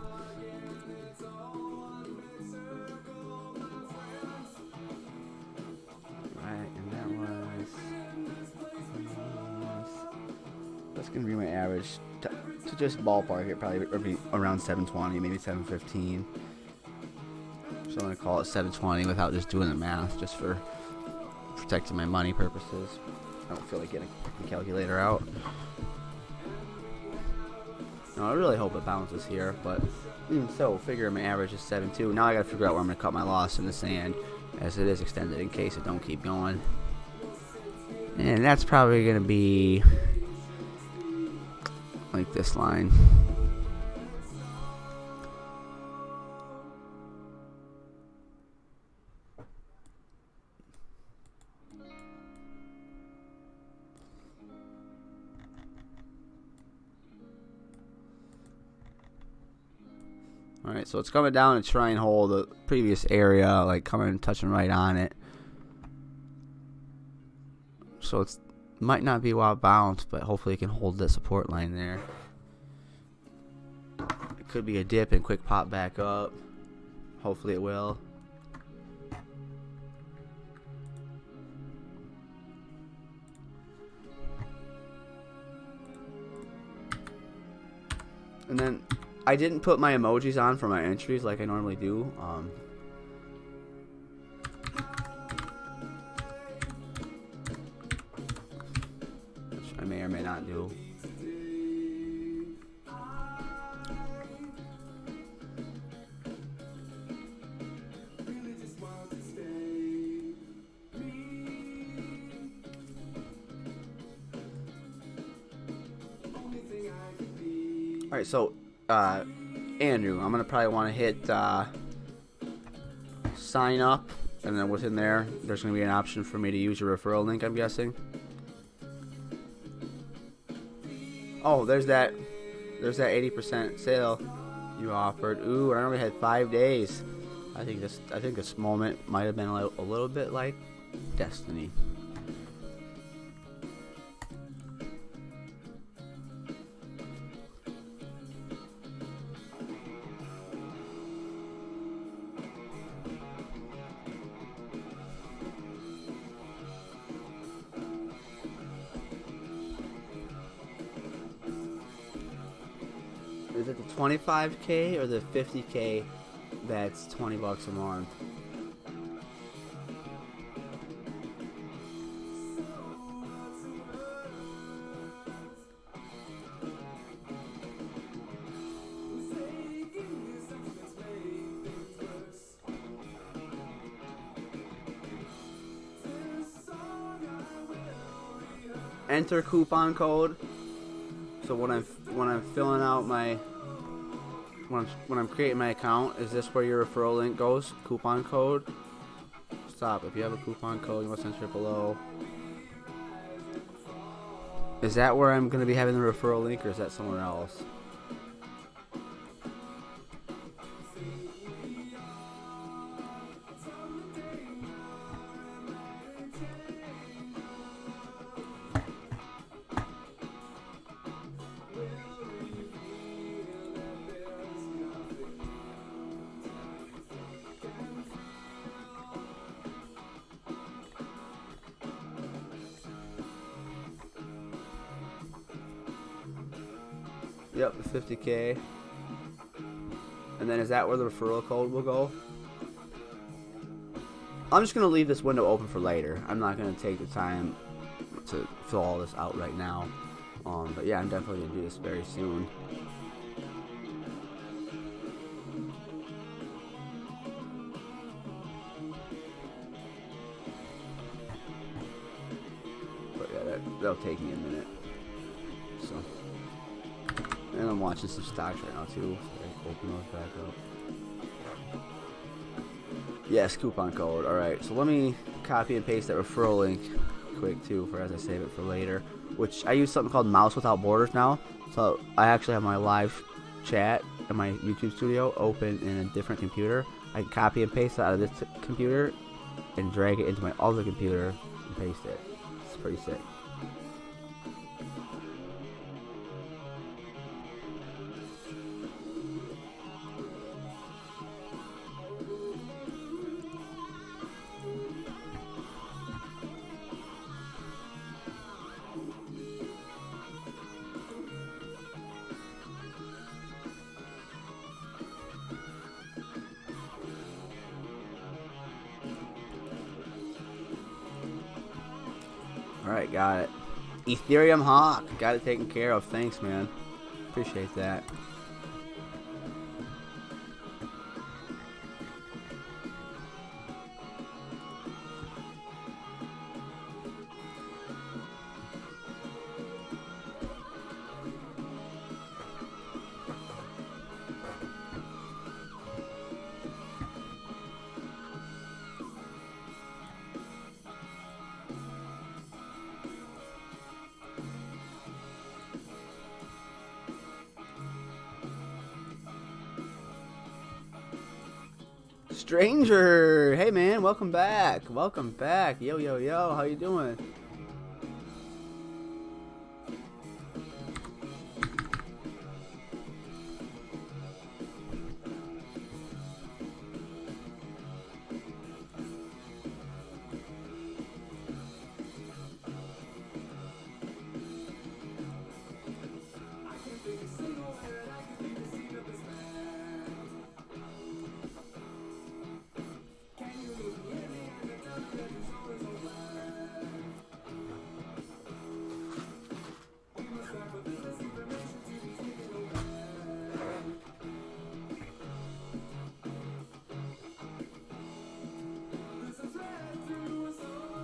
Right, and that was. That's gonna be my average to just ballpark it. Probably be around 720, maybe 715. So I'm going to call it 720 without just doing the math, just for protecting my money purposes. I don't feel like getting a calculator out. No, I really hope it bounces here, but even so, figure my average is 7.2. Now I got to figure out where I'm going to cut my loss in the sand, as it is extended in case it don't keep going. And that's probably going to be like this line. Alright, so it's coming down and try and hold the previous area, like coming and touching right on it. So it's might not be wild bounce, but hopefully it can hold that support line there. It could be a dip and quick pop back up. Hopefully it will. And then I didn't put my emojis on for my entries like I normally do. Which I may or may not do. Alright, so Andrew, I'm gonna probably want to hit sign up, and then within there's gonna be an option for me to use your referral link, I'm guessing. Oh, there's that 80% sale you offered. Ooh, I only had 5 days. I think this moment might have been a little bit like destiny. Is it the 25K or the 50K that's $20 a month? Enter coupon code So when I'm filling out my when I'm creating my account, is this where your referral link goes? Coupon code. Stop. If you have a coupon code, you must enter it below. Is that where I'm going to be having the referral link, or is that somewhere else? Yep, the 50K. And then is that where the referral code will go? I'm just going to leave this window open for later. I'm not going to take the time to fill all this out right now. But yeah, I'm definitely going to do this very soon. But yeah, that'll take me a minute. So. And I'm watching some stocks right now too. So I open those back up. Yes, coupon code. Alright, so let me copy and paste that referral link quick too for as I save it for later. Which I use something called Mouse Without Borders now. So I actually have my live chat in my YouTube studio open in a different computer. I can copy and paste it out of this computer and drag it into my other computer and paste it. It's pretty sick. Alright, got it. Ethereum Hawk. Got it taken care of. Thanks, man. Appreciate that. Stranger, hey man, welcome back. Welcome back. Yo, yo, yo, how you doing?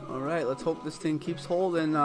Alright, let's hope this thing keeps holding.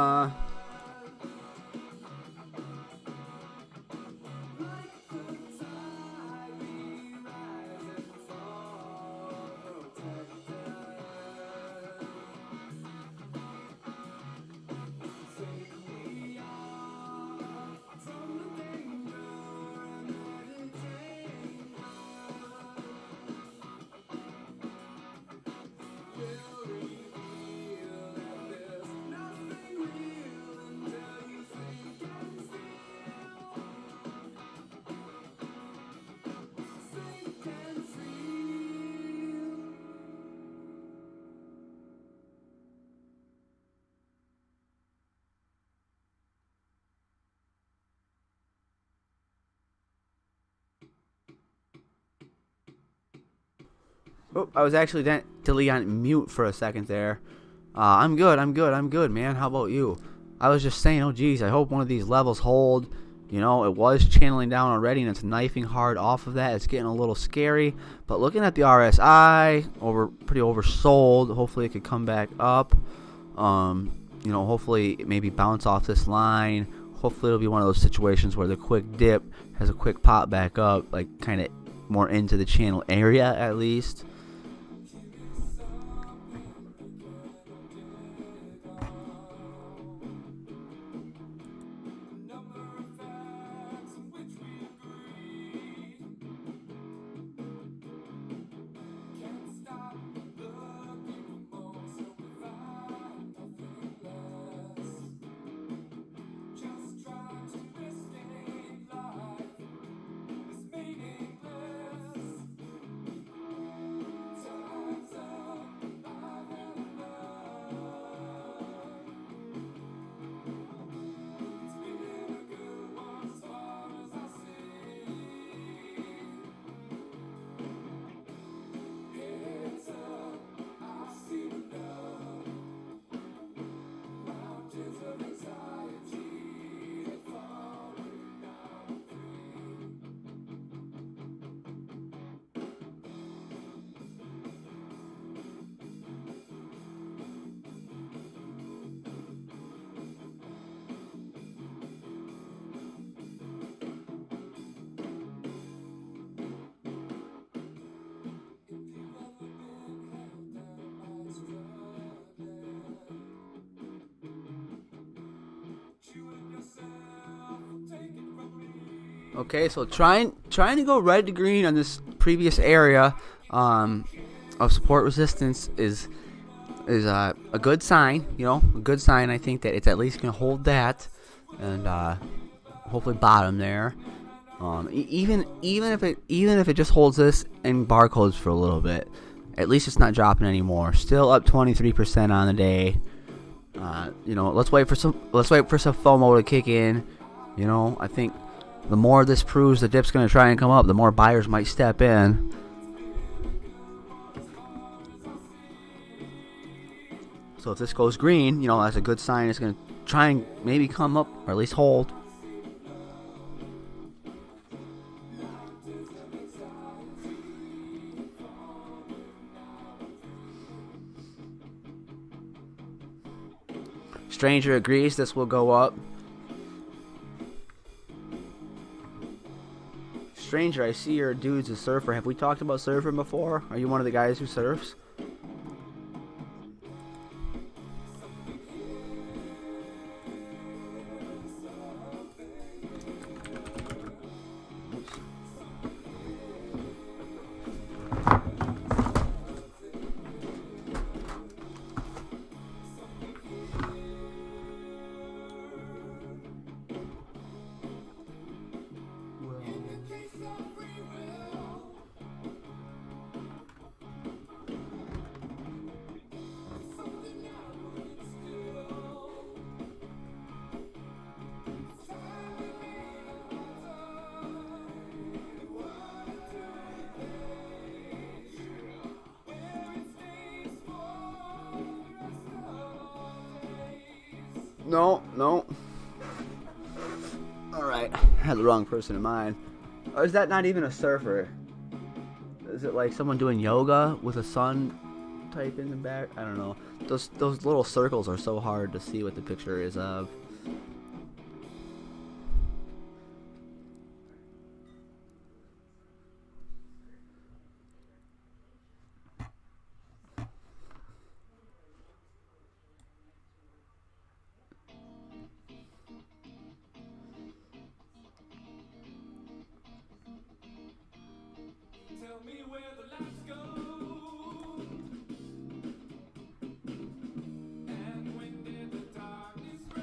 Oh, I was actually deleting on mute for a second there. I'm good, man. How about you? I was just saying, oh geez, I hope one of these levels hold. You know, it was channeling down already, and it's knifing hard off of that. It's getting a little scary. But looking at the RSI, pretty oversold. Hopefully it could come back up. You know, hopefully maybe bounce off this line. hopefully it'll be one of those situations where the quick dip has a quick pop back up, like kind of more into the channel area at least. Okay, so trying to go red to green on this previous area of support resistance is a good sign. You know, a good sign. I think that it's at least gonna hold that, and hopefully bottom there. Even if it just holds this and barcodes for a little bit, at least it's not dropping anymore. Still up 23% on the day. You know, let's wait for some FOMO to kick in. You know, I think the more this proves the dip's going to try and come up, the more buyers might step in. So if this goes green, you know, that's a good sign. It's going to try and maybe come up or at least hold. Stranger agrees this will go up. Stranger, I see your dude's a surfer. Have we talked about surfing before? Are you one of the guys who surfs? No. Alright, I had the wrong person in mind. Or is that not even a surfer? Is it like someone doing yoga with a sun type in the back? I don't know. Those little circles are so hard to see what the picture is of. Tell me where the lights go, and when did the darkness grow?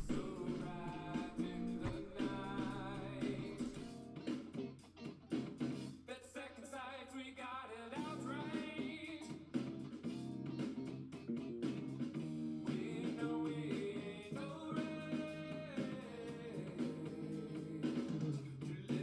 So bright in the night, that second sight we got it outright. We know it ain't alright to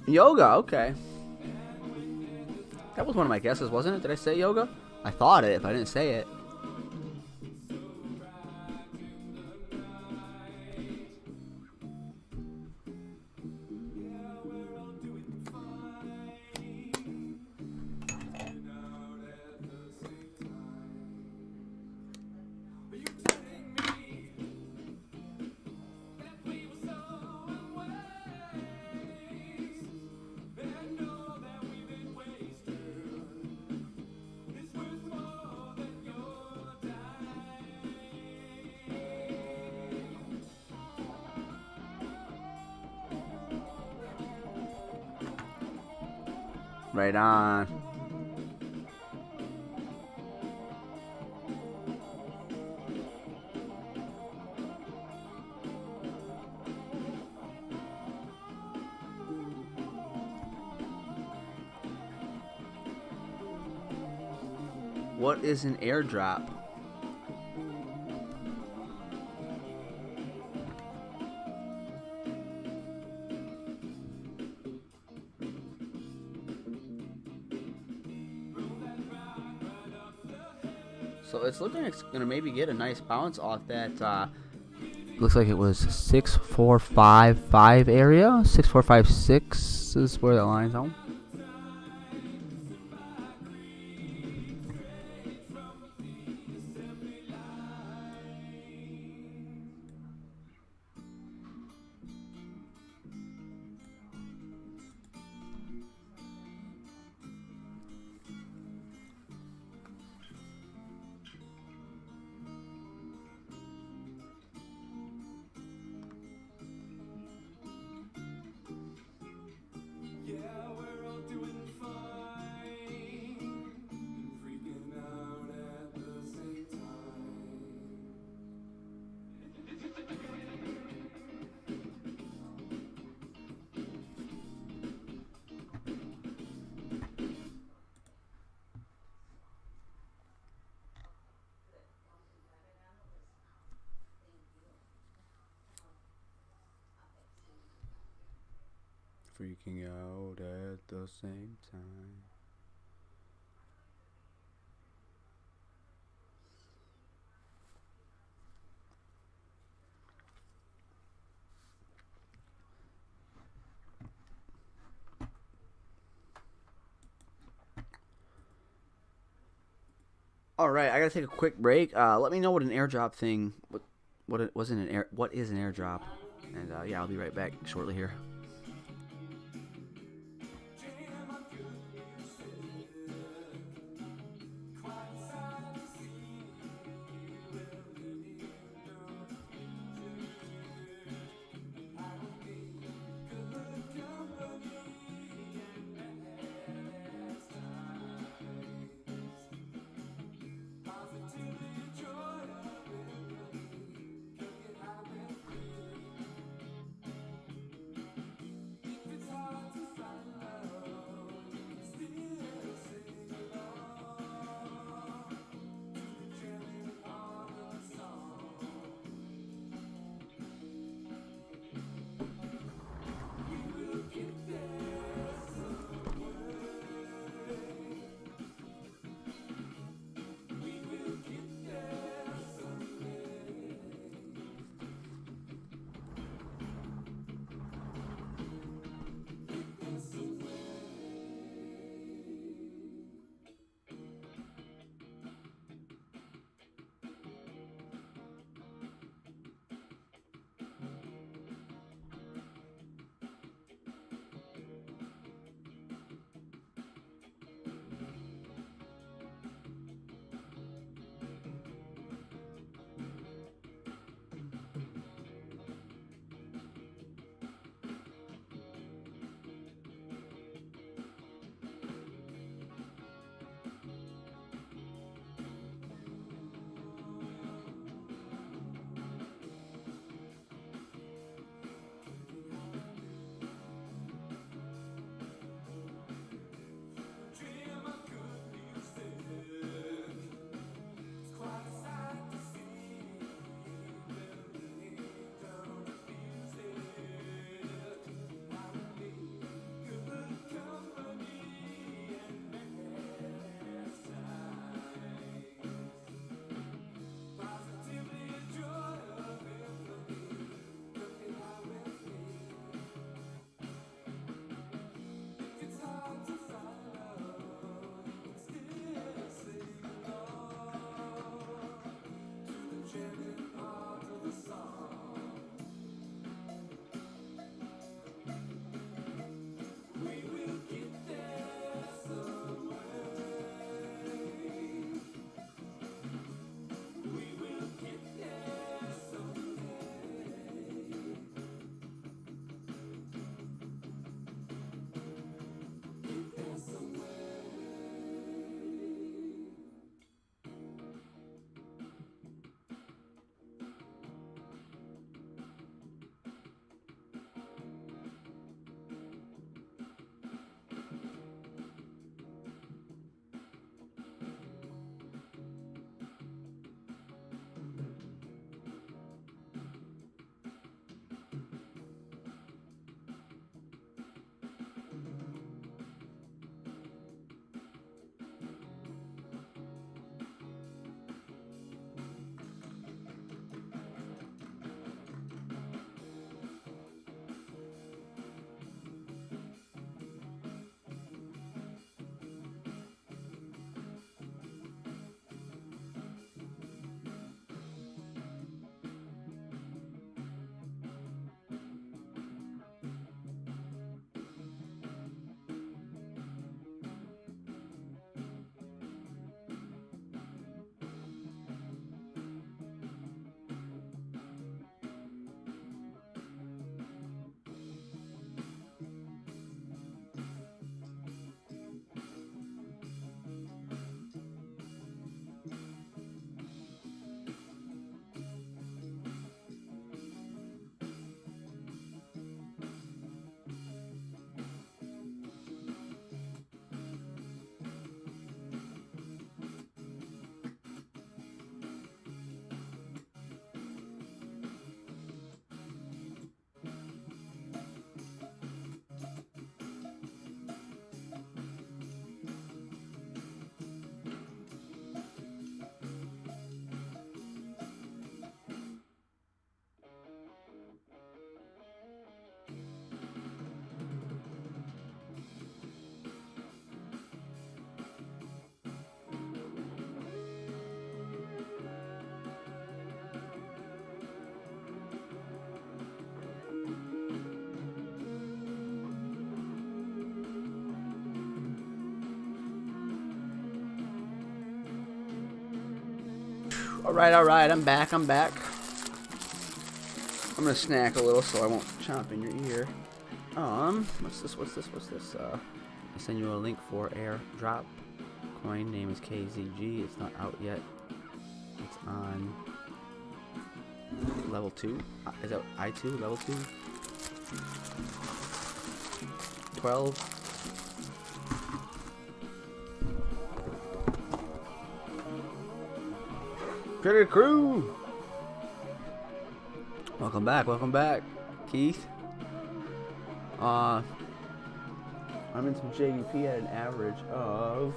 Yoga, okay. That was one of my guesses, wasn't it? Did I say yoga? I thought it if I didn't say it. Right on. What is an airdrop? So it's looking like it's going to maybe get a nice bounce off that. Looks like it was 6455 area. 6456 is where the line's on. Freaking out at the same time. All right, I gotta take a quick break. Let me know what an airdrop thing. What it wasn't an air. What is an airdrop? And yeah, I'll be right back shortly here. Alright, I'm back. I'm gonna snack a little so I won't chomp in your ear. What's this? I'll send you a link for airdrop. Coin name is KZG. It's not out yet. It's on level 2. Is that I2? Level 2? 12. Critter Crew! Welcome back, Keith. I'm in some JUP at an average of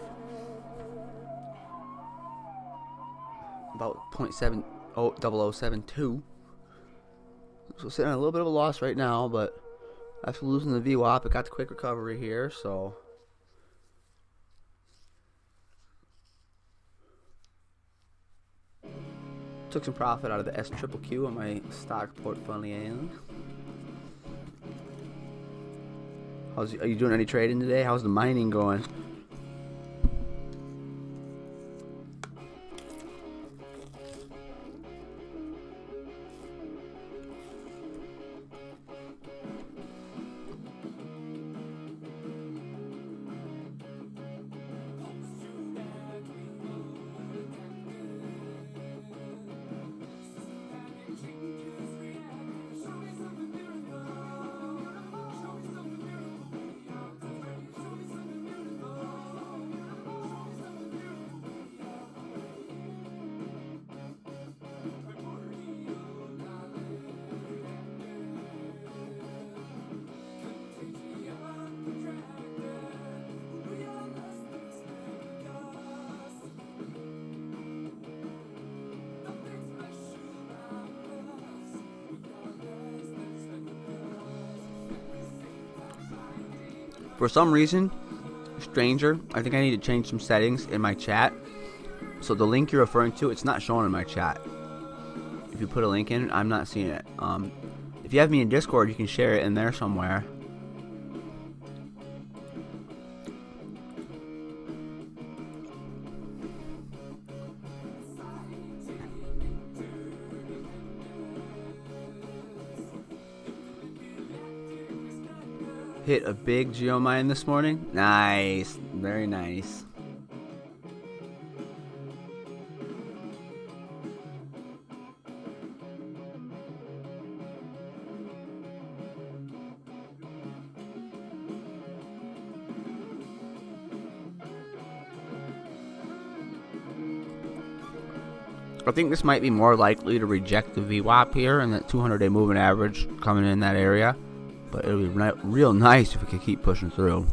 about 0.70072. So sitting on a little bit of a loss right now, but after losing the VWAP, it got the quick recovery here, so took some profit out of the SQQQ on my stock portfolio. Are you doing any trading today? How's the mining going? For some reason, stranger, I think I need to change some settings in my chat. So the link you're referring to, it's not showing in my chat. If you put a link in, I'm not seeing it. If you have me in Discord, you can share it in there somewhere. Hit a big geomine this morning. Nice. Very nice. I think this might be more likely to reject the VWAP here and that 200-day moving average coming in that area. But it would be real nice if we could keep pushing through.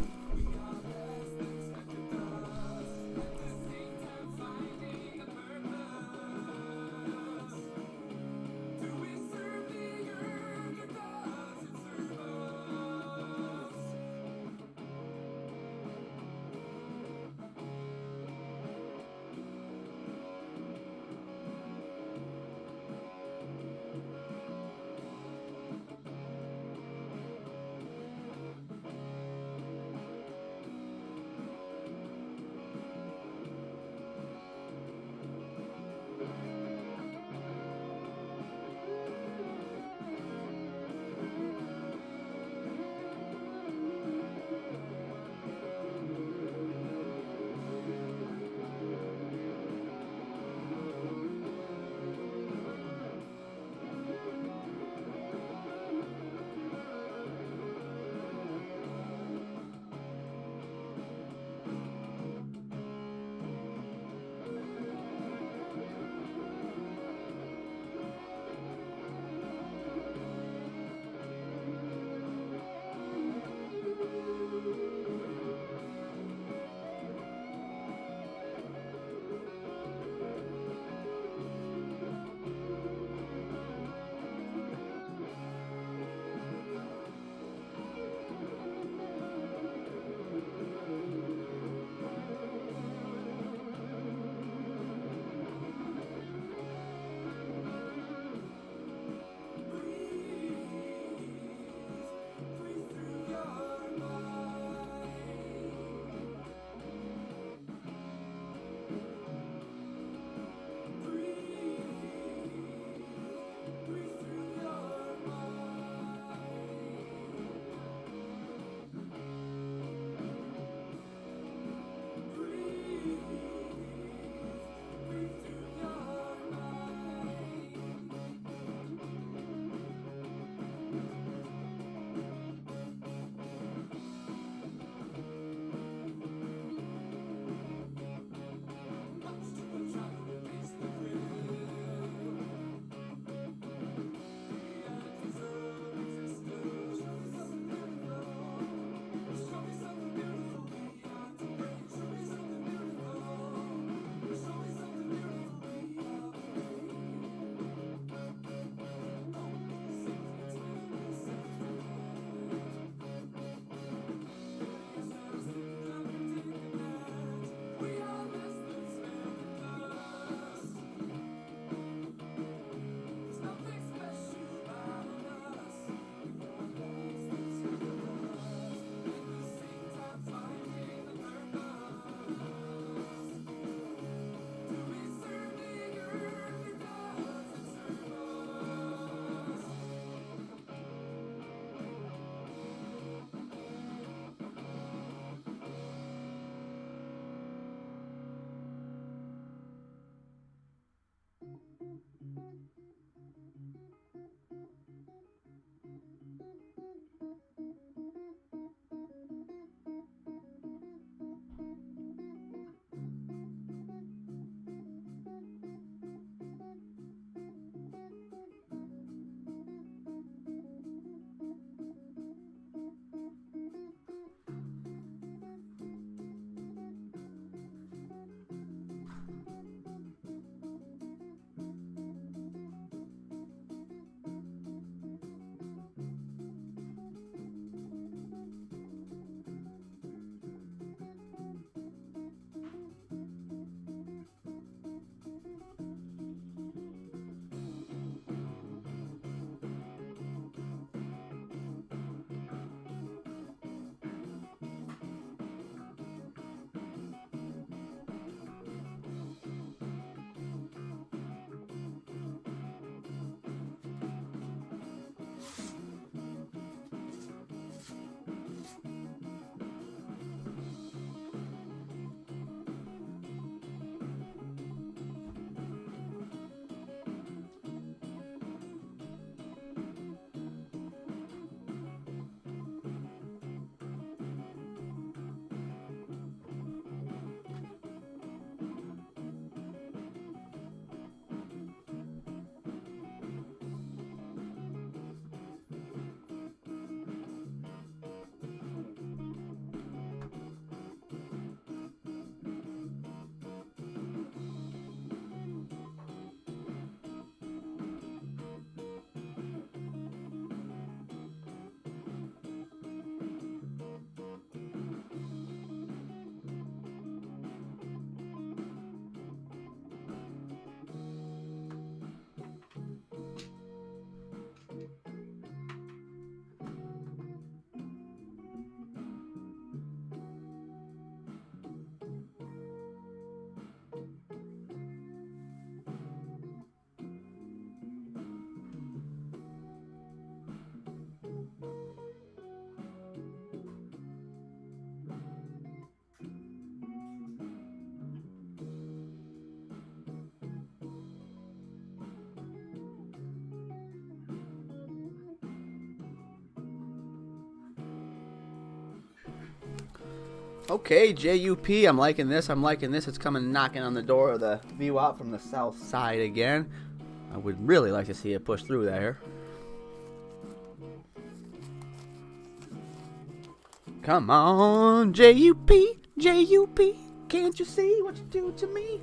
Okay, JUP, I'm liking this. I'm liking this. It's coming knocking on the door of the VWAP from the south side again. I would really like to see it push through there. Come on, JUP, JUP. Can't you see what you do to me?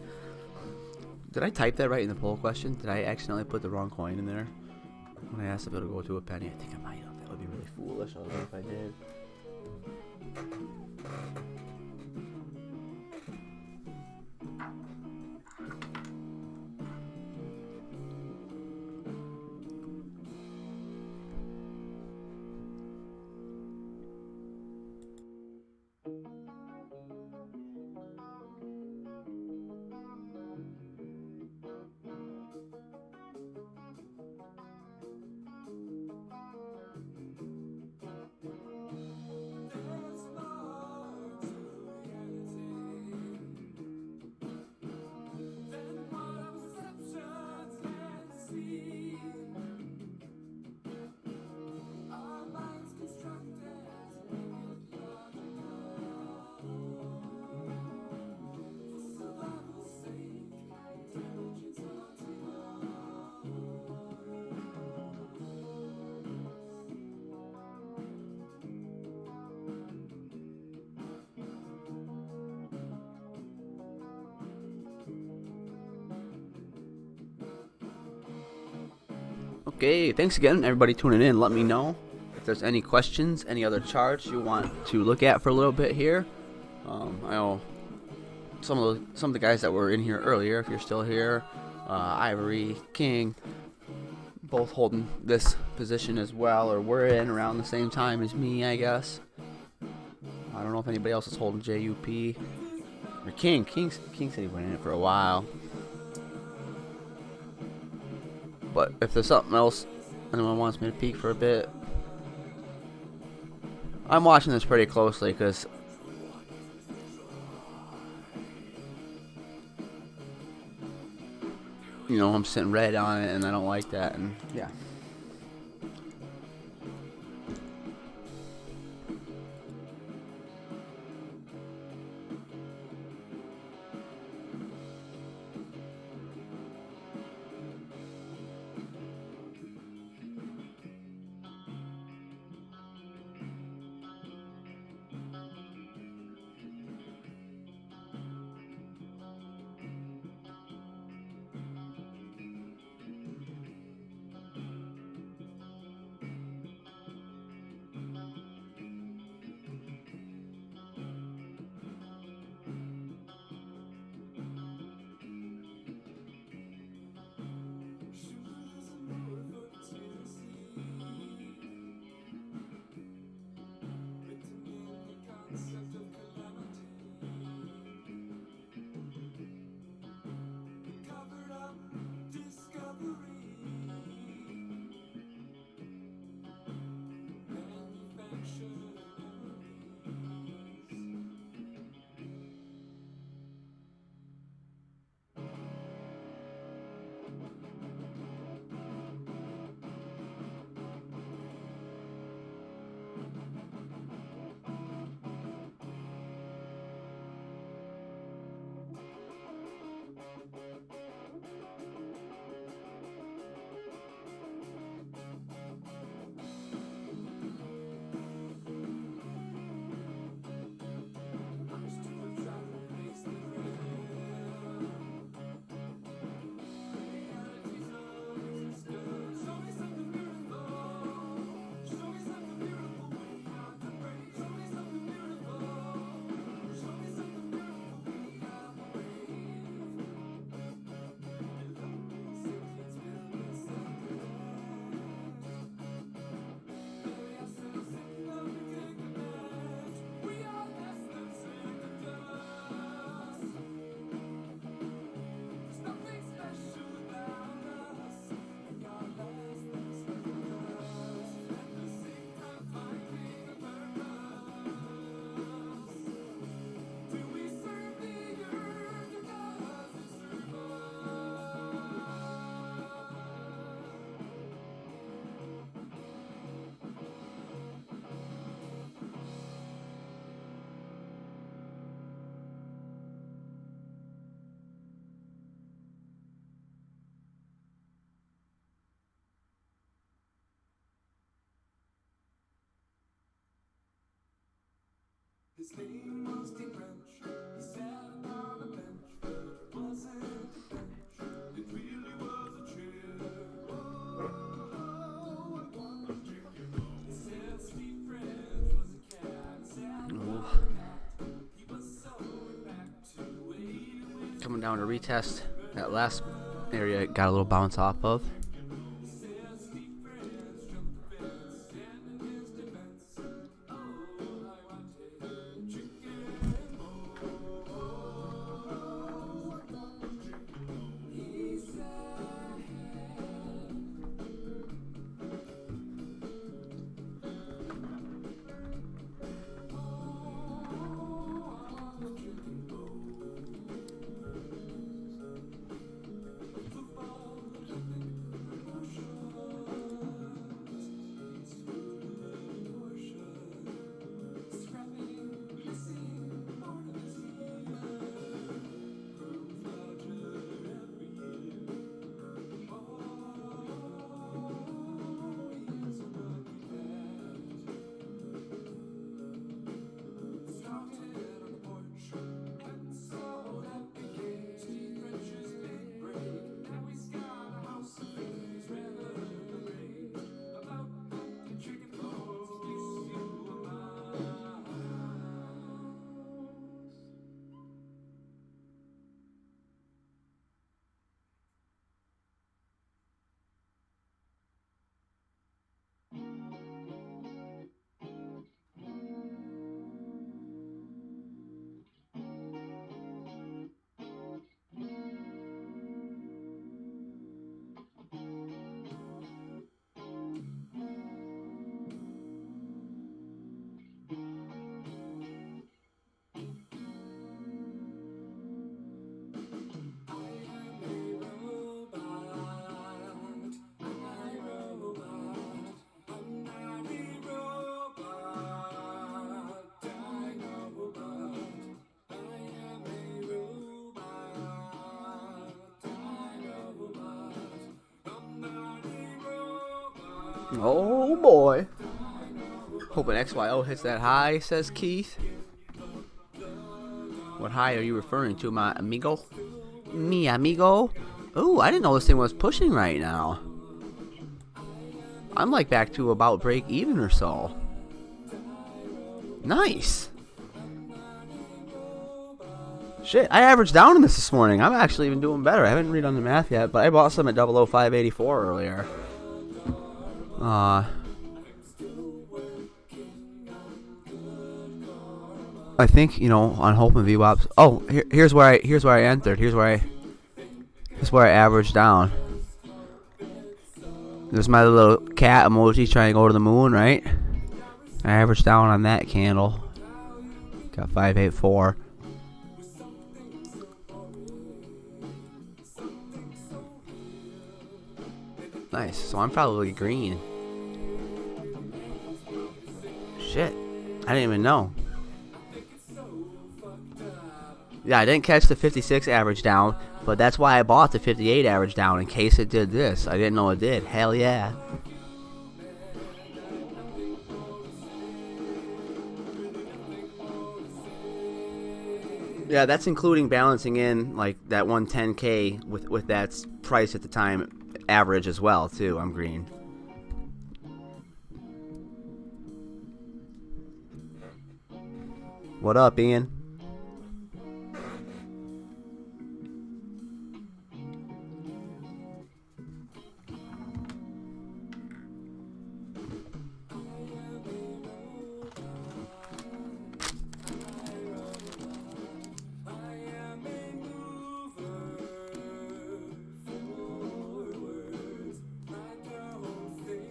Did I type that right in the poll question? Did I accidentally put the wrong coin in there? When I asked if it would go to a penny, I think I might have. That would be really foolish. I don't know if I did. Okay, thanks again, everybody tuning in. Let me know if there's any questions, any other charts you want to look at for a little bit here. I know some of the guys that were in here earlier. If you're still here, Ivory, King, both holding this position as well, or we're in around the same time as me, I guess. I don't know if anybody else is holding JUP or King. King said he went in it for a while. But if there's something else anyone wants me to peek for a bit, I'm watching this pretty closely because you know, I'm sitting red on it, and I don't like that, and yeah. His name was Deep Branch. He sat upon a bench, but it wasn't a bench. It really was a chair. Oh, I wonder if you know. He said Steve Branch was a cat. Sat upon a mat. He was sewing back to waiting with. Coming down to retest that last area, it got a little bounce off of. He said Steve Branch jumped the fence, and in his defense, oh, I wanted chicken and more. He said. Oh boy. Hoping XYO hits that high, says Keith. What high are you referring to, my amigo? Mi amigo? Ooh, I didn't know this thing was pushing right now. I'm like back to about break even or so. Nice. Shit, I averaged down in this morning. I'm actually even doing better. I haven't redone the math yet, but I bought some at 00584 earlier. I think, you know, on Hope and VWAPs. Oh, here's where I entered. Here's where I averaged down. There's my little cat emoji trying to go to the moon, right? I averaged down on that candle. Got 584. Nice. So I'm probably green. Shit. I didn't even know. Yeah, I didn't catch the 56 average down, but that's why I bought the 58 average down in case it did this. I didn't know it did. Hell yeah. Yeah, that's including balancing in like that 110K with that price at the time average as well too. I'm green. What up, Ian?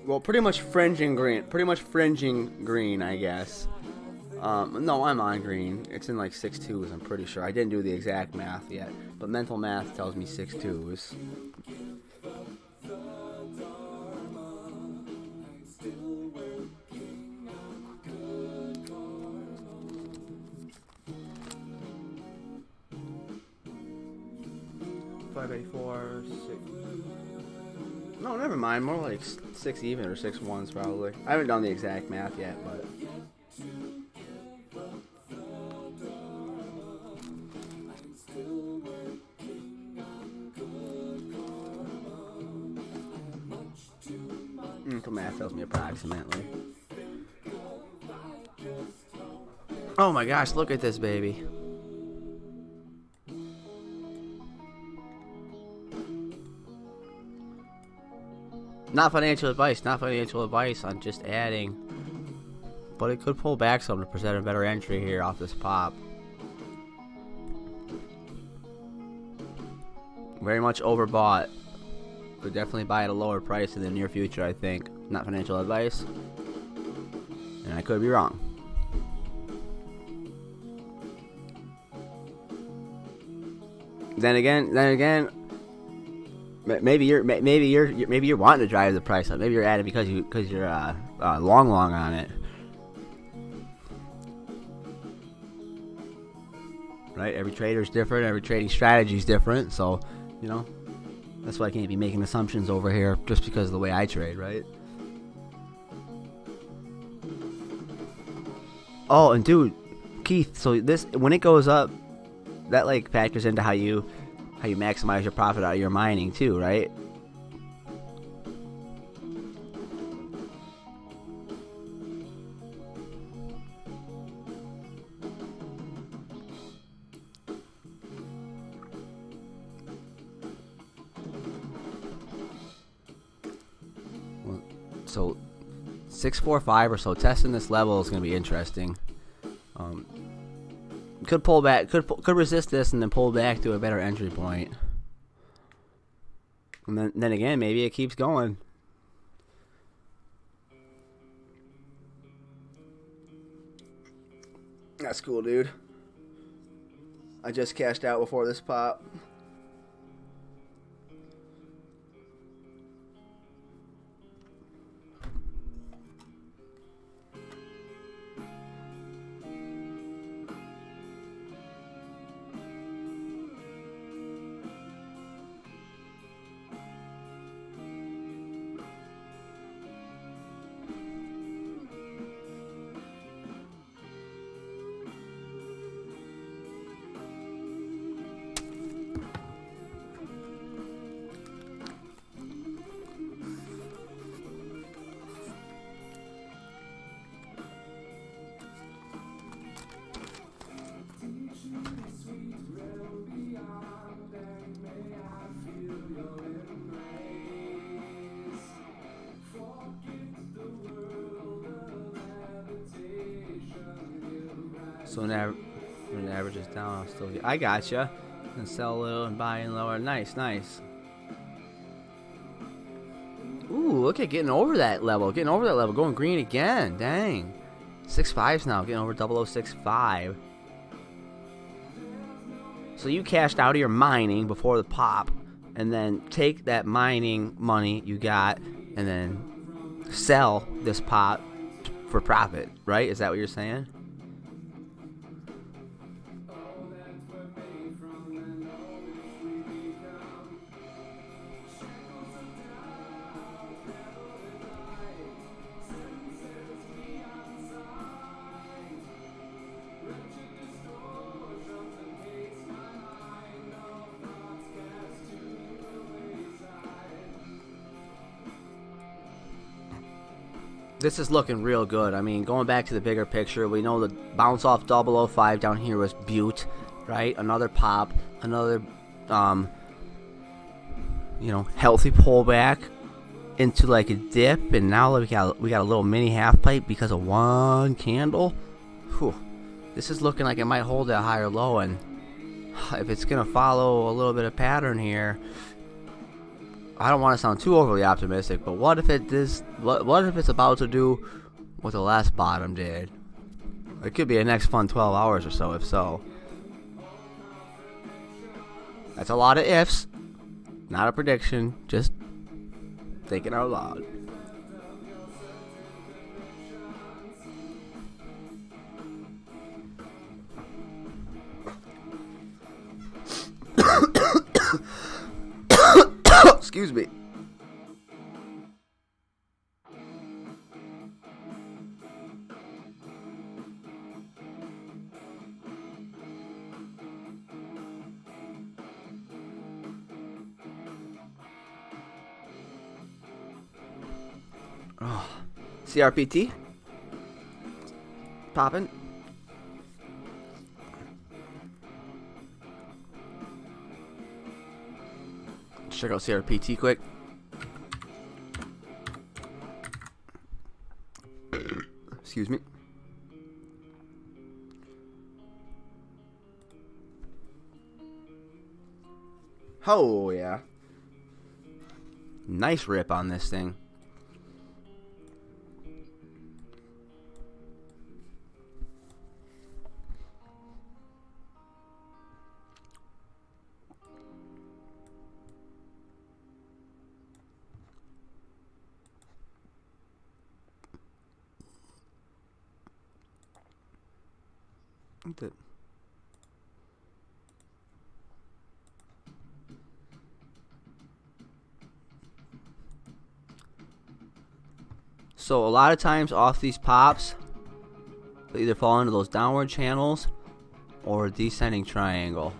Well, pretty much fringing green, I guess. No, I'm on green. It's in like 6.2s, I'm pretty sure. I didn't do the exact math yet, but mental math tells me 6.2s. No, never mind. More like 6 even or 6 ones probably. I haven't done the exact math yet, but. The math tells me approximately. Oh my gosh, look at this baby. Not financial advice on just adding. But it could pull back some to present a better entry here off this pop. Very much overbought. Could definitely buy at a lower price in the near future, I think. Not financial advice. And I could be wrong. Then again, maybe you're wanting to drive the price up. Maybe you're adding because you're long on it. Right? Every trader's different. Every trading strategy is different. So, you know, that's why I can't be making assumptions over here just because of the way I trade, right? Oh, and dude, Keith, so this when it goes up, that like factors into how you maximize your profit out of your mining too, right? Well, so 645 or so testing this level is going to be interesting. Could pull back, could resist this and then pull back to a better entry point. And then again, maybe it keeps going. That's cool, dude. I just cashed out before this pop. So when the average is down, I'll still get. I gotcha. And sell a little and buy in lower. Nice, nice. Ooh, look at getting over that level. Getting over that level. Going green again. Dang. 6.5s now. Getting over 0065. So you cashed out of your mining before the pop. And then take that mining money you got. And then sell this pop for profit. Right? Is that what you're saying? This is looking real good. I mean, going back to the bigger picture, we know the bounce off 005 down here was Butte, right? Another pop, another, healthy pullback into like a dip, and now we got a little mini half pipe because of one candle. Whew. This is looking like it might hold that higher low, and if it's gonna follow a little bit of pattern here, I don't want to sound too overly optimistic, but what if it is? What if it's about to do what the last bottom did? It could be a next fun 12 hours or so. If so, that's a lot of ifs, not a prediction. Just thinking out loud. Excuse me. Oh. CRPT? Poppin'? Check out CRPT quick. Excuse me. Oh, yeah. Nice rip on this thing. So a lot of times off these pops, they either fall into those downward channels or a descending triangle.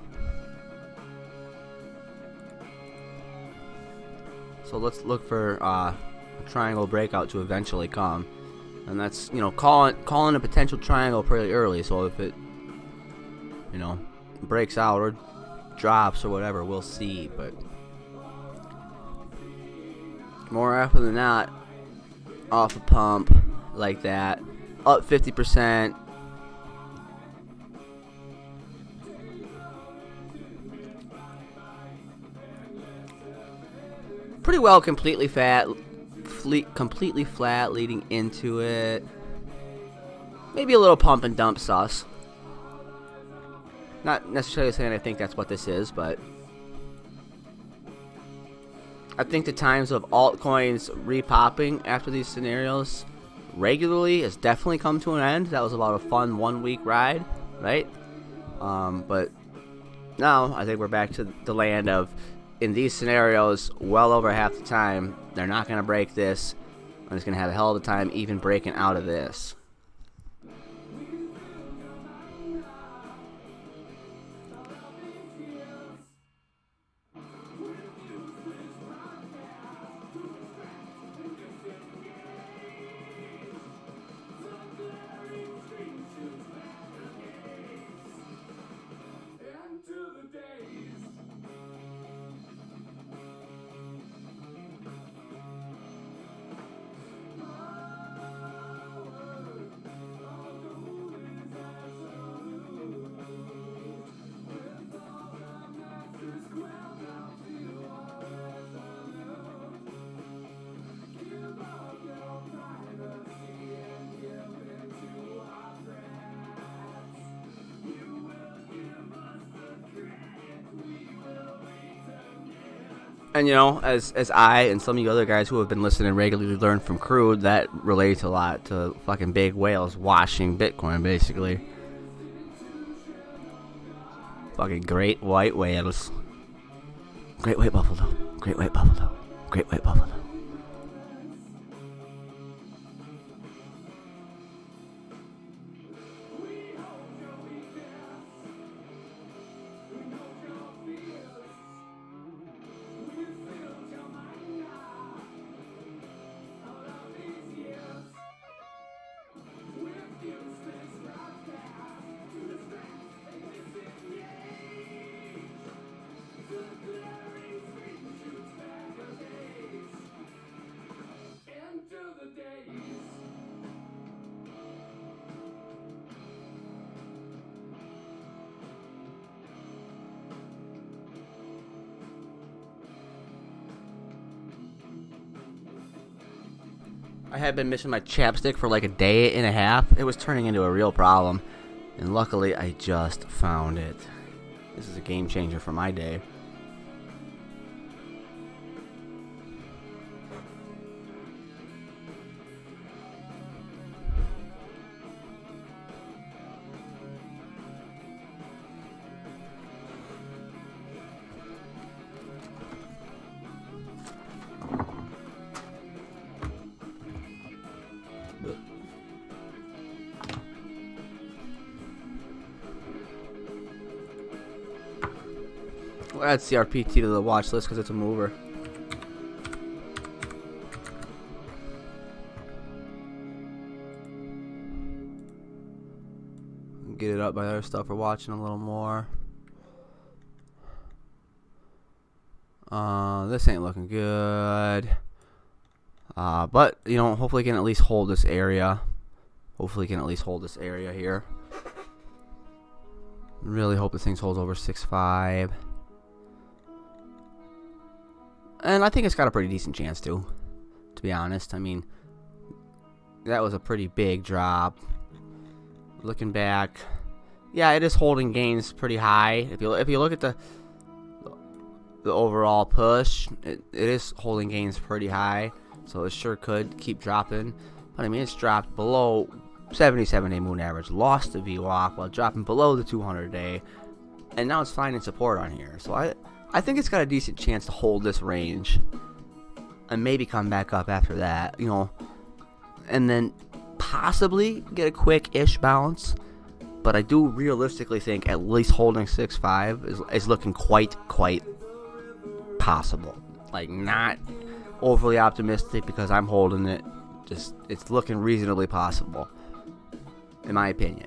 So let's look for a triangle breakout to eventually come, and that's calling a potential triangle pretty early. So if it breaks out or drops or whatever, we'll see. But more often than not, off a pump like that, up 50%. Pretty well completely flat leading into it. Maybe a little pump and dump sus. Not necessarily saying I think that's what this is, but I think the times of altcoins repopping after these scenarios regularly has definitely come to an end. That was about a fun 1 week ride, right? But now I think we're back to the land of, in these scenarios, well over half the time, they're not going to break this. I'm just going to have a hell of a time even breaking out of this. And you know, as I and some of you other guys who have been listening regularly learn from Crude, that relates a lot to fucking big whales washing Bitcoin, basically. Fucking great white whales. Great white buffalo. Great white buffalo. Great white buffalo. I had been missing my chapstick for like a day and a half. It was turning into a real problem. And luckily, I just found it. This is a game changer for my day. We'll add CRPT to the watch list because it's a mover. Get it up by other stuff we're watching a little more. This ain't looking good. But, you know, hopefully we can at least hold this area. Hopefully we can at least hold this area here. Really hope this thing holds over 6.5. And I think it's got a pretty decent chance to be honest. I mean, that was a pretty big drop. Looking back, yeah, it is holding gains pretty high. If you look at the overall push, it is holding gains pretty high. So it sure could keep dropping. But I mean, it's dropped below 77-day moving average, lost the VWAP while dropping below the 200-day, and now it's finding support on here. So I think it's got a decent chance to hold this range and maybe come back up after that, you know, and then possibly get a quick-ish bounce. But I do realistically think at least holding 6.5 is looking quite possible. Like, not overly optimistic because I'm holding it. Just, it's looking reasonably possible, in my opinion.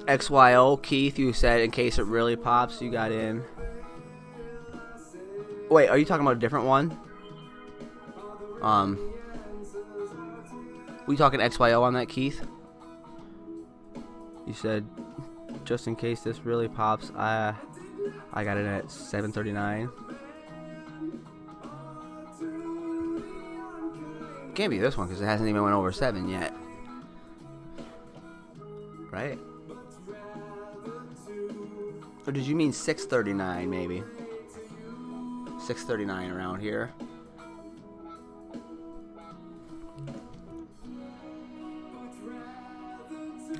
XYO, Keith, you said in case it really pops, you got in. Wait, are you talking about a different one? We talking XYO on that, Keith? You said just in case this really pops. I got it at 739. Can't be this one because it hasn't even went over 7 yet. Right? Or did you mean 639 maybe? 639 around here.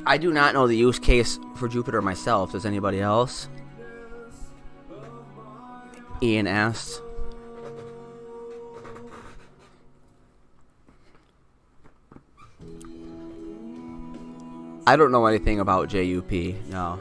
I do not know the use case for Jupiter myself. Does anybody else? Ian asked. I don't know anything about JUP, no.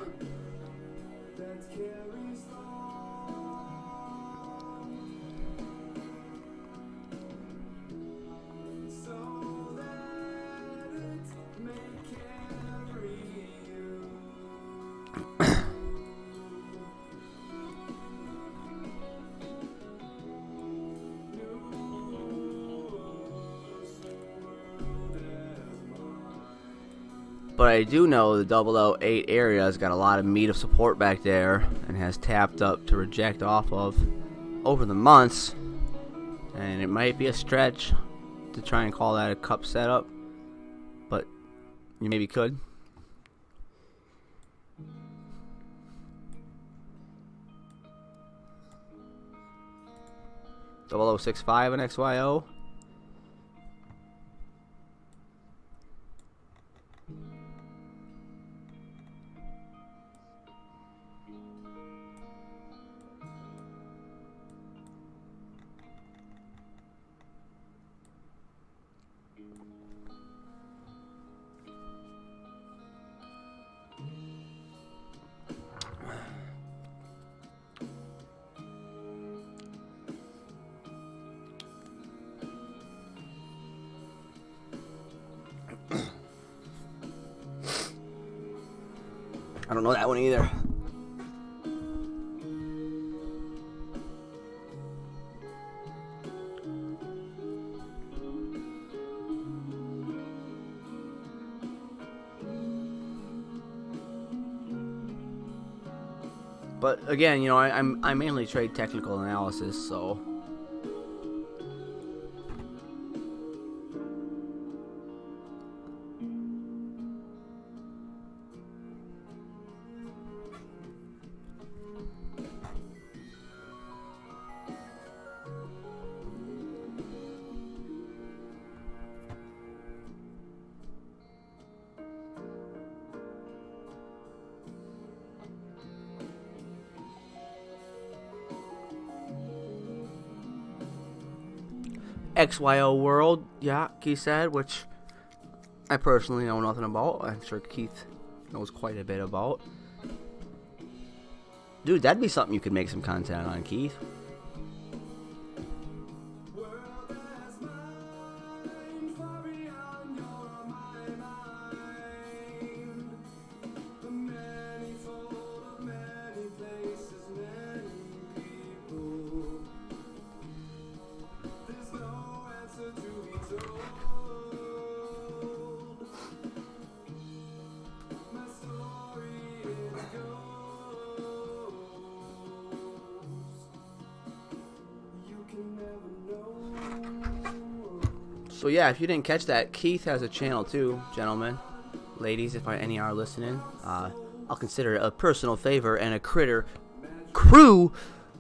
But I do know the 008 area has got a lot of meat of support back there and has tapped up to reject off of over the months. And it might be a stretch to try and call that a cup setup, but you maybe could. $0065 and XYO. I don't know that one either. But again, you know, I mainly trade technical analysis, so XYO world, yeah, Keith said, which I personally know nothing about. I'm sure Keith knows quite a bit about. Dude, that'd be something you could make some content on, Keith. So yeah, if you didn't catch that, Keith has a channel too, gentlemen, ladies, if any are listening. I'll consider it a personal favor and a critter crew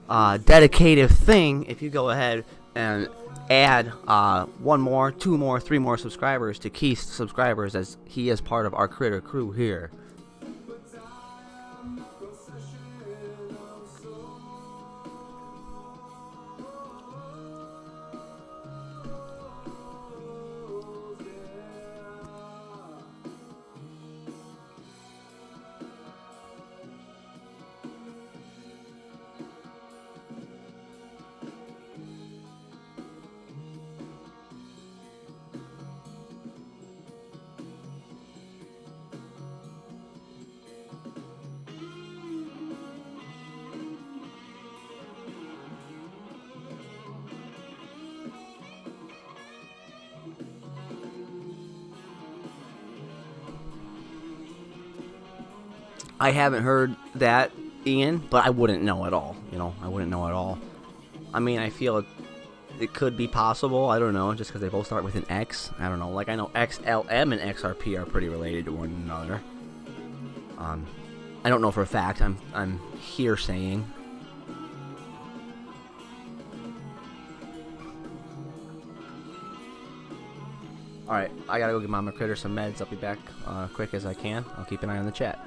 dedicative thing if you go ahead and add 1 more, 2 more, 3 more subscribers to Keith's subscribers, as he is part of our critter crew here. I haven't heard that, Ian, but I wouldn't know at all. You know, I wouldn't know at all. I mean, I feel it could be possible. I don't know, just because they both start with an X. I don't know. Like, I know XLM and XRP are pretty related to one another. I don't know for a fact. I'm hearsaying. Alright, I gotta go give Mama Critter some meds. I'll be back quick as I can. I'll keep an eye on the chat.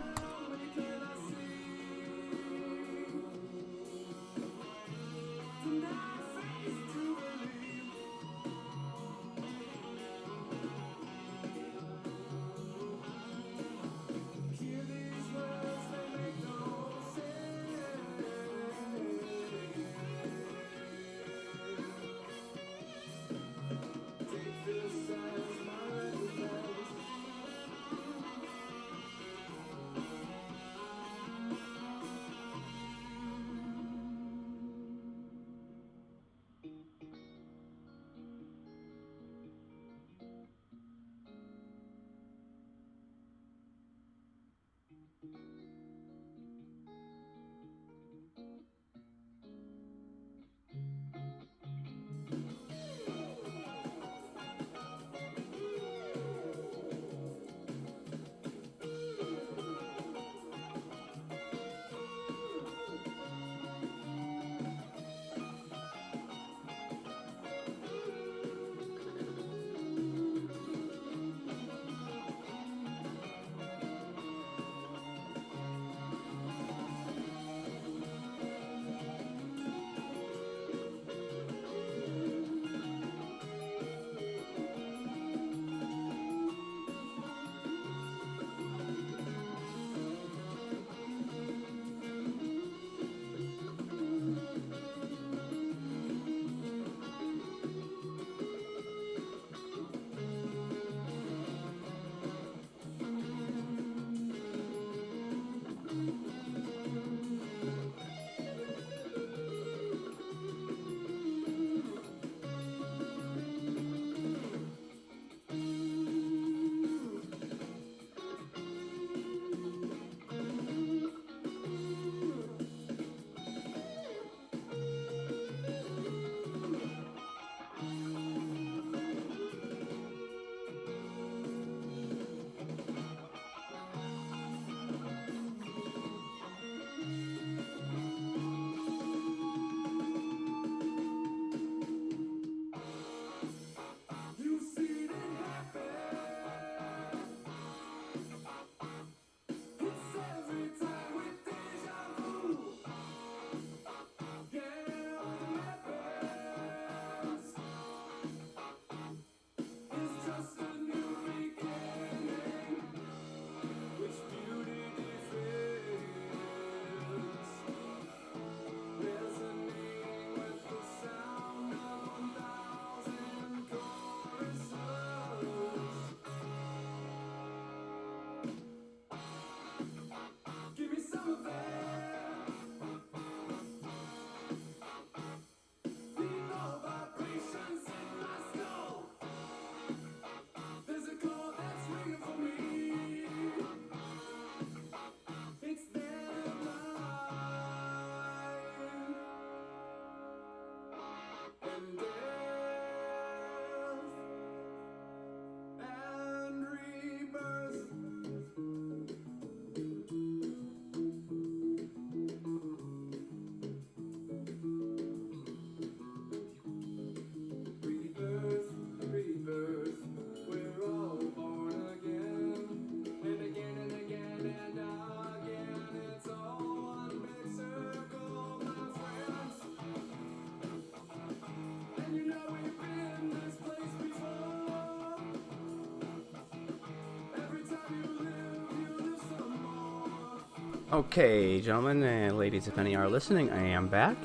Okay, gentlemen and ladies, if any are listening, I am back.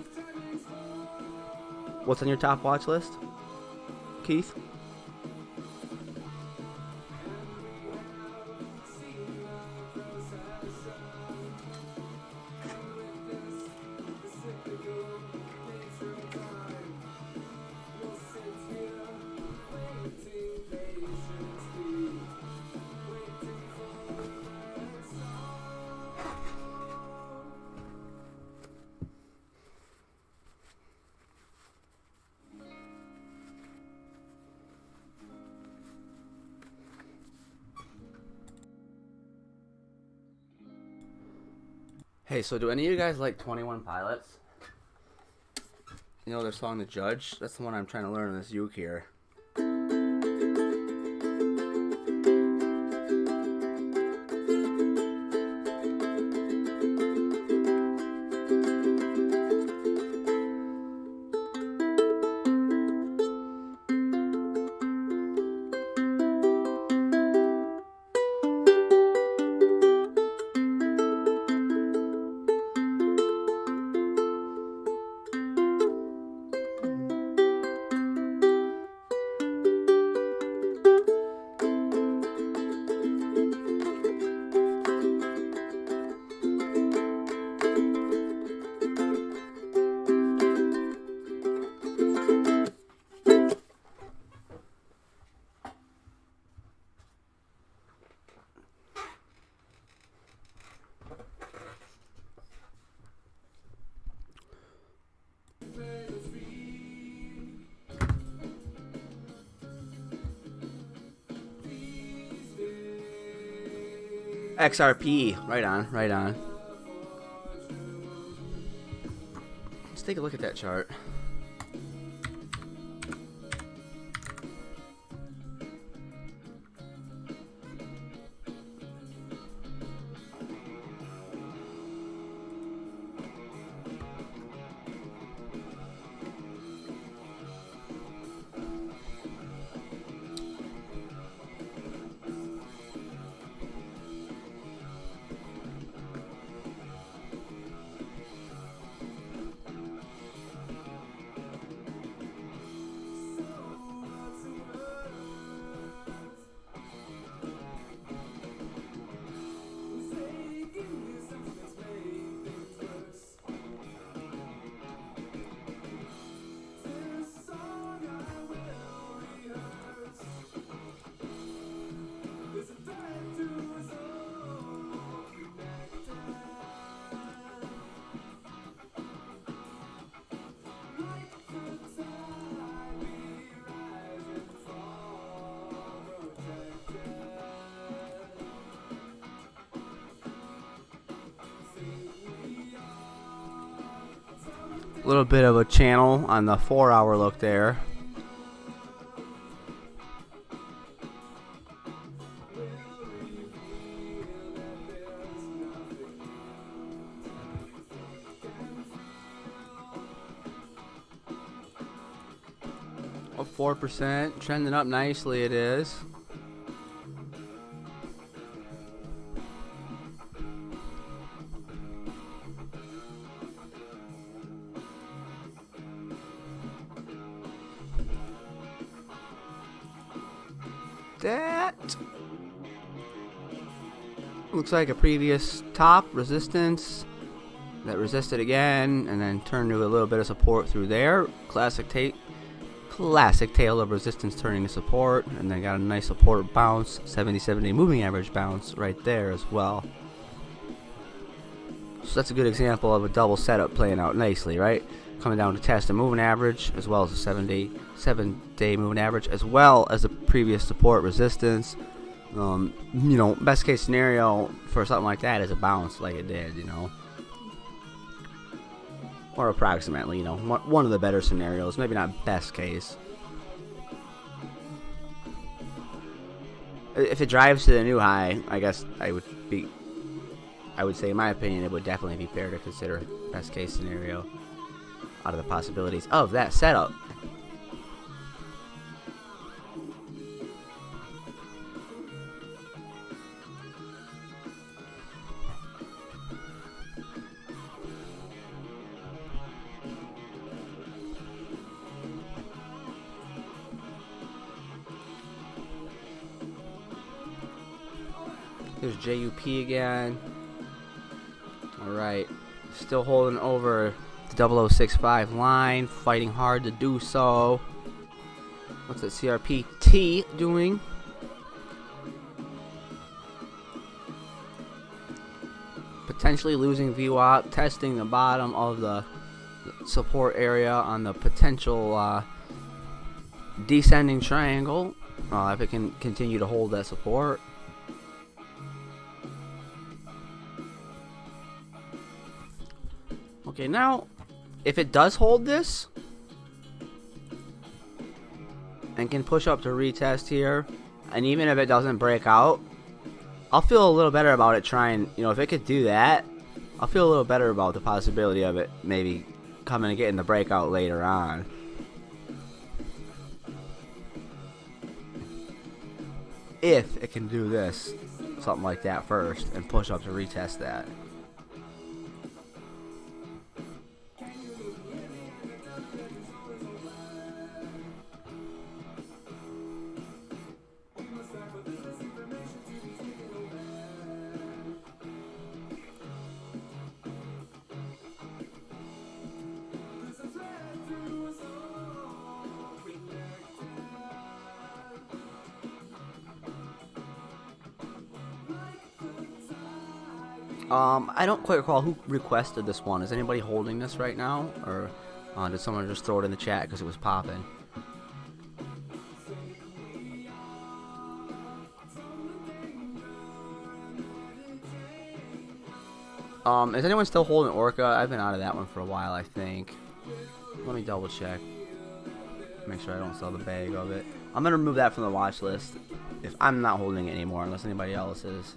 What's on your top watch list, Keith? Hey, so do any of you guys like 21 Pilots? You know their song The Judge? That's the one I'm trying to learn in this uke here. XRP, right on, right on. Let's take a look at that chart. A little bit of a channel on the 4-hour look there. Oh, 4%, trending up nicely it is. That looks like a previous top resistance that resisted again and then turned to a little bit of support through there. Classic tale of resistance turning to support, and then got a nice support bounce, 70-70 moving average bounce right there as well. So that's a good example of a double setup playing out nicely, right? Coming down to test a moving average as well as a 7-day moving average, as well as a previous support resistance. You know, best case scenario for something like that is a bounce like it did, you know, or approximately, you know, one of the better scenarios, maybe not best case. If it drives to the new high, I guess I would say, in my opinion, it would definitely be fair to consider best case scenario out of the possibilities of that setup. there's JUP again. Alright. Still holding over the 0065 line. Fighting hard to do so. What's that CRPT doing? Potentially losing VWAP. Testing the bottom of the support area on the potential descending triangle. If it can continue to hold that support. Okay, now, if it does hold this, and can push up to retest here, and even if it doesn't break out, I'll feel a little better about it trying, you know, if it could do that, I'll feel a little better about the possibility of it maybe coming and getting the breakout later on. If it can do this, something like that first, and push up to retest that. I don't quite recall who requested this one. Is anybody holding this right now? Or did someone just throw it in the chat because it was popping? Is anyone still holding Orca? I've been out of that one for a while, I think. Let me double check. Make sure I don't sell the bag of it. I'm going to remove that from the watch list if I'm not holding it anymore, unless anybody else is.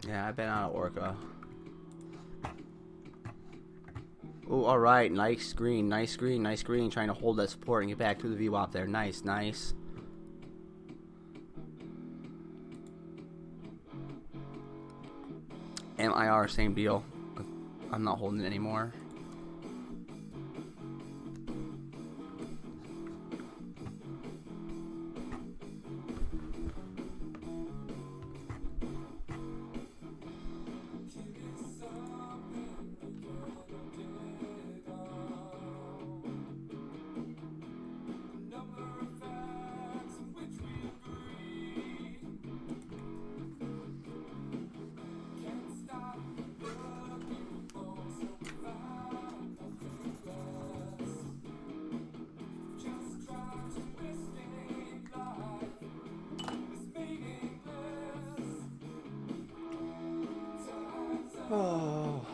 Yeah, I've been out of Orca. Oh, alright. Nice green, nice green, nice green. Trying to hold that support and get back through the VWAP there. Nice, nice. MIR, same deal. I'm not holding it anymore. Oh.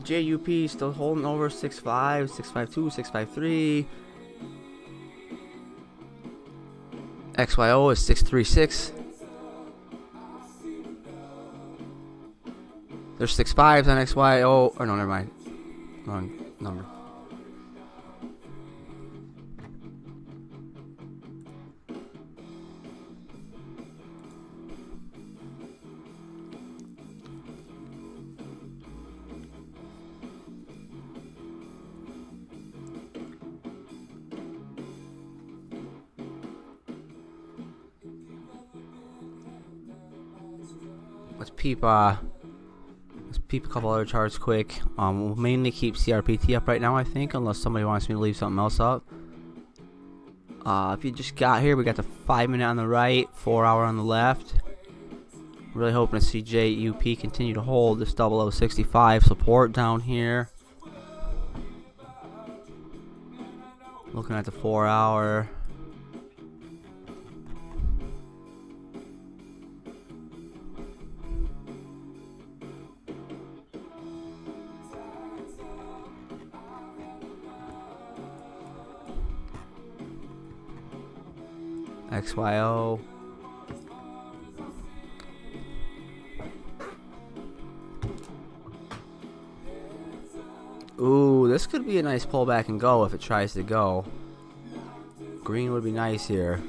JUP still holding over 6.5, 6.52, 6.53. XYO is 6.36. There's 6.5s on XYO. Oh no, never mind. Wrong number. Let's peep a couple other charts quick. We'll mainly keep CRPT up right now, I think, unless somebody wants me to leave something else up. If you just got here, we got the 5-minute on the right, 4-hour on the left. Really hoping to see JUP continue to hold this 0065 support down here. Looking at the 4-hour. XYO. Ooh, this could be a nice pullback and go if it tries to go. Green would be nice here.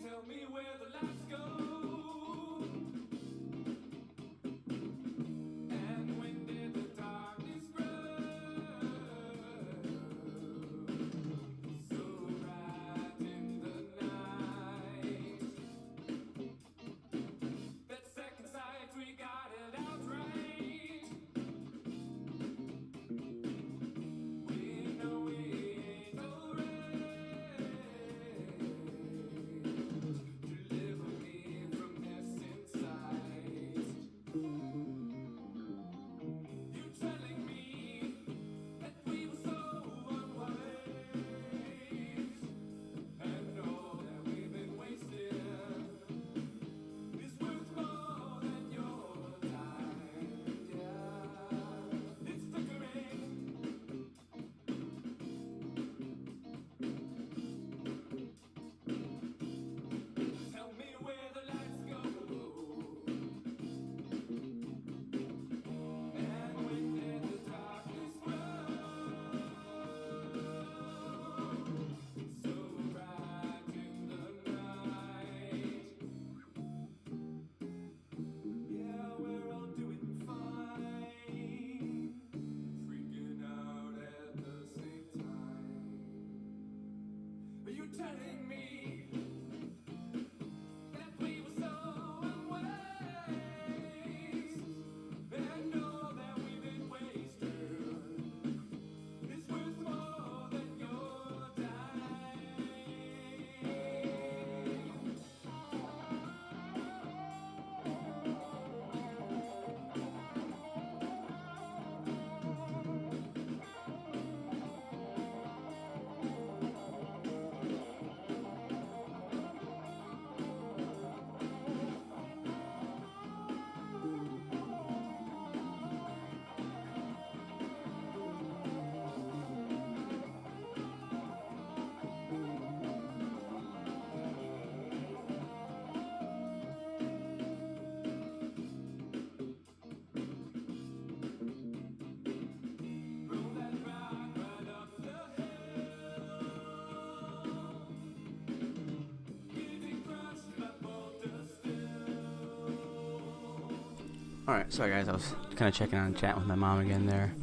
Tell me where the lights go. And when did the darkness grow? So bright in the night. That second sight, we got it outright. We know we ain't alright. Deliver me from this inside. You telling me that we were so unwise, and all that we've been wasting is worth more than your time. Yeah, it's flickering. Tell me where the lights go. And when did the darkness grow? So bright in the night. Yeah, we're all doing fine. Freaking out at the same time. Are you telling me that we were so unwise, and all that we've been wasting is worth more than your time? Roll that rock right up the hill. Getting crushed but bolder still. Alright, sorry guys, I was kind of checking on chat with my mom again there.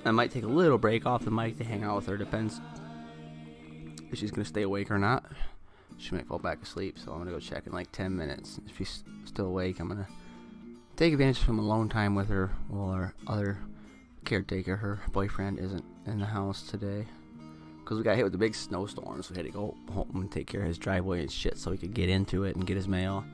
I might take a little break off the mic to hang out with her, depends if she's going to stay awake or not. She might fall back asleep, so I'm going to go check in like 10 minutes. If she's still awake, I'm going to take advantage of some alone time with her while our other caretaker, her boyfriend, isn't in the house today. Because we got hit with the big snowstorm, so we had to go home and take care of his driveway and shit so he could get into it and get his mail.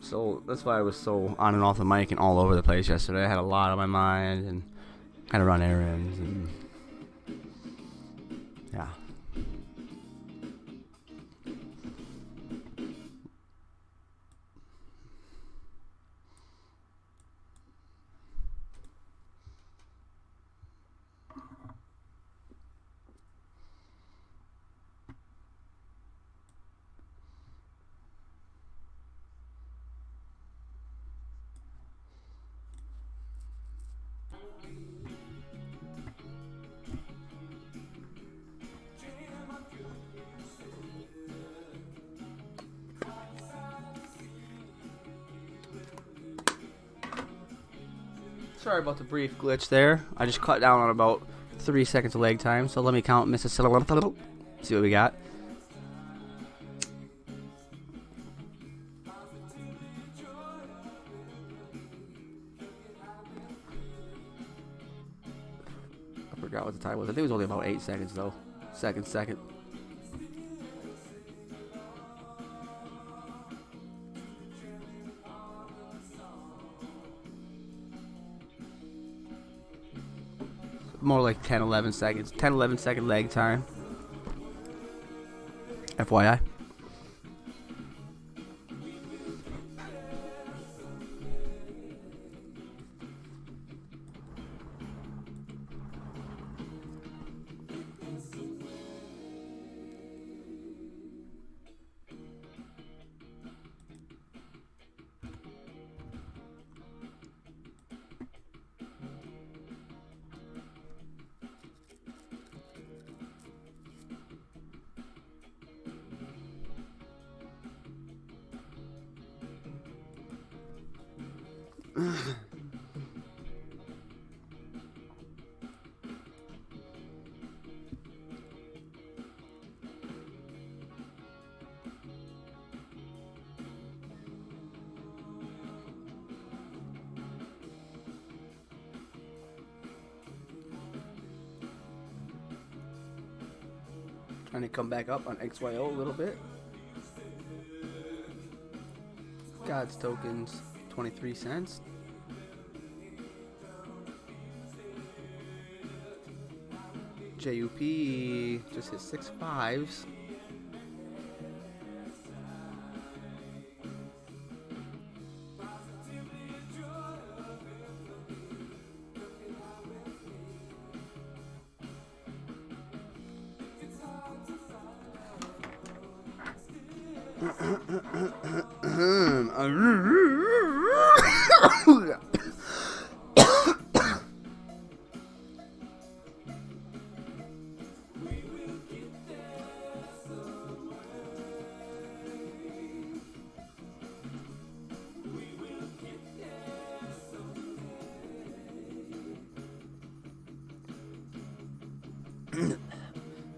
So that's why I was so on and off the mic and all over the place yesterday. I had a lot on my mind and kind of run errands and yeah. Sorry about the brief glitch there. I just cut down on about 3 seconds of leg time, so let me count Mrs. See what we got. I forgot what the time was. I think it was only about 8 seconds though. Second. More like 10, 11 seconds. 10, 11 second leg time. FYI. Trying to come back up on XYO a little bit. GODS tokens, 23 cents. JUP just hit 6 5s.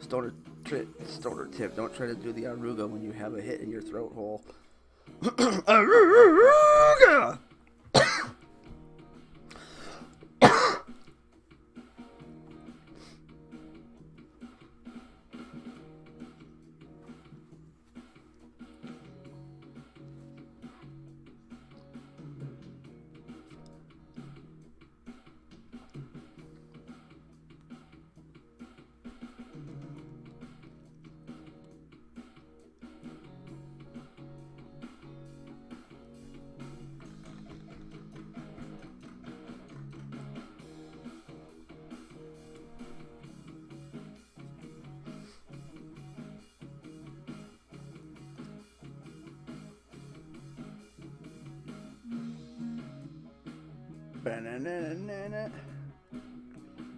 Stoner tip, don't try to do the aruga when you have a hit in your throat hole. Aruga!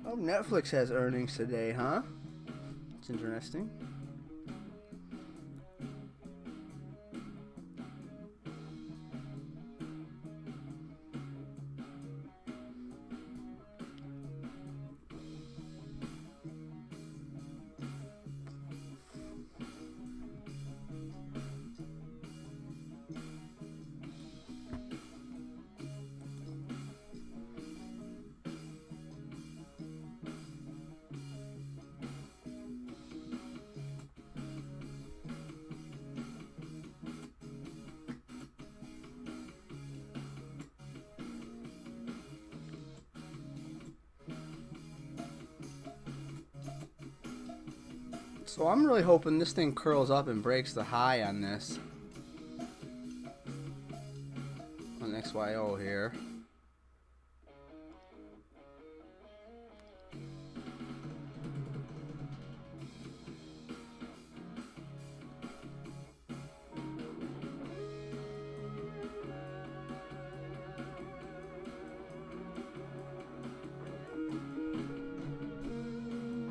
Oh, Netflix has earnings today, huh? It's interesting. So I'm really hoping this thing curls up and breaks the high on this. On XYO here.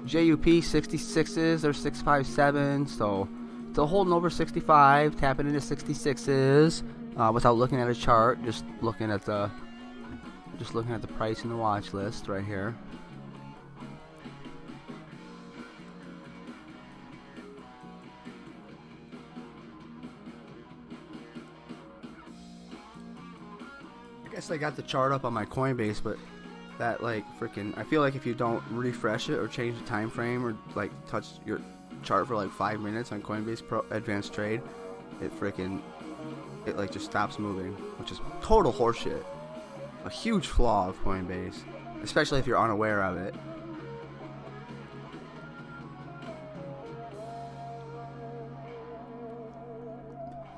JUP 66s or 657, so still holding over 65, tapping into 66s without looking at a chart, just looking at the price in the watch list right here. I guess I got the chart up on my Coinbase, but that like freaking, I feel like if you don't refresh it or change the time frame or like touch your chart for like 5 minutes on Coinbase Pro Advanced Trade, it like just stops moving, which is total horseshit. A huge flaw of Coinbase, especially if you're unaware of it.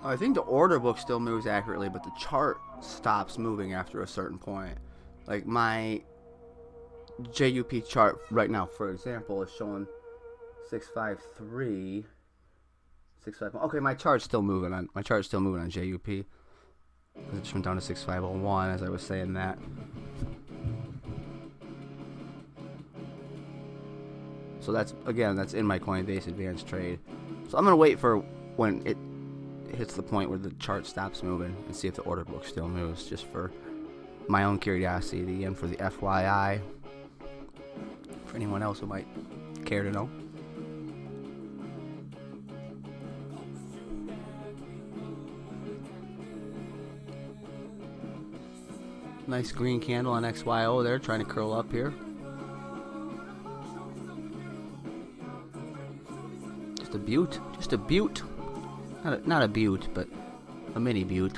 I think the order book still moves accurately, but the chart stops moving after a certain point. Like my JUP chart right now, for example, is showing 653, 651. Okay, my chart's still moving on JUP. It just went down to 6501 as I was saying that. So that's in my Coinbase Advanced Trade. So I'm gonna wait for when it hits the point where the chart stops moving and see if the order book still moves, just for my own curiosity and for the FYI, for anyone else who might care to know. Nice green candle on XYO there, trying to curl up here. Just a beaut. Not a beaut, but a mini beaut.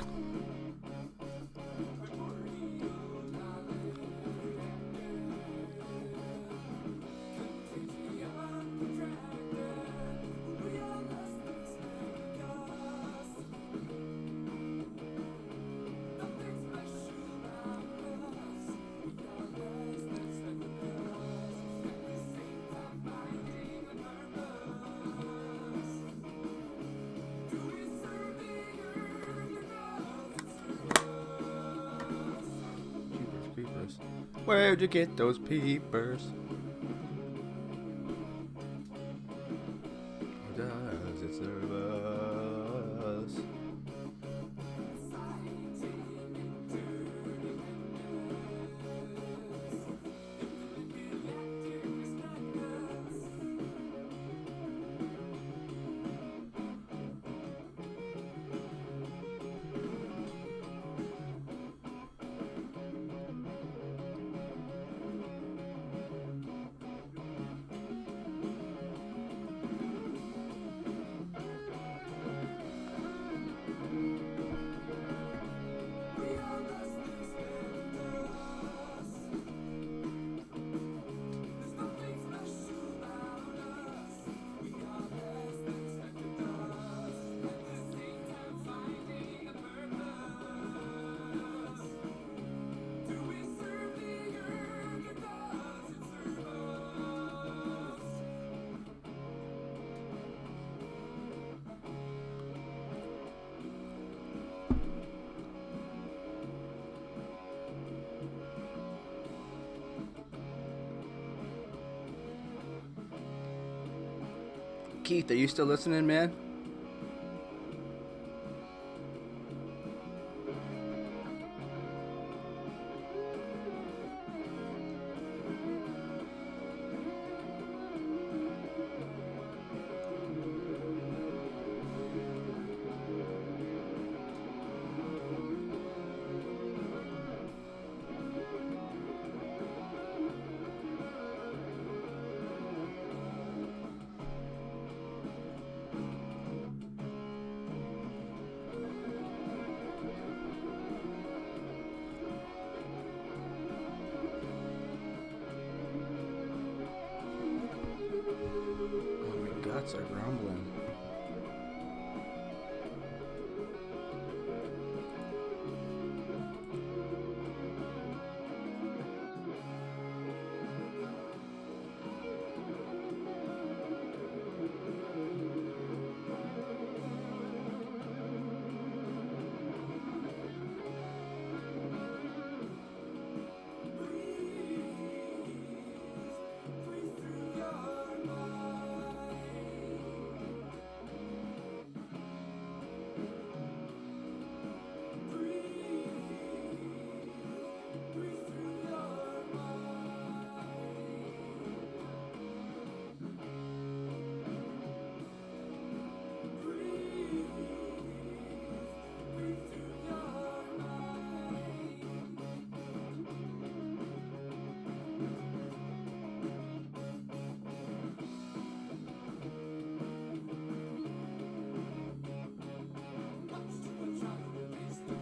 Where'd you get those peepers? Or does it serve us? Keith, are you still listening, man? Nuts are grumbling.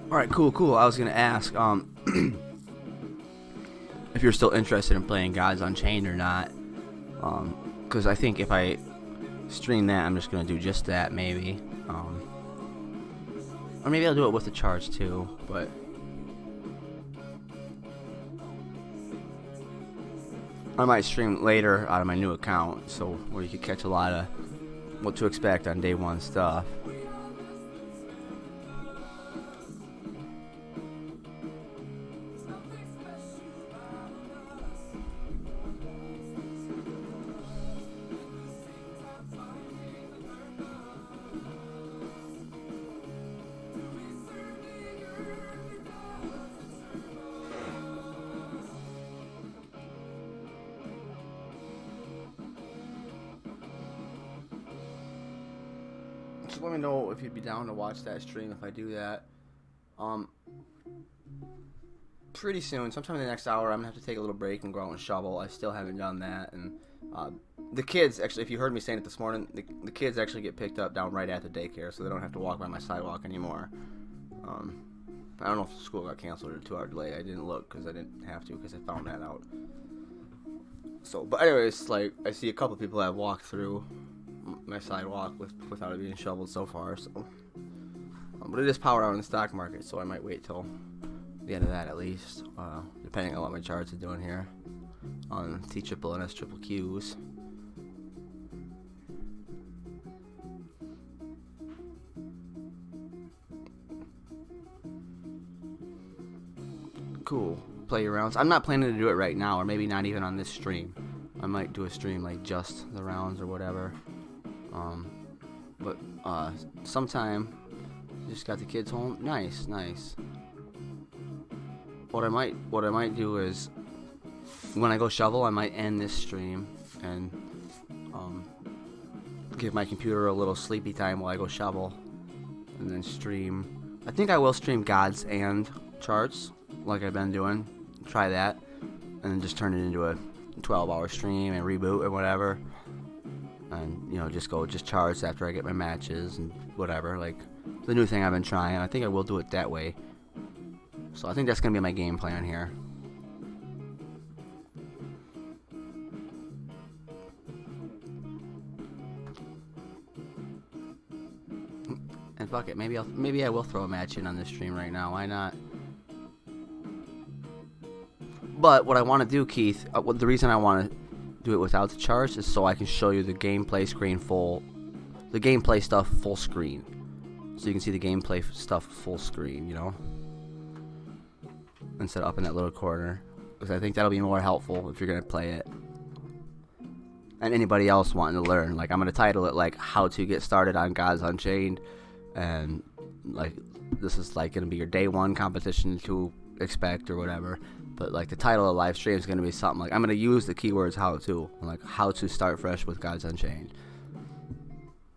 All right, cool. I was gonna ask, if you're still interested in playing Gods Unchained or not, because I think if I stream that, I'm just gonna do just that, maybe, or maybe I'll do it with the charge too. But I might stream later out of my new account, so where you could catch a lot of what to expect on day one stuff. Just let me know if you'd be down to watch that stream if I do that. Pretty soon, sometime in the next hour, I'm gonna have to take a little break and go out and shovel. I still haven't done that, and the kids actually, if you heard me saying it this morning, the kids actually get picked up down right at the daycare, so they don't have to walk by my sidewalk anymore. I don't know if school got canceled or 2 hour delay. I didn't look because I didn't have to because I found that out. So, but anyways, like I see a couple people that have walked through my sidewalk without it being shoveled so far. So, but it is power out in the stock market, so I might wait till the end of that at least, depending on what my charts are doing here on T triple and S triple Qs. Cool. Play your rounds. I'm not planning to do it right now, or maybe not even on this stream. I might do a stream like just the rounds or whatever. But sometime just got the kids home. Nice. What I might do is when I go shovel, I might end this stream and give my computer a little sleepy time while I go shovel, and then stream. I think I will stream gods and charts like I've been doing. Try that, and then just turn it into a 12-hour stream and reboot or whatever, and just charge after I get my matches and whatever, like the new thing I've been trying. I think I will do it that way, so I think that's gonna be my game plan here. And fuck it, maybe I will throw a match in on this stream right now. Why not? But what I want to do, Keith, the reason I want to do it without the charge is so I can show you the gameplay stuff full screen. So you can see the gameplay stuff full screen, instead of up in that little corner. Because I think that'll be more helpful if you're going to play it. And anybody else wanting to learn. Like, I'm going to title it, like, How to Get Started on Gods Unchained. And, like, this is, like, going to be your day one competition to expect or whatever. But like the title of the live stream is going to be something like, I'm going to use the keywords how to, like how to start fresh with Gods Unchained,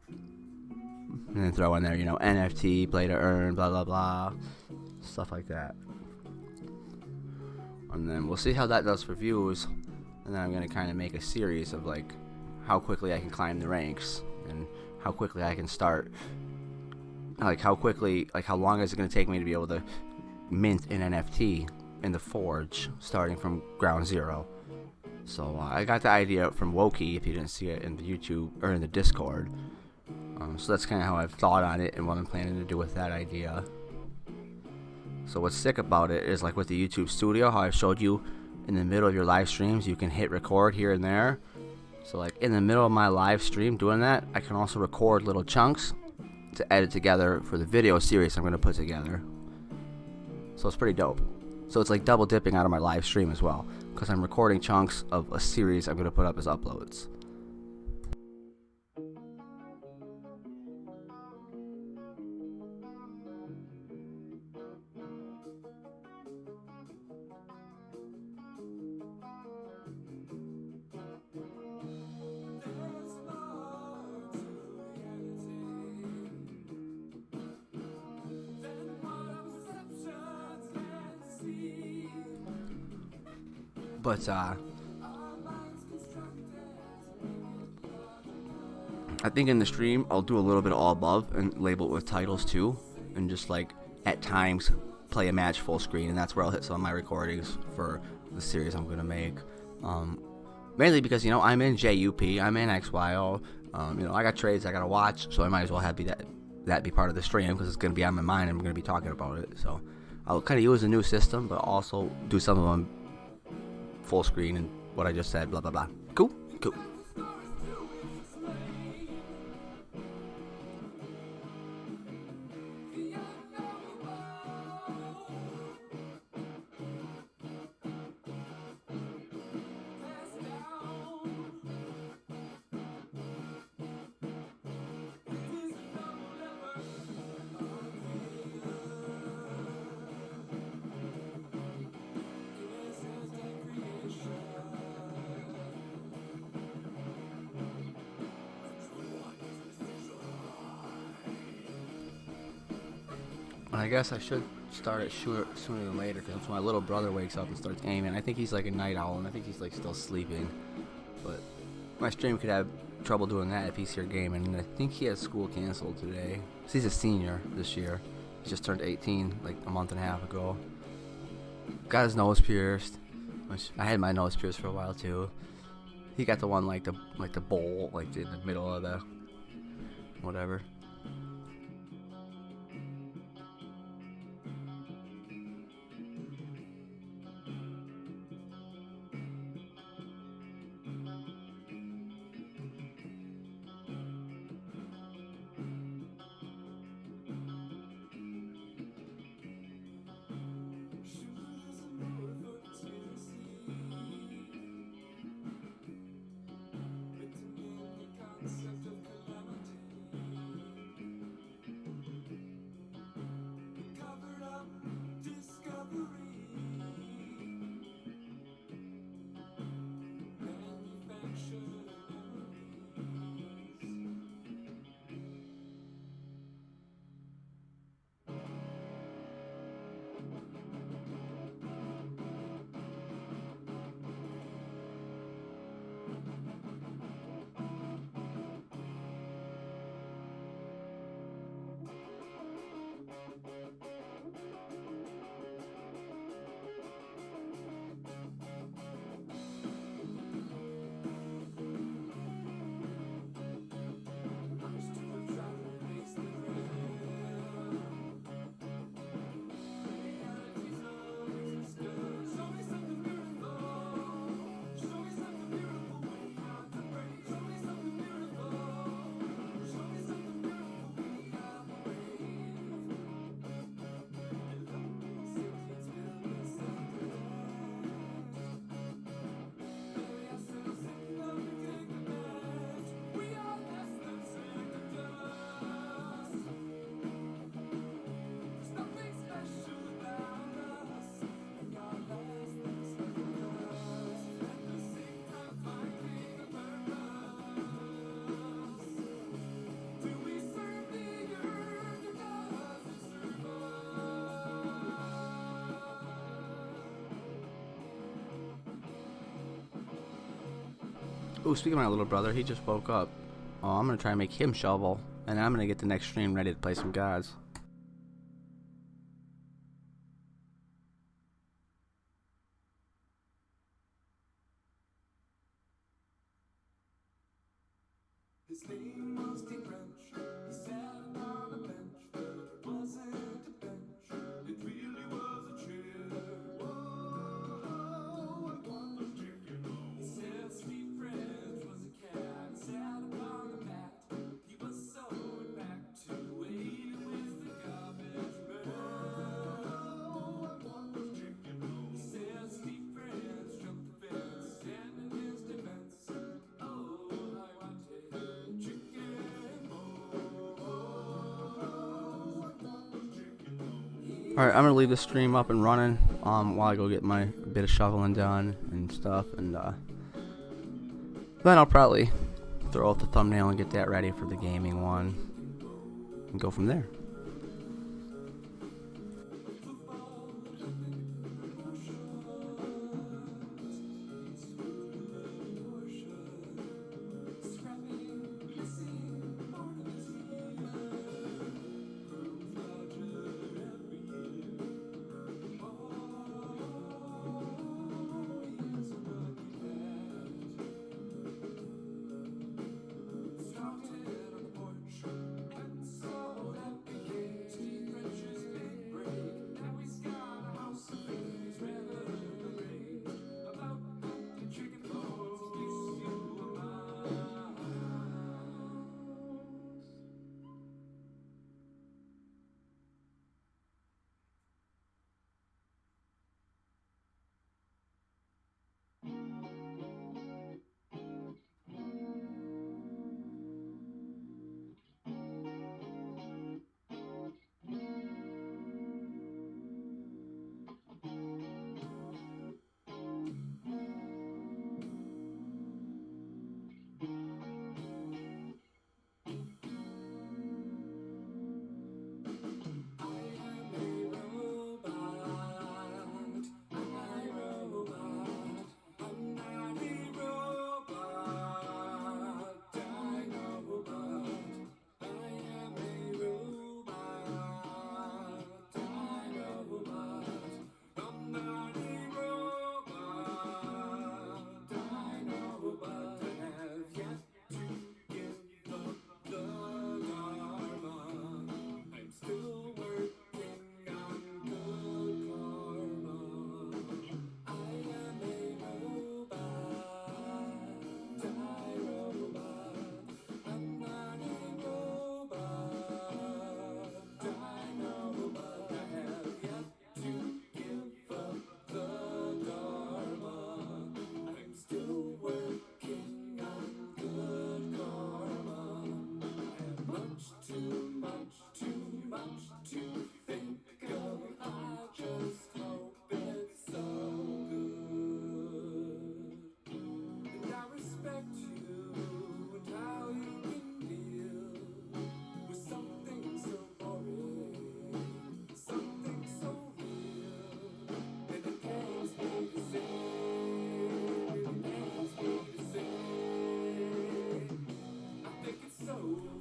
and then throw in there NFT, play to earn, blah blah blah, stuff like that. And then we'll see how that does for views, and then I'm going to kind of make a series of like how quickly I can climb the ranks and how quickly I can start, like how long is it going to take me to be able to mint an NFT in the forge starting from ground zero. So I got the idea from Wokey, if you didn't see it in the YouTube or in the Discord. So that's kind of how I've thought on it and what I'm planning to do with that idea. So what's sick about it is, like with the YouTube Studio, how I showed you in the middle of your live streams, you can hit record here and there. So like in the middle of my live stream doing that, I can also record little chunks to edit together for the video series I'm going to put together. So it's pretty dope. So it's like double dipping out of my live stream as well, because I'm recording chunks of a series I'm going to put up as uploads. But I think in the stream I'll do a little bit of all above and label it with titles too, and just like at times play a match full screen, and that's where I'll hit some of my recordings for the series I'm gonna make. Mainly because, you know, I'm in JUP, I'm in XYO, you know, I got trades I gotta watch, so I might as well have that be part of the stream, because it's gonna be on my mind and I'm gonna be talking about it. So I'll kind of use a new system, but also do some of them full screen and what I just said, blah blah blah. Cool. I guess I should start it sooner than later, because my little brother wakes up and starts aiming. I think he's like a night owl, and I think he's like still sleeping. But my stream could have trouble doing that if he's here gaming. And I think he has school canceled today. He's a senior this year. He just turned 18 like a month and a half ago. Got his nose pierced, which I had my nose pierced for a while too. He got the one like the bowl like in the middle of the whatever. Ooh, speaking of my little brother, he just woke up. Oh, I'm gonna try and make him shovel, and I'm gonna get the next stream ready to play some gods. His name was Dick Wrench. He sat on a bench, but it wasn't a bench. It really was a chair. Whoa, what was chicken? He said Steve French was a cat. Sat upon the mat. He was sewing back to wait with the garbage man. What was chicken? He said Steve French jumped the fence, and in his defense, oh, I wanted chicken. All right, I'm gonna leave the stream up and running while I go get my bit of shoveling done and stuff, and then I'll probably throw out the thumbnail and get that ready for the gaming one and go from there.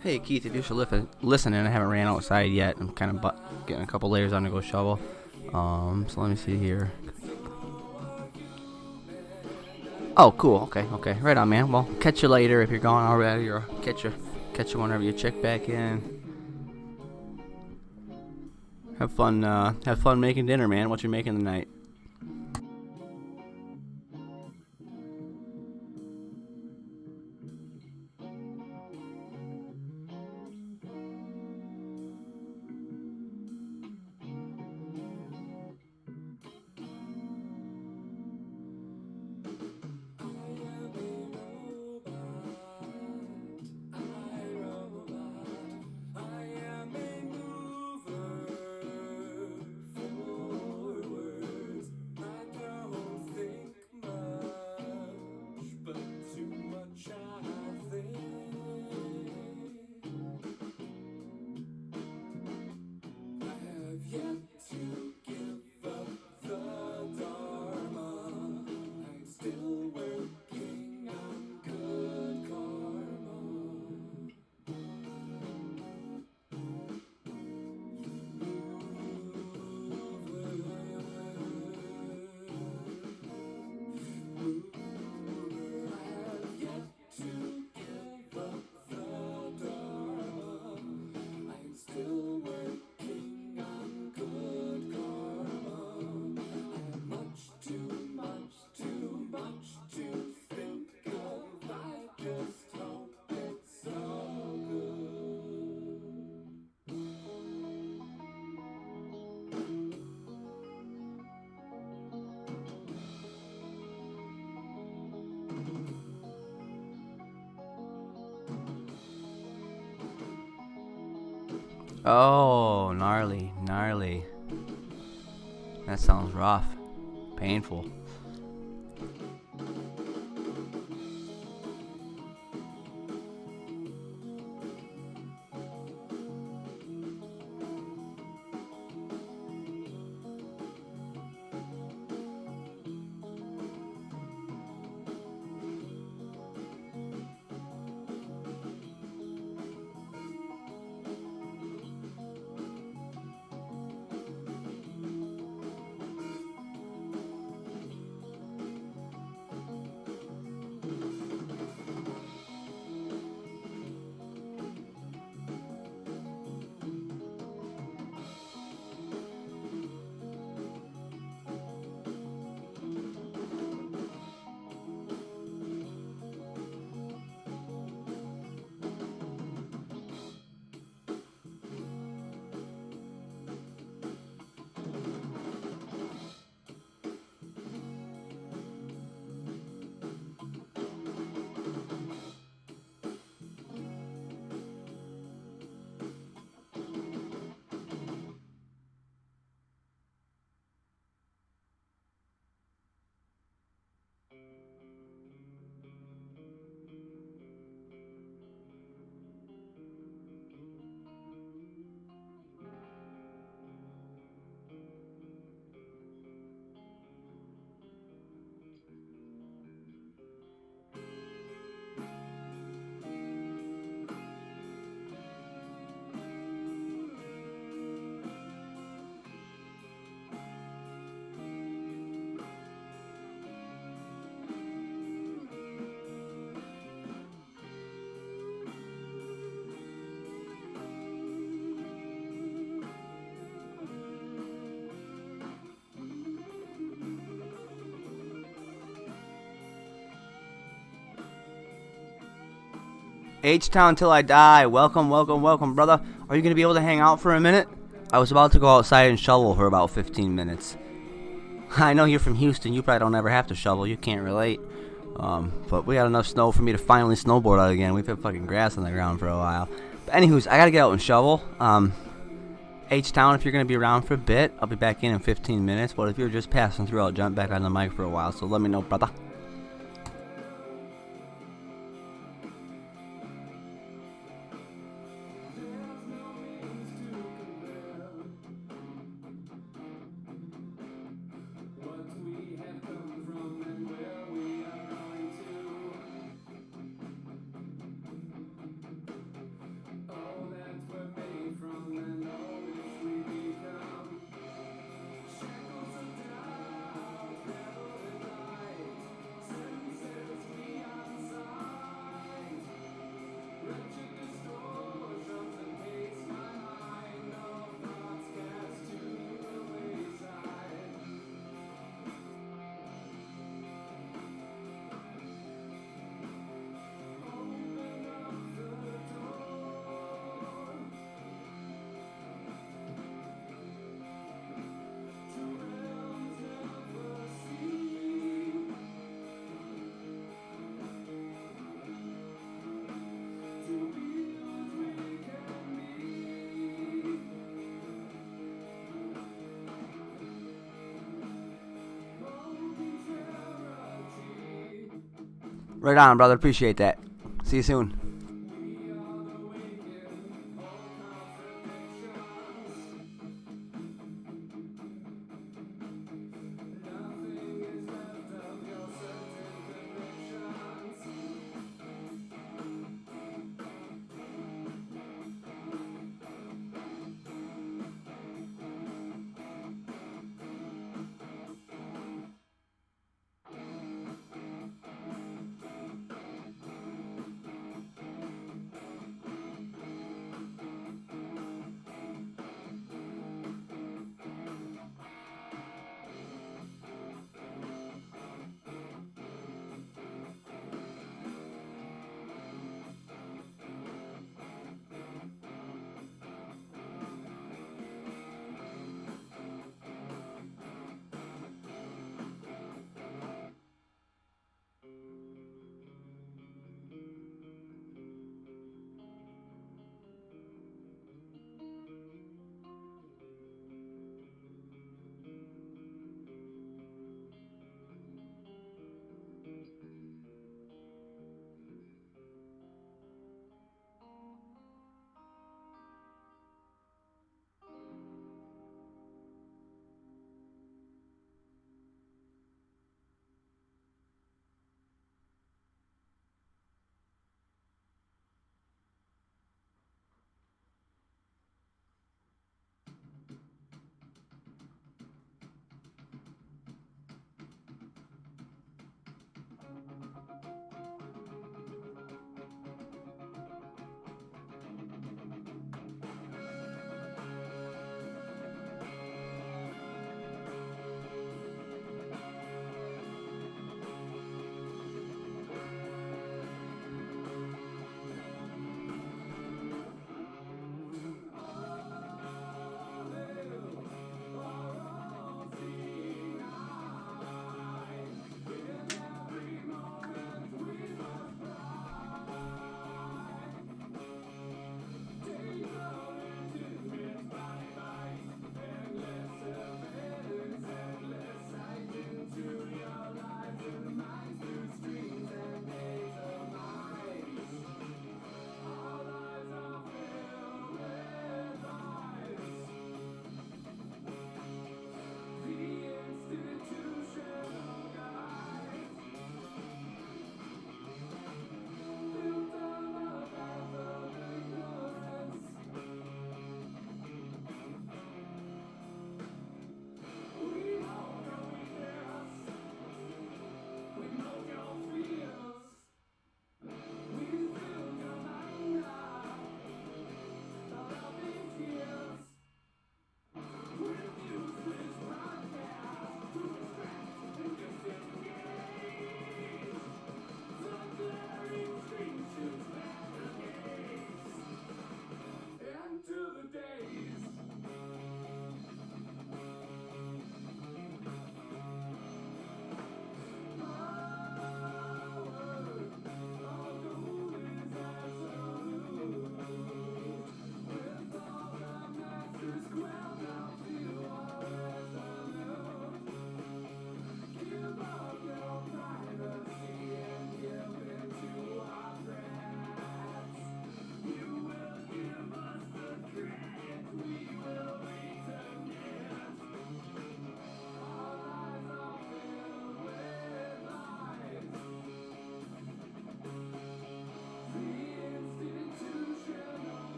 Hey Keith, if you're still listening, I haven't ran outside yet. I'm kind of getting a couple layers on to go shovel. So let me see here. Oh, cool. Okay. Right on, man. Well, catch you later if you're gone already, or catch you whenever you check back in. Have fun making dinner, man. What you making tonight? Oh, gnarly, gnarly. That sounds rough. Painful. H-Town till I die. Welcome, welcome, welcome, brother. Are you going to be able to hang out for a minute? I was about to go outside and shovel for about 15 minutes. I know you're from Houston. You probably don't ever have to shovel. You can't relate. But we got enough snow for me to finally snowboard out again. We've had fucking grass on the ground for a while. But anywho's, I got to get out and shovel. H-Town, if you're going to be around for a bit, I'll be back in 15 minutes. But if you're just passing through, I'll jump back on the mic for a while. So let me know, brother. Right on, brother. Appreciate that. See you soon.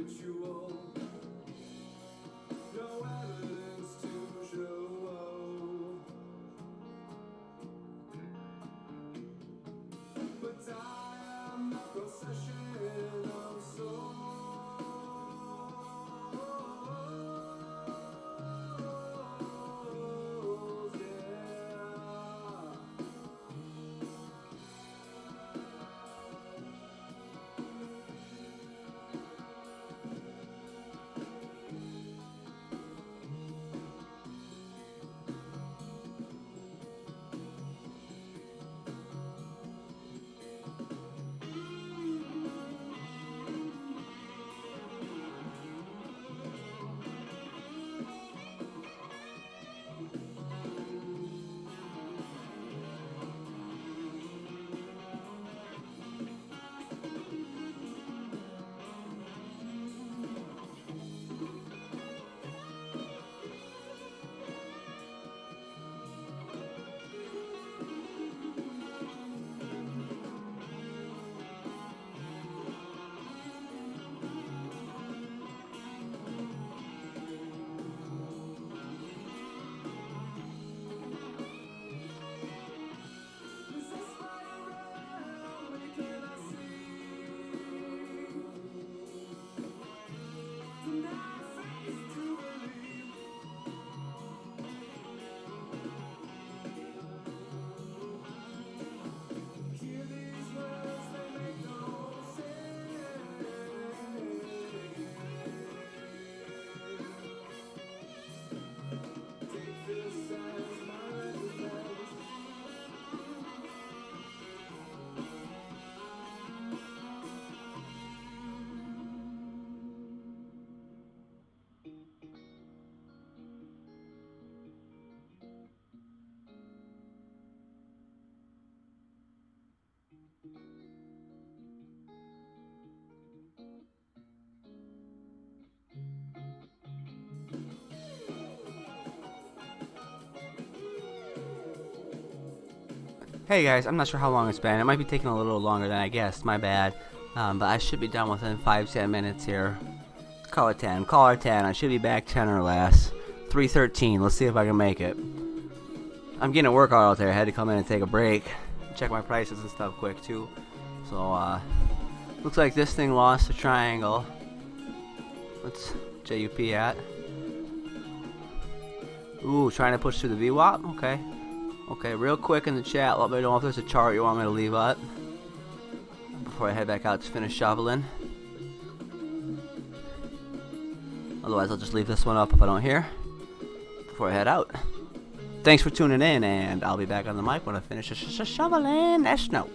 ritual. No evidence to show. But I am the procession of souls. Hey guys, I'm not sure how long it's been. It might be taking a little longer than I guessed. My bad. But I should be done within 5-10 minutes here. Call it 10. Call it 10. I should be back 10 or less. 3:13. Let's see if I can make it. I'm getting a workout out there. I had to come in and take a break. Check my prices and stuff quick too. So, looks like this thing lost the triangle. What's JUP at? Ooh, trying to push through the VWAP? Okay. Okay, real quick in the chat, let me know if there's a chart you want me to leave up before I head back out to finish shoveling. Otherwise, I'll just leave this one up if I don't hear before I head out. Thanks for tuning in, and I'll be back on the mic when I finish shoveling that snow.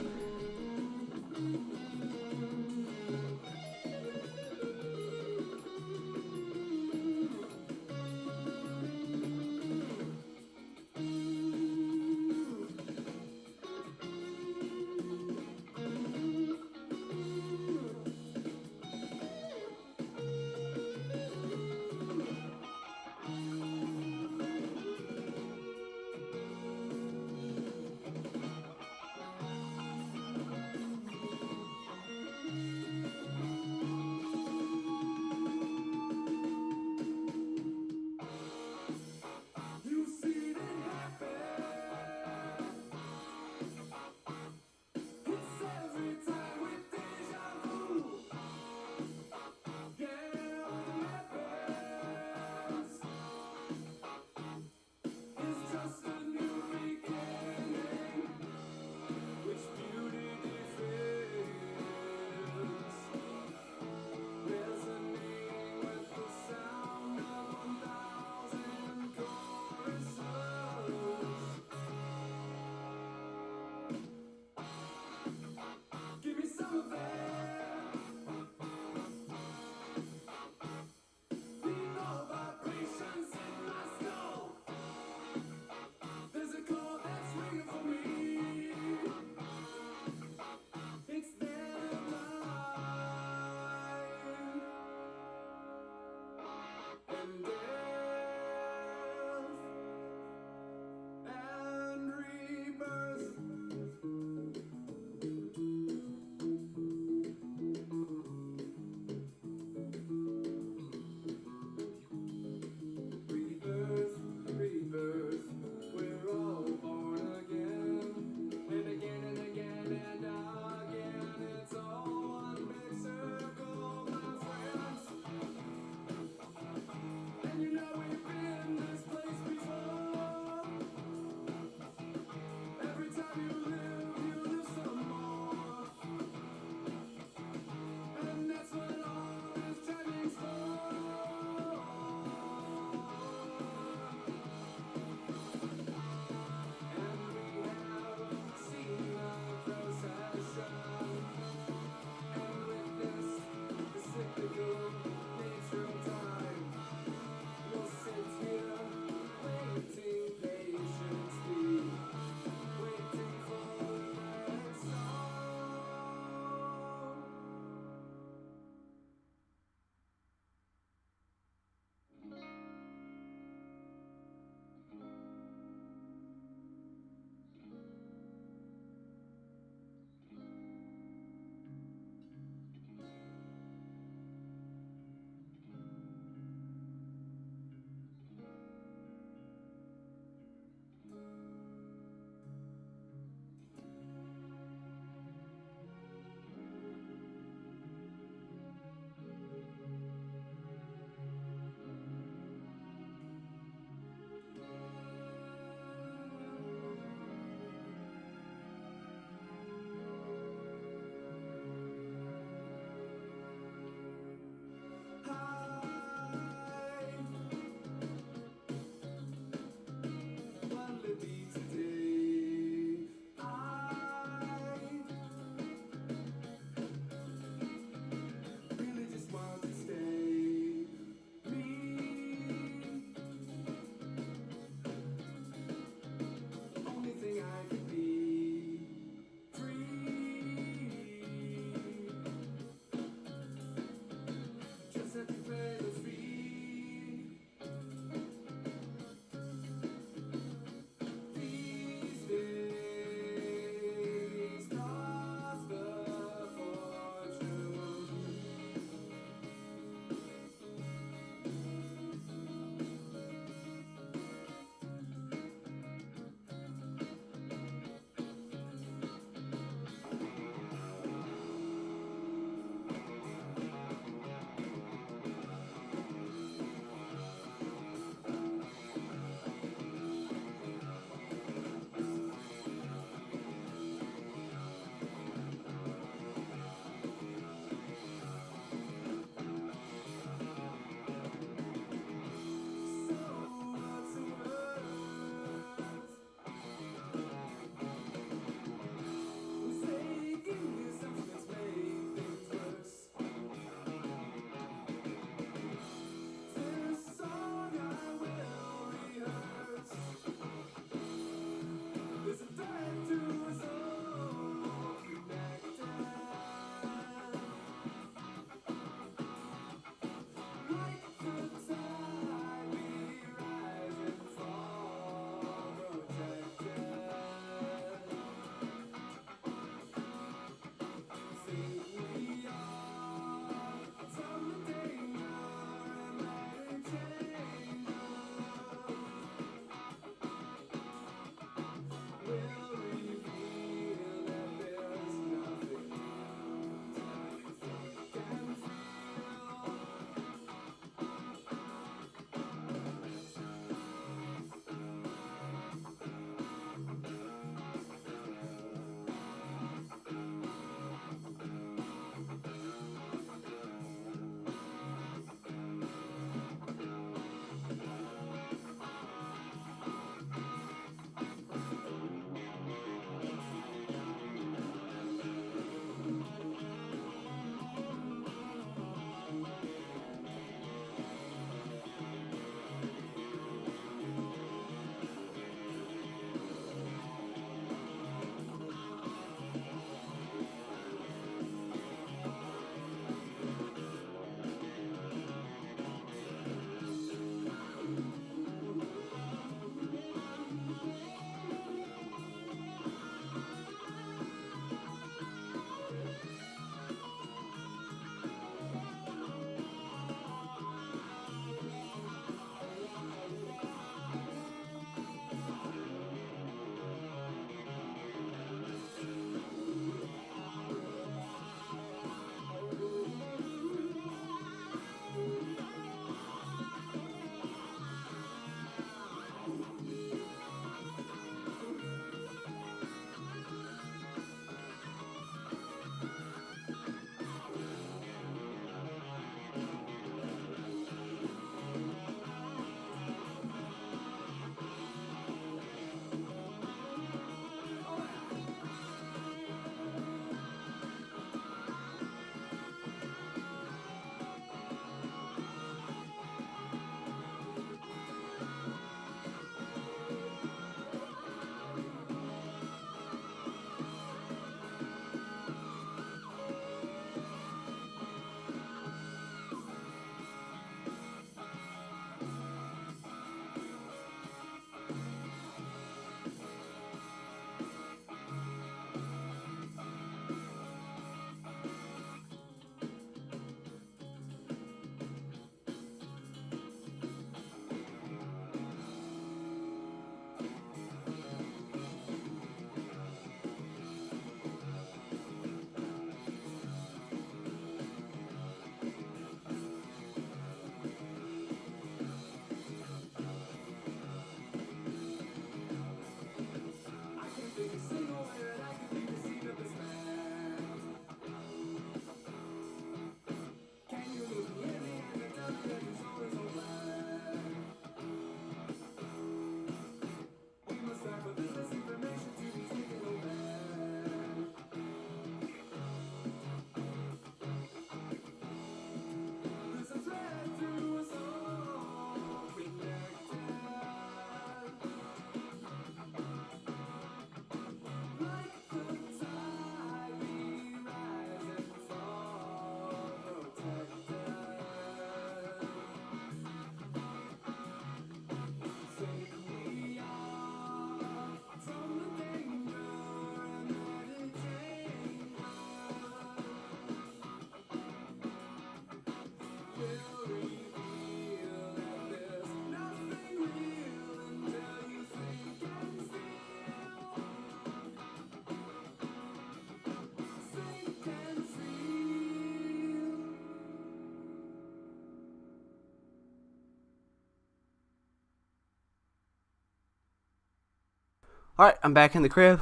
Alright, I'm back in the crib.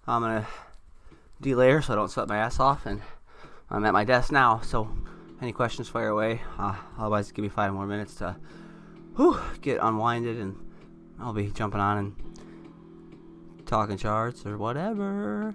I'm gonna delayer so I don't sweat my ass off, and I'm at my desk now, so any questions, fire away. Otherwise, give me 5 more minutes to get unwinded, and I'll be jumping on and talking charts or whatever.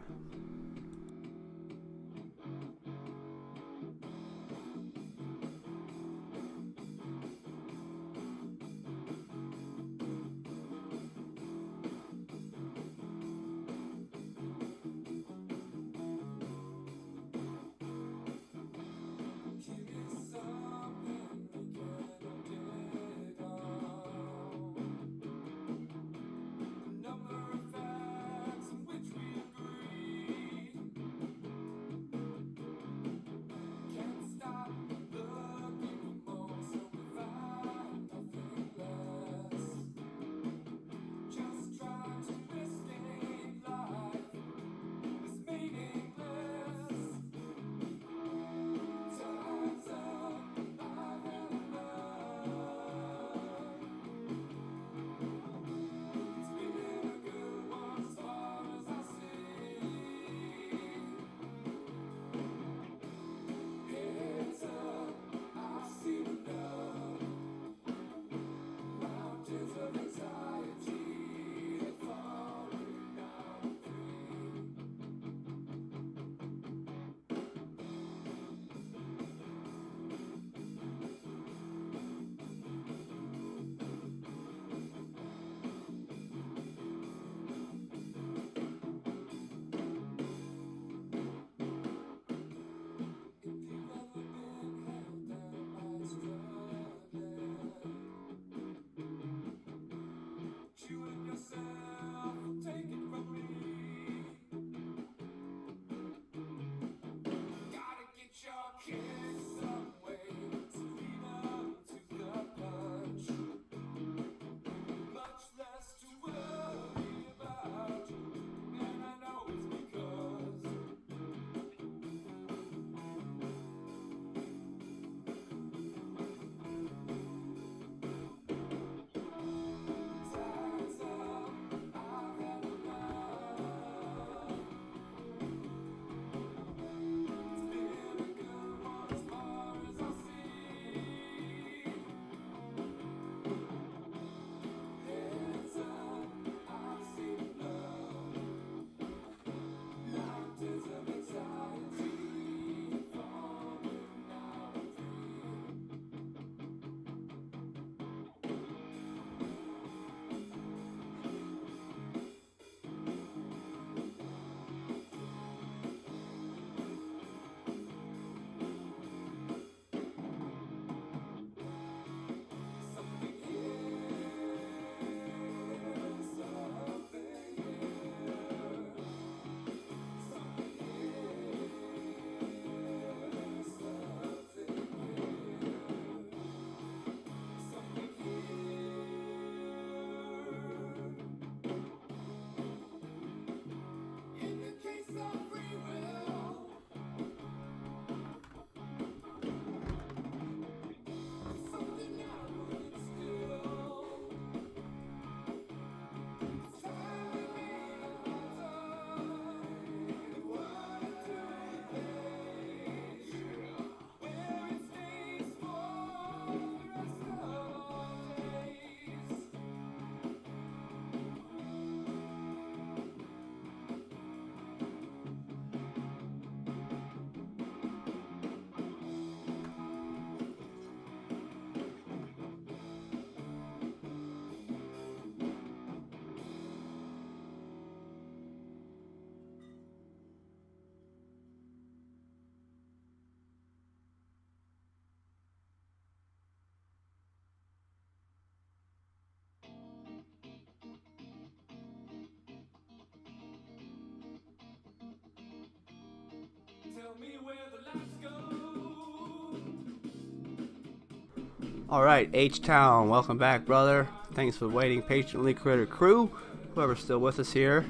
Alright, H-Town, welcome back, brother. Thanks for waiting patiently, Critter Crew. Whoever's still with us here.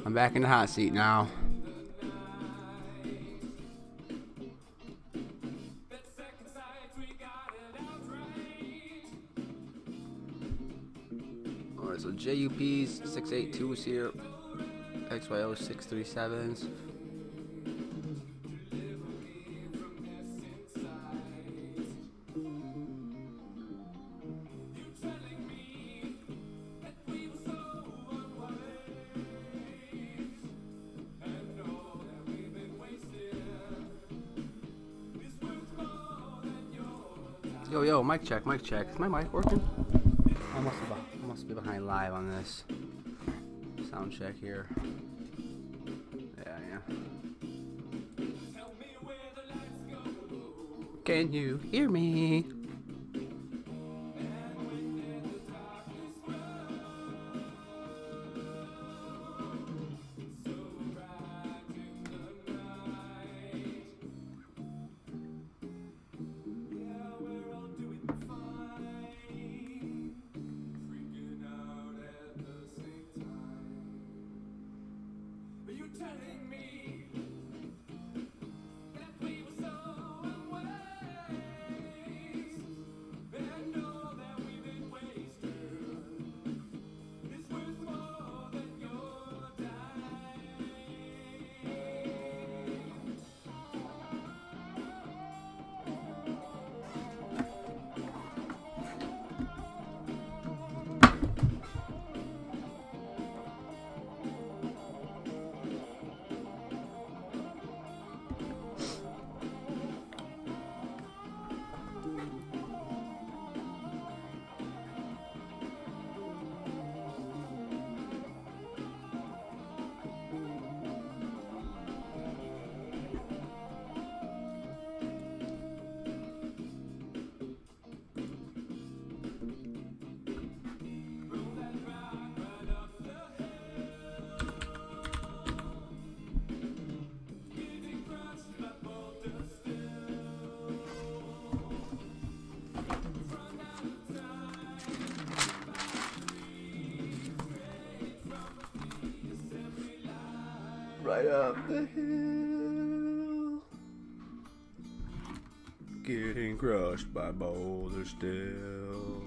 I'm back in the hot seat now. So JUP's 682s here, XYO 637s. Yo, mic check. Is my mic working? I must be behind live on this. Sound check here. Yeah. Can you hear me? Right up the hill, getting crushed by boulders still.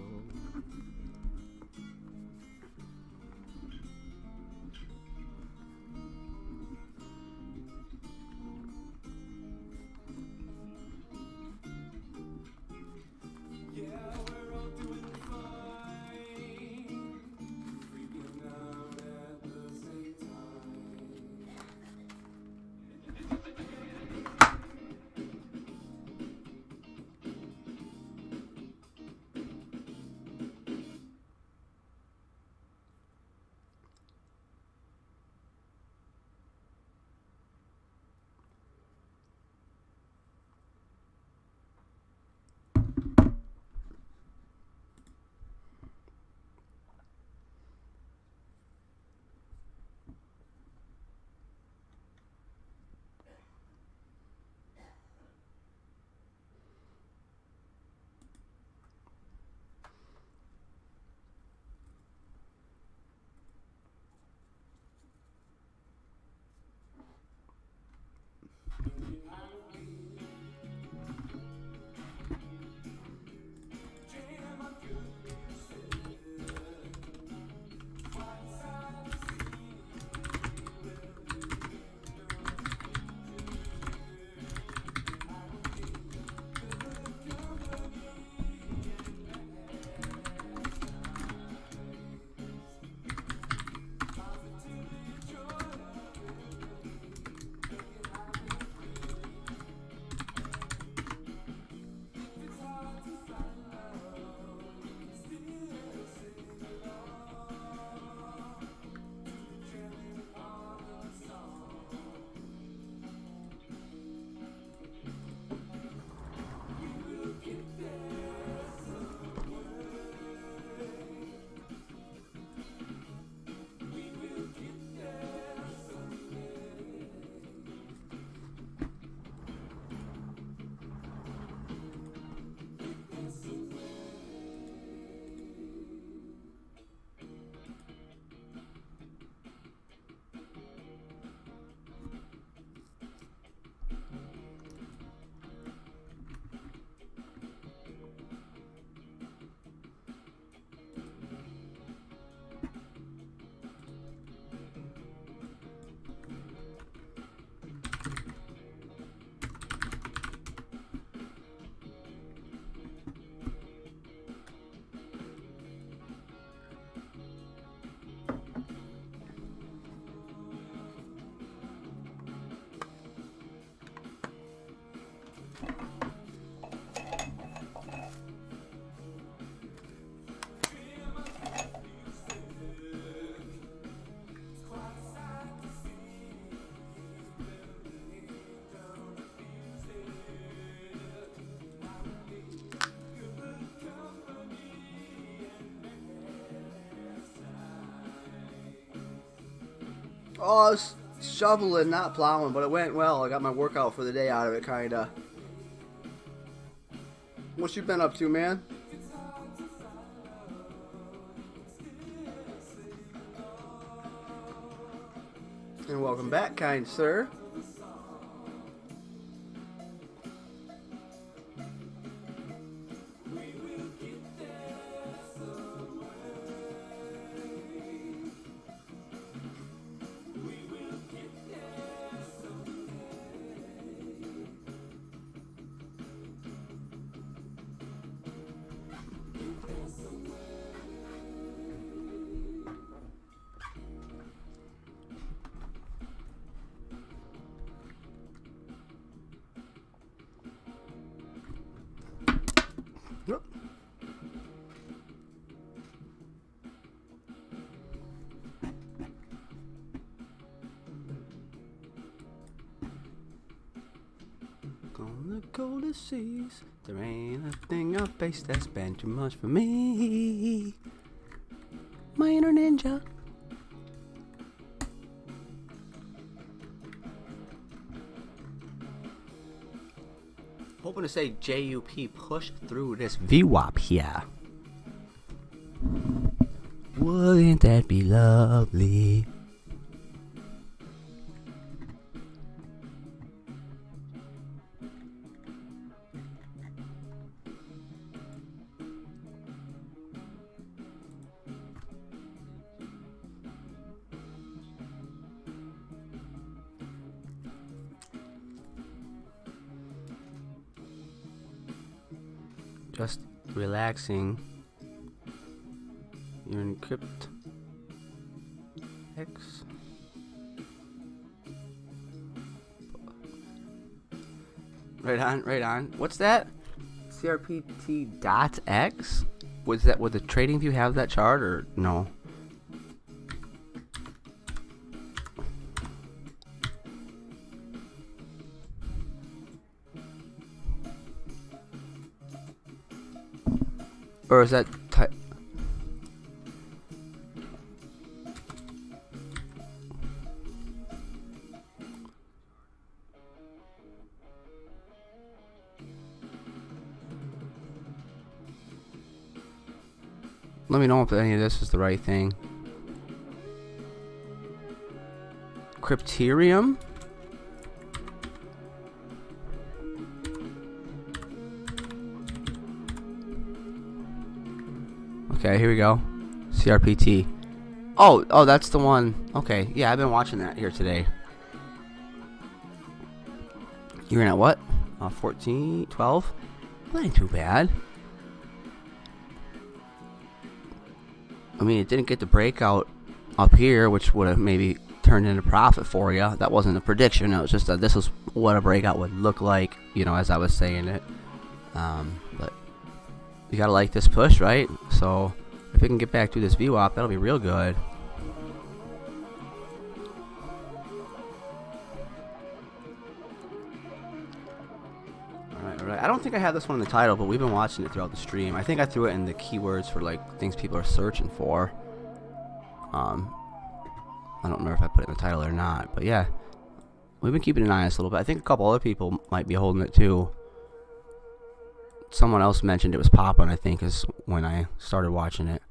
Oh, I was shoveling, not plowing, but it went well. I got my workout for the day out of it, kinda. What you been up to, man? And welcome back, kind sir. Yep. Gonna go to seas. There ain't a thing I face that's been too much for me. Minor ninja. Hoping to say JUP push through this VWAP here. Wouldn't that be lovely? Just relaxing. You're encrypt X. Right on, right on. What's that? CRPT.X? Was that, would the trading view have that chart or no? Or is that let me know if any of this is the right thing. Crypterium? Okay, here we go. CRPT. Oh, that's the one. Okay, yeah, I've been watching that here today. You're in at what? 14, 12? That ain't too bad. I mean, it didn't get the breakout up here, which would have maybe turned into profit for you. That wasn't a prediction. It was just that this is what a breakout would look like, you know, as I was saying it. But you gotta like this push, right? So if we can get back to this VWAP, that'll be real good. Alright. I don't think I have this one in the title, but we've been watching it throughout the stream. I think I threw it in the keywords for like things people are searching for. I don't remember if I put it in the title or not, but yeah, we've been keeping an eye on this a little bit. I think a couple other people might be holding it too. Someone else mentioned it was Poppin, I think, is when I started watching it.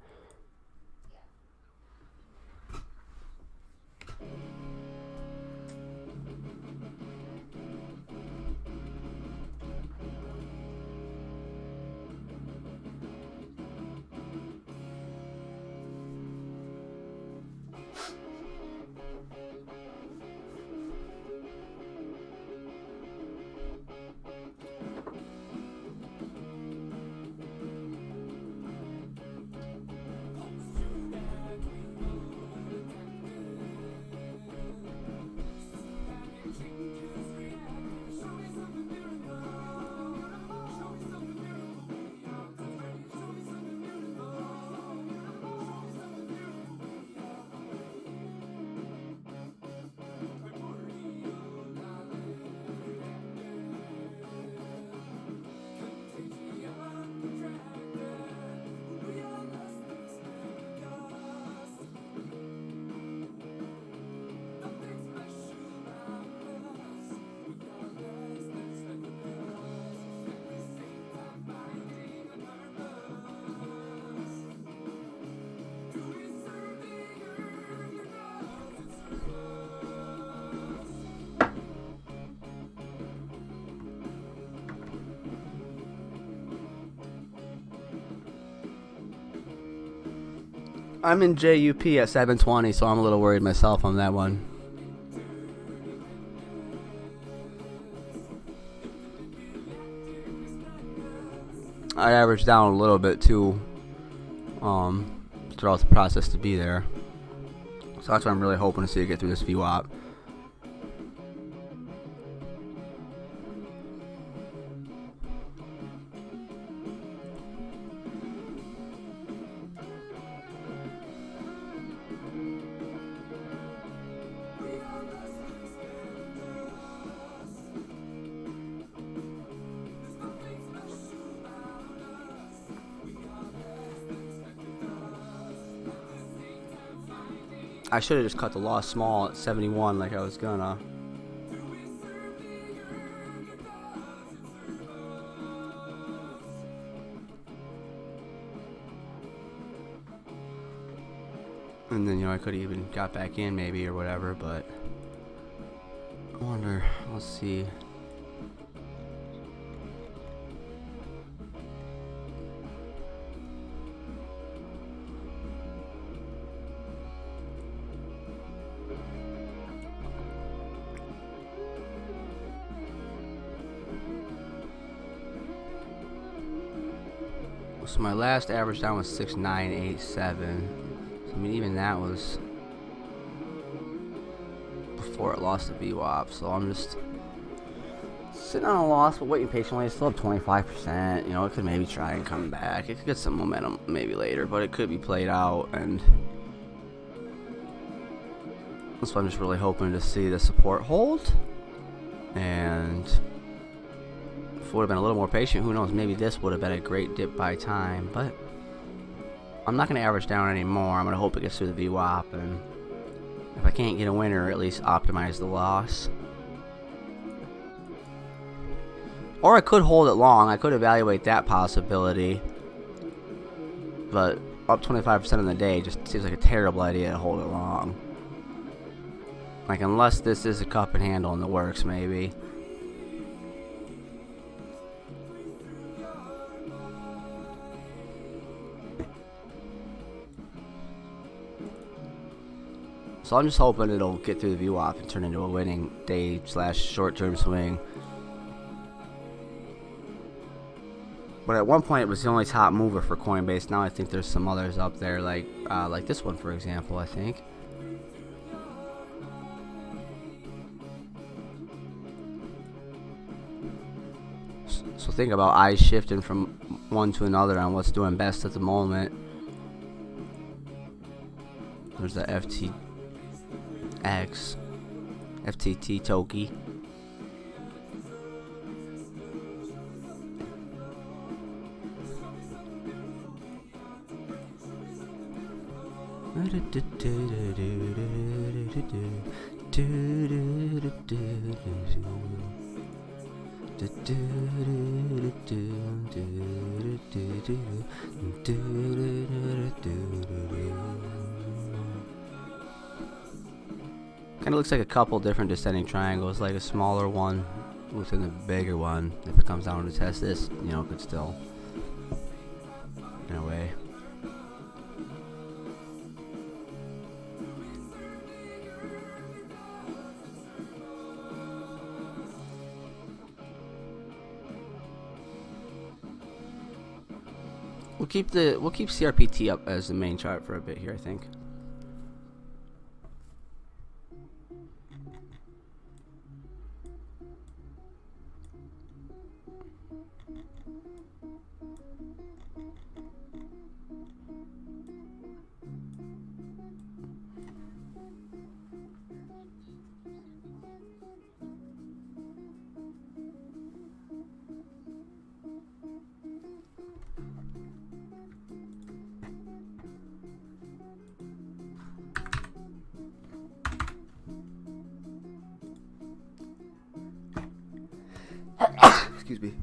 I'm in JUP at 720, so I'm a little worried myself on that one. I averaged down a little bit too throughout the process to be there. So that's what I'm really hoping to see to get through this VWAP. I should have just cut the loss small at 71 like I was gonna. And then, you know, I could have even got back in maybe or whatever, but I wonder, let's see. So my last average down was 6987. So, I mean, even that was before it lost the VWAP. So I'm just sitting on a loss, but waiting patiently. I still have 25%. You know, it could maybe try and come back. It could get some momentum maybe later, but it could be played out. And so I'm just really hoping to see the support hold. And if I would have been a little more patient, who knows, maybe this would have been a great dip by time, but I'm not going to average down anymore. I'm going to hope it gets through the VWAP, and if I can't get a winner, at least optimize the loss. Or I could hold it long. I could evaluate that possibility, but up 25% in the day just seems like a terrible idea to hold it long. Like, unless this is a cup and handle in the works, maybe. So I'm just hoping it'll get through the VWAP and turn into a winning day / short-term swing. But at one point it was the only top mover for Coinbase. Now I think there's some others up there, like this one, for example, I think. So think about eyes shifting from one to another on what's doing best at the moment. There's the FTT Toki. Kind of looks like a couple different descending triangles, like a smaller one within the bigger one. If it comes down to test this, you know, could still, in a way. We'll keep CRPT up as the main chart for a bit here, I think. Excuse me.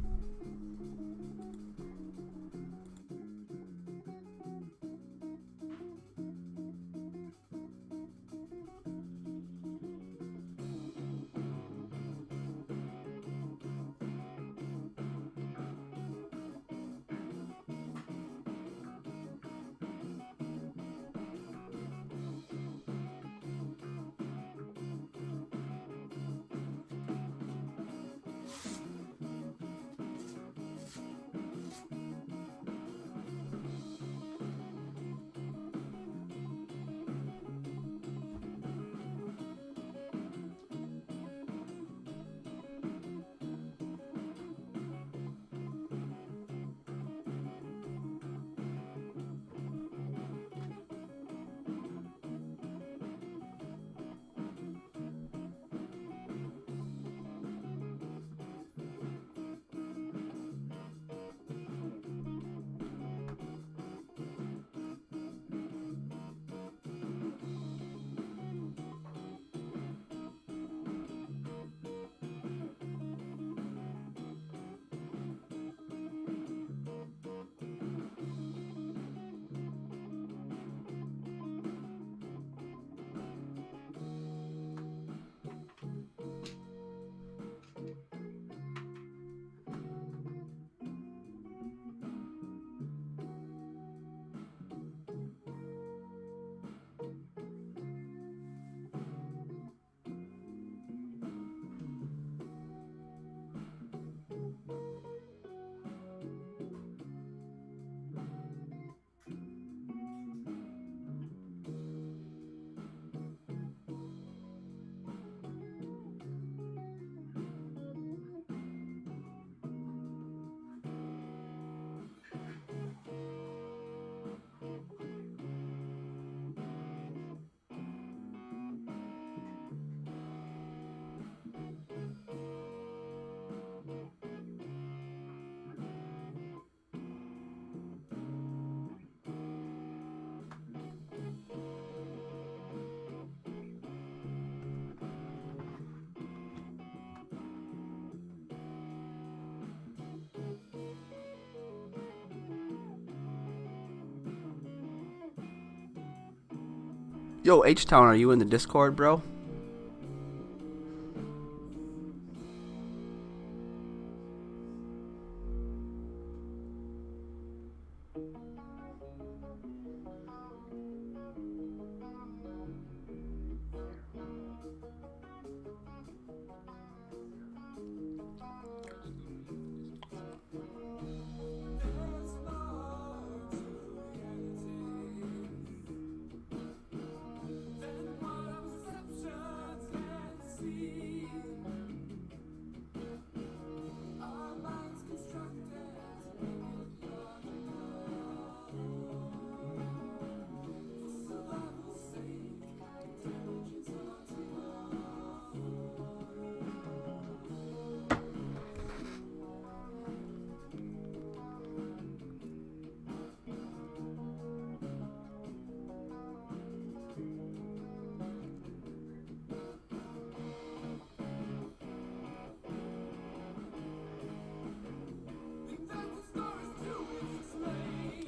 Yo, H-Town, are you in the Discord, bro?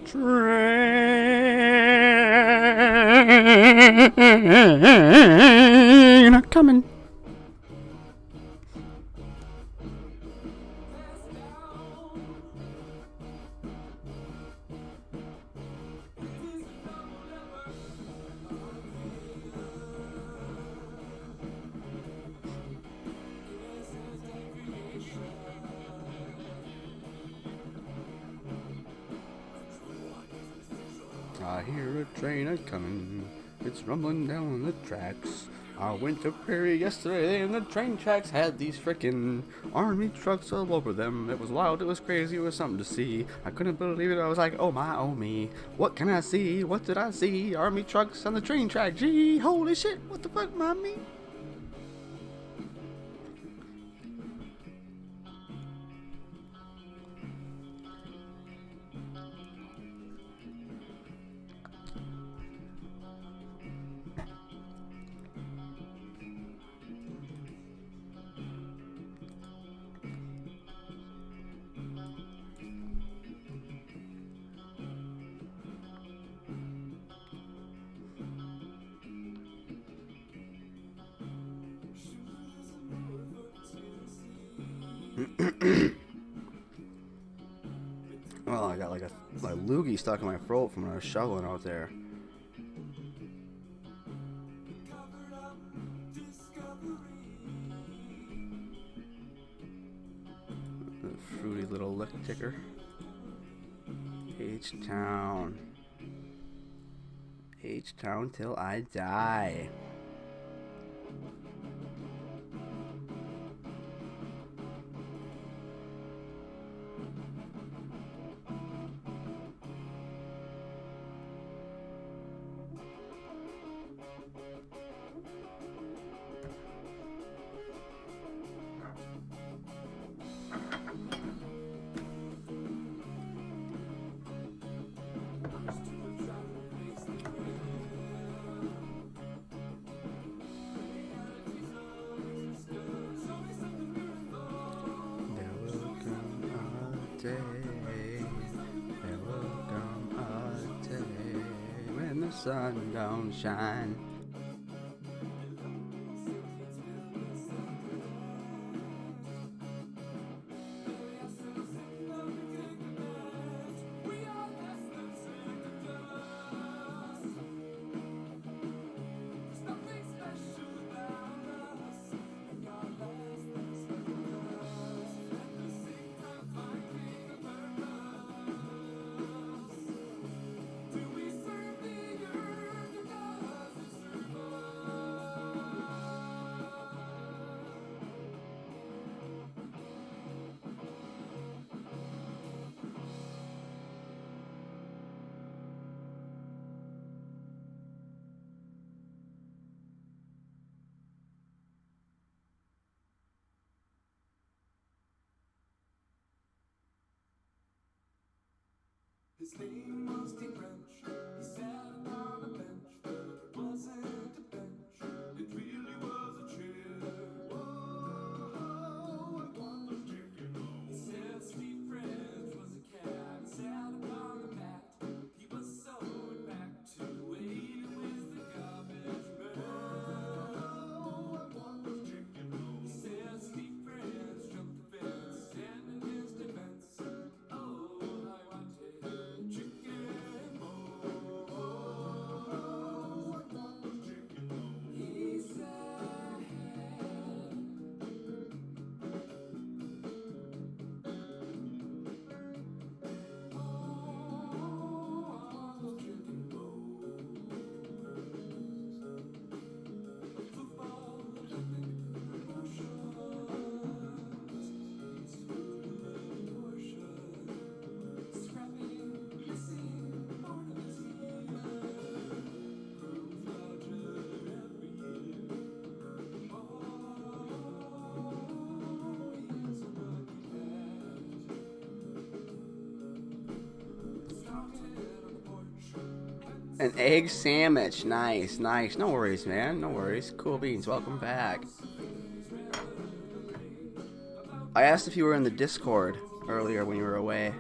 Train a coming. I hear a train a coming, it's rumbling down the tracks. I went to Prairie yesterday and the train tracks had these frickin' army trucks all over them. It was wild, it was crazy, it was something to see. I couldn't believe it, I was like, oh my, oh me. What can I see? What did I see? Army trucks on the train track, gee, holy shit, what the fuck, mommy? Well, I got like a loogie stuck in my throat from when I was shoveling out there. The fruity little lick ticker. H-Town. H-Town till I die. There will come a day when the sun don't shine. His name was Deep Branch. He sat upon a bench, but it wasn't a bench. It really was a chair. Whoa, what was chicken? He said Steve French was a cat. He sat upon the mat. He was sewed back to waiting with the garbage An egg sandwich. Nice, nice. No worries, man. No worries. Cool beans. Welcome back. I asked if you were in the Discord earlier when you were away.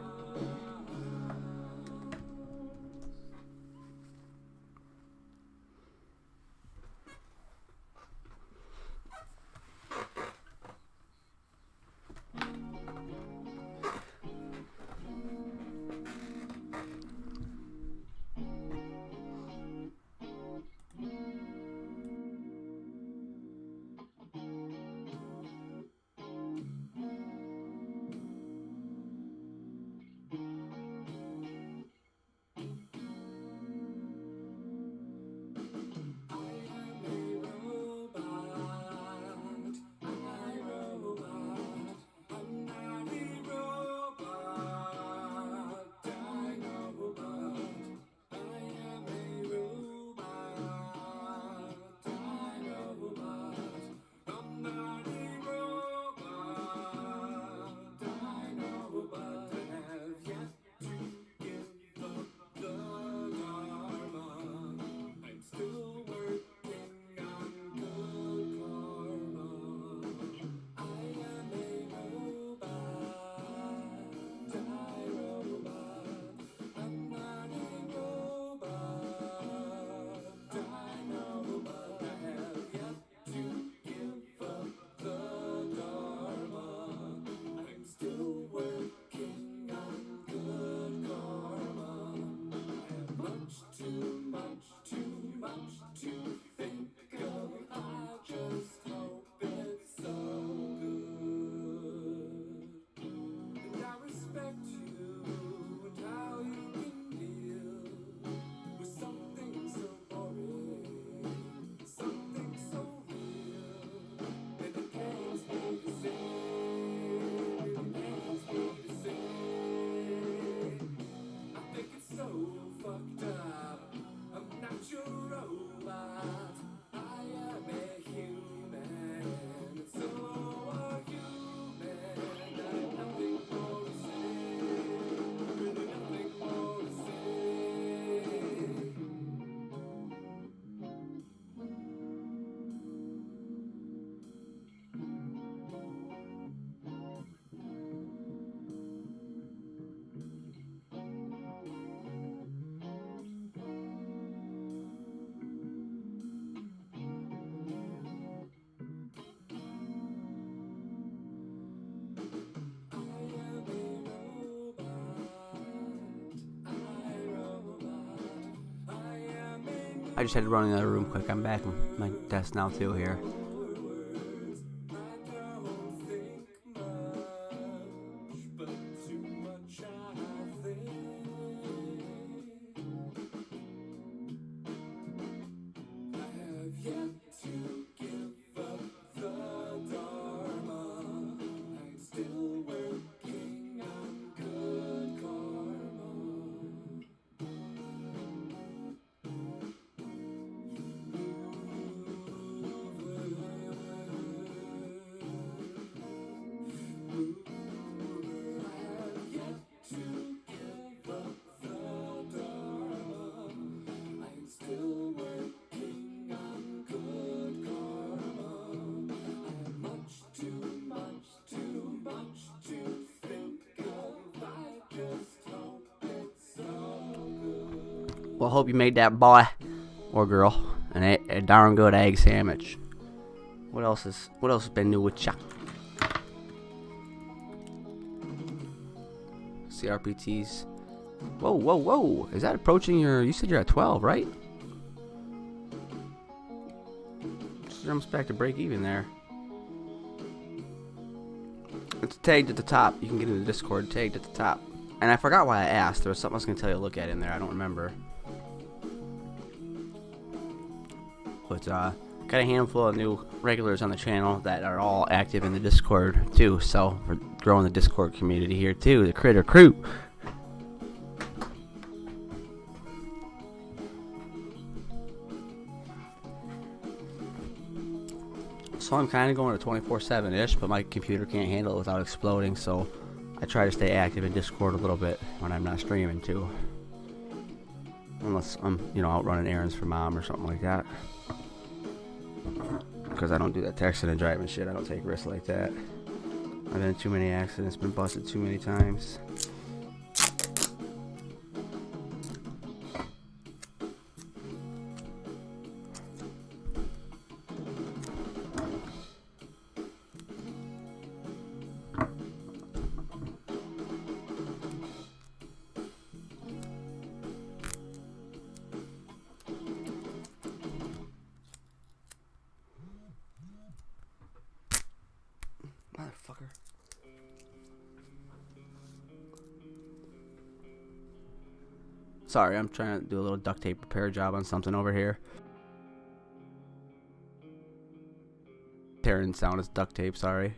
I just had to run in another room quick. I'm back at my desk now too here. Well, hope you made that boy or girl a darn good egg sandwich. What else has been new with ya? CRPTs. Whoa, whoa, whoa! Is that approaching your? You said you're at 12, right? You're almost back to break even there. It's tagged at the top. You can get in the Discord tagged at the top. And I forgot why I asked. There was something I was going to tell you to look at in there. I don't remember. But got a handful of new regulars on the channel that are all active in the Discord too. So we're growing the Discord community here too. The Critter Crew. So I'm kind of going to 24/7-ish, but my computer can't handle it without exploding. So I try to stay active in Discord a little bit when I'm not streaming too. unless I'm, you know, out running errands for mom or something like that. Because I don't do that texting and driving shit. I don't take risks like that. I've been in too many accidents, been busted too many times. Motherfucker. Sorry, I'm trying to do a little duct tape repair job on something over here. Tearing sound is duct tape, sorry.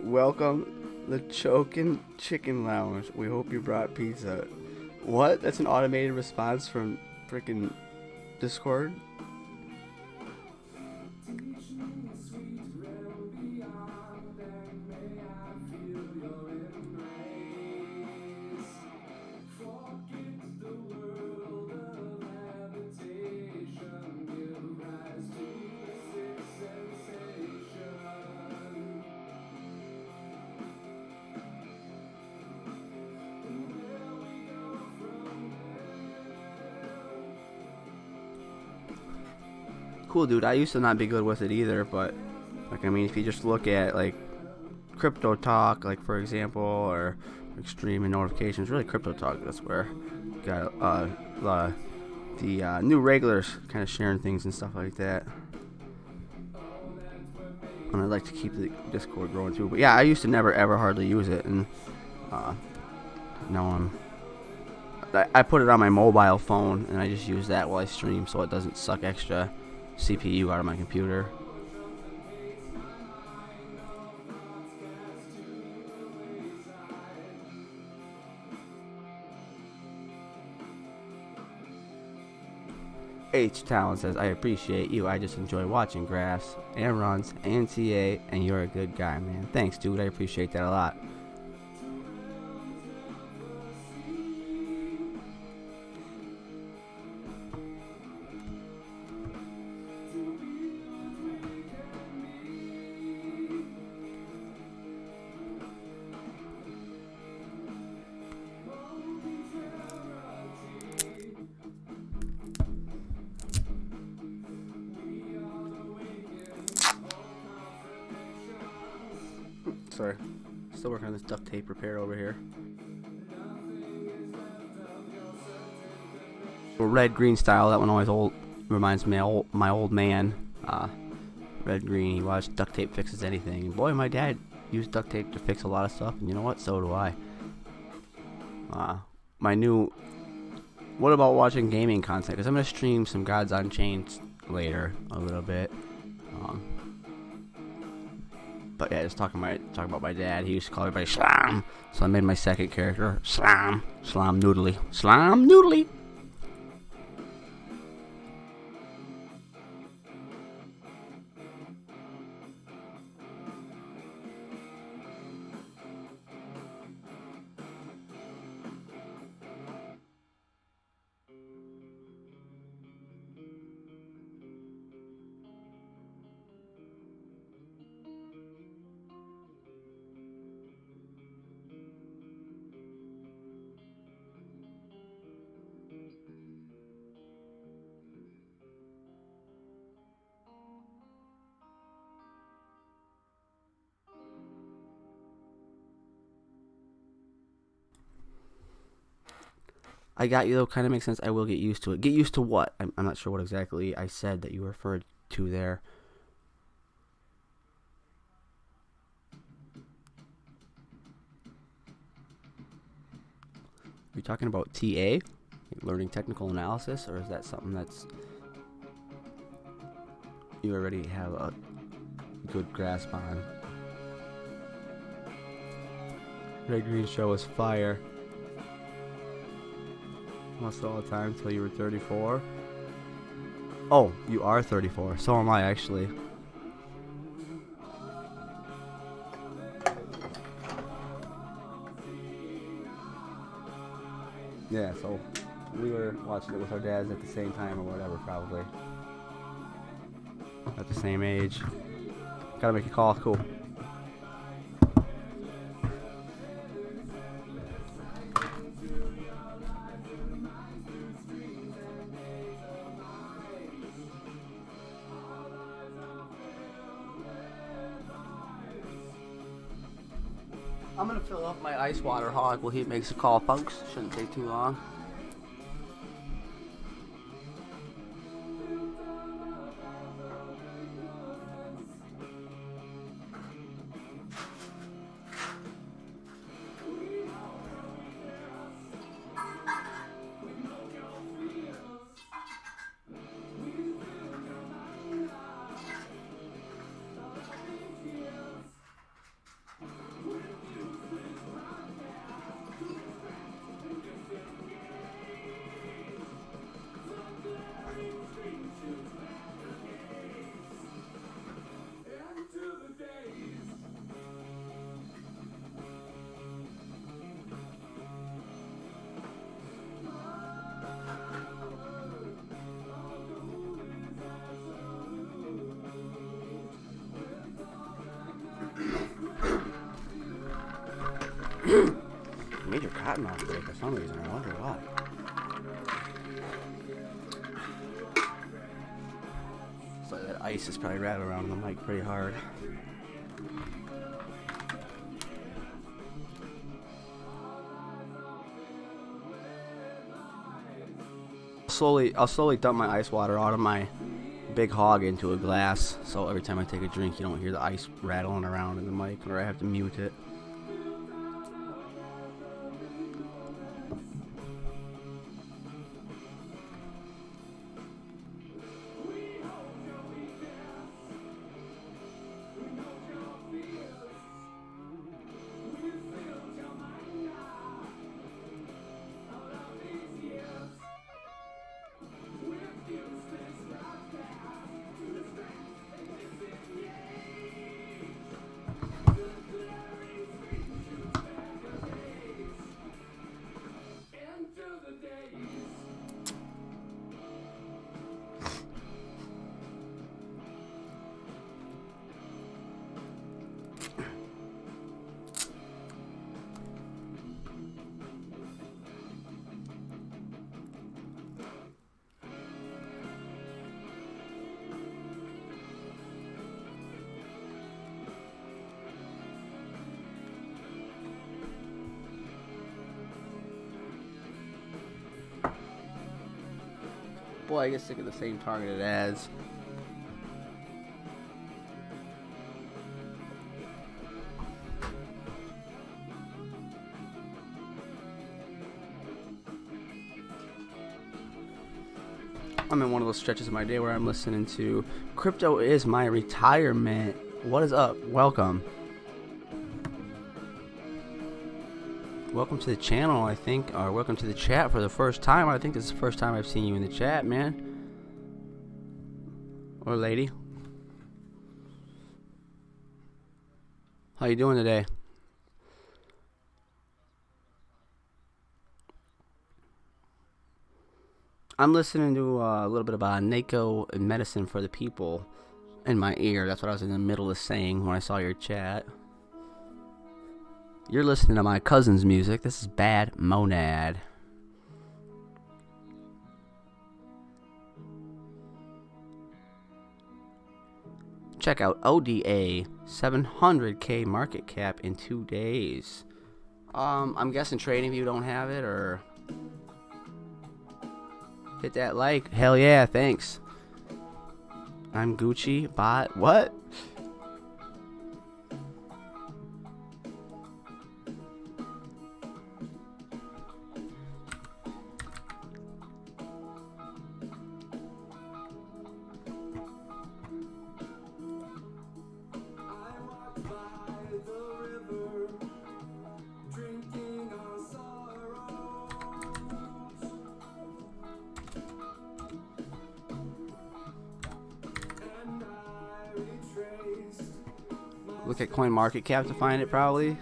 Welcome the Chokin' Chicken Lounge. We hope you brought pizza. What? That's an automated response from freaking Discord? Cool, dude. I used to not be good with it either, but like, I mean, if you just look at like Crypto Talk, like for example, or Extreme and Notifications, really Crypto Talk, that's where you got the new regulars kind of sharing things and stuff like that. And I'd like to keep the Discord growing too. But yeah, I used to never ever hardly use it, and now I put it on my mobile phone, and I just use that while I stream, so it doesn't suck extra CPU out of my computer. H Talon says, I appreciate you. I just enjoy watching graphs and runs and TA, and you're a good guy, man. Thanks, dude. I appreciate that a lot. Sorry, still working on this duct tape repair over here. Red green style, that one always reminds me of my old man. Red green, he watched duct tape fixes anything. And boy, my dad used duct tape to fix a lot of stuff, and you know what? So do I. What about watching gaming content? Because I'm gonna stream some GODS Unchained later a little bit. But yeah, just talking about my dad. He used to call everybody Slam, so I made my second character Slam Noodly, Slam Noodly. I got you though, kind of makes sense. I will get used to it. Get used to what? I'm not sure what exactly I said that you referred to there. Are you talking about TA? Learning technical analysis? Or is that something that's... You already have good grasp on. Red Green Show is fire. Once all the time until you were 34. Oh, you are 34. So am I, actually. Yeah, so we were watching it with our dads at the same time or whatever, probably. At the same age. Gotta make a call. Cool. I'm gonna fill up my ice water hog while he makes a call, folks. Shouldn't take too long. Major cotton mouth break for some reason. I wonder why. So that ice is probably rattling around the mic pretty hard. I'll slowly dump my ice water out of my big hog into a glass, so every time I take a drink, you don't hear the ice rattling around in the mic, or I have to mute it. Boy, I get sick of the same targeted ads. I'm in one of those stretches of my day where I'm listening to Crypto is My Retirement. What is up? Welcome. Welcome to the channel, I think, or welcome to the chat for the first time. I think this is the first time I've seen you in the chat, man. Or lady. How you doing today? I'm listening to a little bit about NACO and medicine for the people in my ear. That's what I was in the middle of saying when I saw your chat. You're listening to my cousin's music. This is Bad Monad. Check out ODA, 700K market cap in 2 days. I'm guessing trading view don't have it, or hit that like. Hell yeah, thanks. I'm Gucci bot. What? look at CoinMarketCap to find it, probably.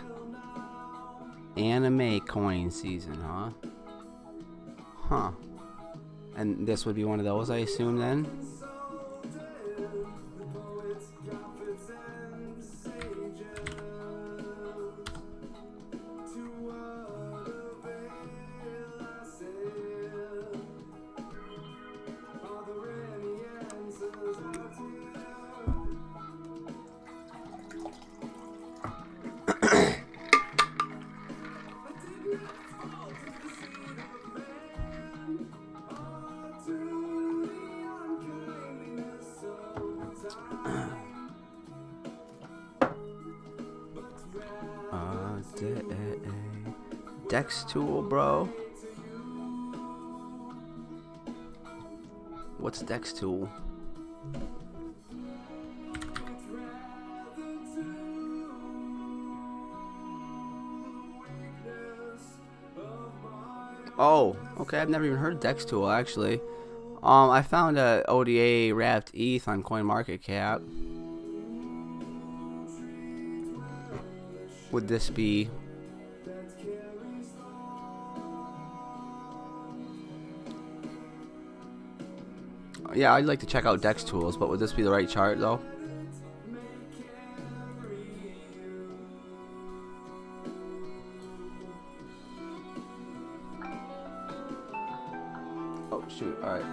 Anime coin season, huh? Huh. And this would be one of those, I assume, then? Dex tool, bro. What's Dex tool? Oh, okay. I've never even heard of Dex tool actually. I found a ODA wrapped ETH on CoinMarketCap. Would this be? Yeah, I'd like to check out Dex tools, but would this be the right chart though? Oh shoot! All right.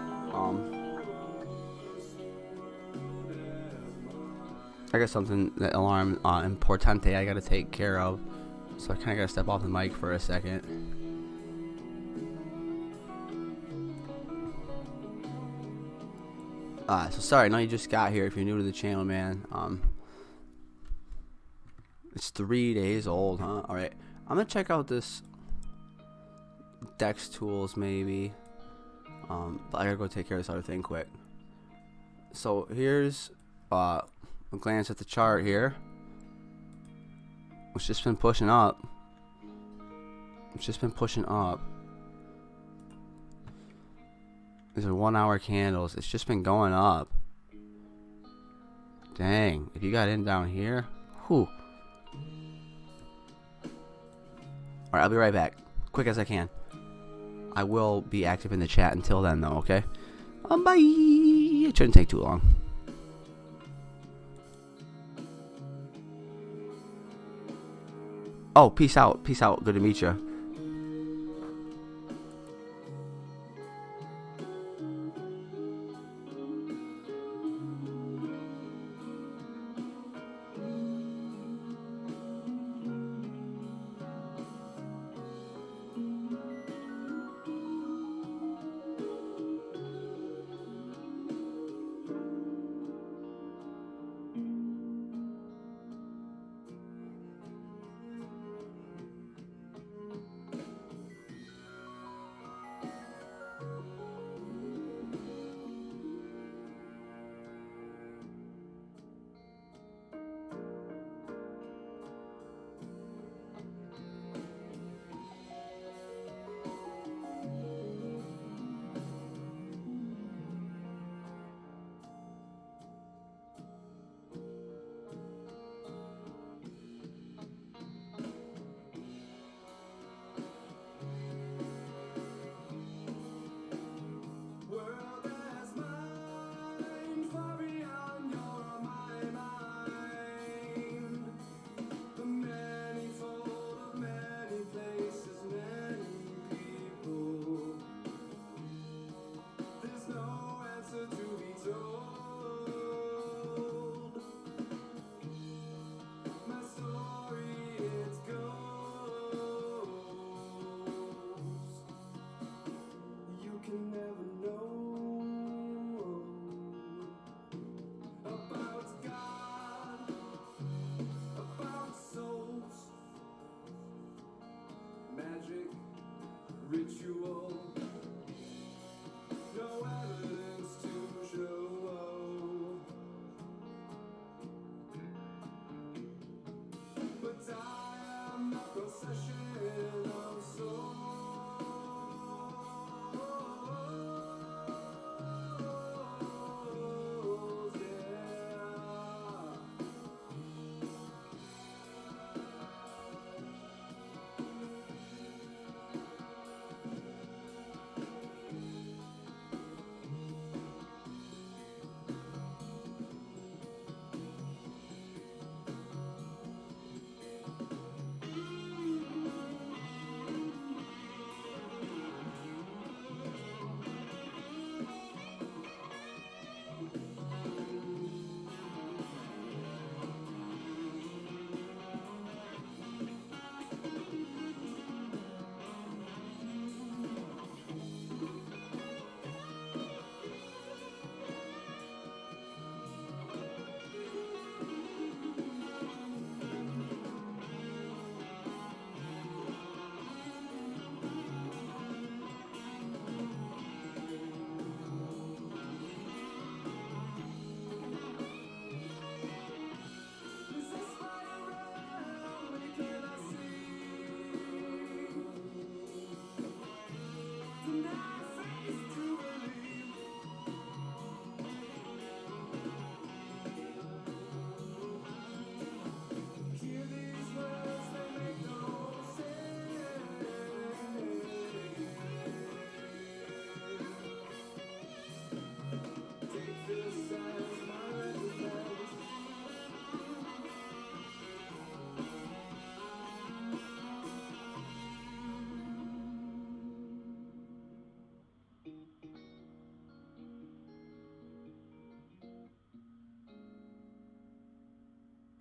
I got something that alarm importante I gotta take care of, so I kind of gotta step off the mic for a second. So sorry, I know you just got here. If you're new to the channel, man, it's 3 days old, huh? All right, I'm gonna check out this Dex tools maybe, but I gotta go take care of this other thing quick. So here's a glance at the chart here. It's just been pushing up. It's just been pushing up. These are 1 hour candles. It's just been going up. Dang. If you got in down here. Whew. Alright, I'll be right back. Quick as I can. I will be active in the chat until then, though, okay? Bye. It shouldn't take too long. Oh, peace out. Peace out. Good to meet you.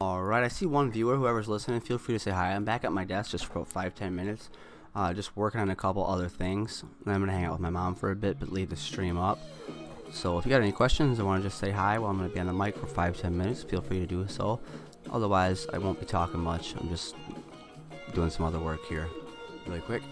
Alright, I see one viewer. Whoever's listening, feel free to say hi. I'm back at my desk just for about 5-10 minutes. Just working on a couple other things. And I'm going to hang out with my mom for a bit, but leave the stream up. So if you got any questions or want to just say hi while I'm going to be on the mic for 5-10 minutes, feel free to do so. Otherwise, I won't be talking much. I'm just doing some other work here really quick.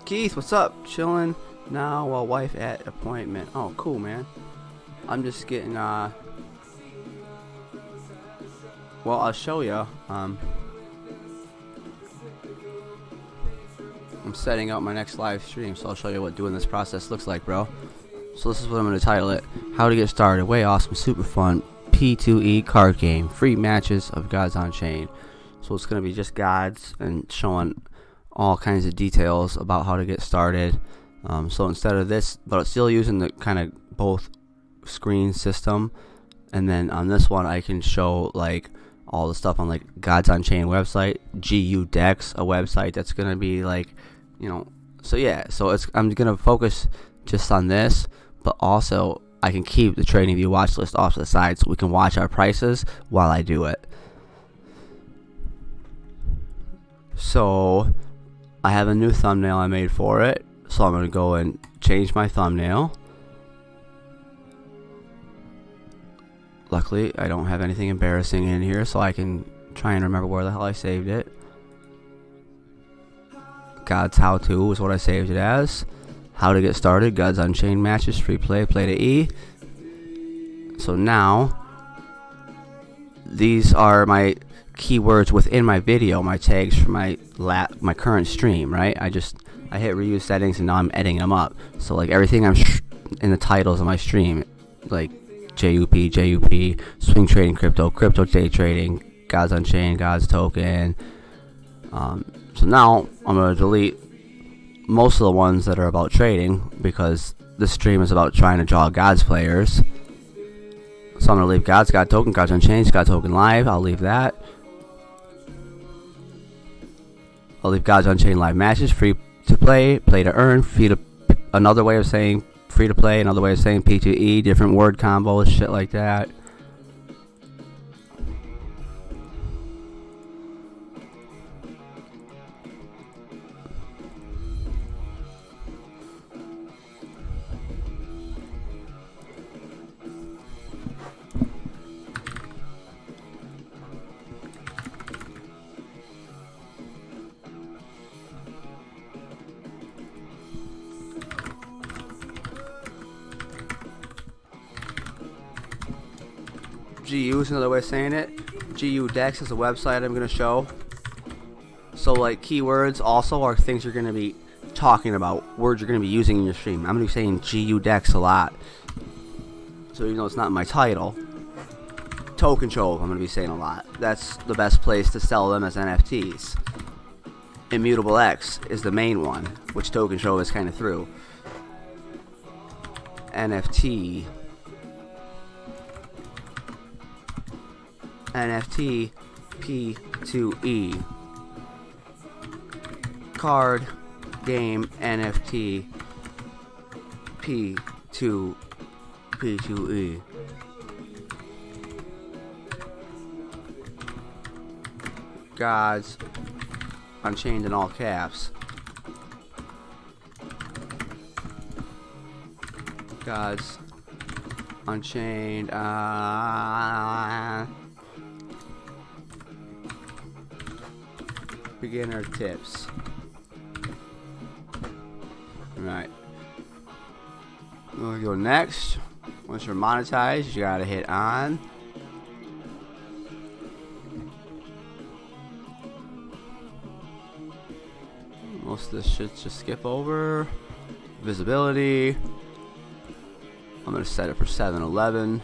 Keith, what's up? Chilling now while wife at appointment. Oh, cool, man. I'm just getting, well, I'll show you. I'm setting up my next live stream, so I'll show you what doing this process looks like, bro. So this is what I'm going to title it. How to get started. Way awesome, super fun. P2E card game. Free matches of Gods Unchained. So it's going to be just gods and showing all kinds of details about how to get started. So instead of this, but it's still using the kind of both screen system, and then on this one I can show like all the stuff on like Gods Unchained website, GU Decks, a website that's gonna be like, you know, so yeah, so I'm gonna focus just on this, but also I can keep the Trading View watch list off to the side so we can watch our prices while I do it. So I have a new thumbnail I made for it, so I'm going to go and change my thumbnail. Luckily, I don't have anything embarrassing in here, so I can try and remember where the hell I saved it. Gods How To is what I saved it as. How to get started, Gods Unchained matches, free play, play to E. So now, these are my keywords within my video, my tags for my current stream, right? I hit reuse settings and now I'm editing them up. So like everything I'm in the titles of my stream, like JUP, JUP, swing trading crypto, crypto day trading, Gods Unchained, Gods token. So now I'm going to delete most of the ones that are about trading because this stream is about trying to draw Gods players. So I'm going to leave Gods, God token, Gods Unchained, God token live. I'll leave that. I'll leave Gods Unchained live matches, free to play, play to earn, another way of saying free to play, another way of saying P2E, different word combos, shit like that. GU is another way of saying it. GU Dex is a website I'm going to show. So like keywords also are things you're going to be talking about, words you're going to be using in your stream. I'm going to be saying GU Dex a lot. So even though it's not in my title, Token Trove I'm going to be saying a lot. That's the best place to sell them as NFTs. Immutable X is the main one, which Token Trove is kind of through. NFT P2E, card game NFT P2E, Gods Unchained in all caps, Gods Unchained, beginner tips. Alright. We'll go next. Once you're monetized, you gotta hit on. Most of this shit just skip over. Visibility. I'm gonna set it for 7-11.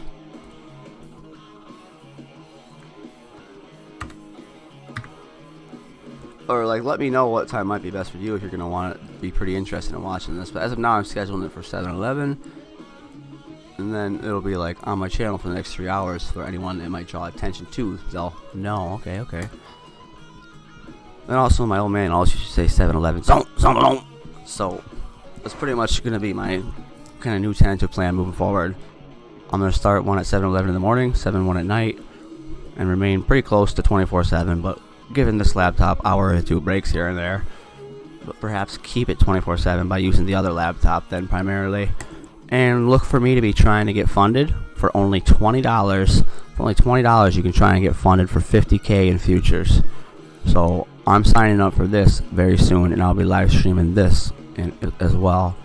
Or like let me know what time might be best for you if you're gonna want to be pretty interested in watching this. But as of now I'm scheduling it for 7-11. And then it'll be like on my channel for the next 3 hours for anyone that might draw attention to. They'll know, okay. And also my old man always used to say 7-11. So that's pretty much gonna be my kind of new tentative plan moving forward. I'm gonna start one at 7-11 in the morning, 7-1 at night, and remain pretty close to 24/7, but given this laptop, hour or two breaks here and there, but perhaps keep it 24/7 by using the other laptop then primarily. And look for me to be trying to get funded for only $20. For only $20 you can try and get funded for 50K in futures. So I'm signing up for this very soon, and I'll be live streaming this as well.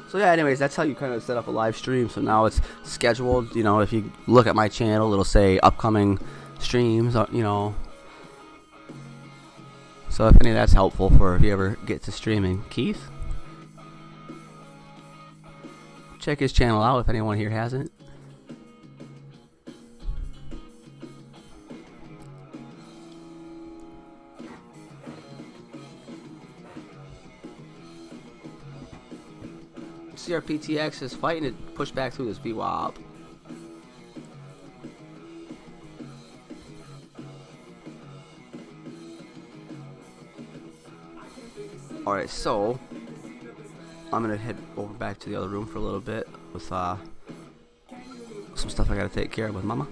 So yeah, anyways, that's how you kind of set up a live stream. So now it's scheduled. You know, if you look at my channel, it'll say upcoming streams. You know, so if any of that's helpful for if you ever get to streaming, Keith, check his channel out if anyone here hasn't. CRPTX is fighting to push back through this VWAP. Alright, so I'm gonna head over back to the other room for a little bit with some stuff I gotta take care of with Mama.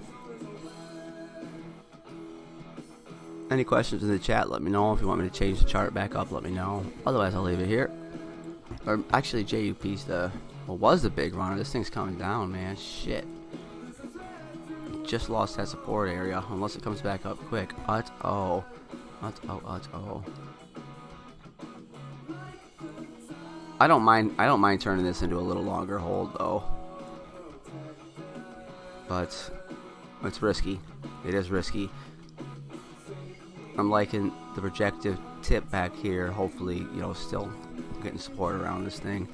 Any questions in the chat, let me know. If you want me to change the chart back up, let me know. Otherwise, I'll leave it here. Or actually, JUP's was the big runner. This thing's coming down, man. Shit. Just lost that support area, unless it comes back up quick. Oh. I don't mind turning this into a little longer hold though. But it's risky. It is risky. I'm liking the projective tip back here. Hopefully, you know, still getting support around this thing.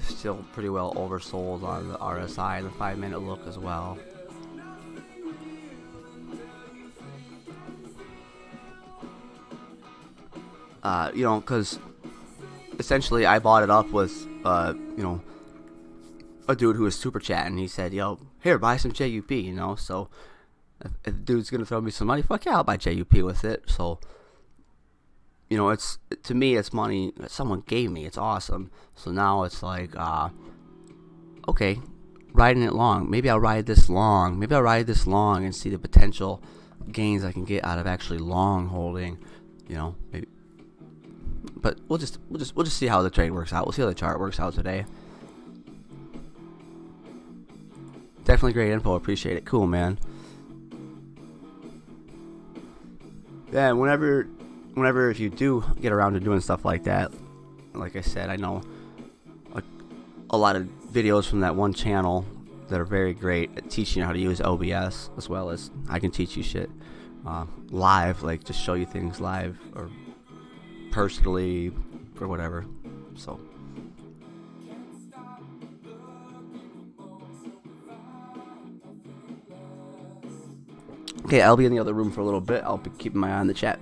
Still pretty well oversold on the RSI and the 5-minute look as well. You know, because essentially I bought it up with, you know, a dude who was super chatting. He said, yo, here, buy some JUP, you know. So if the dude's going to throw me some money, fuck yeah, I'll buy JUP with it. So, you know, to me, it's money that someone gave me. It's awesome. So now it's like, okay, riding it long. Maybe I'll ride this long. Maybe I'll ride this long and see the potential gains I can get out of actually long holding, you know, maybe. But we'll just see how the trade works out. We'll see how the chart works out today. Definitely great info. Appreciate it. Cool, man. Yeah, whenever if you do get around to doing stuff like that, like I said, I know a lot of videos from that one channel that are very great at teaching you how to use OBS, as well as I can teach you shit live, like just show you things live or personally or whatever. So okay, I'll be in the other room for a little bit. I'll be keeping my eye on the chat.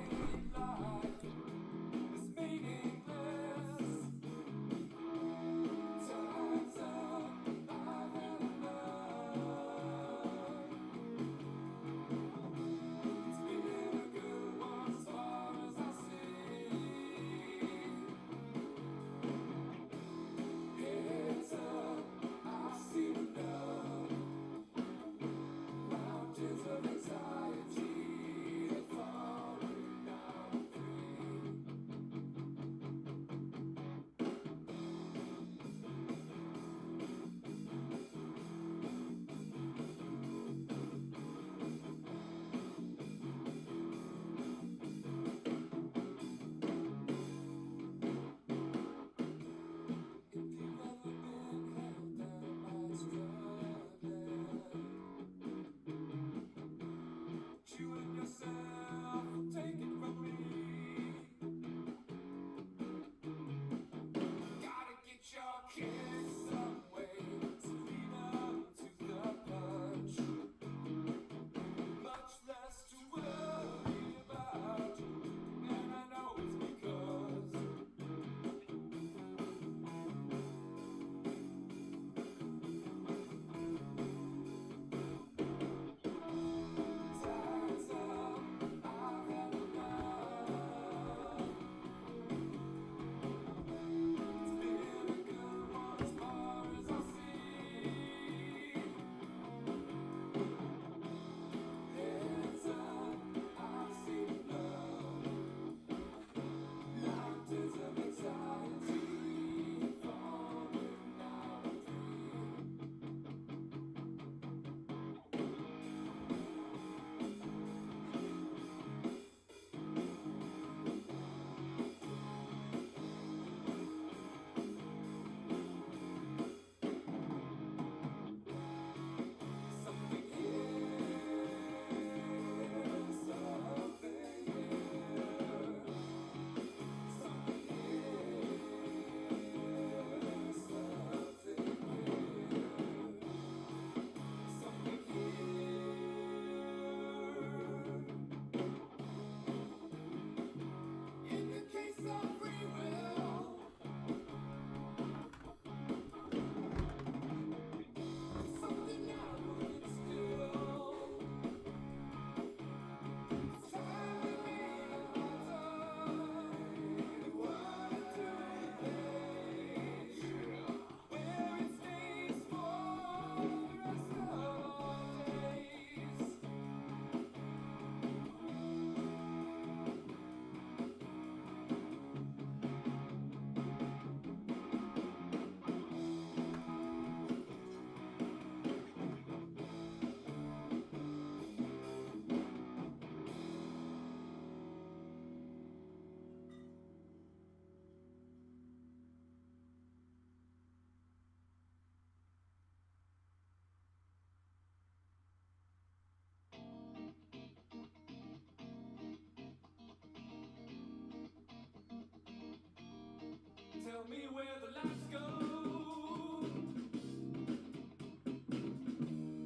Tell me where the lights go.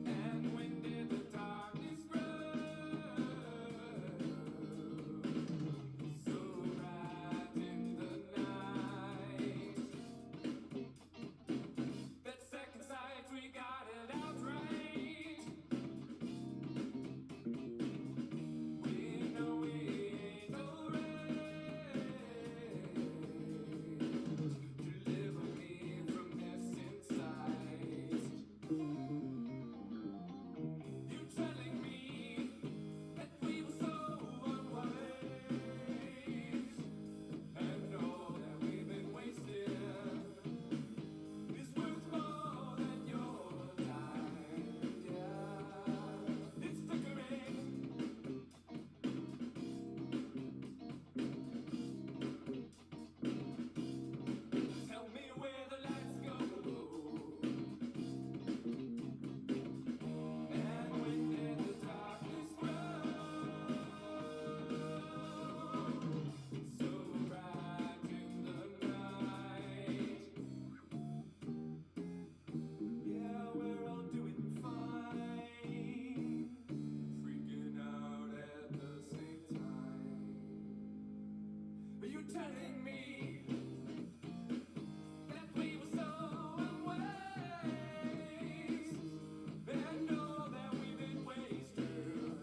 And when did the darkness grow? So bright in the night. That second sight, we got it out right. We know it ain't alright to deliver me from this inside. You telling me that we were so unwise, and all that we've been wasting is worth more than your time. Yeah, it's flickering. Tell me where the lights go. And when did the darkness grow? So bright in the night. Yeah, we're all doing fine. Freaking out at the same time. Are you telling me that we were so unwise? And all that we've been wasting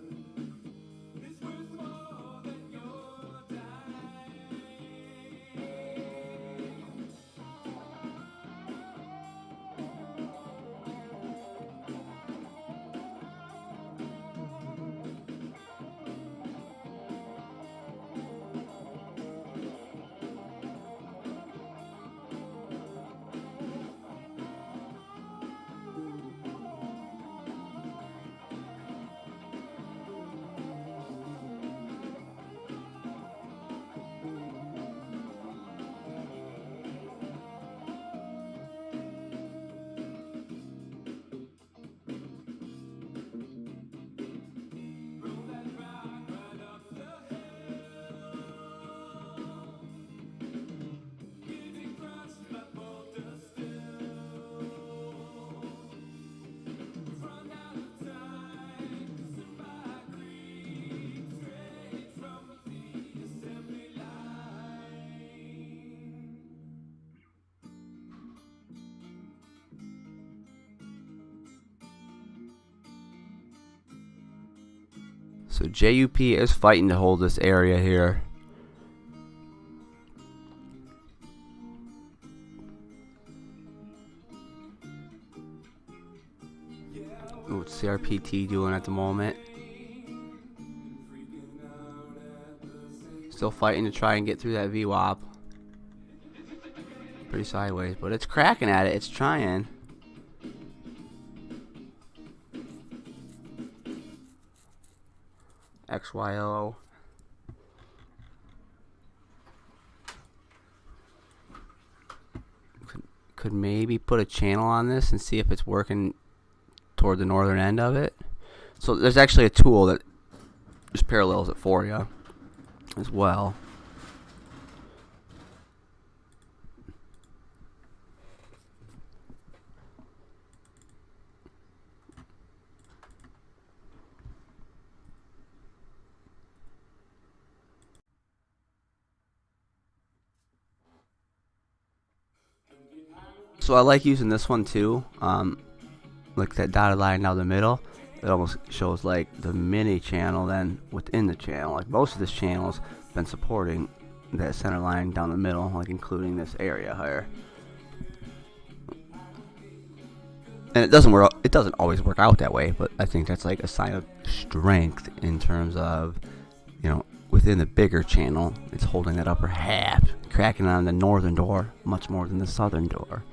is worth more than your time. Roll that rock right up the hill. Getting crushed but bolder still. We've run out of time. Somebody creep straight from the assembly line. So JUP is fighting to hold this area here. What's CRPT doing at the moment? Still fighting to try and get through that VWAP. Pretty sideways, but it's cracking at it. It's trying. XYO. Could maybe put a channel on this and see if it's working toward the northern end of it. So there's actually a tool that just parallels it for you as well. So I like using this one too. Like that dotted line down the middle, it almost shows like the mini channel then within the channel. Like most of this channel's been supporting that center line down the middle, like including this area here. And it doesn't always work out that way, but I think that's like a sign of strength in terms of, you know, within the bigger channel, it's holding that upper half, cracking on the northern door much more than the southern door.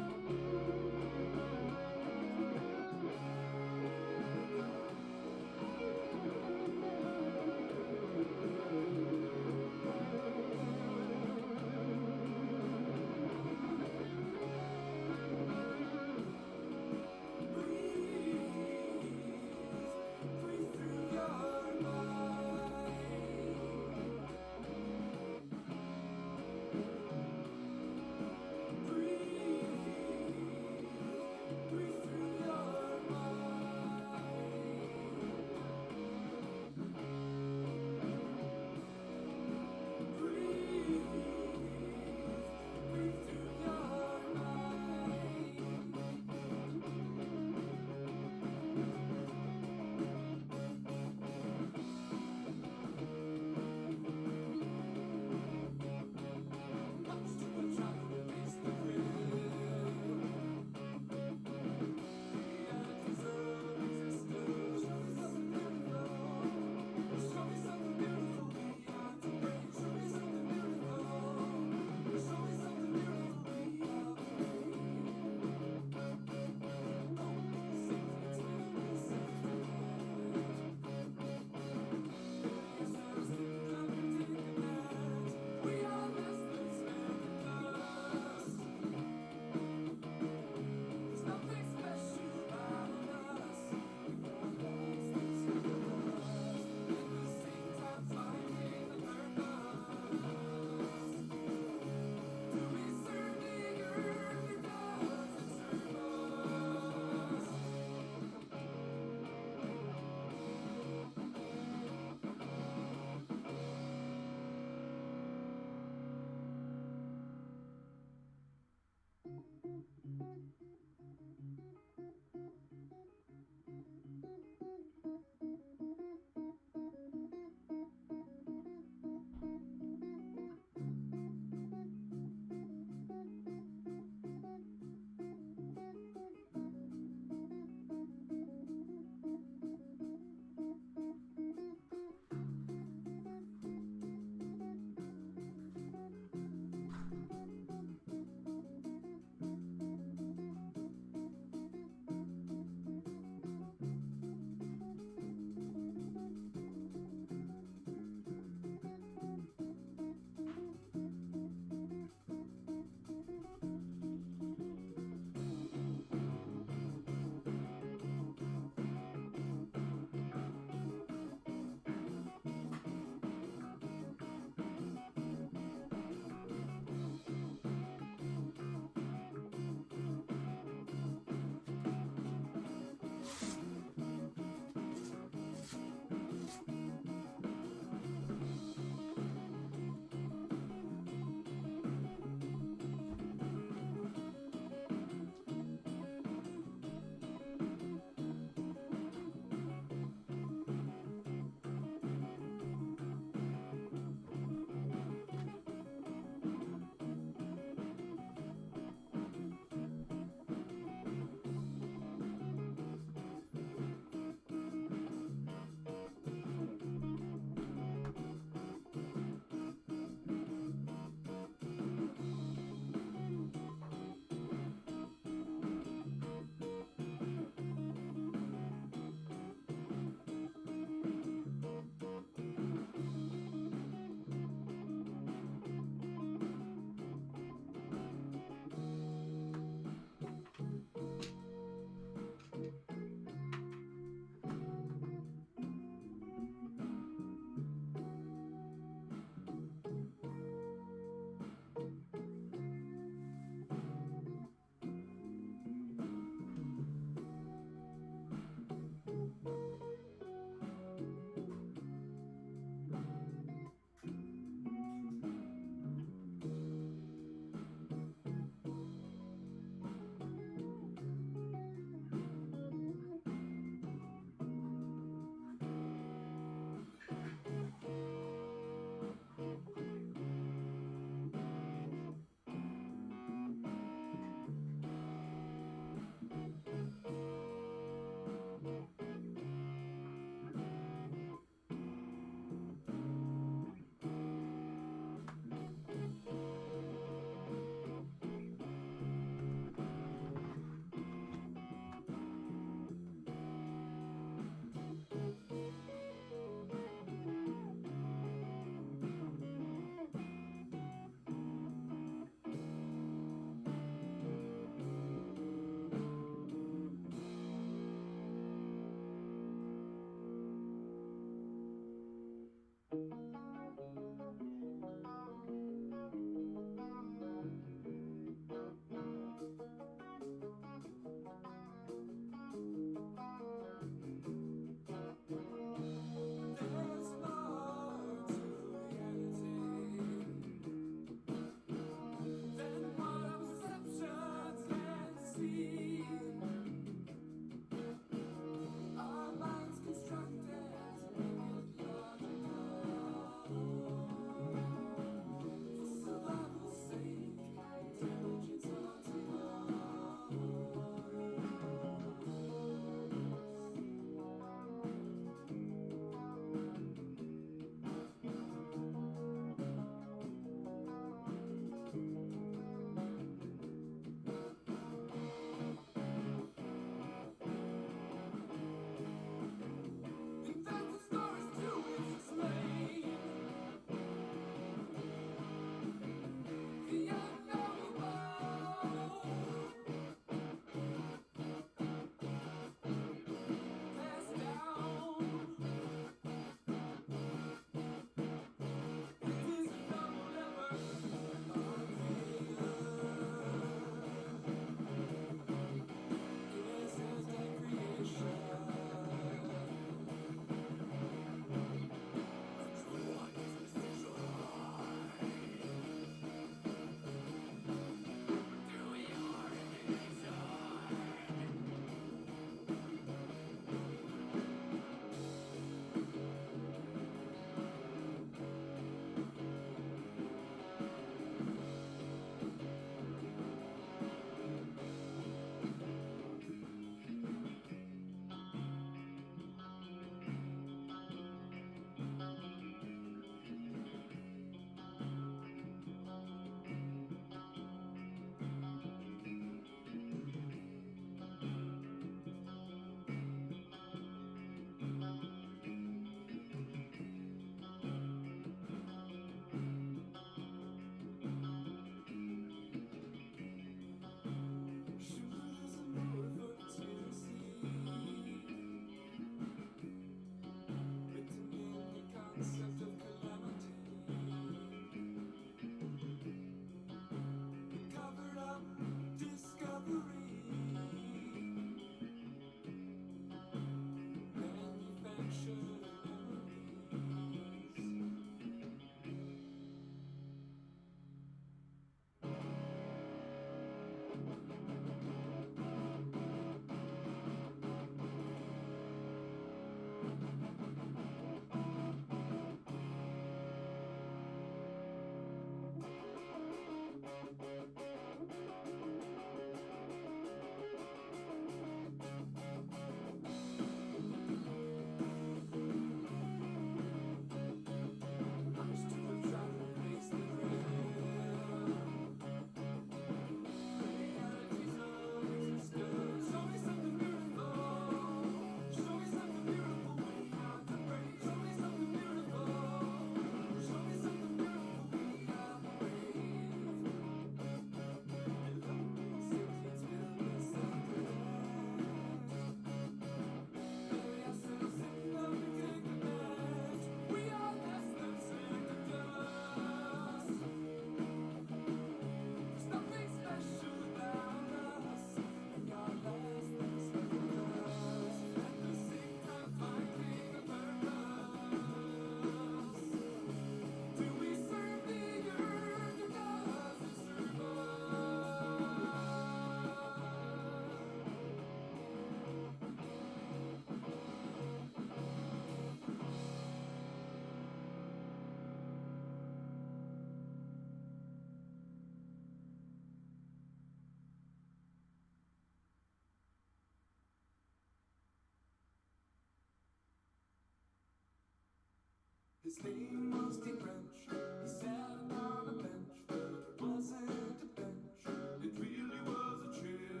His name was Steve French. He sat on a bench, but it wasn't a bench. It really was a chair.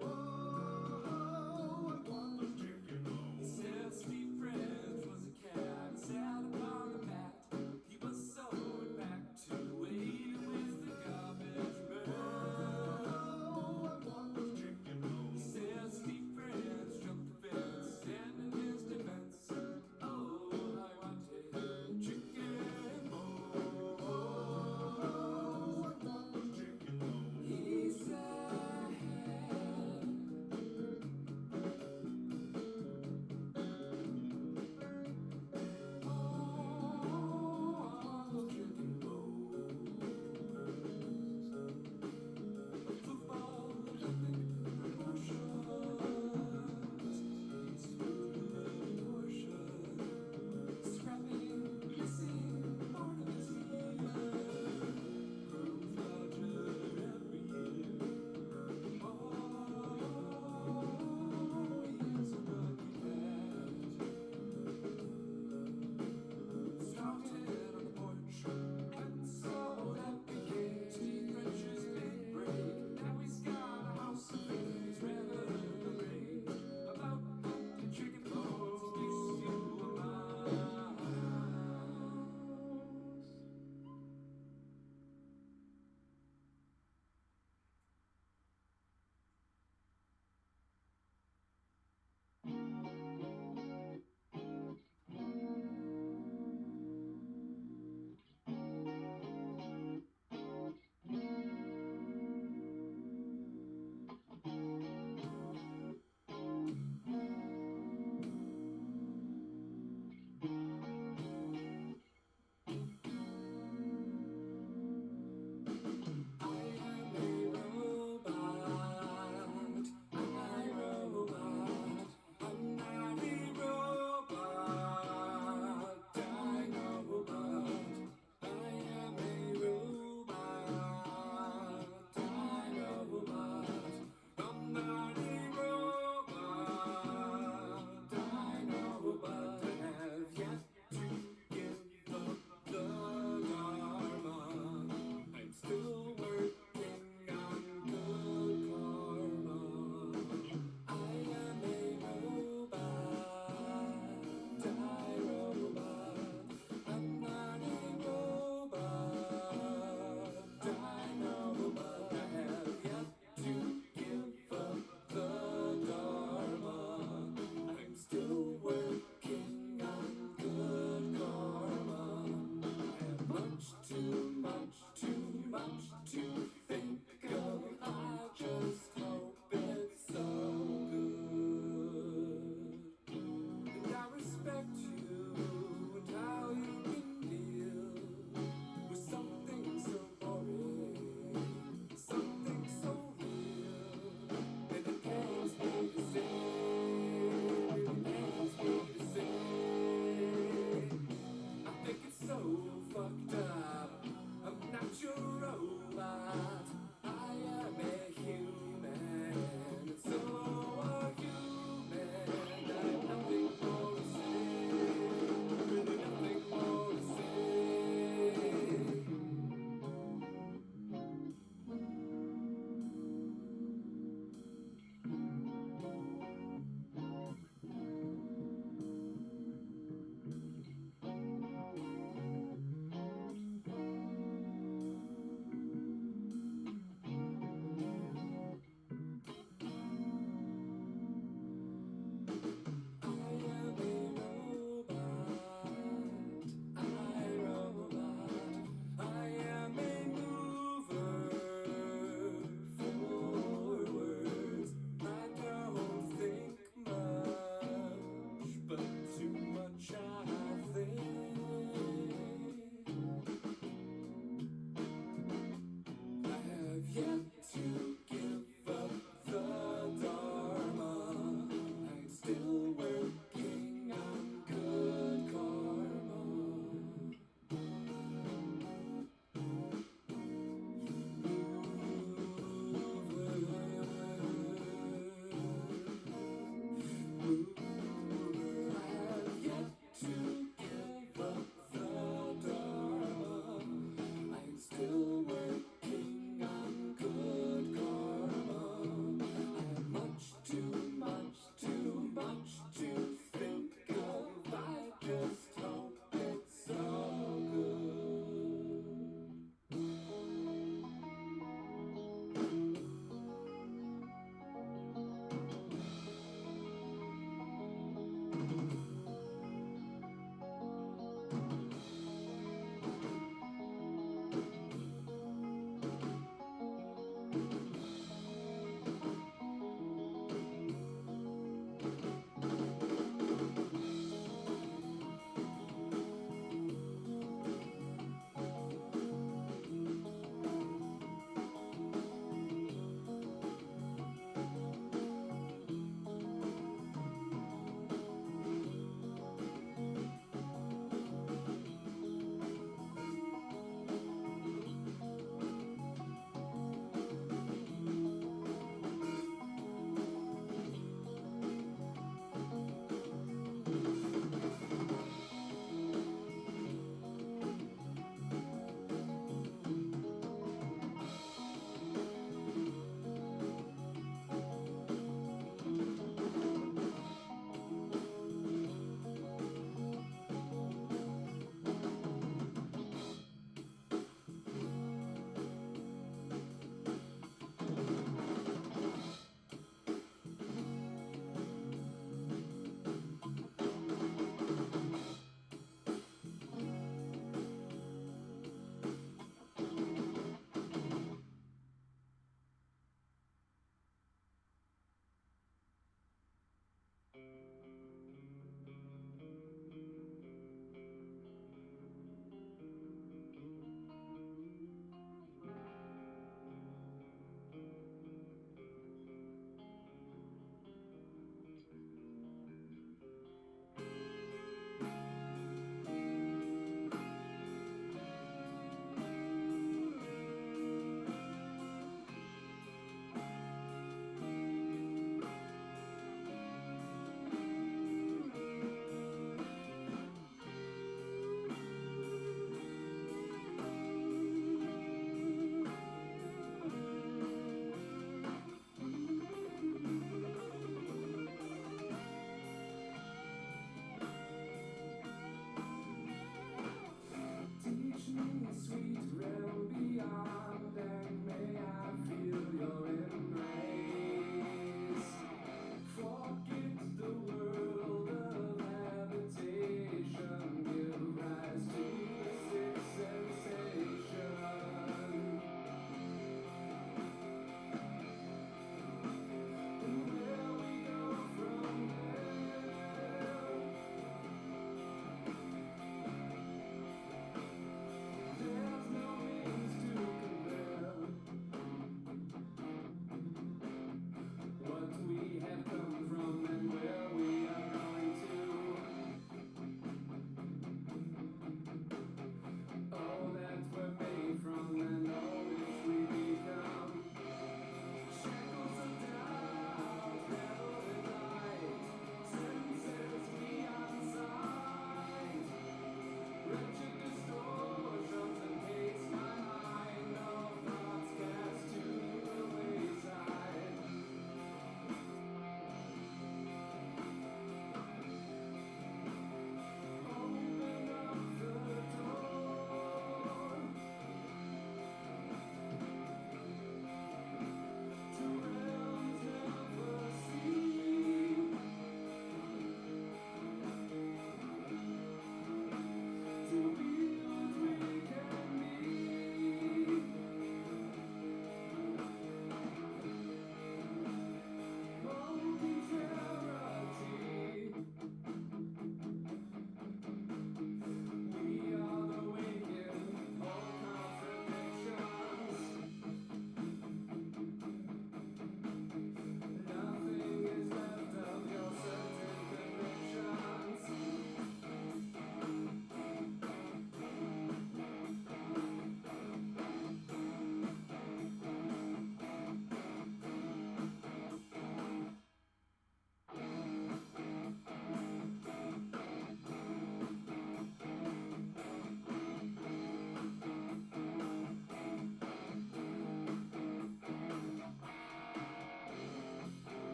Whoa, what was chicken? He said Steve French was a cat. He sat upon the mat. He was sewed back to wait with the garbage man. What was chicken? He said Steve French jumped the fence and in his defense, oh, I wanted chicken.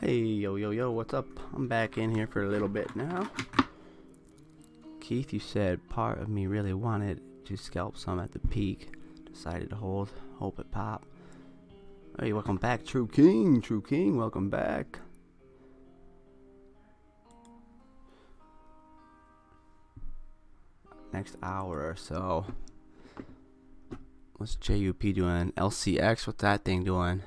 Hey, yo, what's up? I'm back in here for a little bit now. Keith, you said part of me really wanted to scalp some at the peak. Decided to hold. Hope it pop. Hey, welcome back, True King. True King, welcome back. Next hour or so. What's JUP doing? LCX, what's that thing doing?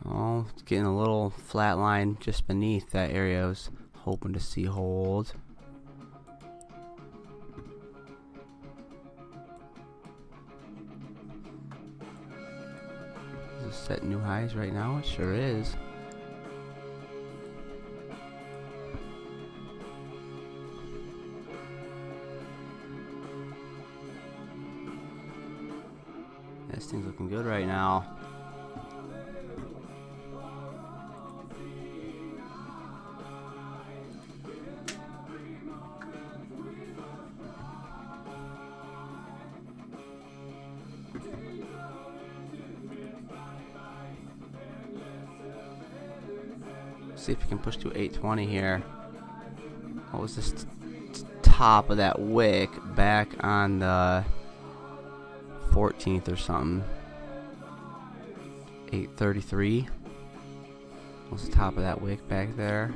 Oh, it's getting a little flat line just beneath that area I was hoping to see hold. Is it setting new highs right now? It sure is. This thing's looking good right now. See if you can push to 820 here. What was this top of that wick back on the 14th or something? 833. What's the top of that wick back there?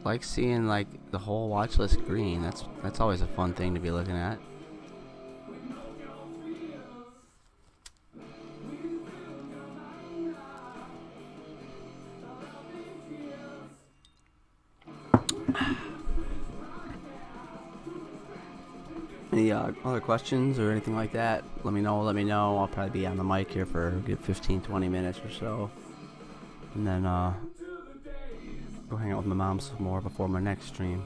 Like seeing like the whole watch list green. That's always a fun thing to be looking at. Any other questions or anything like that? Let me know. I'll probably be on the mic here for a good 15-20 minutes or so, and then go hang out with my mom some more before my next stream.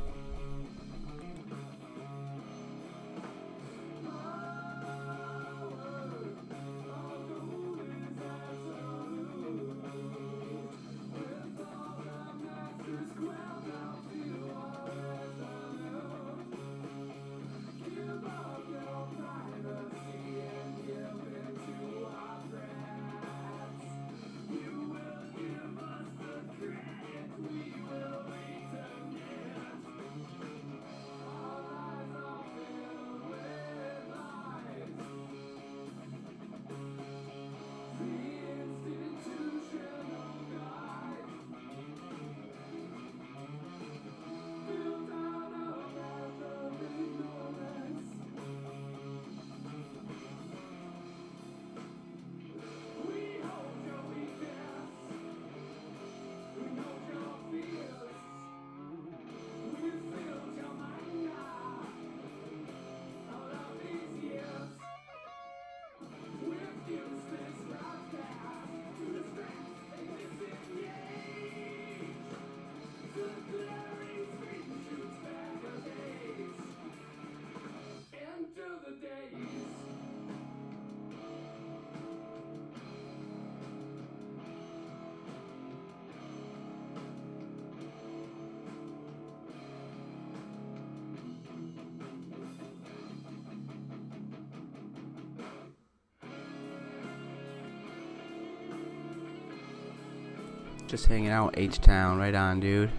Just hanging out H-Town, right on, dude.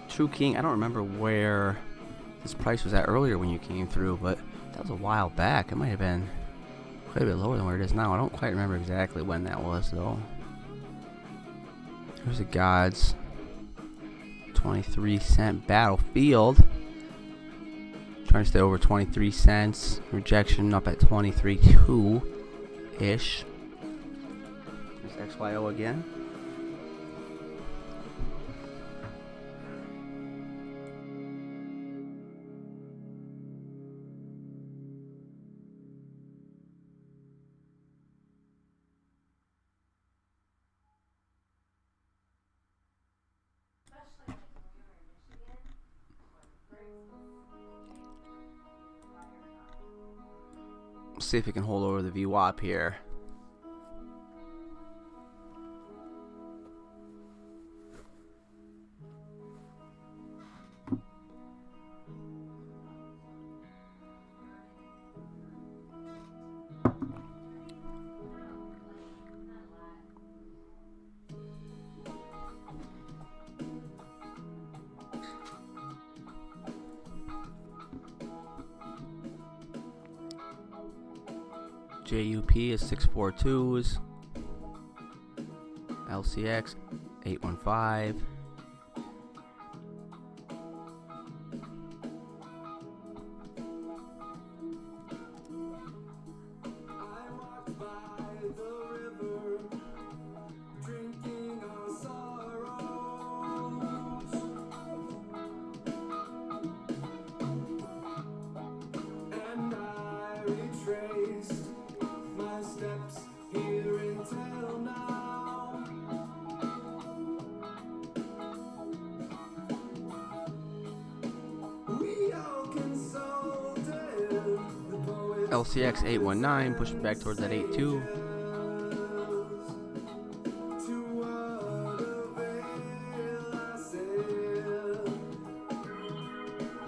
True King, I don't remember where this price was at earlier when you came through, but that was a while back. It might have been quite a bit lower than where it is now. I don't quite remember exactly when that was, though. There's a GODS 23-cent Battlefield. Trying to stay over 23 cents. Rejection up at 23.2-ish. There's XYO again. See if we can hold over the VWAP here. JUP is 642s. LCX 815. I walked by the river, drinking our sorrows, and I retraced my steps here until now. We all consulted the poets. LCX 819, pushing back towards that 82. To what avail, I said.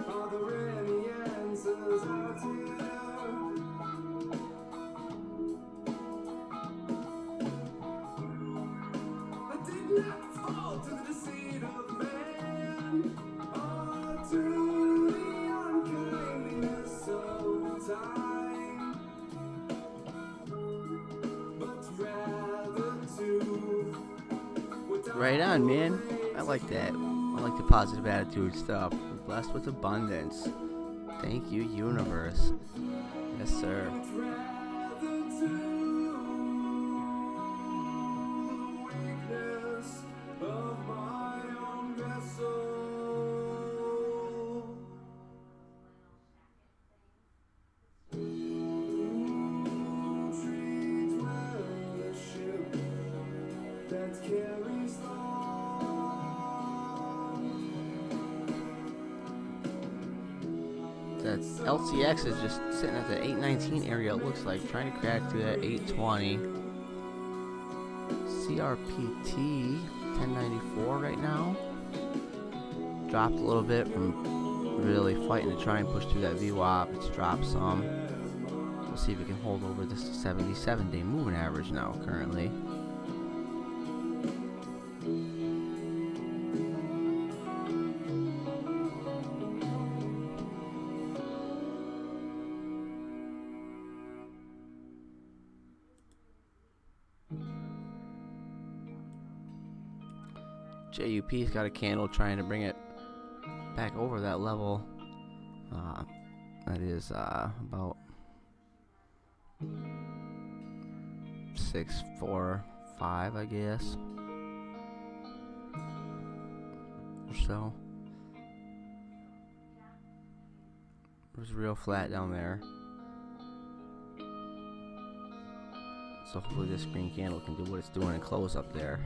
Are there any answers out here? I did not fall to the deceit of man, or to the unkindness of time, but rather to Right on, man. I like that. I like the positive attitude stuff. We're blessed with abundance. Thank you, universe. Yes, sir. rather to the weakness of my own vessel. Treat well the ship that carries That LCX is just sitting at the 819 area, it looks like, trying to crack to that 820. CRPT 1094 right now. Dropped a little bit from really fighting to try and push through that VWAP. It's dropped some. We'll see if we can hold over this 77-day moving average now currently. JUP's got a candle trying to bring it back over that level. That is about 645, I guess, or so. It was real flat down there. So hopefully this green candle can do what it's doing and close up there.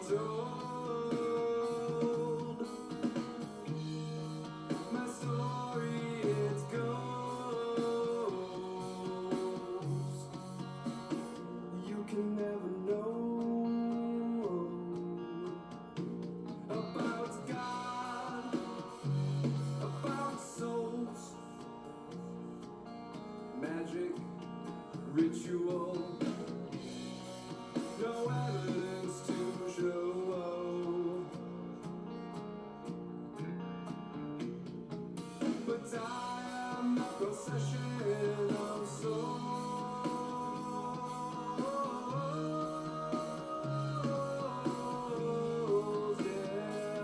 told. My story, it goes. You can never know about God, about souls, magic, ritual. No evidence to show. But I am a procession of souls, yeah.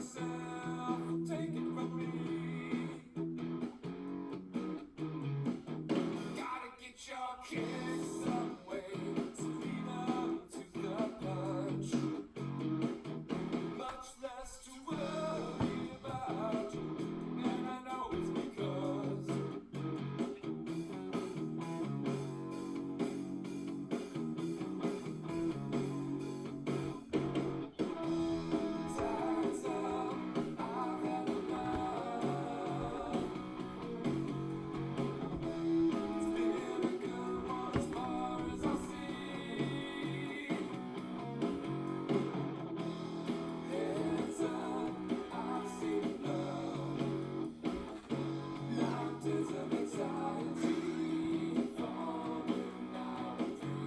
myself, take it from me. Gotta get your kicks away, scream out to the punch. Much less to worry about, and I know it's because time's up, I've had enough. It's been a good one as far as I see. Heads up, I've seen love. Mountains of anxiety falling now and free.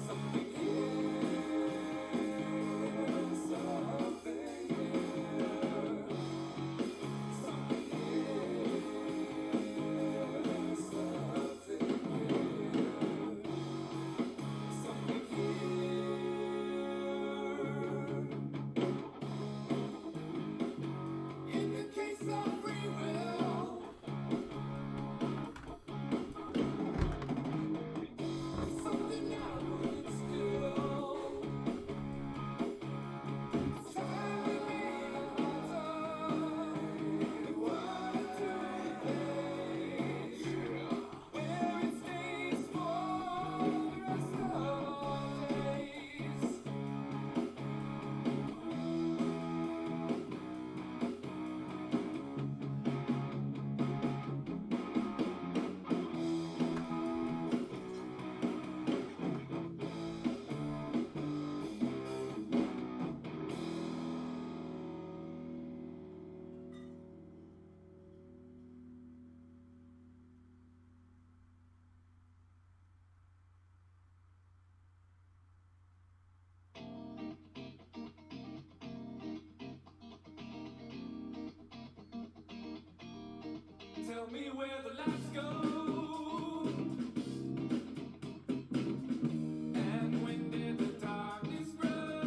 Something here, something here. Something here, something here. Something here. In the case of free will, something I would still. It's time to leave my time. What to replace, where it stays for the rest of our days. Tell me where the lights go, and when did the darkness grow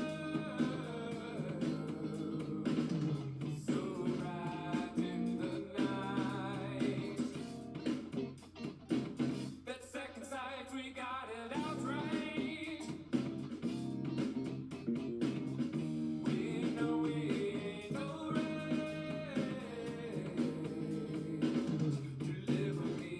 so bright in the night? That second sight, we got it outright. We know it ain't alright to live with me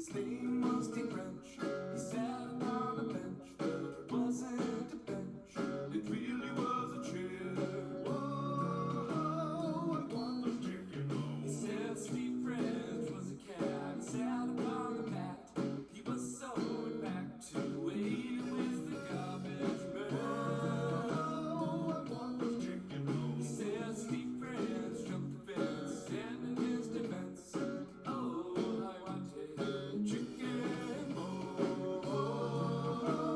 His name was Steve French. He sat upon a bench, but it wasn't a bench. It really was a chair. Whoa, what was chicken? He said Steve French was a cat. He sat upon the mat. He was sewing back to waiting with the garbage man. What was chicken? He said Steve French jumped the fence and in his defense. Oh, I wanted chicken. Oh,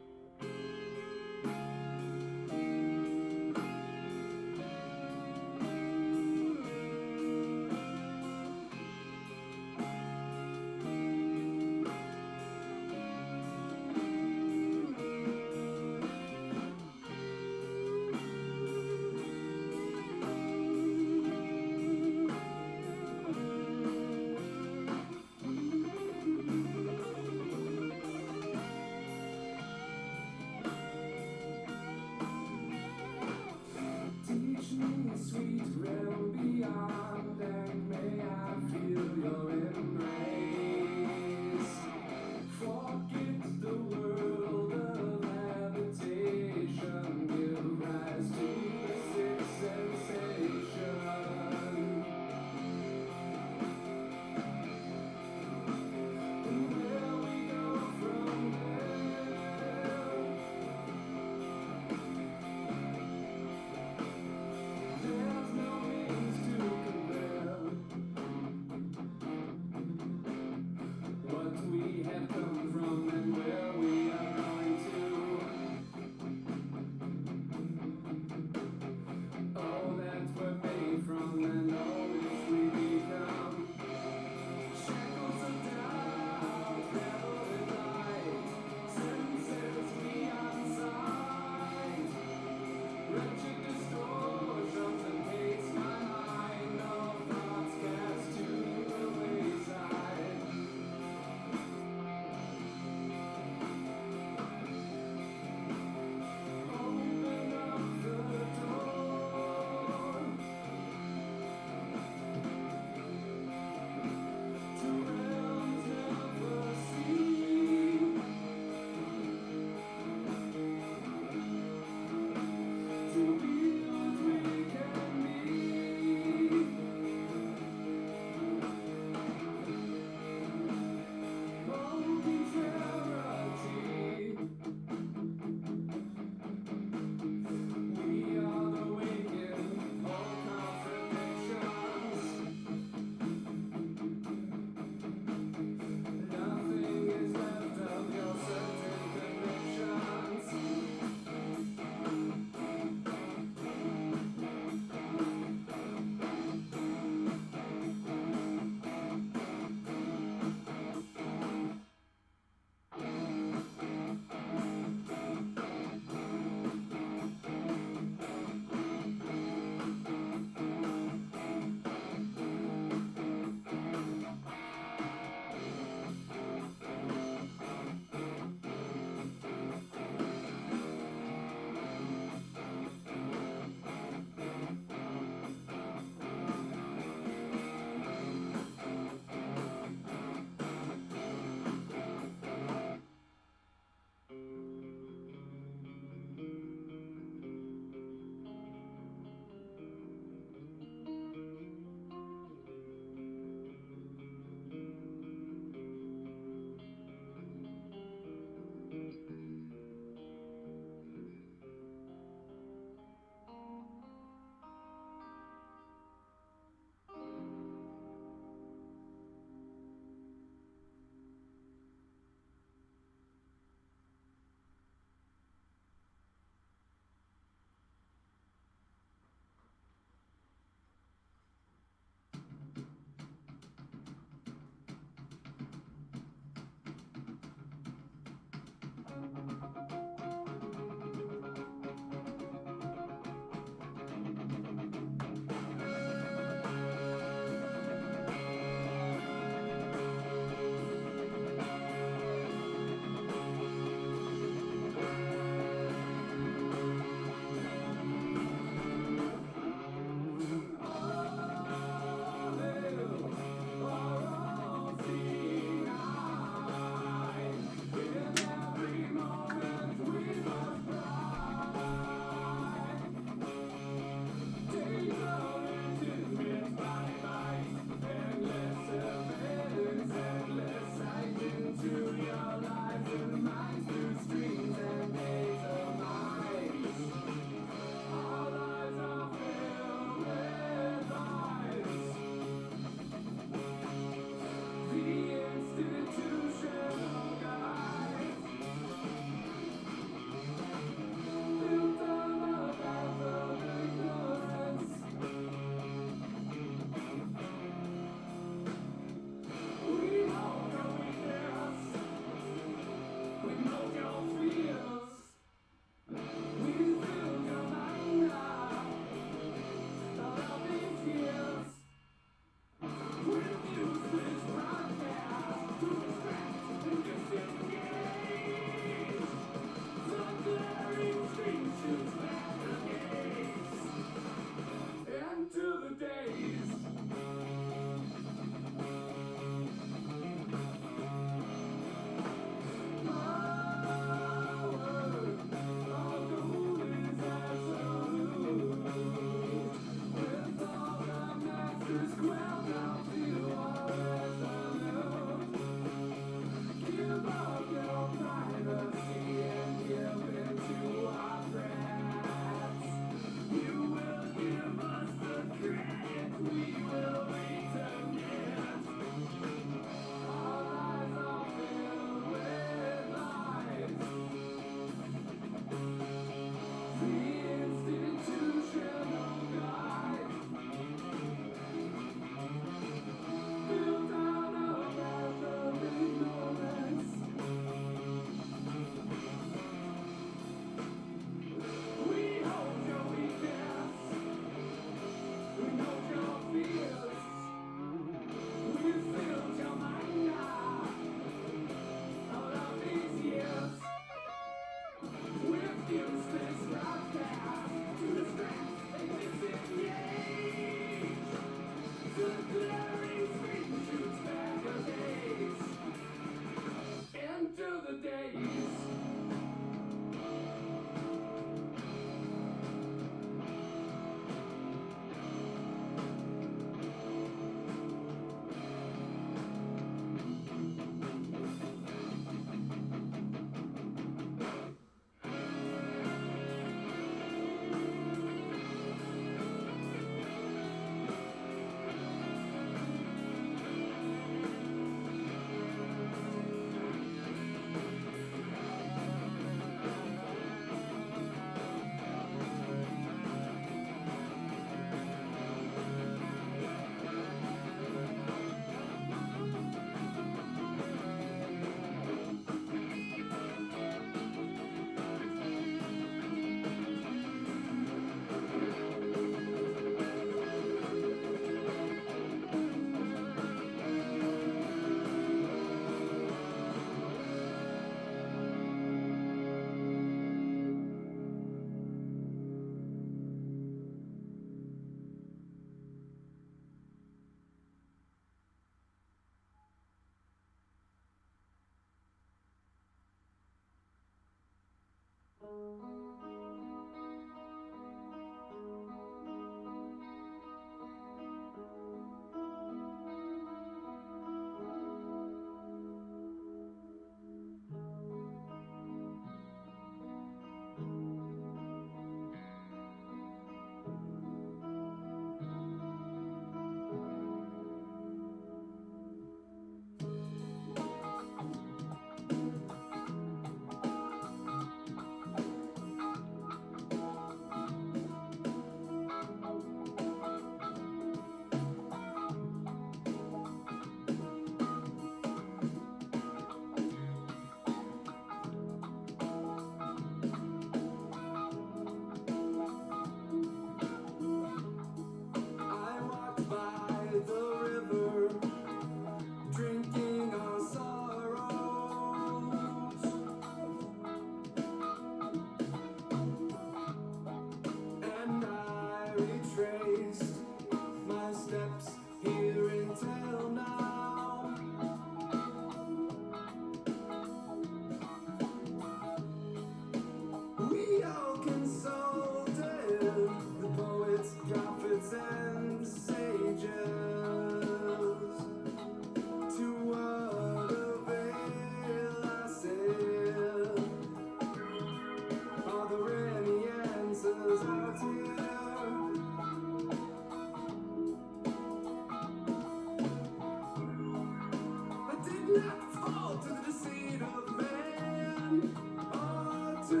not fall to the deceit of man, or to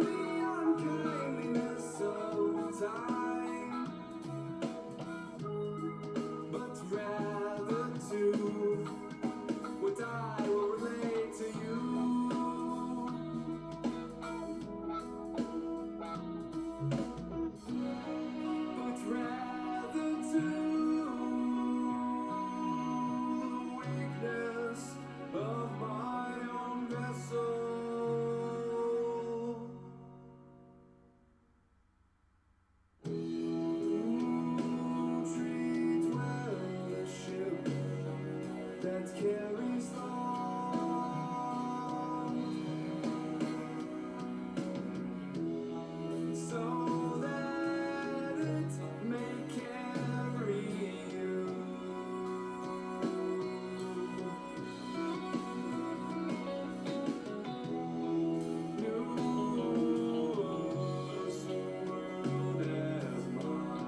the unkindness of time, but rather to what I will relate to you. But rather to the weakness of my own vessel. Treat well the ship that carries on, so that it may carry you. New world as mine.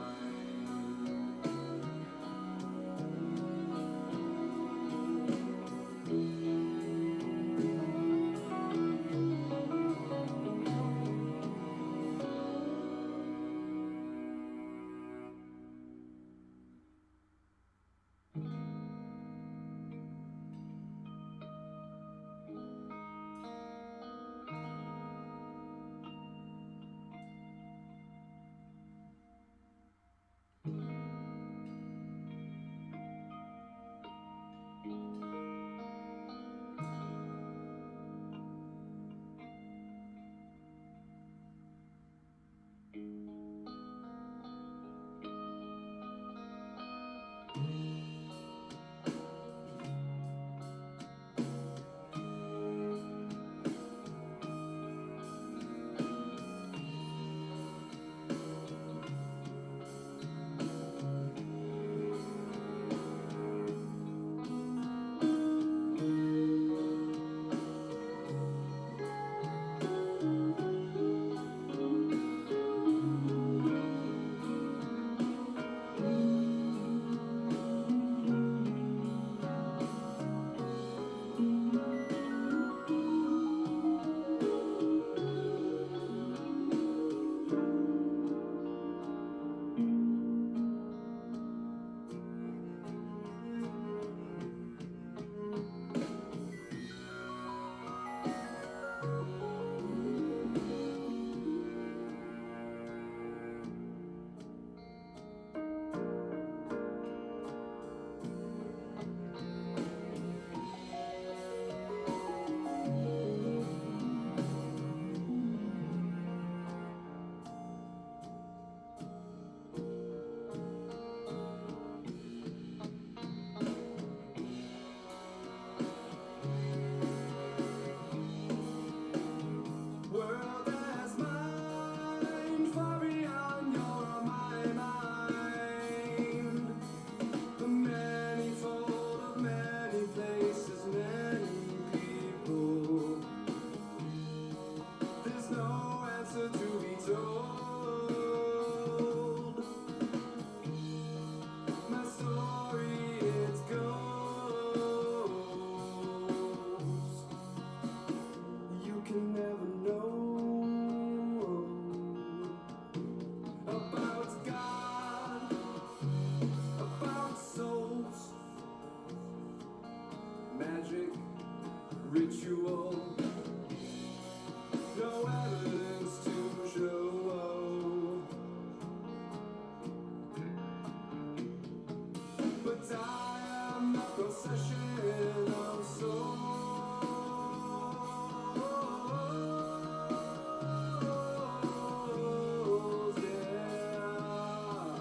World as mine, far beyond your my mind. The manifold of many places, many people. There's no answer to be told. My story, it goes. You can never know about God, about souls, magic, ritual, no evidence to show. But I am the procession of souls, yeah.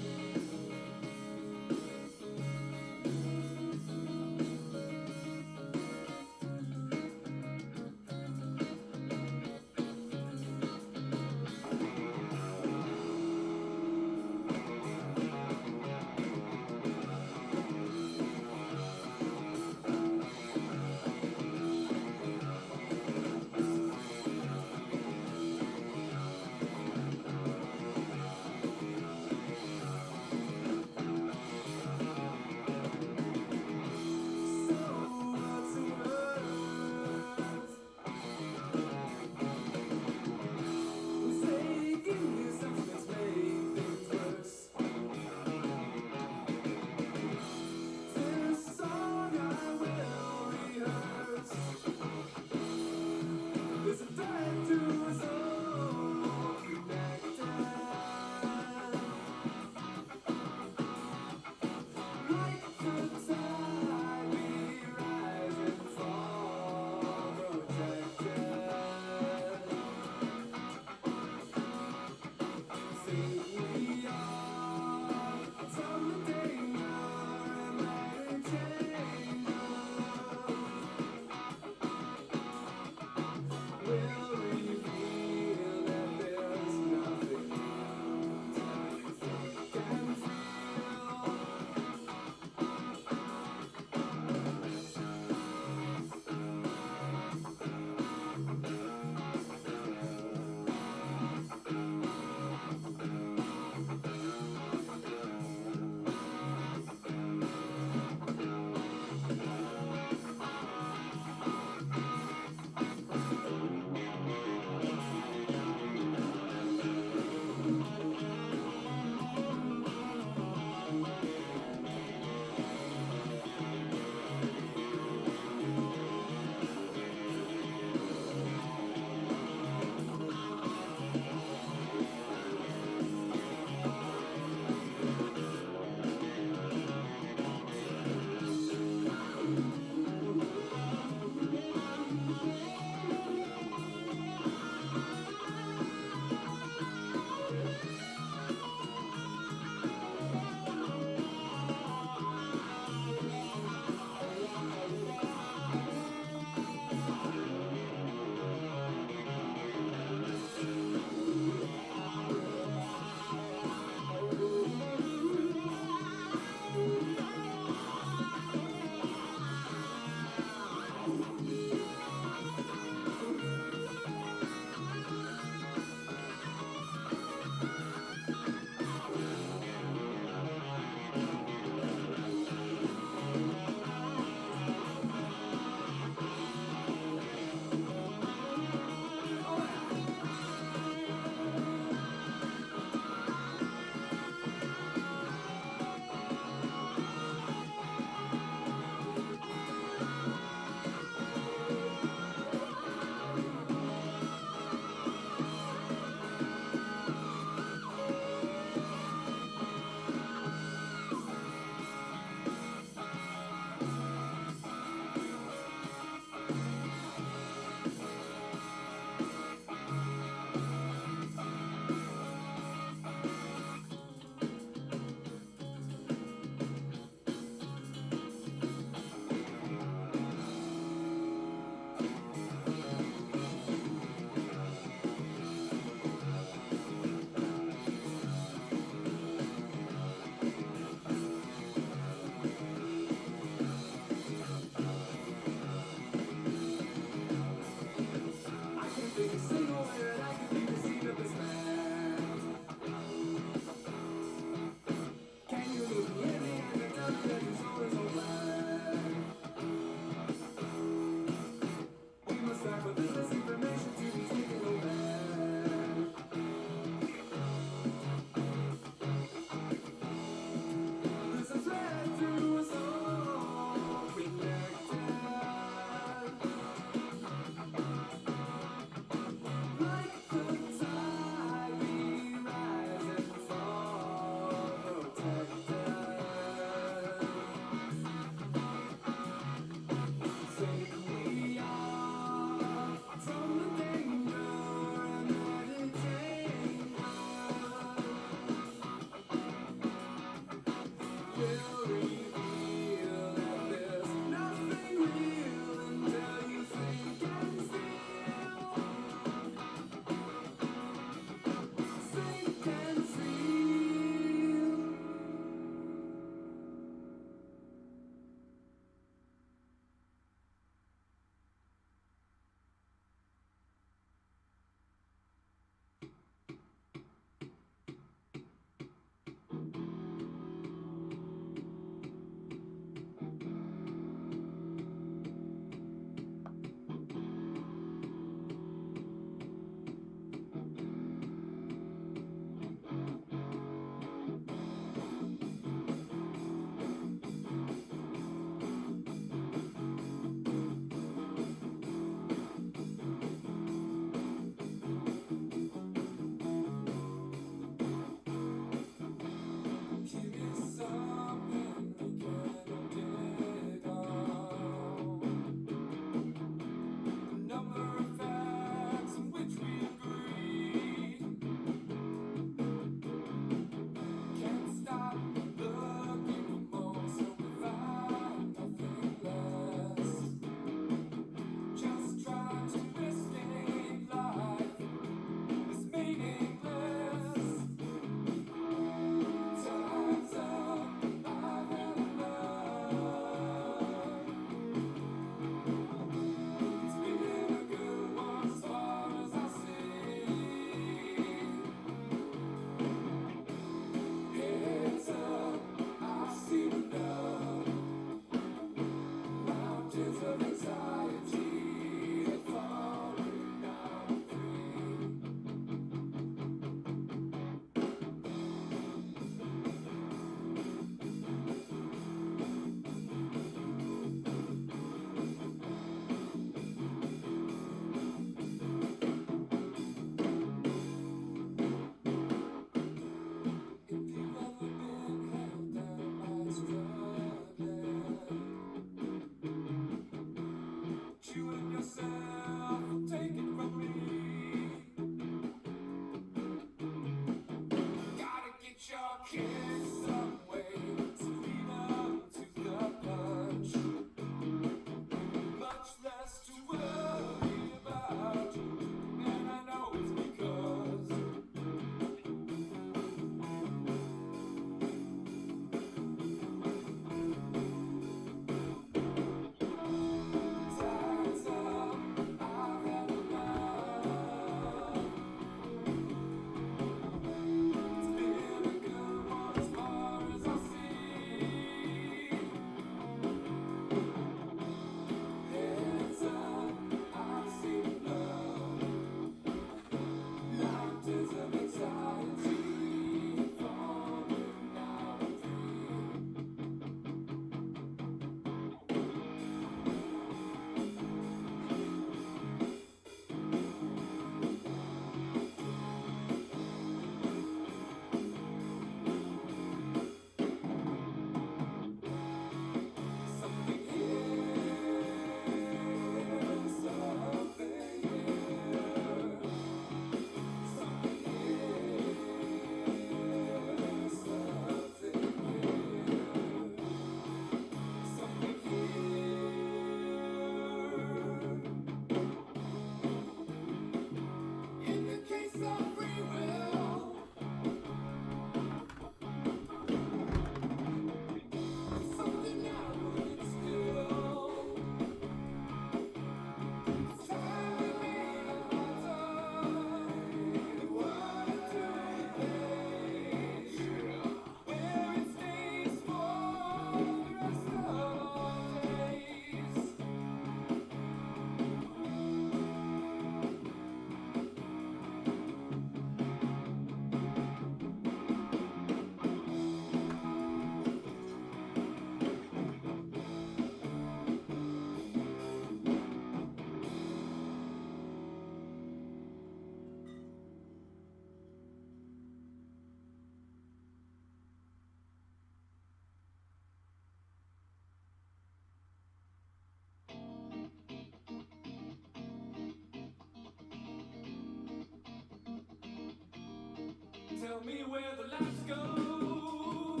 Tell me where the lights go.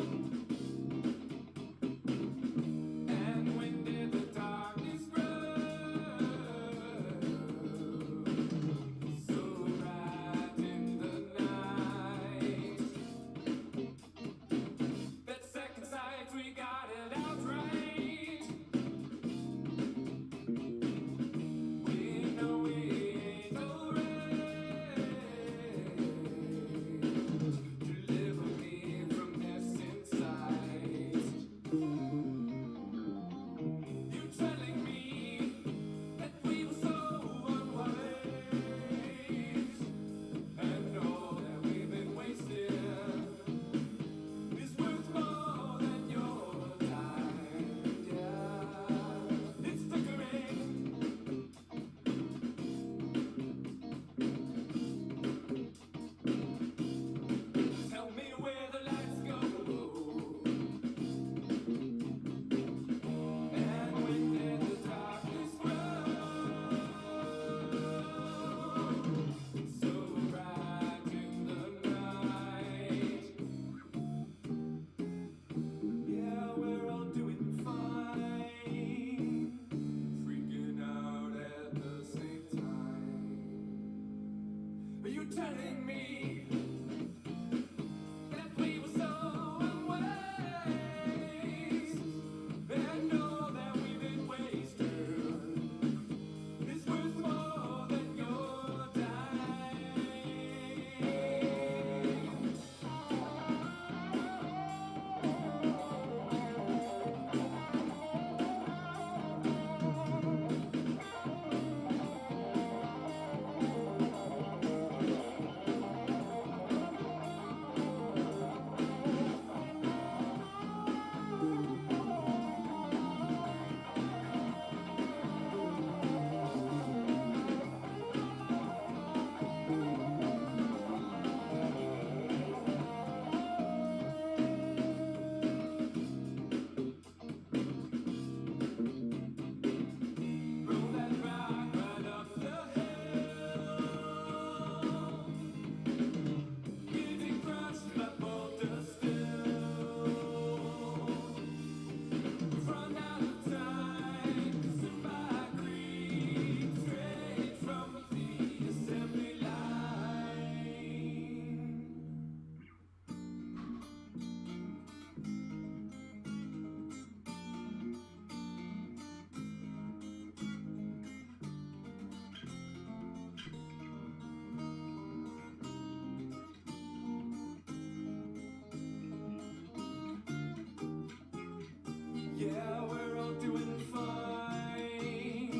Yeah, we're all doing fine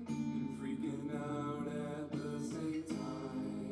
and freaking out at the same time.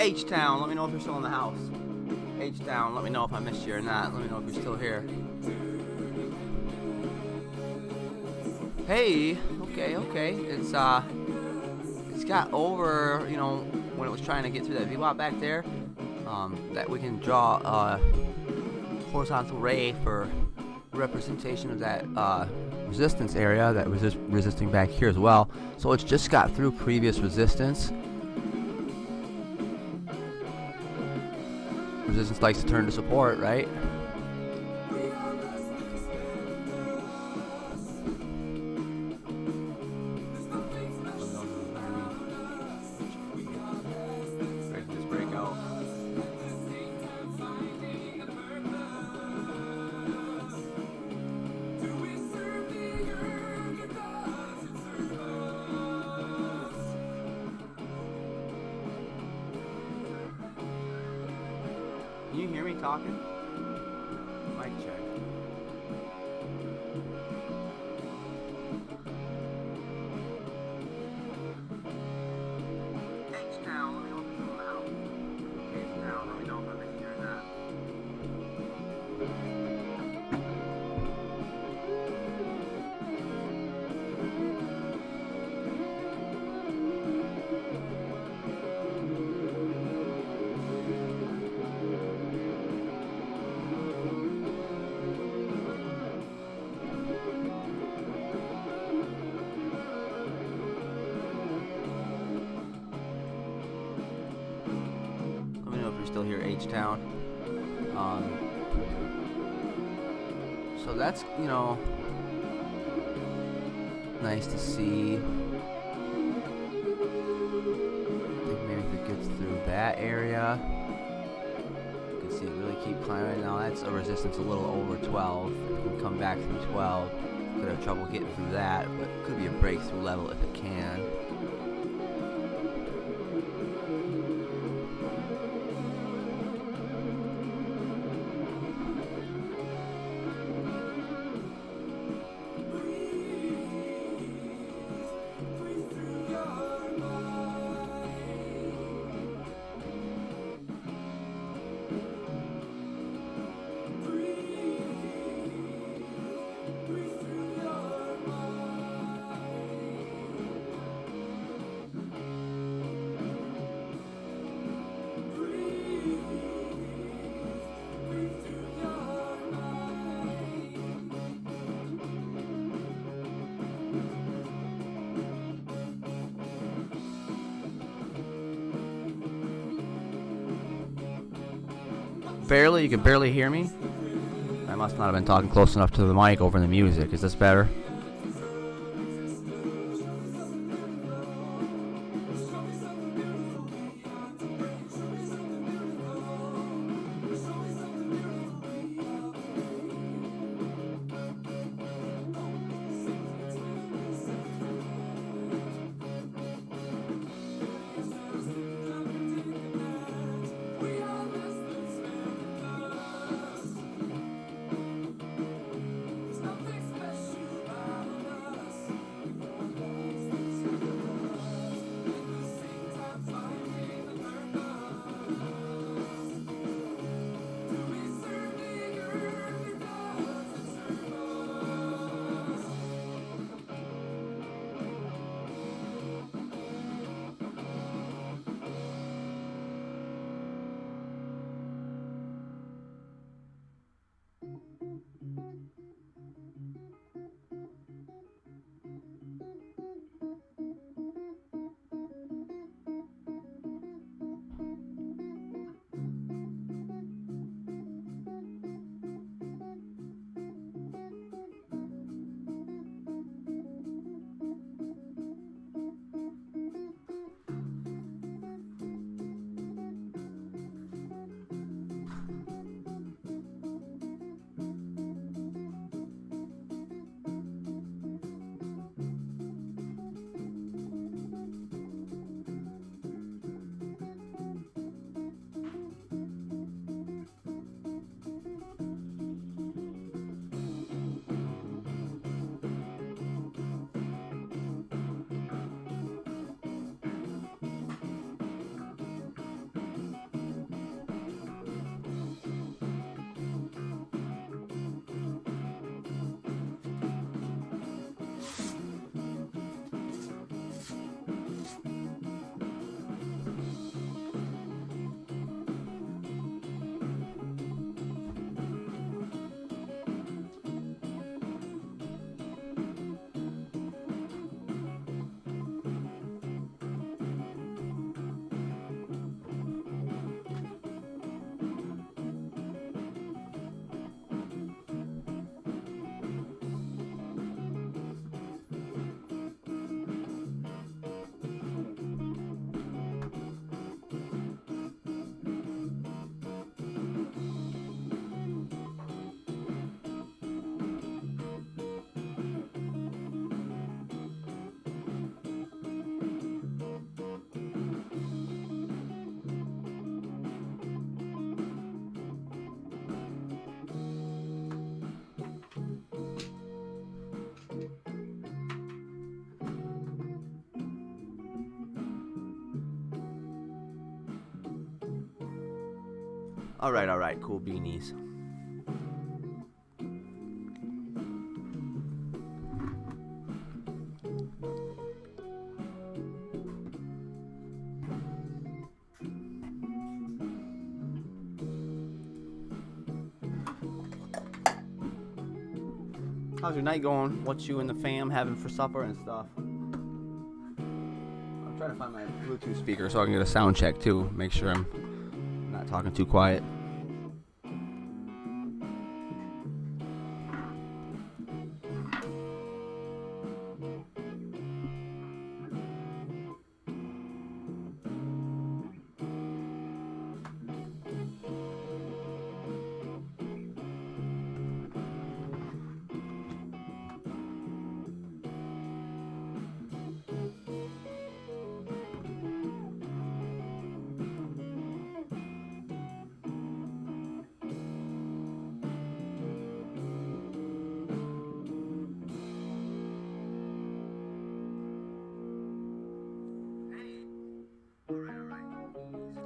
H-Town, let me know if you're still in the house. H-Town, let me know if I missed you or not. Let me know if you're still here. Hey, okay. It's got over, you know, when it was trying to get through that VWAP back there, that we can draw a horizontal ray for representation of that resistance area that was just resisting back here as well. So it's just got through previous resistance. Resistance likes to turn to support, right? Can you hear me talking? Mic check. H-Town, let me know if you're still out. H-Town, let me know if I'm in here or not. Still here, H-Town. So that's, you know, nice to see. I think maybe if it gets through that area, you can see it really keep climbing. Now that's a resistance a little over 12. If it can come back through 12, could have trouble getting through that, but it could be a breakthrough level if it can. Barely, you can barely hear me. I must not have been talking close enough to the mic over the music. Is this better? All right, cool beanies. How's your night going? What you and the fam having for supper and stuff? I'm trying to find my Bluetooth speaker so I can get a sound check too. Make sure I'm not talking too quiet.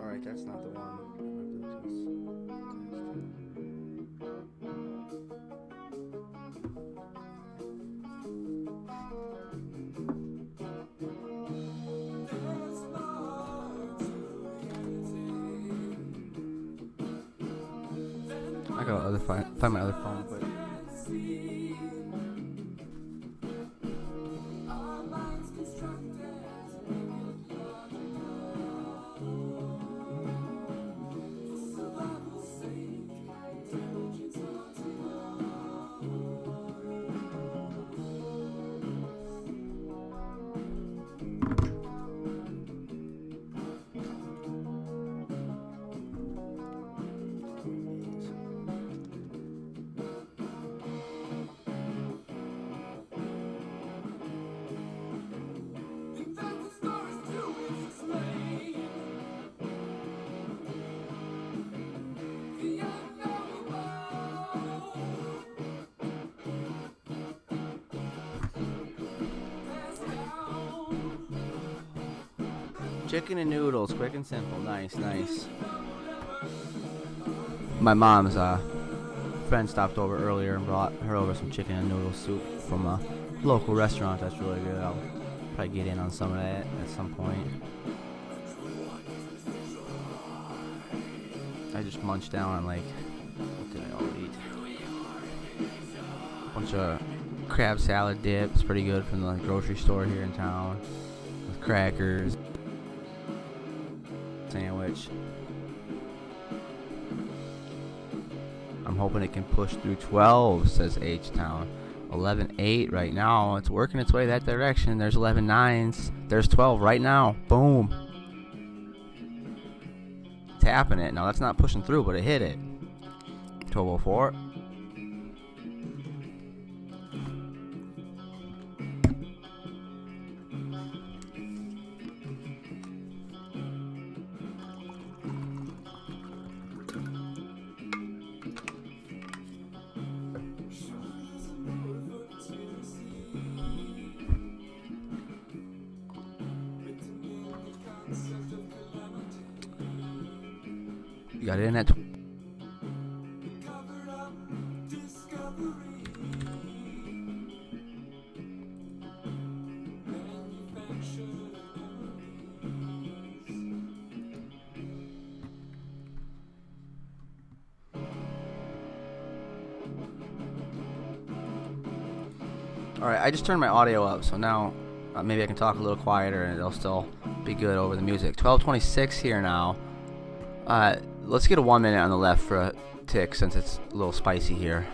Alright, that's not the one. I gotta find my other phone, but chicken and noodles, quick and simple. Nice. My mom's friend stopped over earlier and brought her over some chicken and noodle soup from a local restaurant. That's really good. I'll probably get in on some of that at some point. I just munched down on like, what did I all eat? A bunch of crab salad dip. It's pretty good from the grocery store here in town. With crackers. Sandwich. I'm hoping it can push through 12, says H-Town. 11.8 right now. It's working its way that direction. There's 11.9s. There's 12 right now. Boom. Tapping it. Now that's not pushing through, but it hit it. 12.04. You got it in at Alright, I just turned my audio up, so now maybe I can talk a little quieter and it'll still be good over the music. 12:26 here now. Let's get a 1 minute on the left for a tick since it's a little spicy here.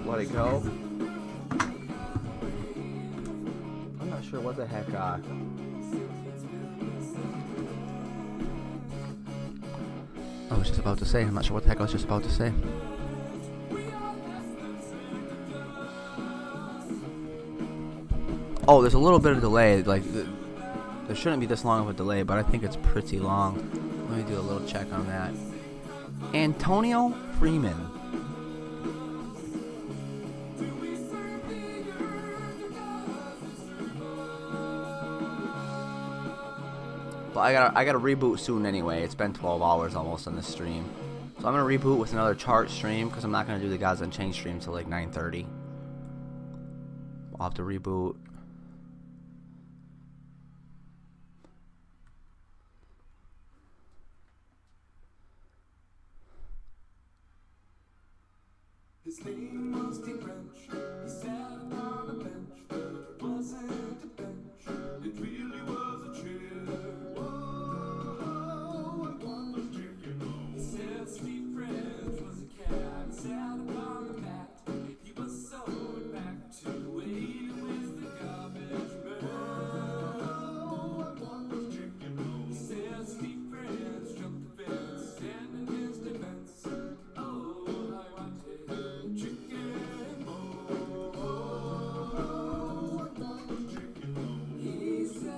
Let it go. I'm not sure what the heck I was just about to say. I'm not sure what the heck I was just about to say. Oh, there's a little bit of delay. Like, there shouldn't be this long of a delay, but I think it's pretty long. Let me do a little check on that. Antonio Freeman. But I gotta reboot soon anyway. It's been 12 hours almost on this stream. So I'm gonna reboot with another chart stream because I'm not gonna do the Gods Unchained stream till like 9:30. I'll have to reboot. His name was Dick Wrench. He sat on a bench, but it wasn't a bench. It really was a chair. Whoa, I wonder if you know. He said Steve French was a cat. He sat upon the mat. He was sewed back to waiting with the garbage man. Oh, I wonder if you know. He said Steve French jumped the fence, standing in his defense. Oh, I wanted chicken more. He said.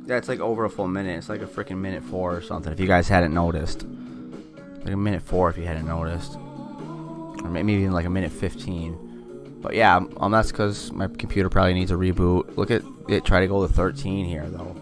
Yeah, it's like over a full minute. It's like a freaking minute 4 or something. If you guys hadn't noticed, like a minute 4 if you hadn't noticed, or maybe even like a minute 15. But yeah, that's because my computer probably needs a reboot. Look at it. Try to go to 13 here though.